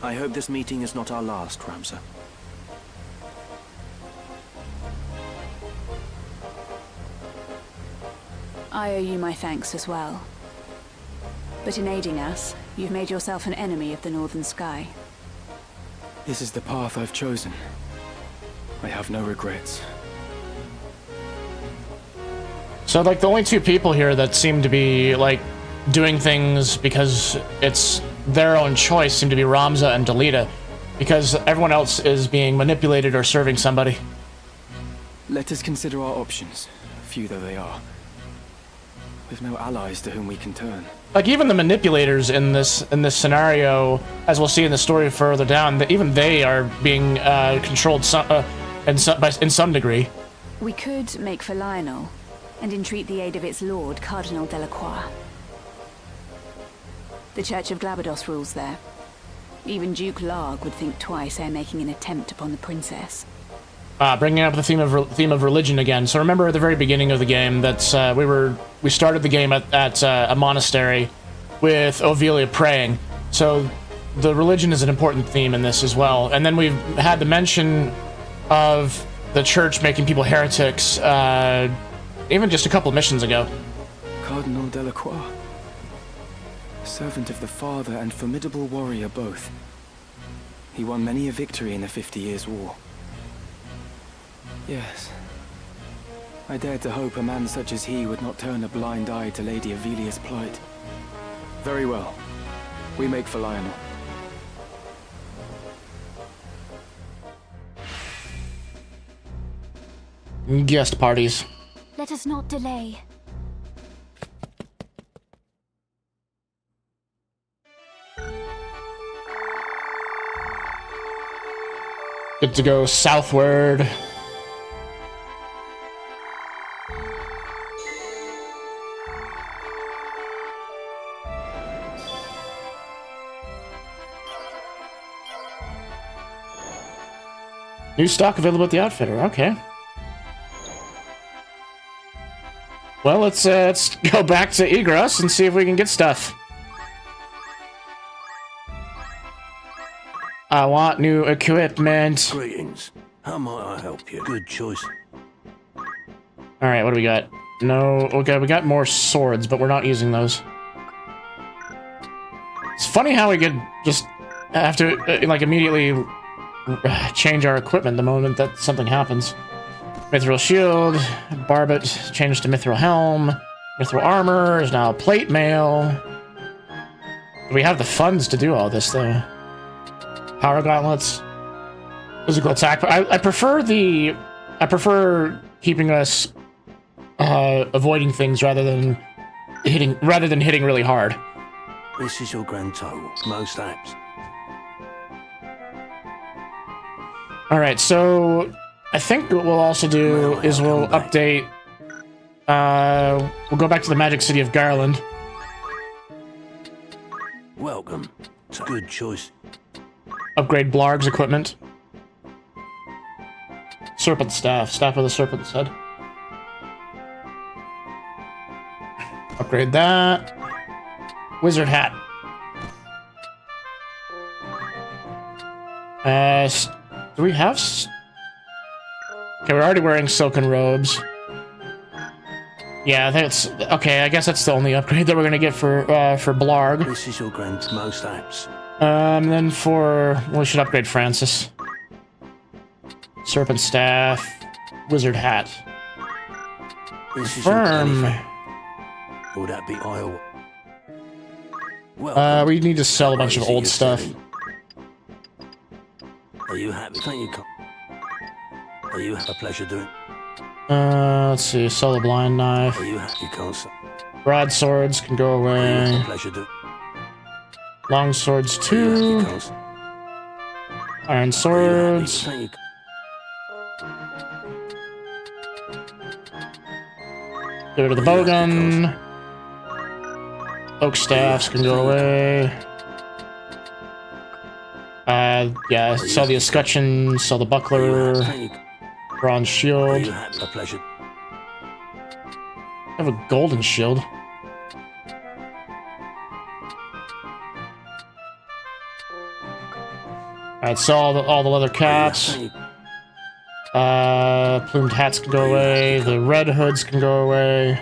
I hope this meeting is not our last, Ramza. I owe you my thanks as well. But in aiding us, you've made yourself an enemy of the Northern Sky. This is the path I've chosen. I have no regrets. So, like, the only two people here that seem to be, like, doing things because it's their own choice seem to be Ramza and Delita, because everyone else is being manipulated or serving somebody. Let us consider our options, few though they are. We've no allies to whom we can turn. Like, even the manipulators in this scenario, as we'll see in the story further down, that even they are being controlled in some degree. We could make for Lionel and entreat the aid of its lord, Cardinal Delacroix. The Church of Glabados rules there. Even Duke Larg would think twice ere making an attempt upon the princess. Bringing up the theme of religion again. So remember at the very beginning of the game that we started the game at a monastery with Ovelia praying. So the religion is an important theme in this as well. And then we've had the mention of the church making people heretics, even just a couple of missions ago. Cardinal Delacroix, servant of the Father and formidable warrior both. He won many a victory in the 50 Years' War. Yes. I dared to hope a man such as he would not turn a blind eye to Lady Avelia's plight. Very well. We make for Lionel. Guest parties. Let us not delay. Good to go southward. New stock available at the outfitter. Okay. Well, let's go back to Igros and see if we can get stuff. I want new equipment. Greetings. How might I help you? Good choice. All right, what do we got? No, okay, we got more swords, but we're not using those. It's funny how we could just have to like immediately change our equipment the moment that something happens. Mithril shield, barbet changed to mithril helm, mithril armor is now plate mail. We have the funds to do all this though. Power gauntlets, physical attack. I prefer keeping us avoiding things rather than hitting really hard. This is your grand total. Most apps. All right, so I think what we'll also do is we'll update. We'll go back to the Magic City of Garland. Welcome. It's a good choice. Upgrade Blarg's equipment. Serpent staff, staff of the serpent's head. Upgrade that. Wizard hat. Do we have? Okay, we're already wearing silken robes. Yeah, that's okay. I guess that's the only upgrade that we're gonna get for Blarg. This is your grand most apps. Then we should upgrade Francis. Serpent staff, wizard hat. This is Confirm. Will that be oil? Well, we need to sell a bunch of old stuff. Are you happy? Thank you. Are you a pleasure doing? Let's see. Sell a blind knife. Are you happy? You can't sell. Broadswords can go away. A pleasure doing. Long swords too. Iron swords. Thank you. Get rid of the bowgun. Oak staffs can go away. Yeah, sell the escutcheon, sell the buckler, bronze shield. A pleasure. I have a golden shield. Alright, sell all the leather caps. Plumed hats can go away. The red hoods can go away.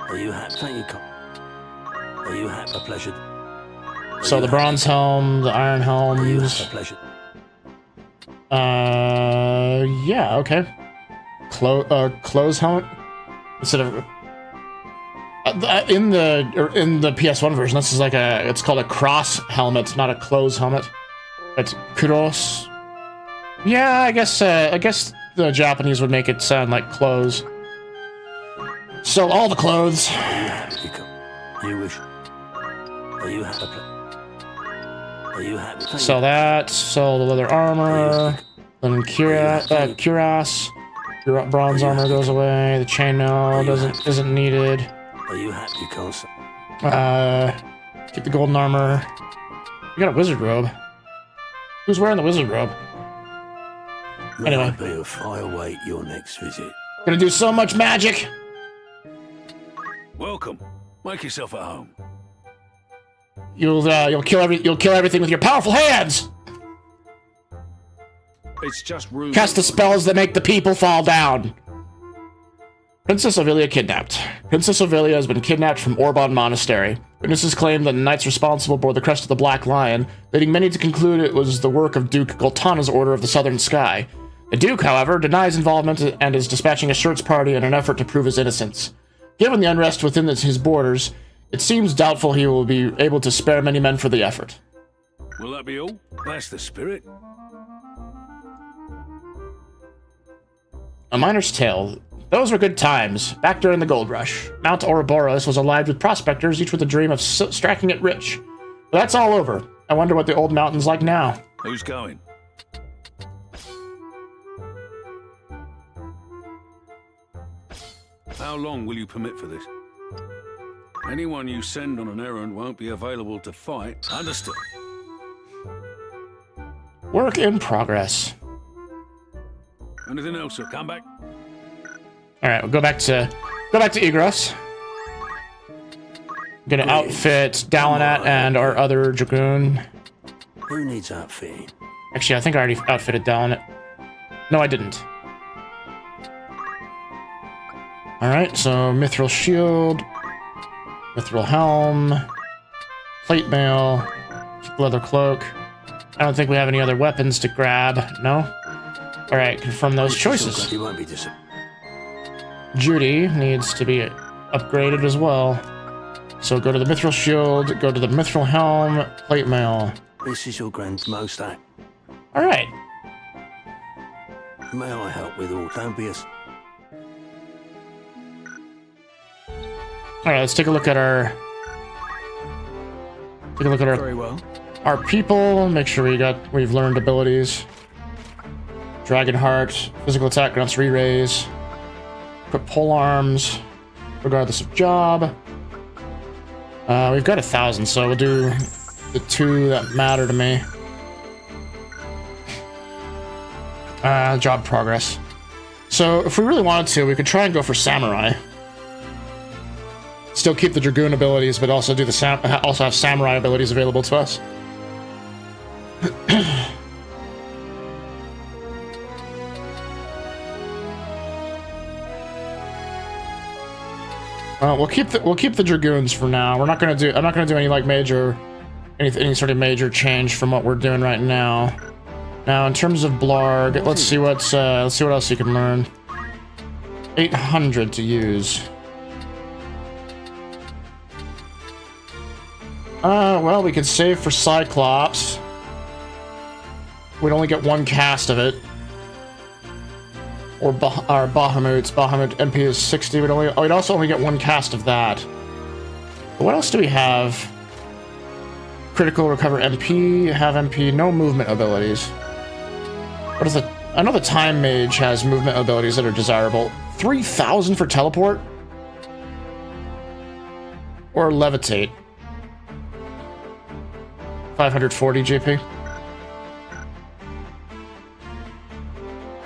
Are you happy? Thank you. Are you happy? A pleasure. So the bronze helm, the iron helms. A pleasure. Yeah, okay. Clothes helmet instead of. In the PS1 version, this is like it's called a cross helmet, not a close helmet. It's cross. Yeah, I guess the Japanese would make it sound like clothes. Sell all the clothes. You wish. Are you happy? Are you happy? Sell that. Sell the leather armor. Then cuirass. Your bronze armor goes away. The chainmail isn't needed. Are you happy, Carson? Get the golden armor. You got a wizard robe. Who's wearing the wizard robe? Anyway. I'll be a fire await your next visit. Gonna do so much magic. Welcome. Make yourself at home. You'll kill everything with your powerful hands. It's just rude. Cast the spells that make the people fall down. Princess Ovilia kidnapped. Princess Ovilia has been kidnapped from Orbon Monastery. Witnesses claim that the knights responsible bore the crest of the Black Lion, leading many to conclude it was the work of Duke Goltana's Order of the Southern Sky. The Duke, however, denies involvement and is dispatching a search party in an effort to prove his innocence. Given the unrest within his borders, it seems doubtful he will be able to spare many men for the effort. Will that be all? That's the spirit. A Miner's Tale. Those were good times, back during the gold rush. Mount Ouroboros was alive with prospectors, each with a dream of striking it rich. But that's all over. I wonder what the old mountain's like now. Who's going? How long will you permit for this? Anyone you send on an errand won't be available to fight. Understood. Work in progress. Anything else, sir? Come back. All right, we'll go back to Igros. Gonna outfit Dalinat and our other Dragoon. Who needs outfitting? Actually, I think I already outfitted Dalinat. No, I didn't. All right, so Mithril Shield, Mithril Helm, Plate Mail, Leather Cloak. I don't think we have any other weapons to grab. No? All right, confirm those choices. Judy needs to be upgraded as well. So go to the Mithril Shield, go to the Mithril Helm, Plate Mail. This is your grandmost act. All right. May I help with all? Don't be a... All right, let's take a look at our... Very well. Our people. Make sure we've learned abilities. Dragon Heart, physical attack grants re-raise. Equip pole arms, regardless of job. We've got 1,000, so we'll do the 2 that matter to me. Job progress. So if we really wanted to, we could try and go for Samurai. Still keep the Dragoon abilities, but also do also have Samurai abilities available to us. We'll keep the Dragoons for now. I'm not gonna do any like any sort of major change from what we're doing right now. Now, in terms of Blarg, let's see what else you can learn. 800 to use. Well, we could save for Cyclops. We'd only get 1 cast of it. Or Bahamut. Bahamut MP is 60. We'd also only get 1 cast of that. But what else do we have? Critical, recover MP, have MP, no movement abilities. What is it? I know the Time Mage has movement abilities that are desirable. 3,000 for teleport? Or levitate? 540 GP.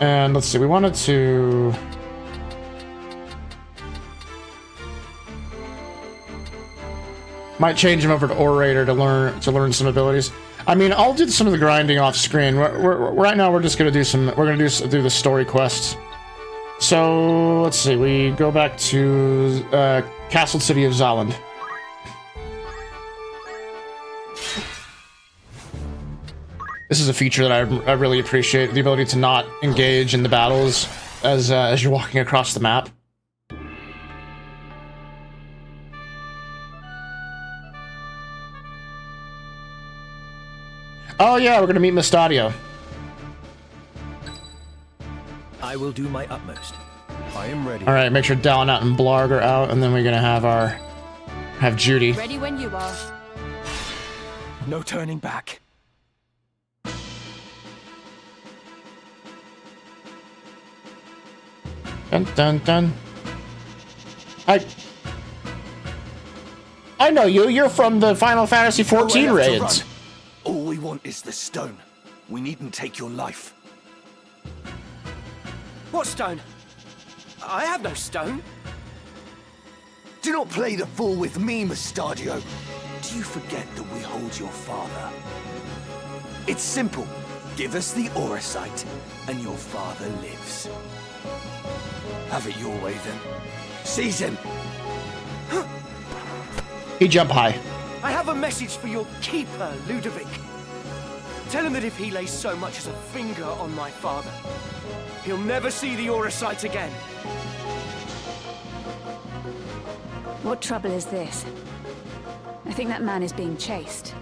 And let's see, we wanted to... Might change him over to Orator to learn some abilities. I mean, I'll do some of the grinding off screen. Right now, we're just gonna do do the story quests. So let's see, we go back to Castle City of Zaland. This is a feature that I really appreciate, the ability to not engage in the battles as you're walking across the map. Oh yeah, we're gonna meet Mystadio. I will do my utmost. I am ready. All right, make sure Dalinat and Blarg are out, and then we're gonna have Judy. Ready when you are. No turning back. Dun dun dun. I know you. You're from the Final Fantasy XIV raids. All we want is the stone. We needn't take your life. What stone? I have no stone. Do not play the fool with me, Mystadio. Do you forget that we hold your father? It's simple. Give us the Auracite, and your father lives. Have it your way, then. Seize him! He jump high. I have a message for your keeper, Ludovic. Tell him that if he lays so much as a finger on my father, he'll never see the Auracite again. What trouble is this? I think that man is being chased.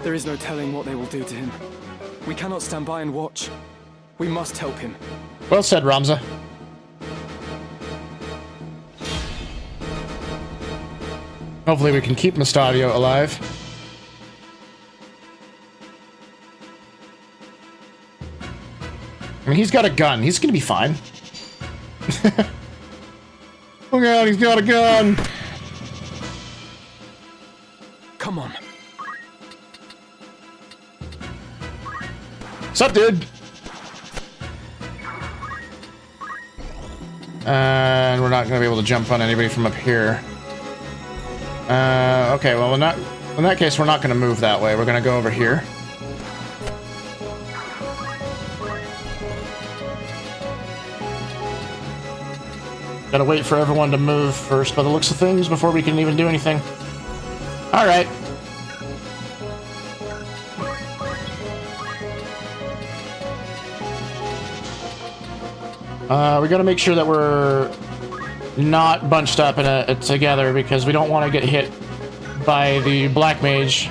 There is no telling what they will do to him. We cannot stand by and watch. We must help him. Well said, Ramza. Hopefully we can keep Mystadio alive. I mean, he's got a gun. He's gonna be fine. Oh god, he's got a gun! Come on. Sup, dude? And we're not gonna be able to jump on anybody from up here. Okay, well, in that case, we're not gonna move that way. We're gonna go over here. Gotta wait for everyone to move first by the looks of things before we can even do anything. Alright. We gotta make sure that we're not bunched up together because we don't want to get hit by the Black Mage.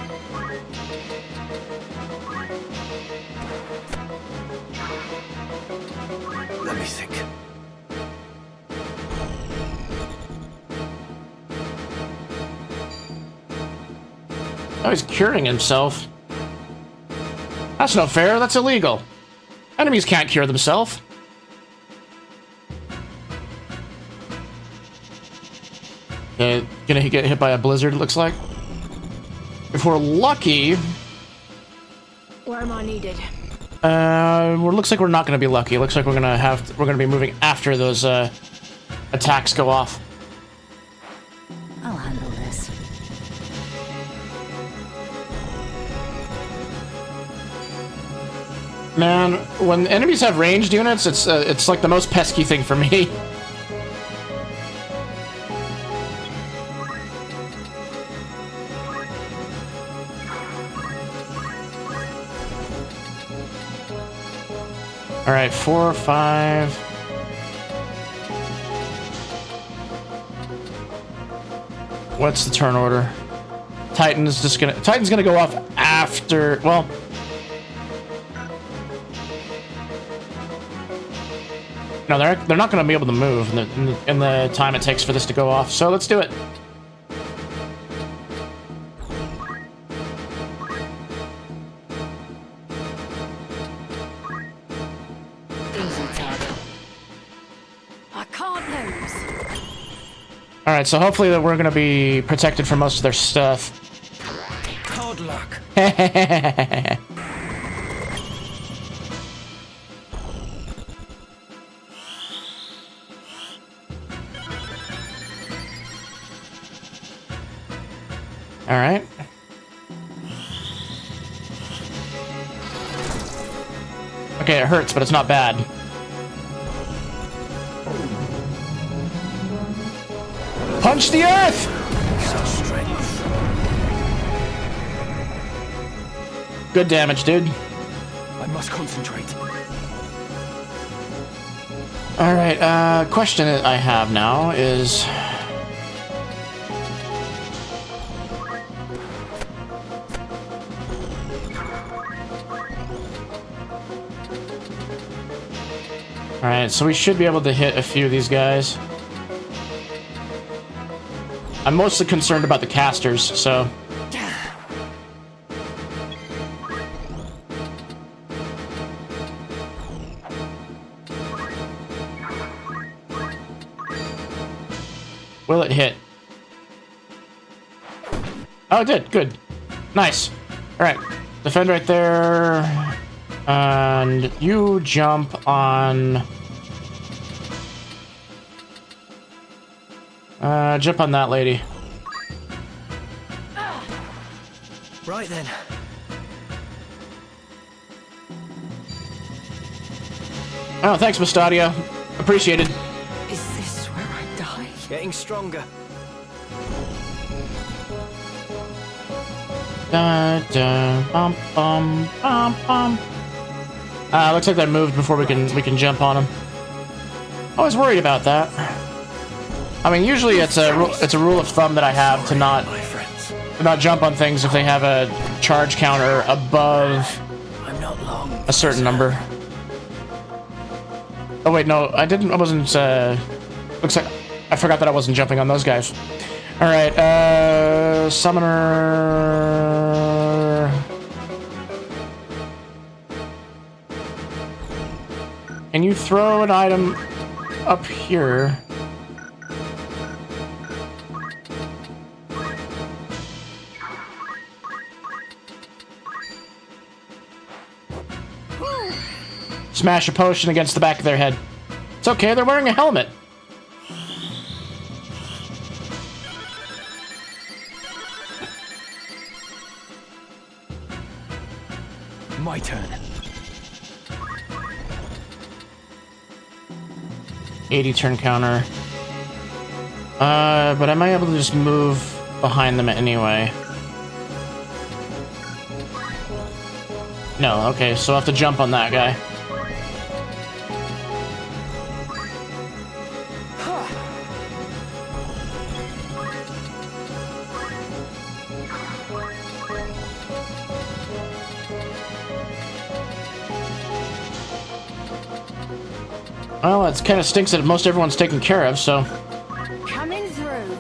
Let me think. Oh, he's curing himself. That's not fair. That's illegal. Enemies can't cure themselves. Gonna get hit by a blizzard, it looks like. If we're lucky... Where am I needed? Looks like we're not gonna be lucky. Looks like we're gonna be moving after those attacks go off. I'll handle this. Man, when enemies have ranged units, it's like the most pesky thing for me. All right, 4 or 5. What's the turn order? Titan's gonna go off after. Well, no, they're not gonna be able to move in the time it takes for this to go off. So let's do it. All right, so hopefully that we're gonna be protected from most of their stuff. Hard luck. All right. Okay, it hurts, but it's not bad. Punch the earth! Such strength. Good damage, dude. I must concentrate. All right, question I have now is... Alright, so we should be able to hit a few of these guys. I'm mostly concerned about the casters, so... Will it hit? Oh, it did. Good. Nice. Alright. Defend right there. And you jump on... jump on that lady. Right then. Oh, thanks, Mustadio. Appreciated. Is this where I die? Getting stronger. Da, da, bum, bum, bum, bum. Looks like that moved before we can jump on him. I was worried about that. I mean, usually it's a rule of thumb that I have to not jump on things if they have a charge counter above a certain number. Oh wait, no, I wasn't. Looks like I forgot that I wasn't jumping on those guys. All right, summoner. Can you throw an item up here? Smash a potion against the back of their head. It's okay, they're wearing a helmet. My turn. 80 turn counter. But am I able to just move behind them anyway? No, okay, so I have to jump on that guy. Well, it kind of stinks that most everyone's taken care of, so... Coming through.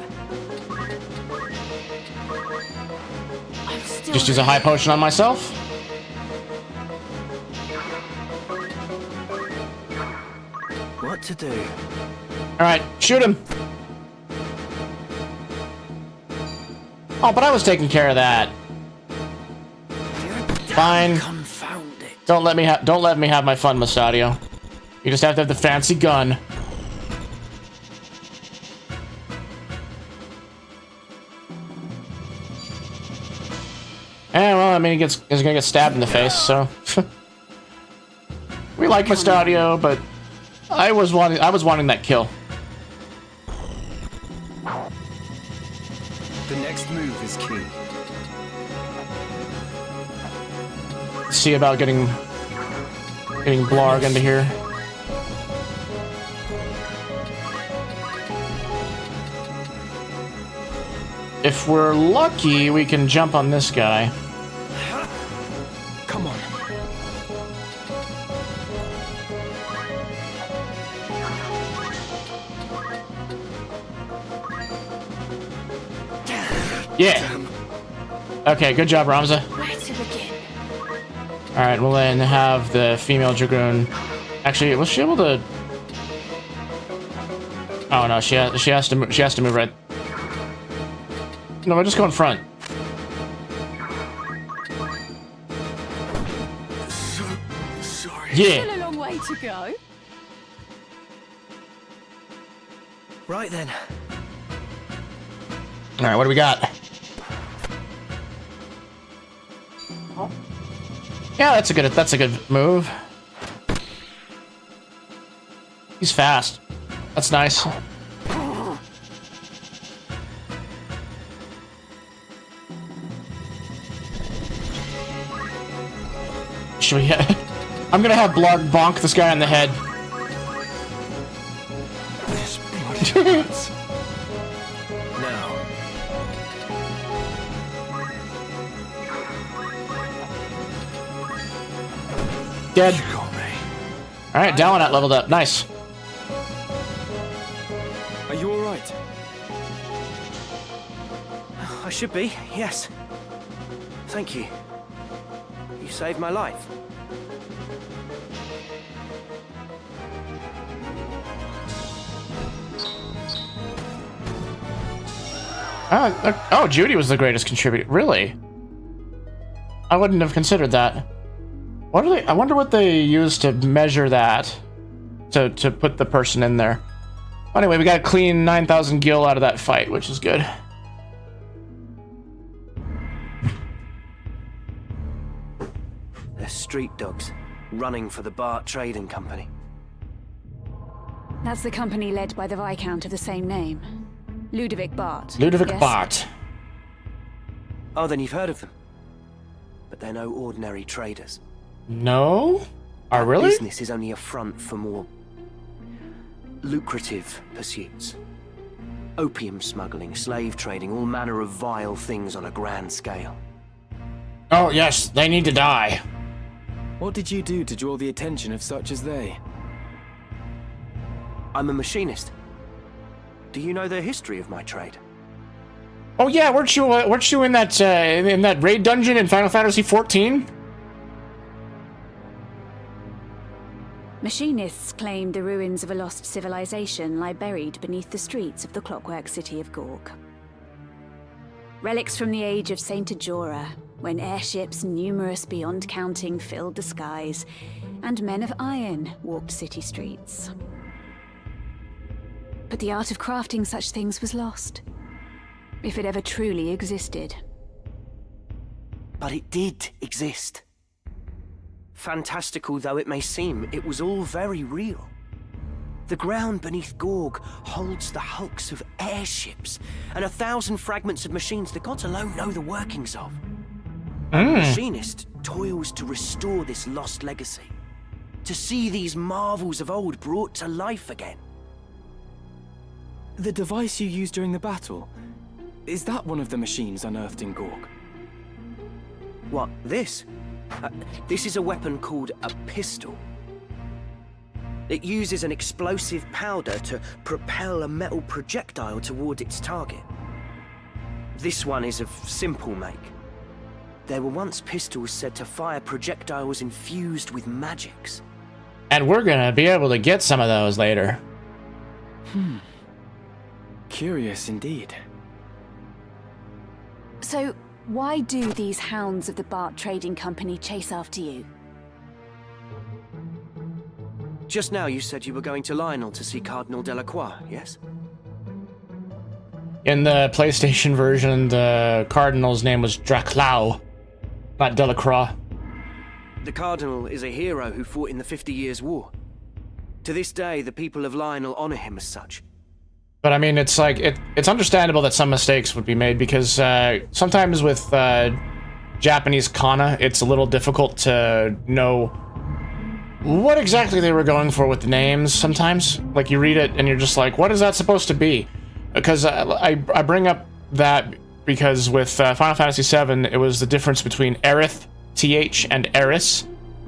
Just use a high potion on myself. What to do? Alright, shoot him! Oh, but I was taking care of that. Fine. Don't let me have my fun, Mustadio. You just have to have the fancy gun. Eh, well, I mean, he's gonna get stabbed in the face, so... We like Mustadio, but... I was wanting that kill. The next move is key. See about getting Blarg into here. If we're lucky, we can jump on this guy. Come on. Yeah. Okay, good job, Ramza. Where to begin? All right, we'll then have the female dragoon. Actually, was she able to? Oh no, she has to move right. No, we'll just go in front. So sorry. Yeah. Still a long way to go. Right then. All right, what do we got? Yeah, that's a good move. He's fast. That's nice. Should we? I'm gonna have Blarg bonk this guy on the head. This bloody hurts. Now. Dead. You got me. Alright, Dalinat leveled up. Nice. Are you alright? I should be, yes. Thank you. You saved my life. Oh, Judy was the greatest contributor. Really? I wouldn't have considered that. What do they? I wonder what they use to measure that, to put the person in there. Anyway, we got a clean 9,000 gil out of that fight, which is good. They're street dogs, running for the Bart Trading Company. That's the company led by the Viscount of the same name. Ludovic Bart. Ludovic yes? Bart. Oh, then you've heard of them. But they're no ordinary traders. No? Oh, really? Business is only a front for more lucrative pursuits. Opium smuggling, slave trading, all manner of vile things on a grand scale. Oh, yes, they need to die. What did you do to draw the attention of such as they? I'm a machinist. Do you know the history of my trade? Oh yeah, weren't you in that raid dungeon in Final Fantasy XIV? Machinists claimed the ruins of a lost civilization lie buried beneath the streets of the clockwork city of Gork. Relics from the age of Saint Ajora, when airships numerous beyond counting filled the skies, and men of iron walked city streets. But the art of crafting such things was lost, if it ever truly existed. But it did exist. Fantastical though it may seem, it was all very real. The ground beneath Gorg holds the hulks of airships and 1,000 fragments of machines the gods alone know the workings of. A machinist toils to restore this lost legacy, to see these marvels of old brought to life again. The device you used during the battle, is that one of the machines unearthed in Gorg? What, this? This is a weapon called a pistol. It uses an explosive powder to propel a metal projectile toward its target. This one is of simple make. There were once pistols said to fire projectiles infused with magics. And we're gonna be able to get some of those later. Curious indeed. So, why do these hounds of the Bart Trading Company chase after you? Just now you said you were going to Lionel to see Cardinal Delacroix, yes? In the PlayStation version, the Cardinal's name was Draclau, not Delacroix. The Cardinal is a hero who fought in the 50 Years' War. To this day, the people of Lionel honor him as such. But I mean, it's like, it's understandable that some mistakes would be made because sometimes with Japanese kana, it's a little difficult to know what exactly they were going for with the names sometimes. Like, you read it and you're just like, what is that supposed to be? Because I bring up that because with Final Fantasy VII, it was the difference between Aerith, TH, and Eris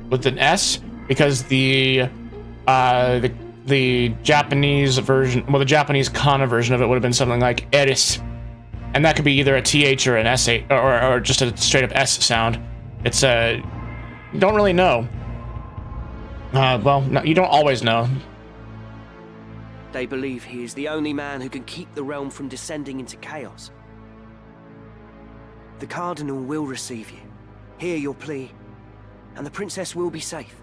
with an S, because the Japanese version, well, the Japanese kana version of it would have been something like Eris. And that could be either a TH or an S, or just a straight up S sound. It's you don't really know. Well, no, you don't always know. They believe he is the only man who can keep the realm from descending into chaos. The Cardinal will receive you, hear your plea, and the princess will be safe.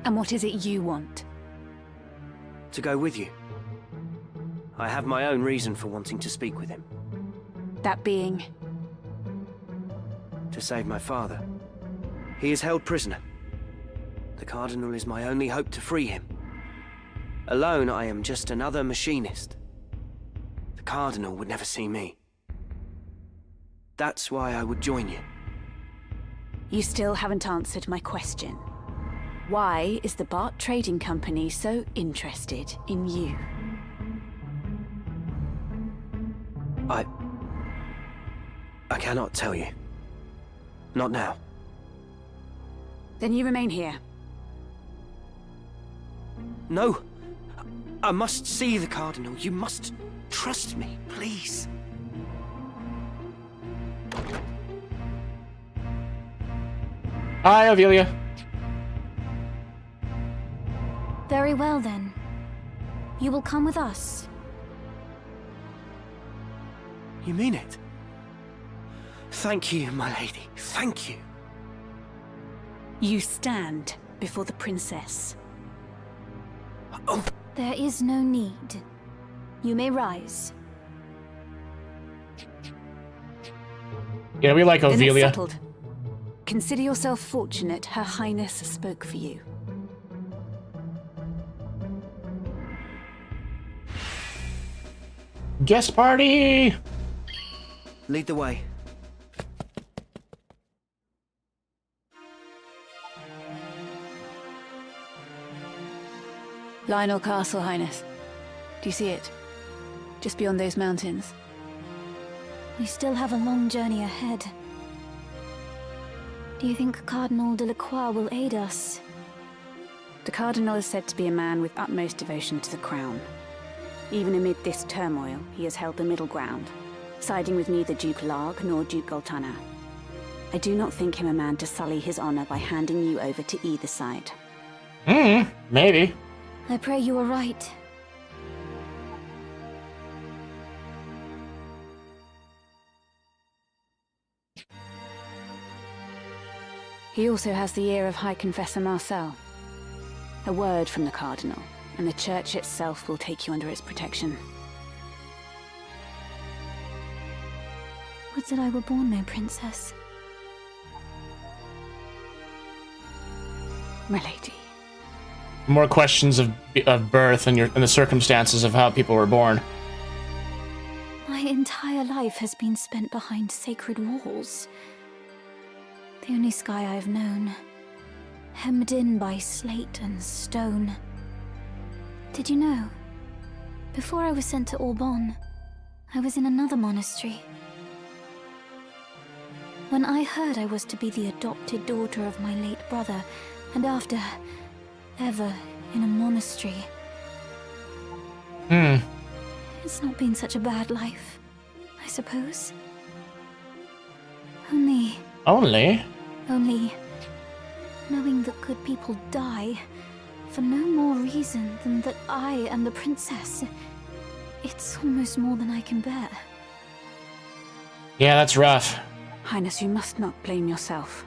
And what is it you want? To go with you. I have my own reason for wanting to speak with him. That being? To save my father. He is held prisoner. The Cardinal is my only hope to free him. Alone, I am just another machinist. The Cardinal would never see me. That's why I would join you. You still haven't answered my question. Why is the Bart Trading Company so interested in you? I cannot tell you. Not now. Then you remain here. No. I must see the Cardinal. You must trust me, please. Hi, Ophelia. Very well then. You will come with us. You mean it? Thank you, my lady. Thank you. You stand before the princess. Oh. There is no need. You may rise. Yeah, we like Then it's Ophelia. settled. Consider yourself fortunate Her Highness spoke for you. Guest party! Lead the way. Lionel Castle, Highness. Do you see it? Just beyond those mountains. We still have a long journey ahead. Do you think Cardinal Delacroix will aid us? The Cardinal is said to be a man with utmost devotion to the crown. Even amid this turmoil, he has held the middle ground, siding with neither Duke Larg nor Duke Goltana. I do not think him a man to sully his honor by handing you over to either side. Maybe. I pray you are right. He also has the ear of High Confessor Marcel. A word from the Cardinal, and the Church itself will take you under its protection. Would that I were born no princess. My lady. More questions of birth and the circumstances of how people were born. My entire life has been spent behind sacred walls. The only sky I've known, hemmed in by slate and stone. Did you know? Before I was sent to Auban, I was in another monastery. When I heard I was to be the adopted daughter of my late brother, and after, ever in a monastery. It's not been such a bad life, I suppose. Only knowing that good people die for no more reason than that I am the princess. It's almost more than I can bear. Yeah, that's rough. Highness, you must not blame yourself.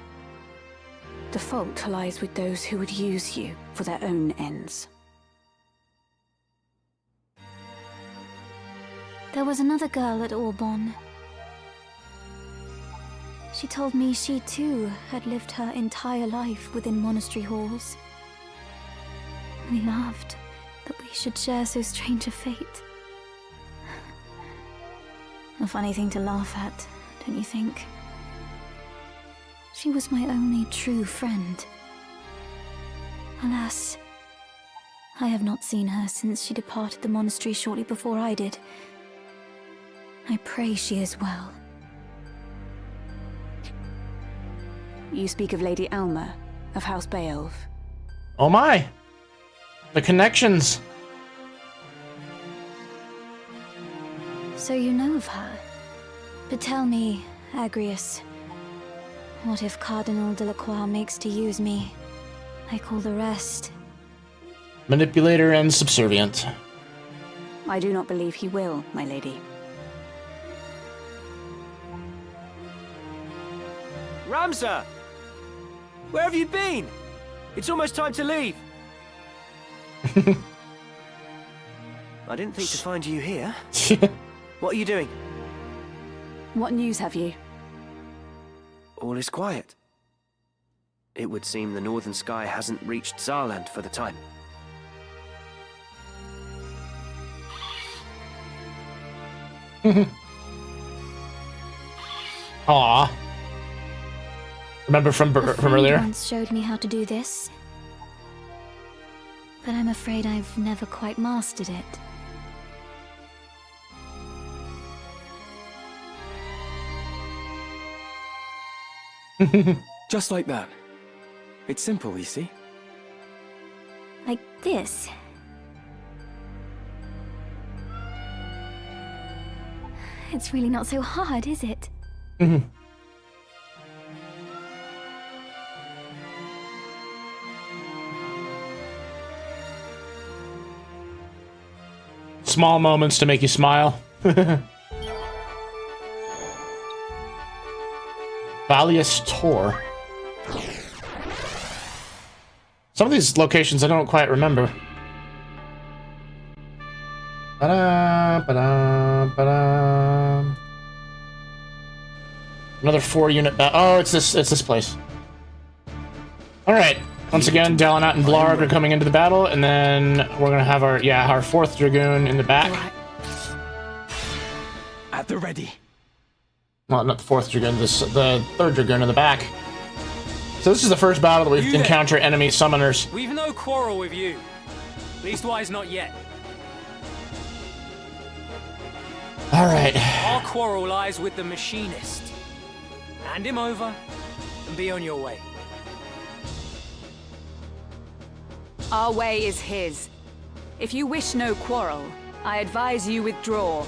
The fault lies with those who would use you for their own ends. There was another girl at Auban. She told me she too had lived her entire life within monastery halls. We laughed that we should share so strange a fate. A funny thing to laugh at, don't you think? She was my only true friend. Alas, I have not seen her since she departed the monastery shortly before I did. I pray she is well. You speak of Lady Alma, of House Beowulf. Oh my! The connections! So you know of her? But tell me, Agrius, what if Cardinal Delacroix makes to use me? I call the rest. Manipulator and subservient. I do not believe he will, my lady. Ramza! Where have you been? It's almost time to leave. I didn't think to find you here. What are you doing? What news have you? All is quiet. It would seem the northern sky hasn't reached Zarland for the time. Aww. Remember from earlier? Once showed me how to do this, but I'm afraid I've never quite mastered it. Just like that. It's simple, you see? Like this? It's really not so hard, is it? Mm-hmm. Small moments to make you smile. Valius Tor. Some of these locations I don't quite remember. Ba-da, ba-da, ba-da. Another 4-unit oh, it's this place. Alright. Once again, Dalinat and Blarg are coming into the battle, and then we're gonna have our 4th Dragoon in the back. At the ready. Well, not the 4th Dragoon, the 3rd Dragoon in the back. So this is the first battle that we've encountered enemy summoners. We've no quarrel with you. Leastwise, not yet. Alright. Our quarrel lies with the machinist. Hand him over, and be on your way. Our way is his. If you wish no quarrel, I advise you withdraw.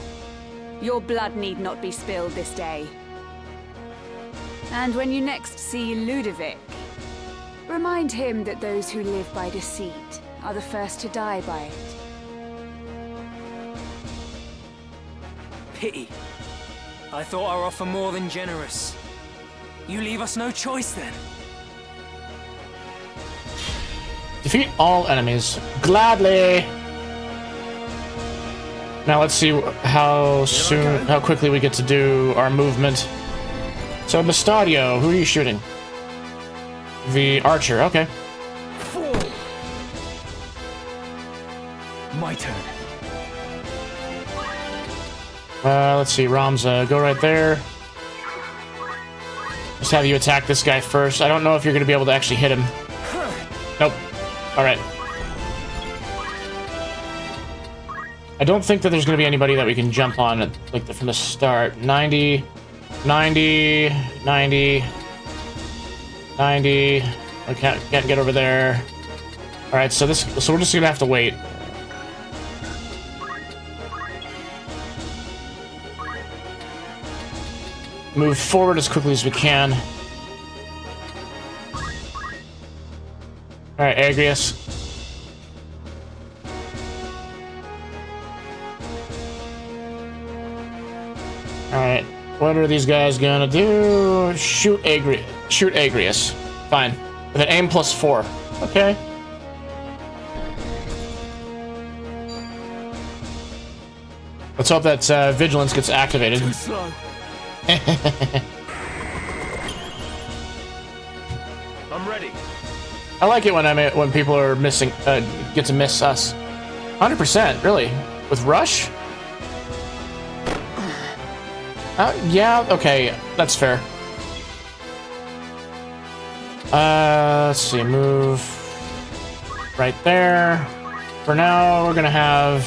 Your blood need not be spilled this day. And when you next see Ludovic, remind him that those who live by deceit are the first to die by it. Pity. I thought our offer more than generous. You leave us no choice then. Defeat all enemies. Gladly! Now let's see how quickly we get to do our movement. So, Mustadio, who are you shooting? The archer, okay. My turn. Let's see, Ramza, go right there. Just have you attack this guy first. I don't know if you're going to be able to actually hit him. Nope. Alright. I don't think that there's going to be anybody that we can jump on like from the start. 90, 90, 90, 90. I can't get over there. Alright, so we're just going to have to wait. Move forward as quickly as we can. Alright, Agrius. Alright, what are these guys gonna do? Shoot Agrius. Fine. With an aim +4. Okay. Let's hope that Vigilance gets activated. Too slow. I'm ready. I like it when people are missing, get to miss us. 100%, really. With Rush? Yeah, okay, that's fair. Let's see, move right there. For now, we're gonna have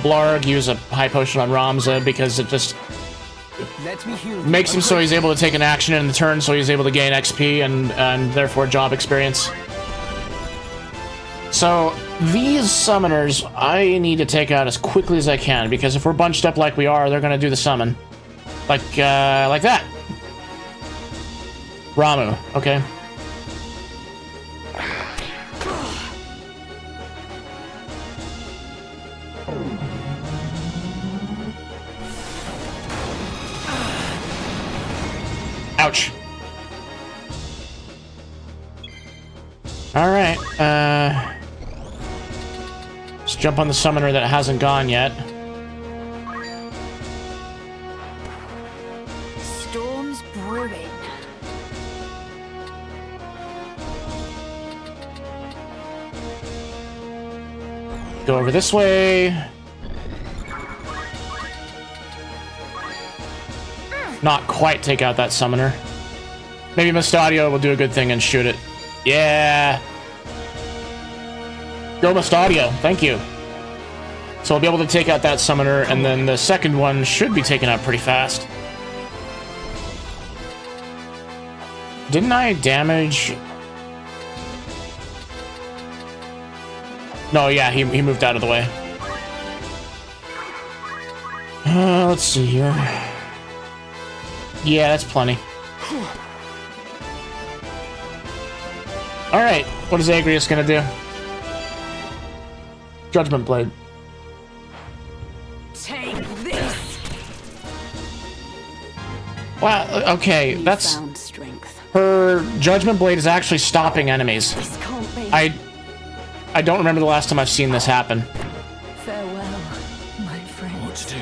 Blarg use a high potion on Ramza because it just makes him so he's able to take an action in the turn, so he's able to gain XP and therefore job experience. So these summoners I need to take out as quickly as I can, because if we're bunched up like we are, they're gonna do the summon. Like that. Ramu, okay. Ouch. Alright, let's jump on the summoner that hasn't gone yet. Storm's brewing. Go over this way. Not quite take out that summoner. Maybe Mustadio will do a good thing and shoot it. Yeah. Go Mustadio. Thank you. So I'll be able to take out that summoner, and then the second one should be taken out pretty fast. Didn't I damage... No, yeah, he moved out of the way. Let's see here. Yeah, that's plenty. Alright, what is Agrius gonna do? Judgment Blade. Take this. Wow, okay, that's... Found strength. Her Judgment Blade is actually stopping enemies. This can't be. I don't remember the last time I've seen this happen. Farewell, my friend. What to do?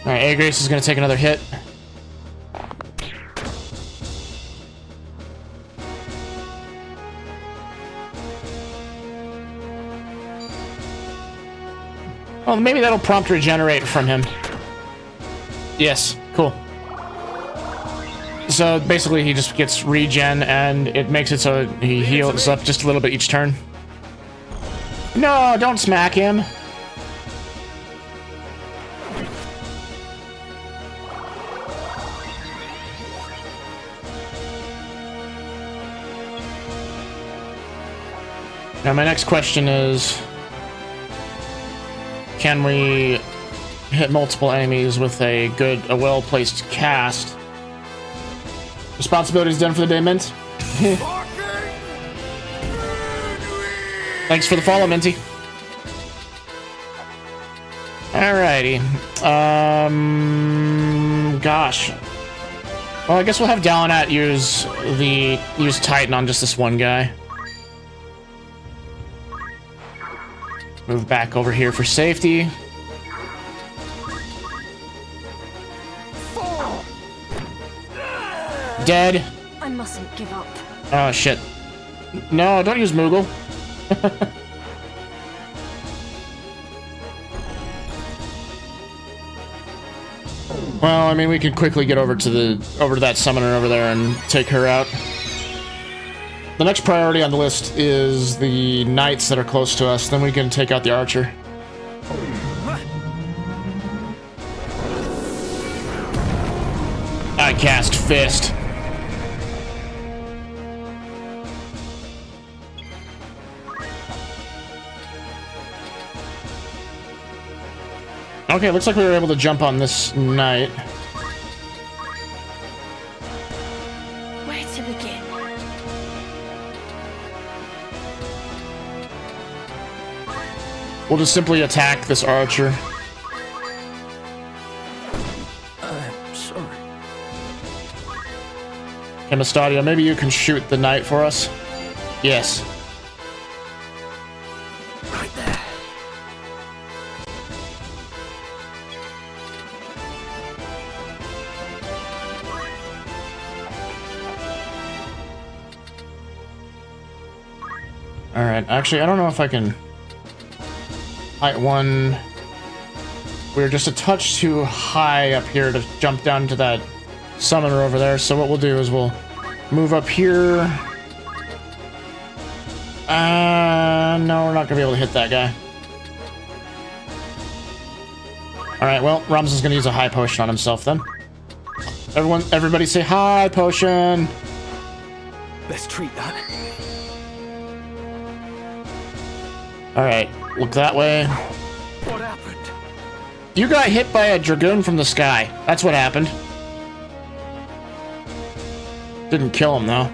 Alright, Agrius is gonna take another hit. Well, maybe that'll prompt regenerate from him. Yes, cool. So basically he just gets regen and it makes it so he heals up just a little bit each turn. No, don't smack him. Now my next question is, can we hit multiple enemies with a well-placed cast? Responsibility's done for the day, Mint. Thanks for the follow, Minty. Alrighty. Gosh. Well, I guess we'll have Dalinat use Titan on just this one guy. Move back over here for safety. Dead. I mustn't give up. Oh, shit. No, don't use Moogle. Well, I mean, we can quickly get over to that summoner over there and take her out. The next priority on the list is the knights that are close to us. Then we can take out the archer. I cast Fist. Okay, looks like we were able to jump on this knight. Where to begin? We'll just simply attack this archer. I'm sorry. Okay, Mustadio, maybe you can shoot the knight for us? Yes. Right there. Alright, actually, I don't know if I can... Height 1... We're just a touch too high up here to jump down to that summoner over there, so what we'll do is we'll move up here. No, we're not gonna be able to hit that guy. Alright, well, Rams is gonna use a high potion on himself then. Everybody say high potion! Let's treat that. Alright, look that way. What happened? You got hit by a dragoon from the sky. That's what happened. Didn't kill him, though.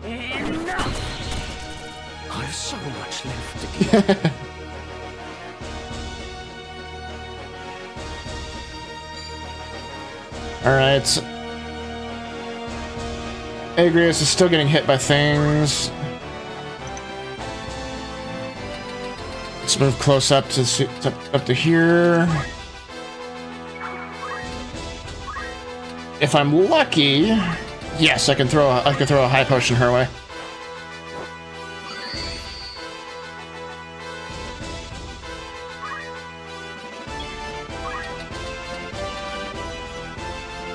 Enough! I have so much left to give. Alright. Agrius is still getting hit by things. Let's move close up to here. If I'm lucky, yes, I can throw a high potion her way.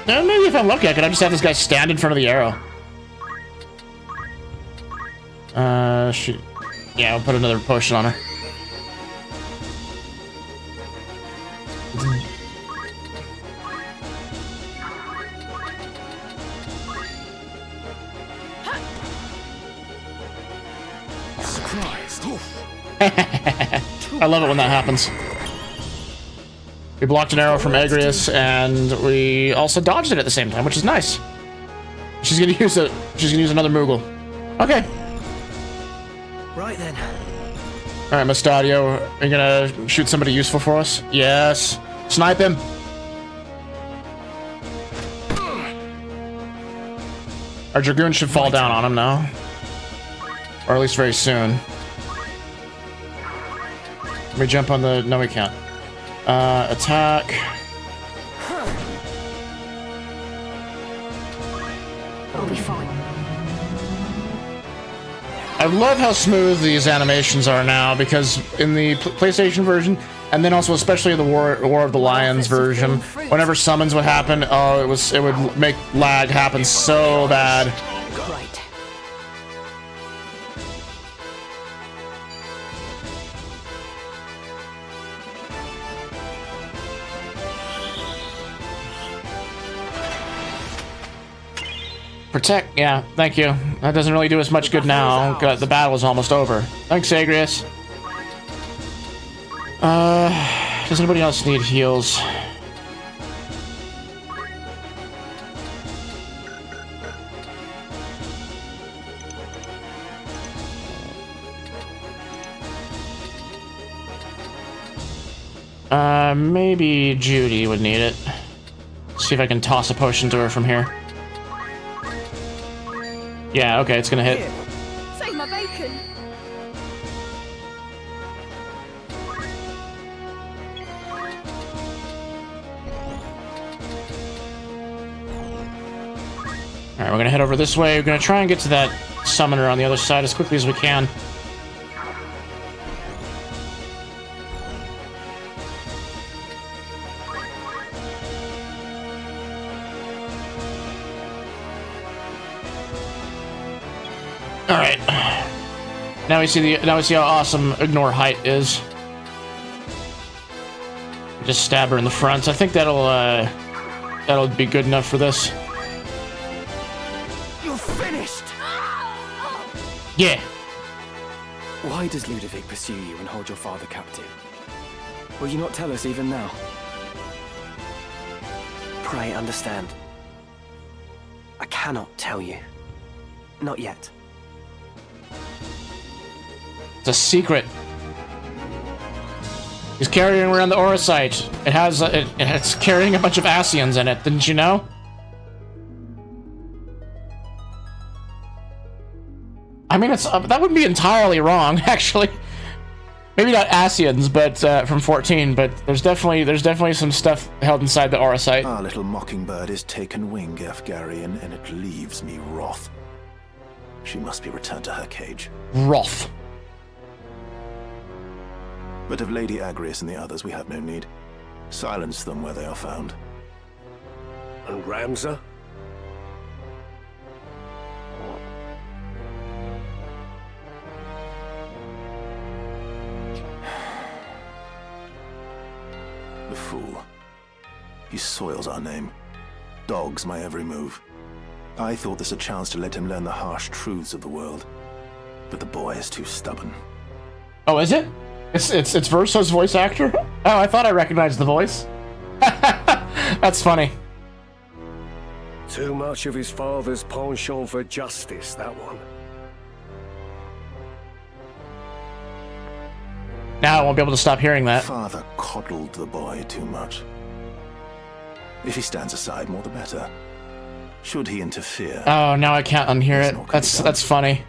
Now, maybe if I'm lucky, I could just have this guy stand in front of the arrow. Shoot. Yeah, I'll put another potion on her. Surprised. love it when that happens. We blocked an arrow from Agrius, and we also dodged it at the same time, which is nice. She's gonna use it. She's gonna use another Moogle. Okay. Right then. All right, Mustadio, are you gonna shoot somebody useful for us? Yes. Snipe him. Our Dragoon should fall down on him now, or at least very soon. Let me jump on the. No, we can't. Attack. We'll be fine. I love how smooth these animations are now, because in the PlayStation version, and then also especially the War of the Lions version, whenever summons would happen, oh, it would make lag happen so bad. Great. Protect, yeah, thank you. That doesn't really do us much good now. The battle is almost over. Thanks, Agrius. Does anybody else need heals? Maybe Judy would need it. See if I can toss a potion to her from here. Yeah, okay, it's gonna hit. Save my bacon. Alright, we're gonna head over this way. We're gonna try and get to that summoner on the other side as quickly as we can. Alright. Now we see how awesome Ignore Height is. Just stab her in the front. I think that'll be good enough for this. You're finished! Yeah. Why does Ludovic pursue you and hold your father captive? Will you not tell us even now? Pray understand. I cannot tell you. Not yet. It's a secret. He's carrying around the Orosite. It's carrying a bunch of Asians in it. Didn't you know? I mean, that wouldn't be entirely wrong, actually. Maybe not Asians, but from 14. But there's definitely some stuff held inside the Orosite. Our little mockingbird is taken wing, Efgarian, and it leaves me wroth. She must be returned to her cage. Wroth. But of Lady Agrius and the others, we have no need. Silence them where they are found. And Ramza? The fool. He soils our name. Dogs my every move. I thought this a chance to let him learn the harsh truths of the world. But the boy is too stubborn. Oh, is it? It's Verso's voice actor? Oh, I thought I recognized the voice. That's funny. Too much of his father's penchant for justice, that one. Now I won't be able to stop hearing that. Father coddled the boy too much. If he stands aside, more the better. Should he interfere? Oh, now I can't unhear it. That's funny.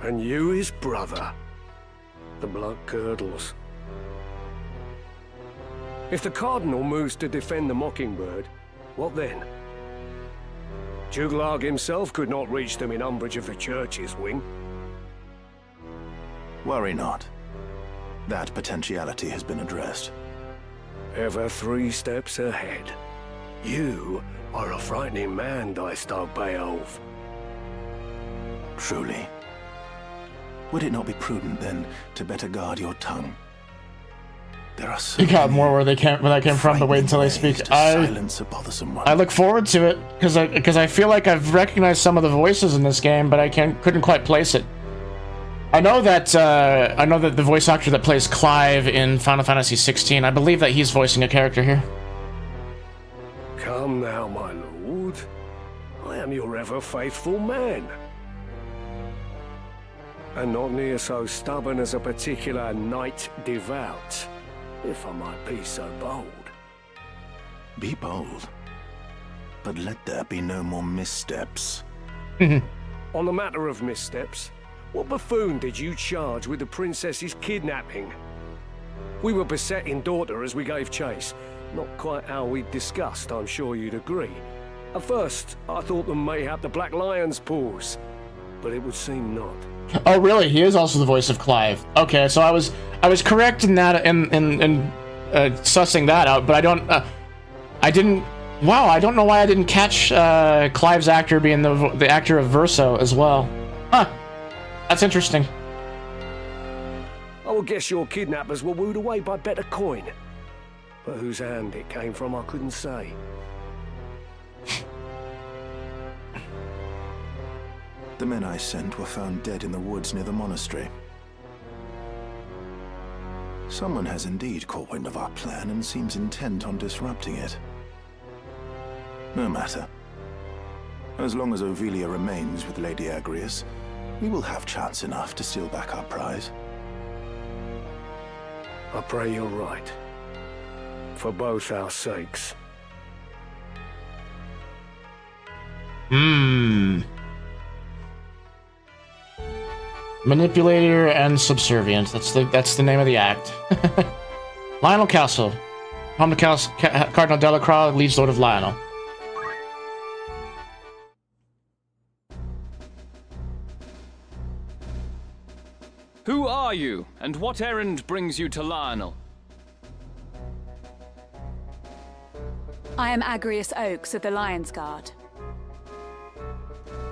And you his brother. The blood curdles. If the Cardinal moves to defend the Mockingbird, what then? Juglarg himself could not reach them in umbrage of the Church's wing. Worry not. That potentiality has been addressed. Ever 3 steps ahead. You are a frightening man, Dystog Beowulf. Truly. Would it not be prudent, then, to better guard your tongue? There are You got more where that came from, but wait until they speak. silence a bothersome one. I look forward to it because I feel like I've recognized some of the voices in this game, but I couldn't quite place it. I know that the voice actor that plays Clive in Final Fantasy 16, I believe that he's voicing a character here. Come now, my lord. I am your ever faithful man. And not near so stubborn as a particular knight devout, if I might be so bold. Be bold, but let there be no more missteps. On the matter of missteps, what buffoon did you charge with the princess's kidnapping? We were besetting daughter as we gave chase. Not quite how we discussed, I'm sure you'd agree. At first, I thought them mayhap the Black Lion's paws, but it would seem not. Oh, really? He is also the voice of Clive. Okay, so I was correct in that in sussing that out, but I didn't. Wow, I don't know why I didn't catch Clive's actor being the actor of Verso as well. Huh? That's interesting. I would guess your kidnappers were wooed away by better coin, but whose hand it came from, I couldn't say. The men I sent were found dead in the woods near the monastery. Someone has indeed caught wind of our plan and seems intent on disrupting it. No matter. As long as Ovelia remains with Lady Agrias, we will have chance enough to steal back our prize. I pray you're right. For both our sakes. Manipulator and subservient. That's the name of the act. Lionel Castle. Home to Cardinal Delacroix, liege lord of Lionel. Who are you, and what errand brings you to Lionel? I am Agrias Oaks of the Lion's Guard.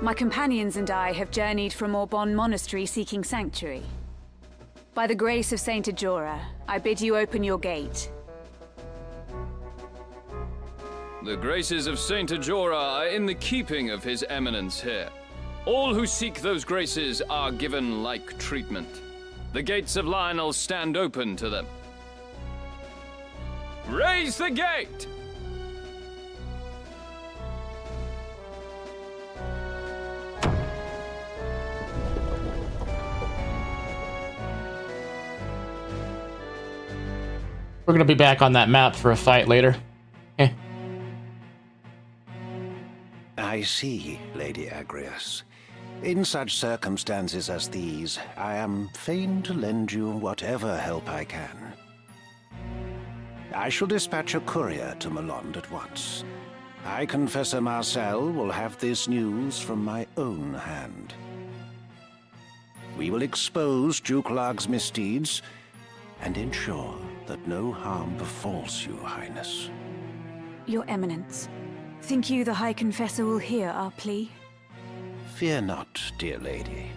My companions and I have journeyed from Orbon Monastery seeking sanctuary. By the grace of Saint Ajora, I bid you open your gate. The graces of Saint Ajora are in the keeping of His Eminence here. All who seek those graces are given like treatment. The gates of Lionel stand open to them. Raise the gate! We're gonna be back on that map for a fight later. I see, Lady Agrias. In such circumstances as these, I am fain to lend you whatever help I can. I shall dispatch a courier to Malond at once. High Confessor Marcel will have this news from my own hand. We will expose Duke Larg's misdeeds and ensure that no harm befalls you, Highness. Your Eminence, think you the High Confessor will hear our plea? Fear not, dear lady.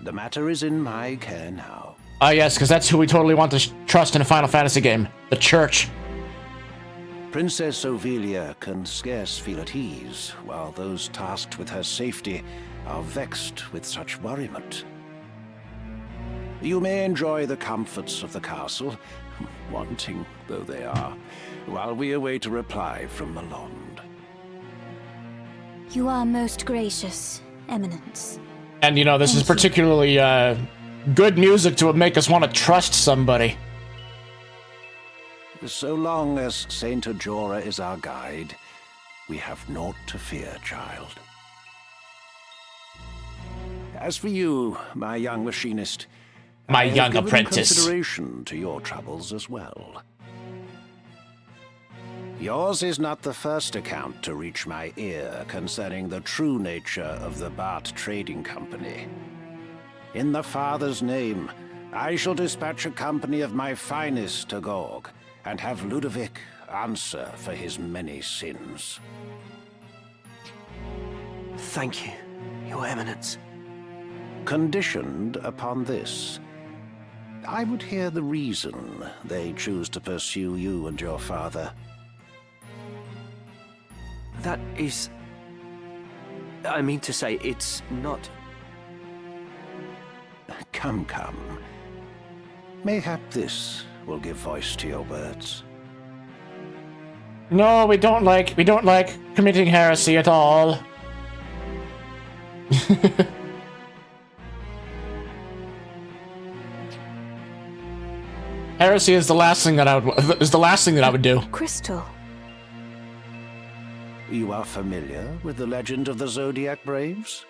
The matter is in my care now. Ah, yes, because that's who we totally want to trust in a Final Fantasy game. The Church. Princess Ovelia can scarce feel at ease, while those tasked with her safety are vexed with such worriment. You may enjoy the comforts of the castle, wanting though they are, while we await a reply from Malond. You are most gracious, Eminence. And, you know, this is particularly good music to make us want to trust somebody. So long as Saint Ajora is our guide, we have naught to fear, child. As for you, my young machinist, my I have young given apprentice, consideration to your troubles as well. Yours is not the first account to reach my ear concerning the true nature of the Bart Trading Company. In the Father's name, I shall dispatch a company of my finest to Gorg, and have Ludovic answer for his many sins. Thank you, Your Eminence. Conditioned upon this. I would hear the reason they choose to pursue you and your father. That is... I mean to say, it's not... Come, come. Mayhap this will give voice to your words. No, we don't like committing heresy at all. Heresy is the last thing that I would do. Crystal. You are familiar with the legend of the Zodiac Braves?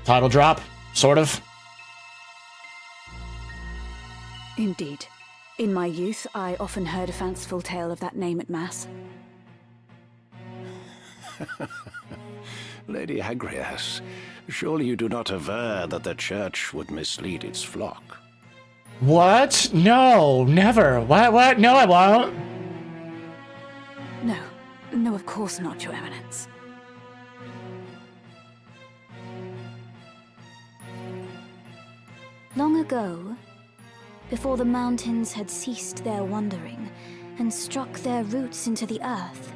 Title drop, sort of. Indeed. In my youth, I often heard a fanciful tale of that name at Mass. Lady Agrias, surely you do not aver that the Church would mislead its flock. What? No, never. What? No, I won't. No. No, of course not, Your Eminence. Long ago, before the mountains had ceased their wandering and struck their roots into the earth,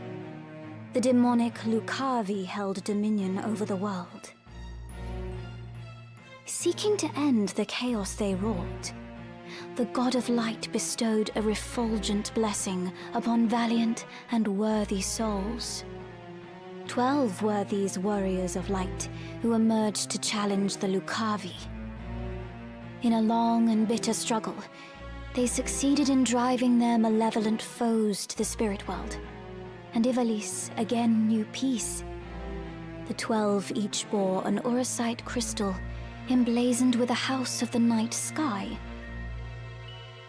the demonic Lucavi held dominion over the world. Seeking to end the chaos they wrought, the God of Light bestowed a refulgent blessing upon valiant and worthy souls. 12 were these warriors of light who emerged to challenge the Lucavi. In a long and bitter struggle, they succeeded in driving their malevolent foes to the spirit world, and Ivalice again knew peace. The 12 each bore an Orosite crystal emblazoned with a house of the night sky.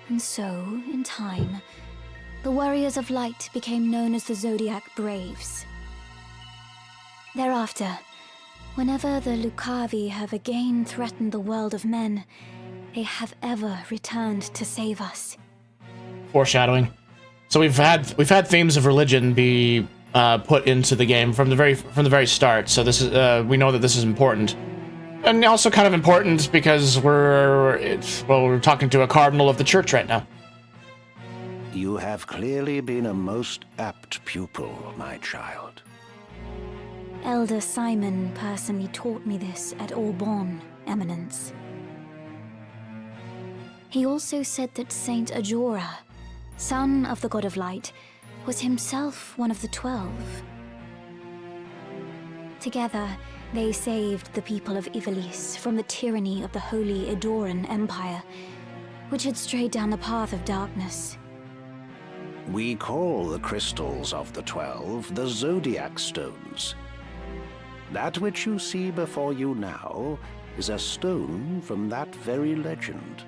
And so, in time, the Warriors of Light became known as the Zodiac Braves. Thereafter, whenever the Lucavi have again threatened the world of men, they have ever returned to save us. Foreshadowing. So we've had themes of religion be put into the game from the very start. So this is we know that this is important. And also kind of important because we're talking to a cardinal of the church right now. You have clearly been a most apt pupil, my child. Elder Simon personally taught me this at Aubonne, Eminence. He also said that Saint Ajora, son of the God of Light, was himself one of the 12. Together, they saved the people of Ivalice from the tyranny of the Holy Edoran Empire, which had strayed down the path of darkness. We call the crystals of the 12 the Zodiac Stones. That which you see before you now is a stone from that very legend.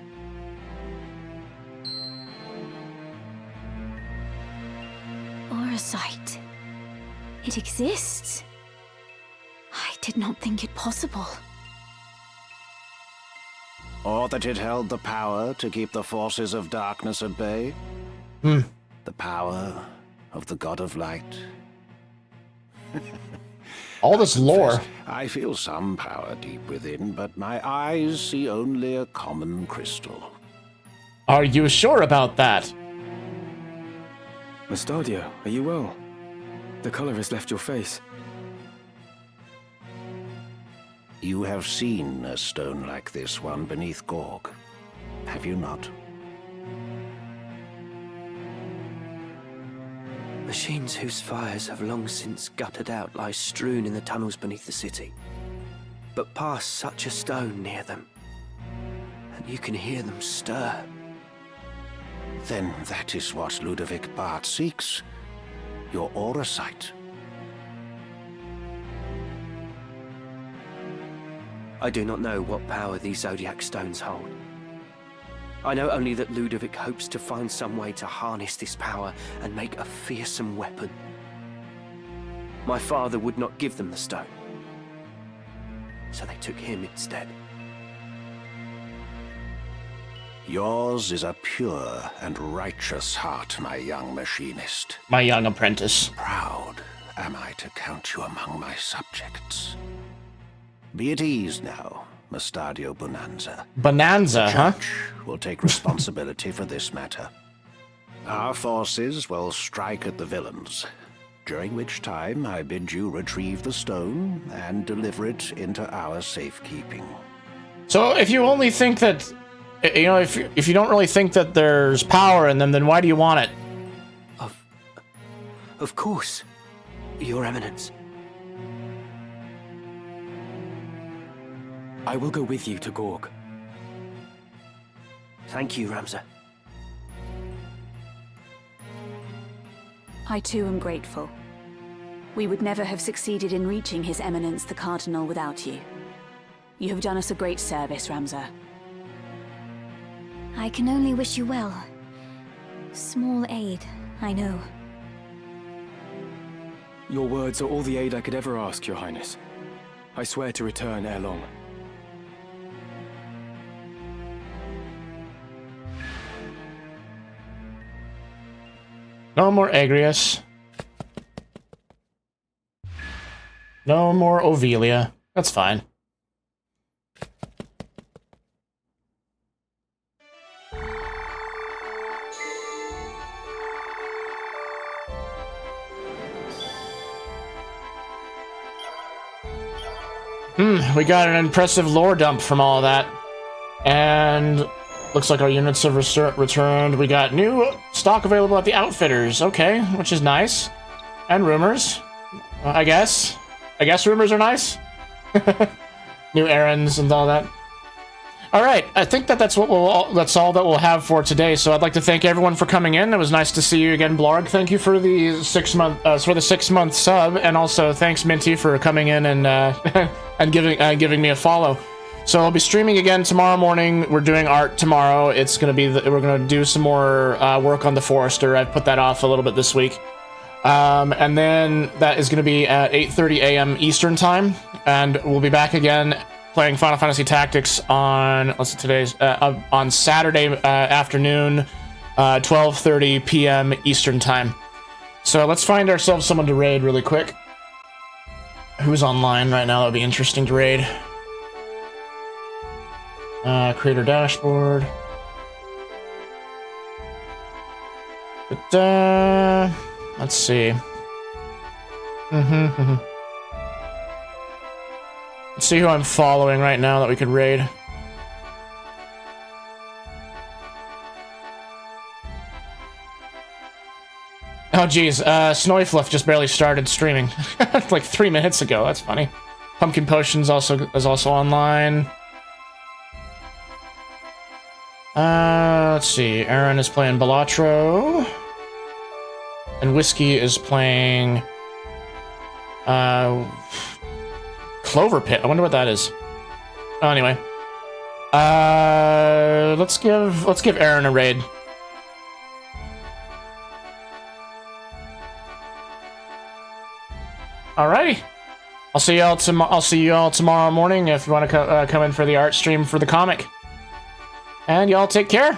Orosite. It exists. I did not think it possible. Or that it held the power to keep the forces of darkness at bay. The power of the God of Light. All this lore. I feel some power deep within, but my eyes see only a common crystal. Are you sure about that? Mustadio, are you well? The color has left your face. You have seen a stone like this one beneath Gorg, have you not? Machines whose fires have long since guttered out lie strewn in the tunnels beneath the city. But pass such a stone near them, and you can hear them stir. Then that is what Ludovic Bart seeks. Your Orosite. I do not know what power these Zodiac Stones hold. I know only that Ludovic hopes to find some way to harness this power and make a fearsome weapon. My father would not give them the stone, so they took him instead. Yours is a pure and righteous heart, my young machinist. My young apprentice. Proud am I to count you among my subjects. Be at ease now, Mustadio Bonanza. Bonanza, huh? Will take responsibility for this matter. Our forces will strike at the villains, during which time I bid you retrieve the stone and deliver it into our safekeeping. So if you only think that, you know, if you don't really think that there's power in them, then why do you want it? Of course, Your Eminence. I will go with you to Gorg. Thank you, Ramza. I too am grateful. We would never have succeeded in reaching His Eminence the Cardinal without you. You have done us a great service, Ramza. I can only wish you well. Small aid, I know. Your words are all the aid I could ever ask, Your Highness. I swear to return ere long. No more Agrius. No more Ovelia. That's fine. We got an impressive lore dump from all that. And looks like our units have returned. We got new stock available at the Outfitters. Okay, which is nice. And rumors, I guess. I guess rumors are nice. New errands and all that. All right, I think that's all that we'll have for today. So I'd like to thank everyone for coming in. It was nice to see you again, Blarg. Thank you for the 6 month sub, and also thanks Minty for coming in and and giving me a follow. So I'll be streaming again tomorrow morning. We're doing art tomorrow. It's gonna be we're gonna do some more work on the Forester. I've put that off a little bit this week. And then that is going to be at 8:30 a.m. Eastern time, and we'll be back again playing Final Fantasy Tactics on on Saturday afternoon, 12:30 p.m. Eastern time. So let's find ourselves someone to raid really quick. Who's online right now? That would be interesting to raid. Creator dashboard. But let's see. Let's see who I'm following right now that we could raid. Oh geez, Snowyfluff just barely started streaming. Like 3 minutes ago, that's funny. Pumpkin Potions is also online. Let's see, Aaron is playing Balatro. And Whiskey is playing Clover Pit. I wonder what that is. Oh, anyway. Let's give Aaron a raid. Alrighty. I'll see y'all tomorrow morning if you want to come in for the art stream for the comic. And y'all take care.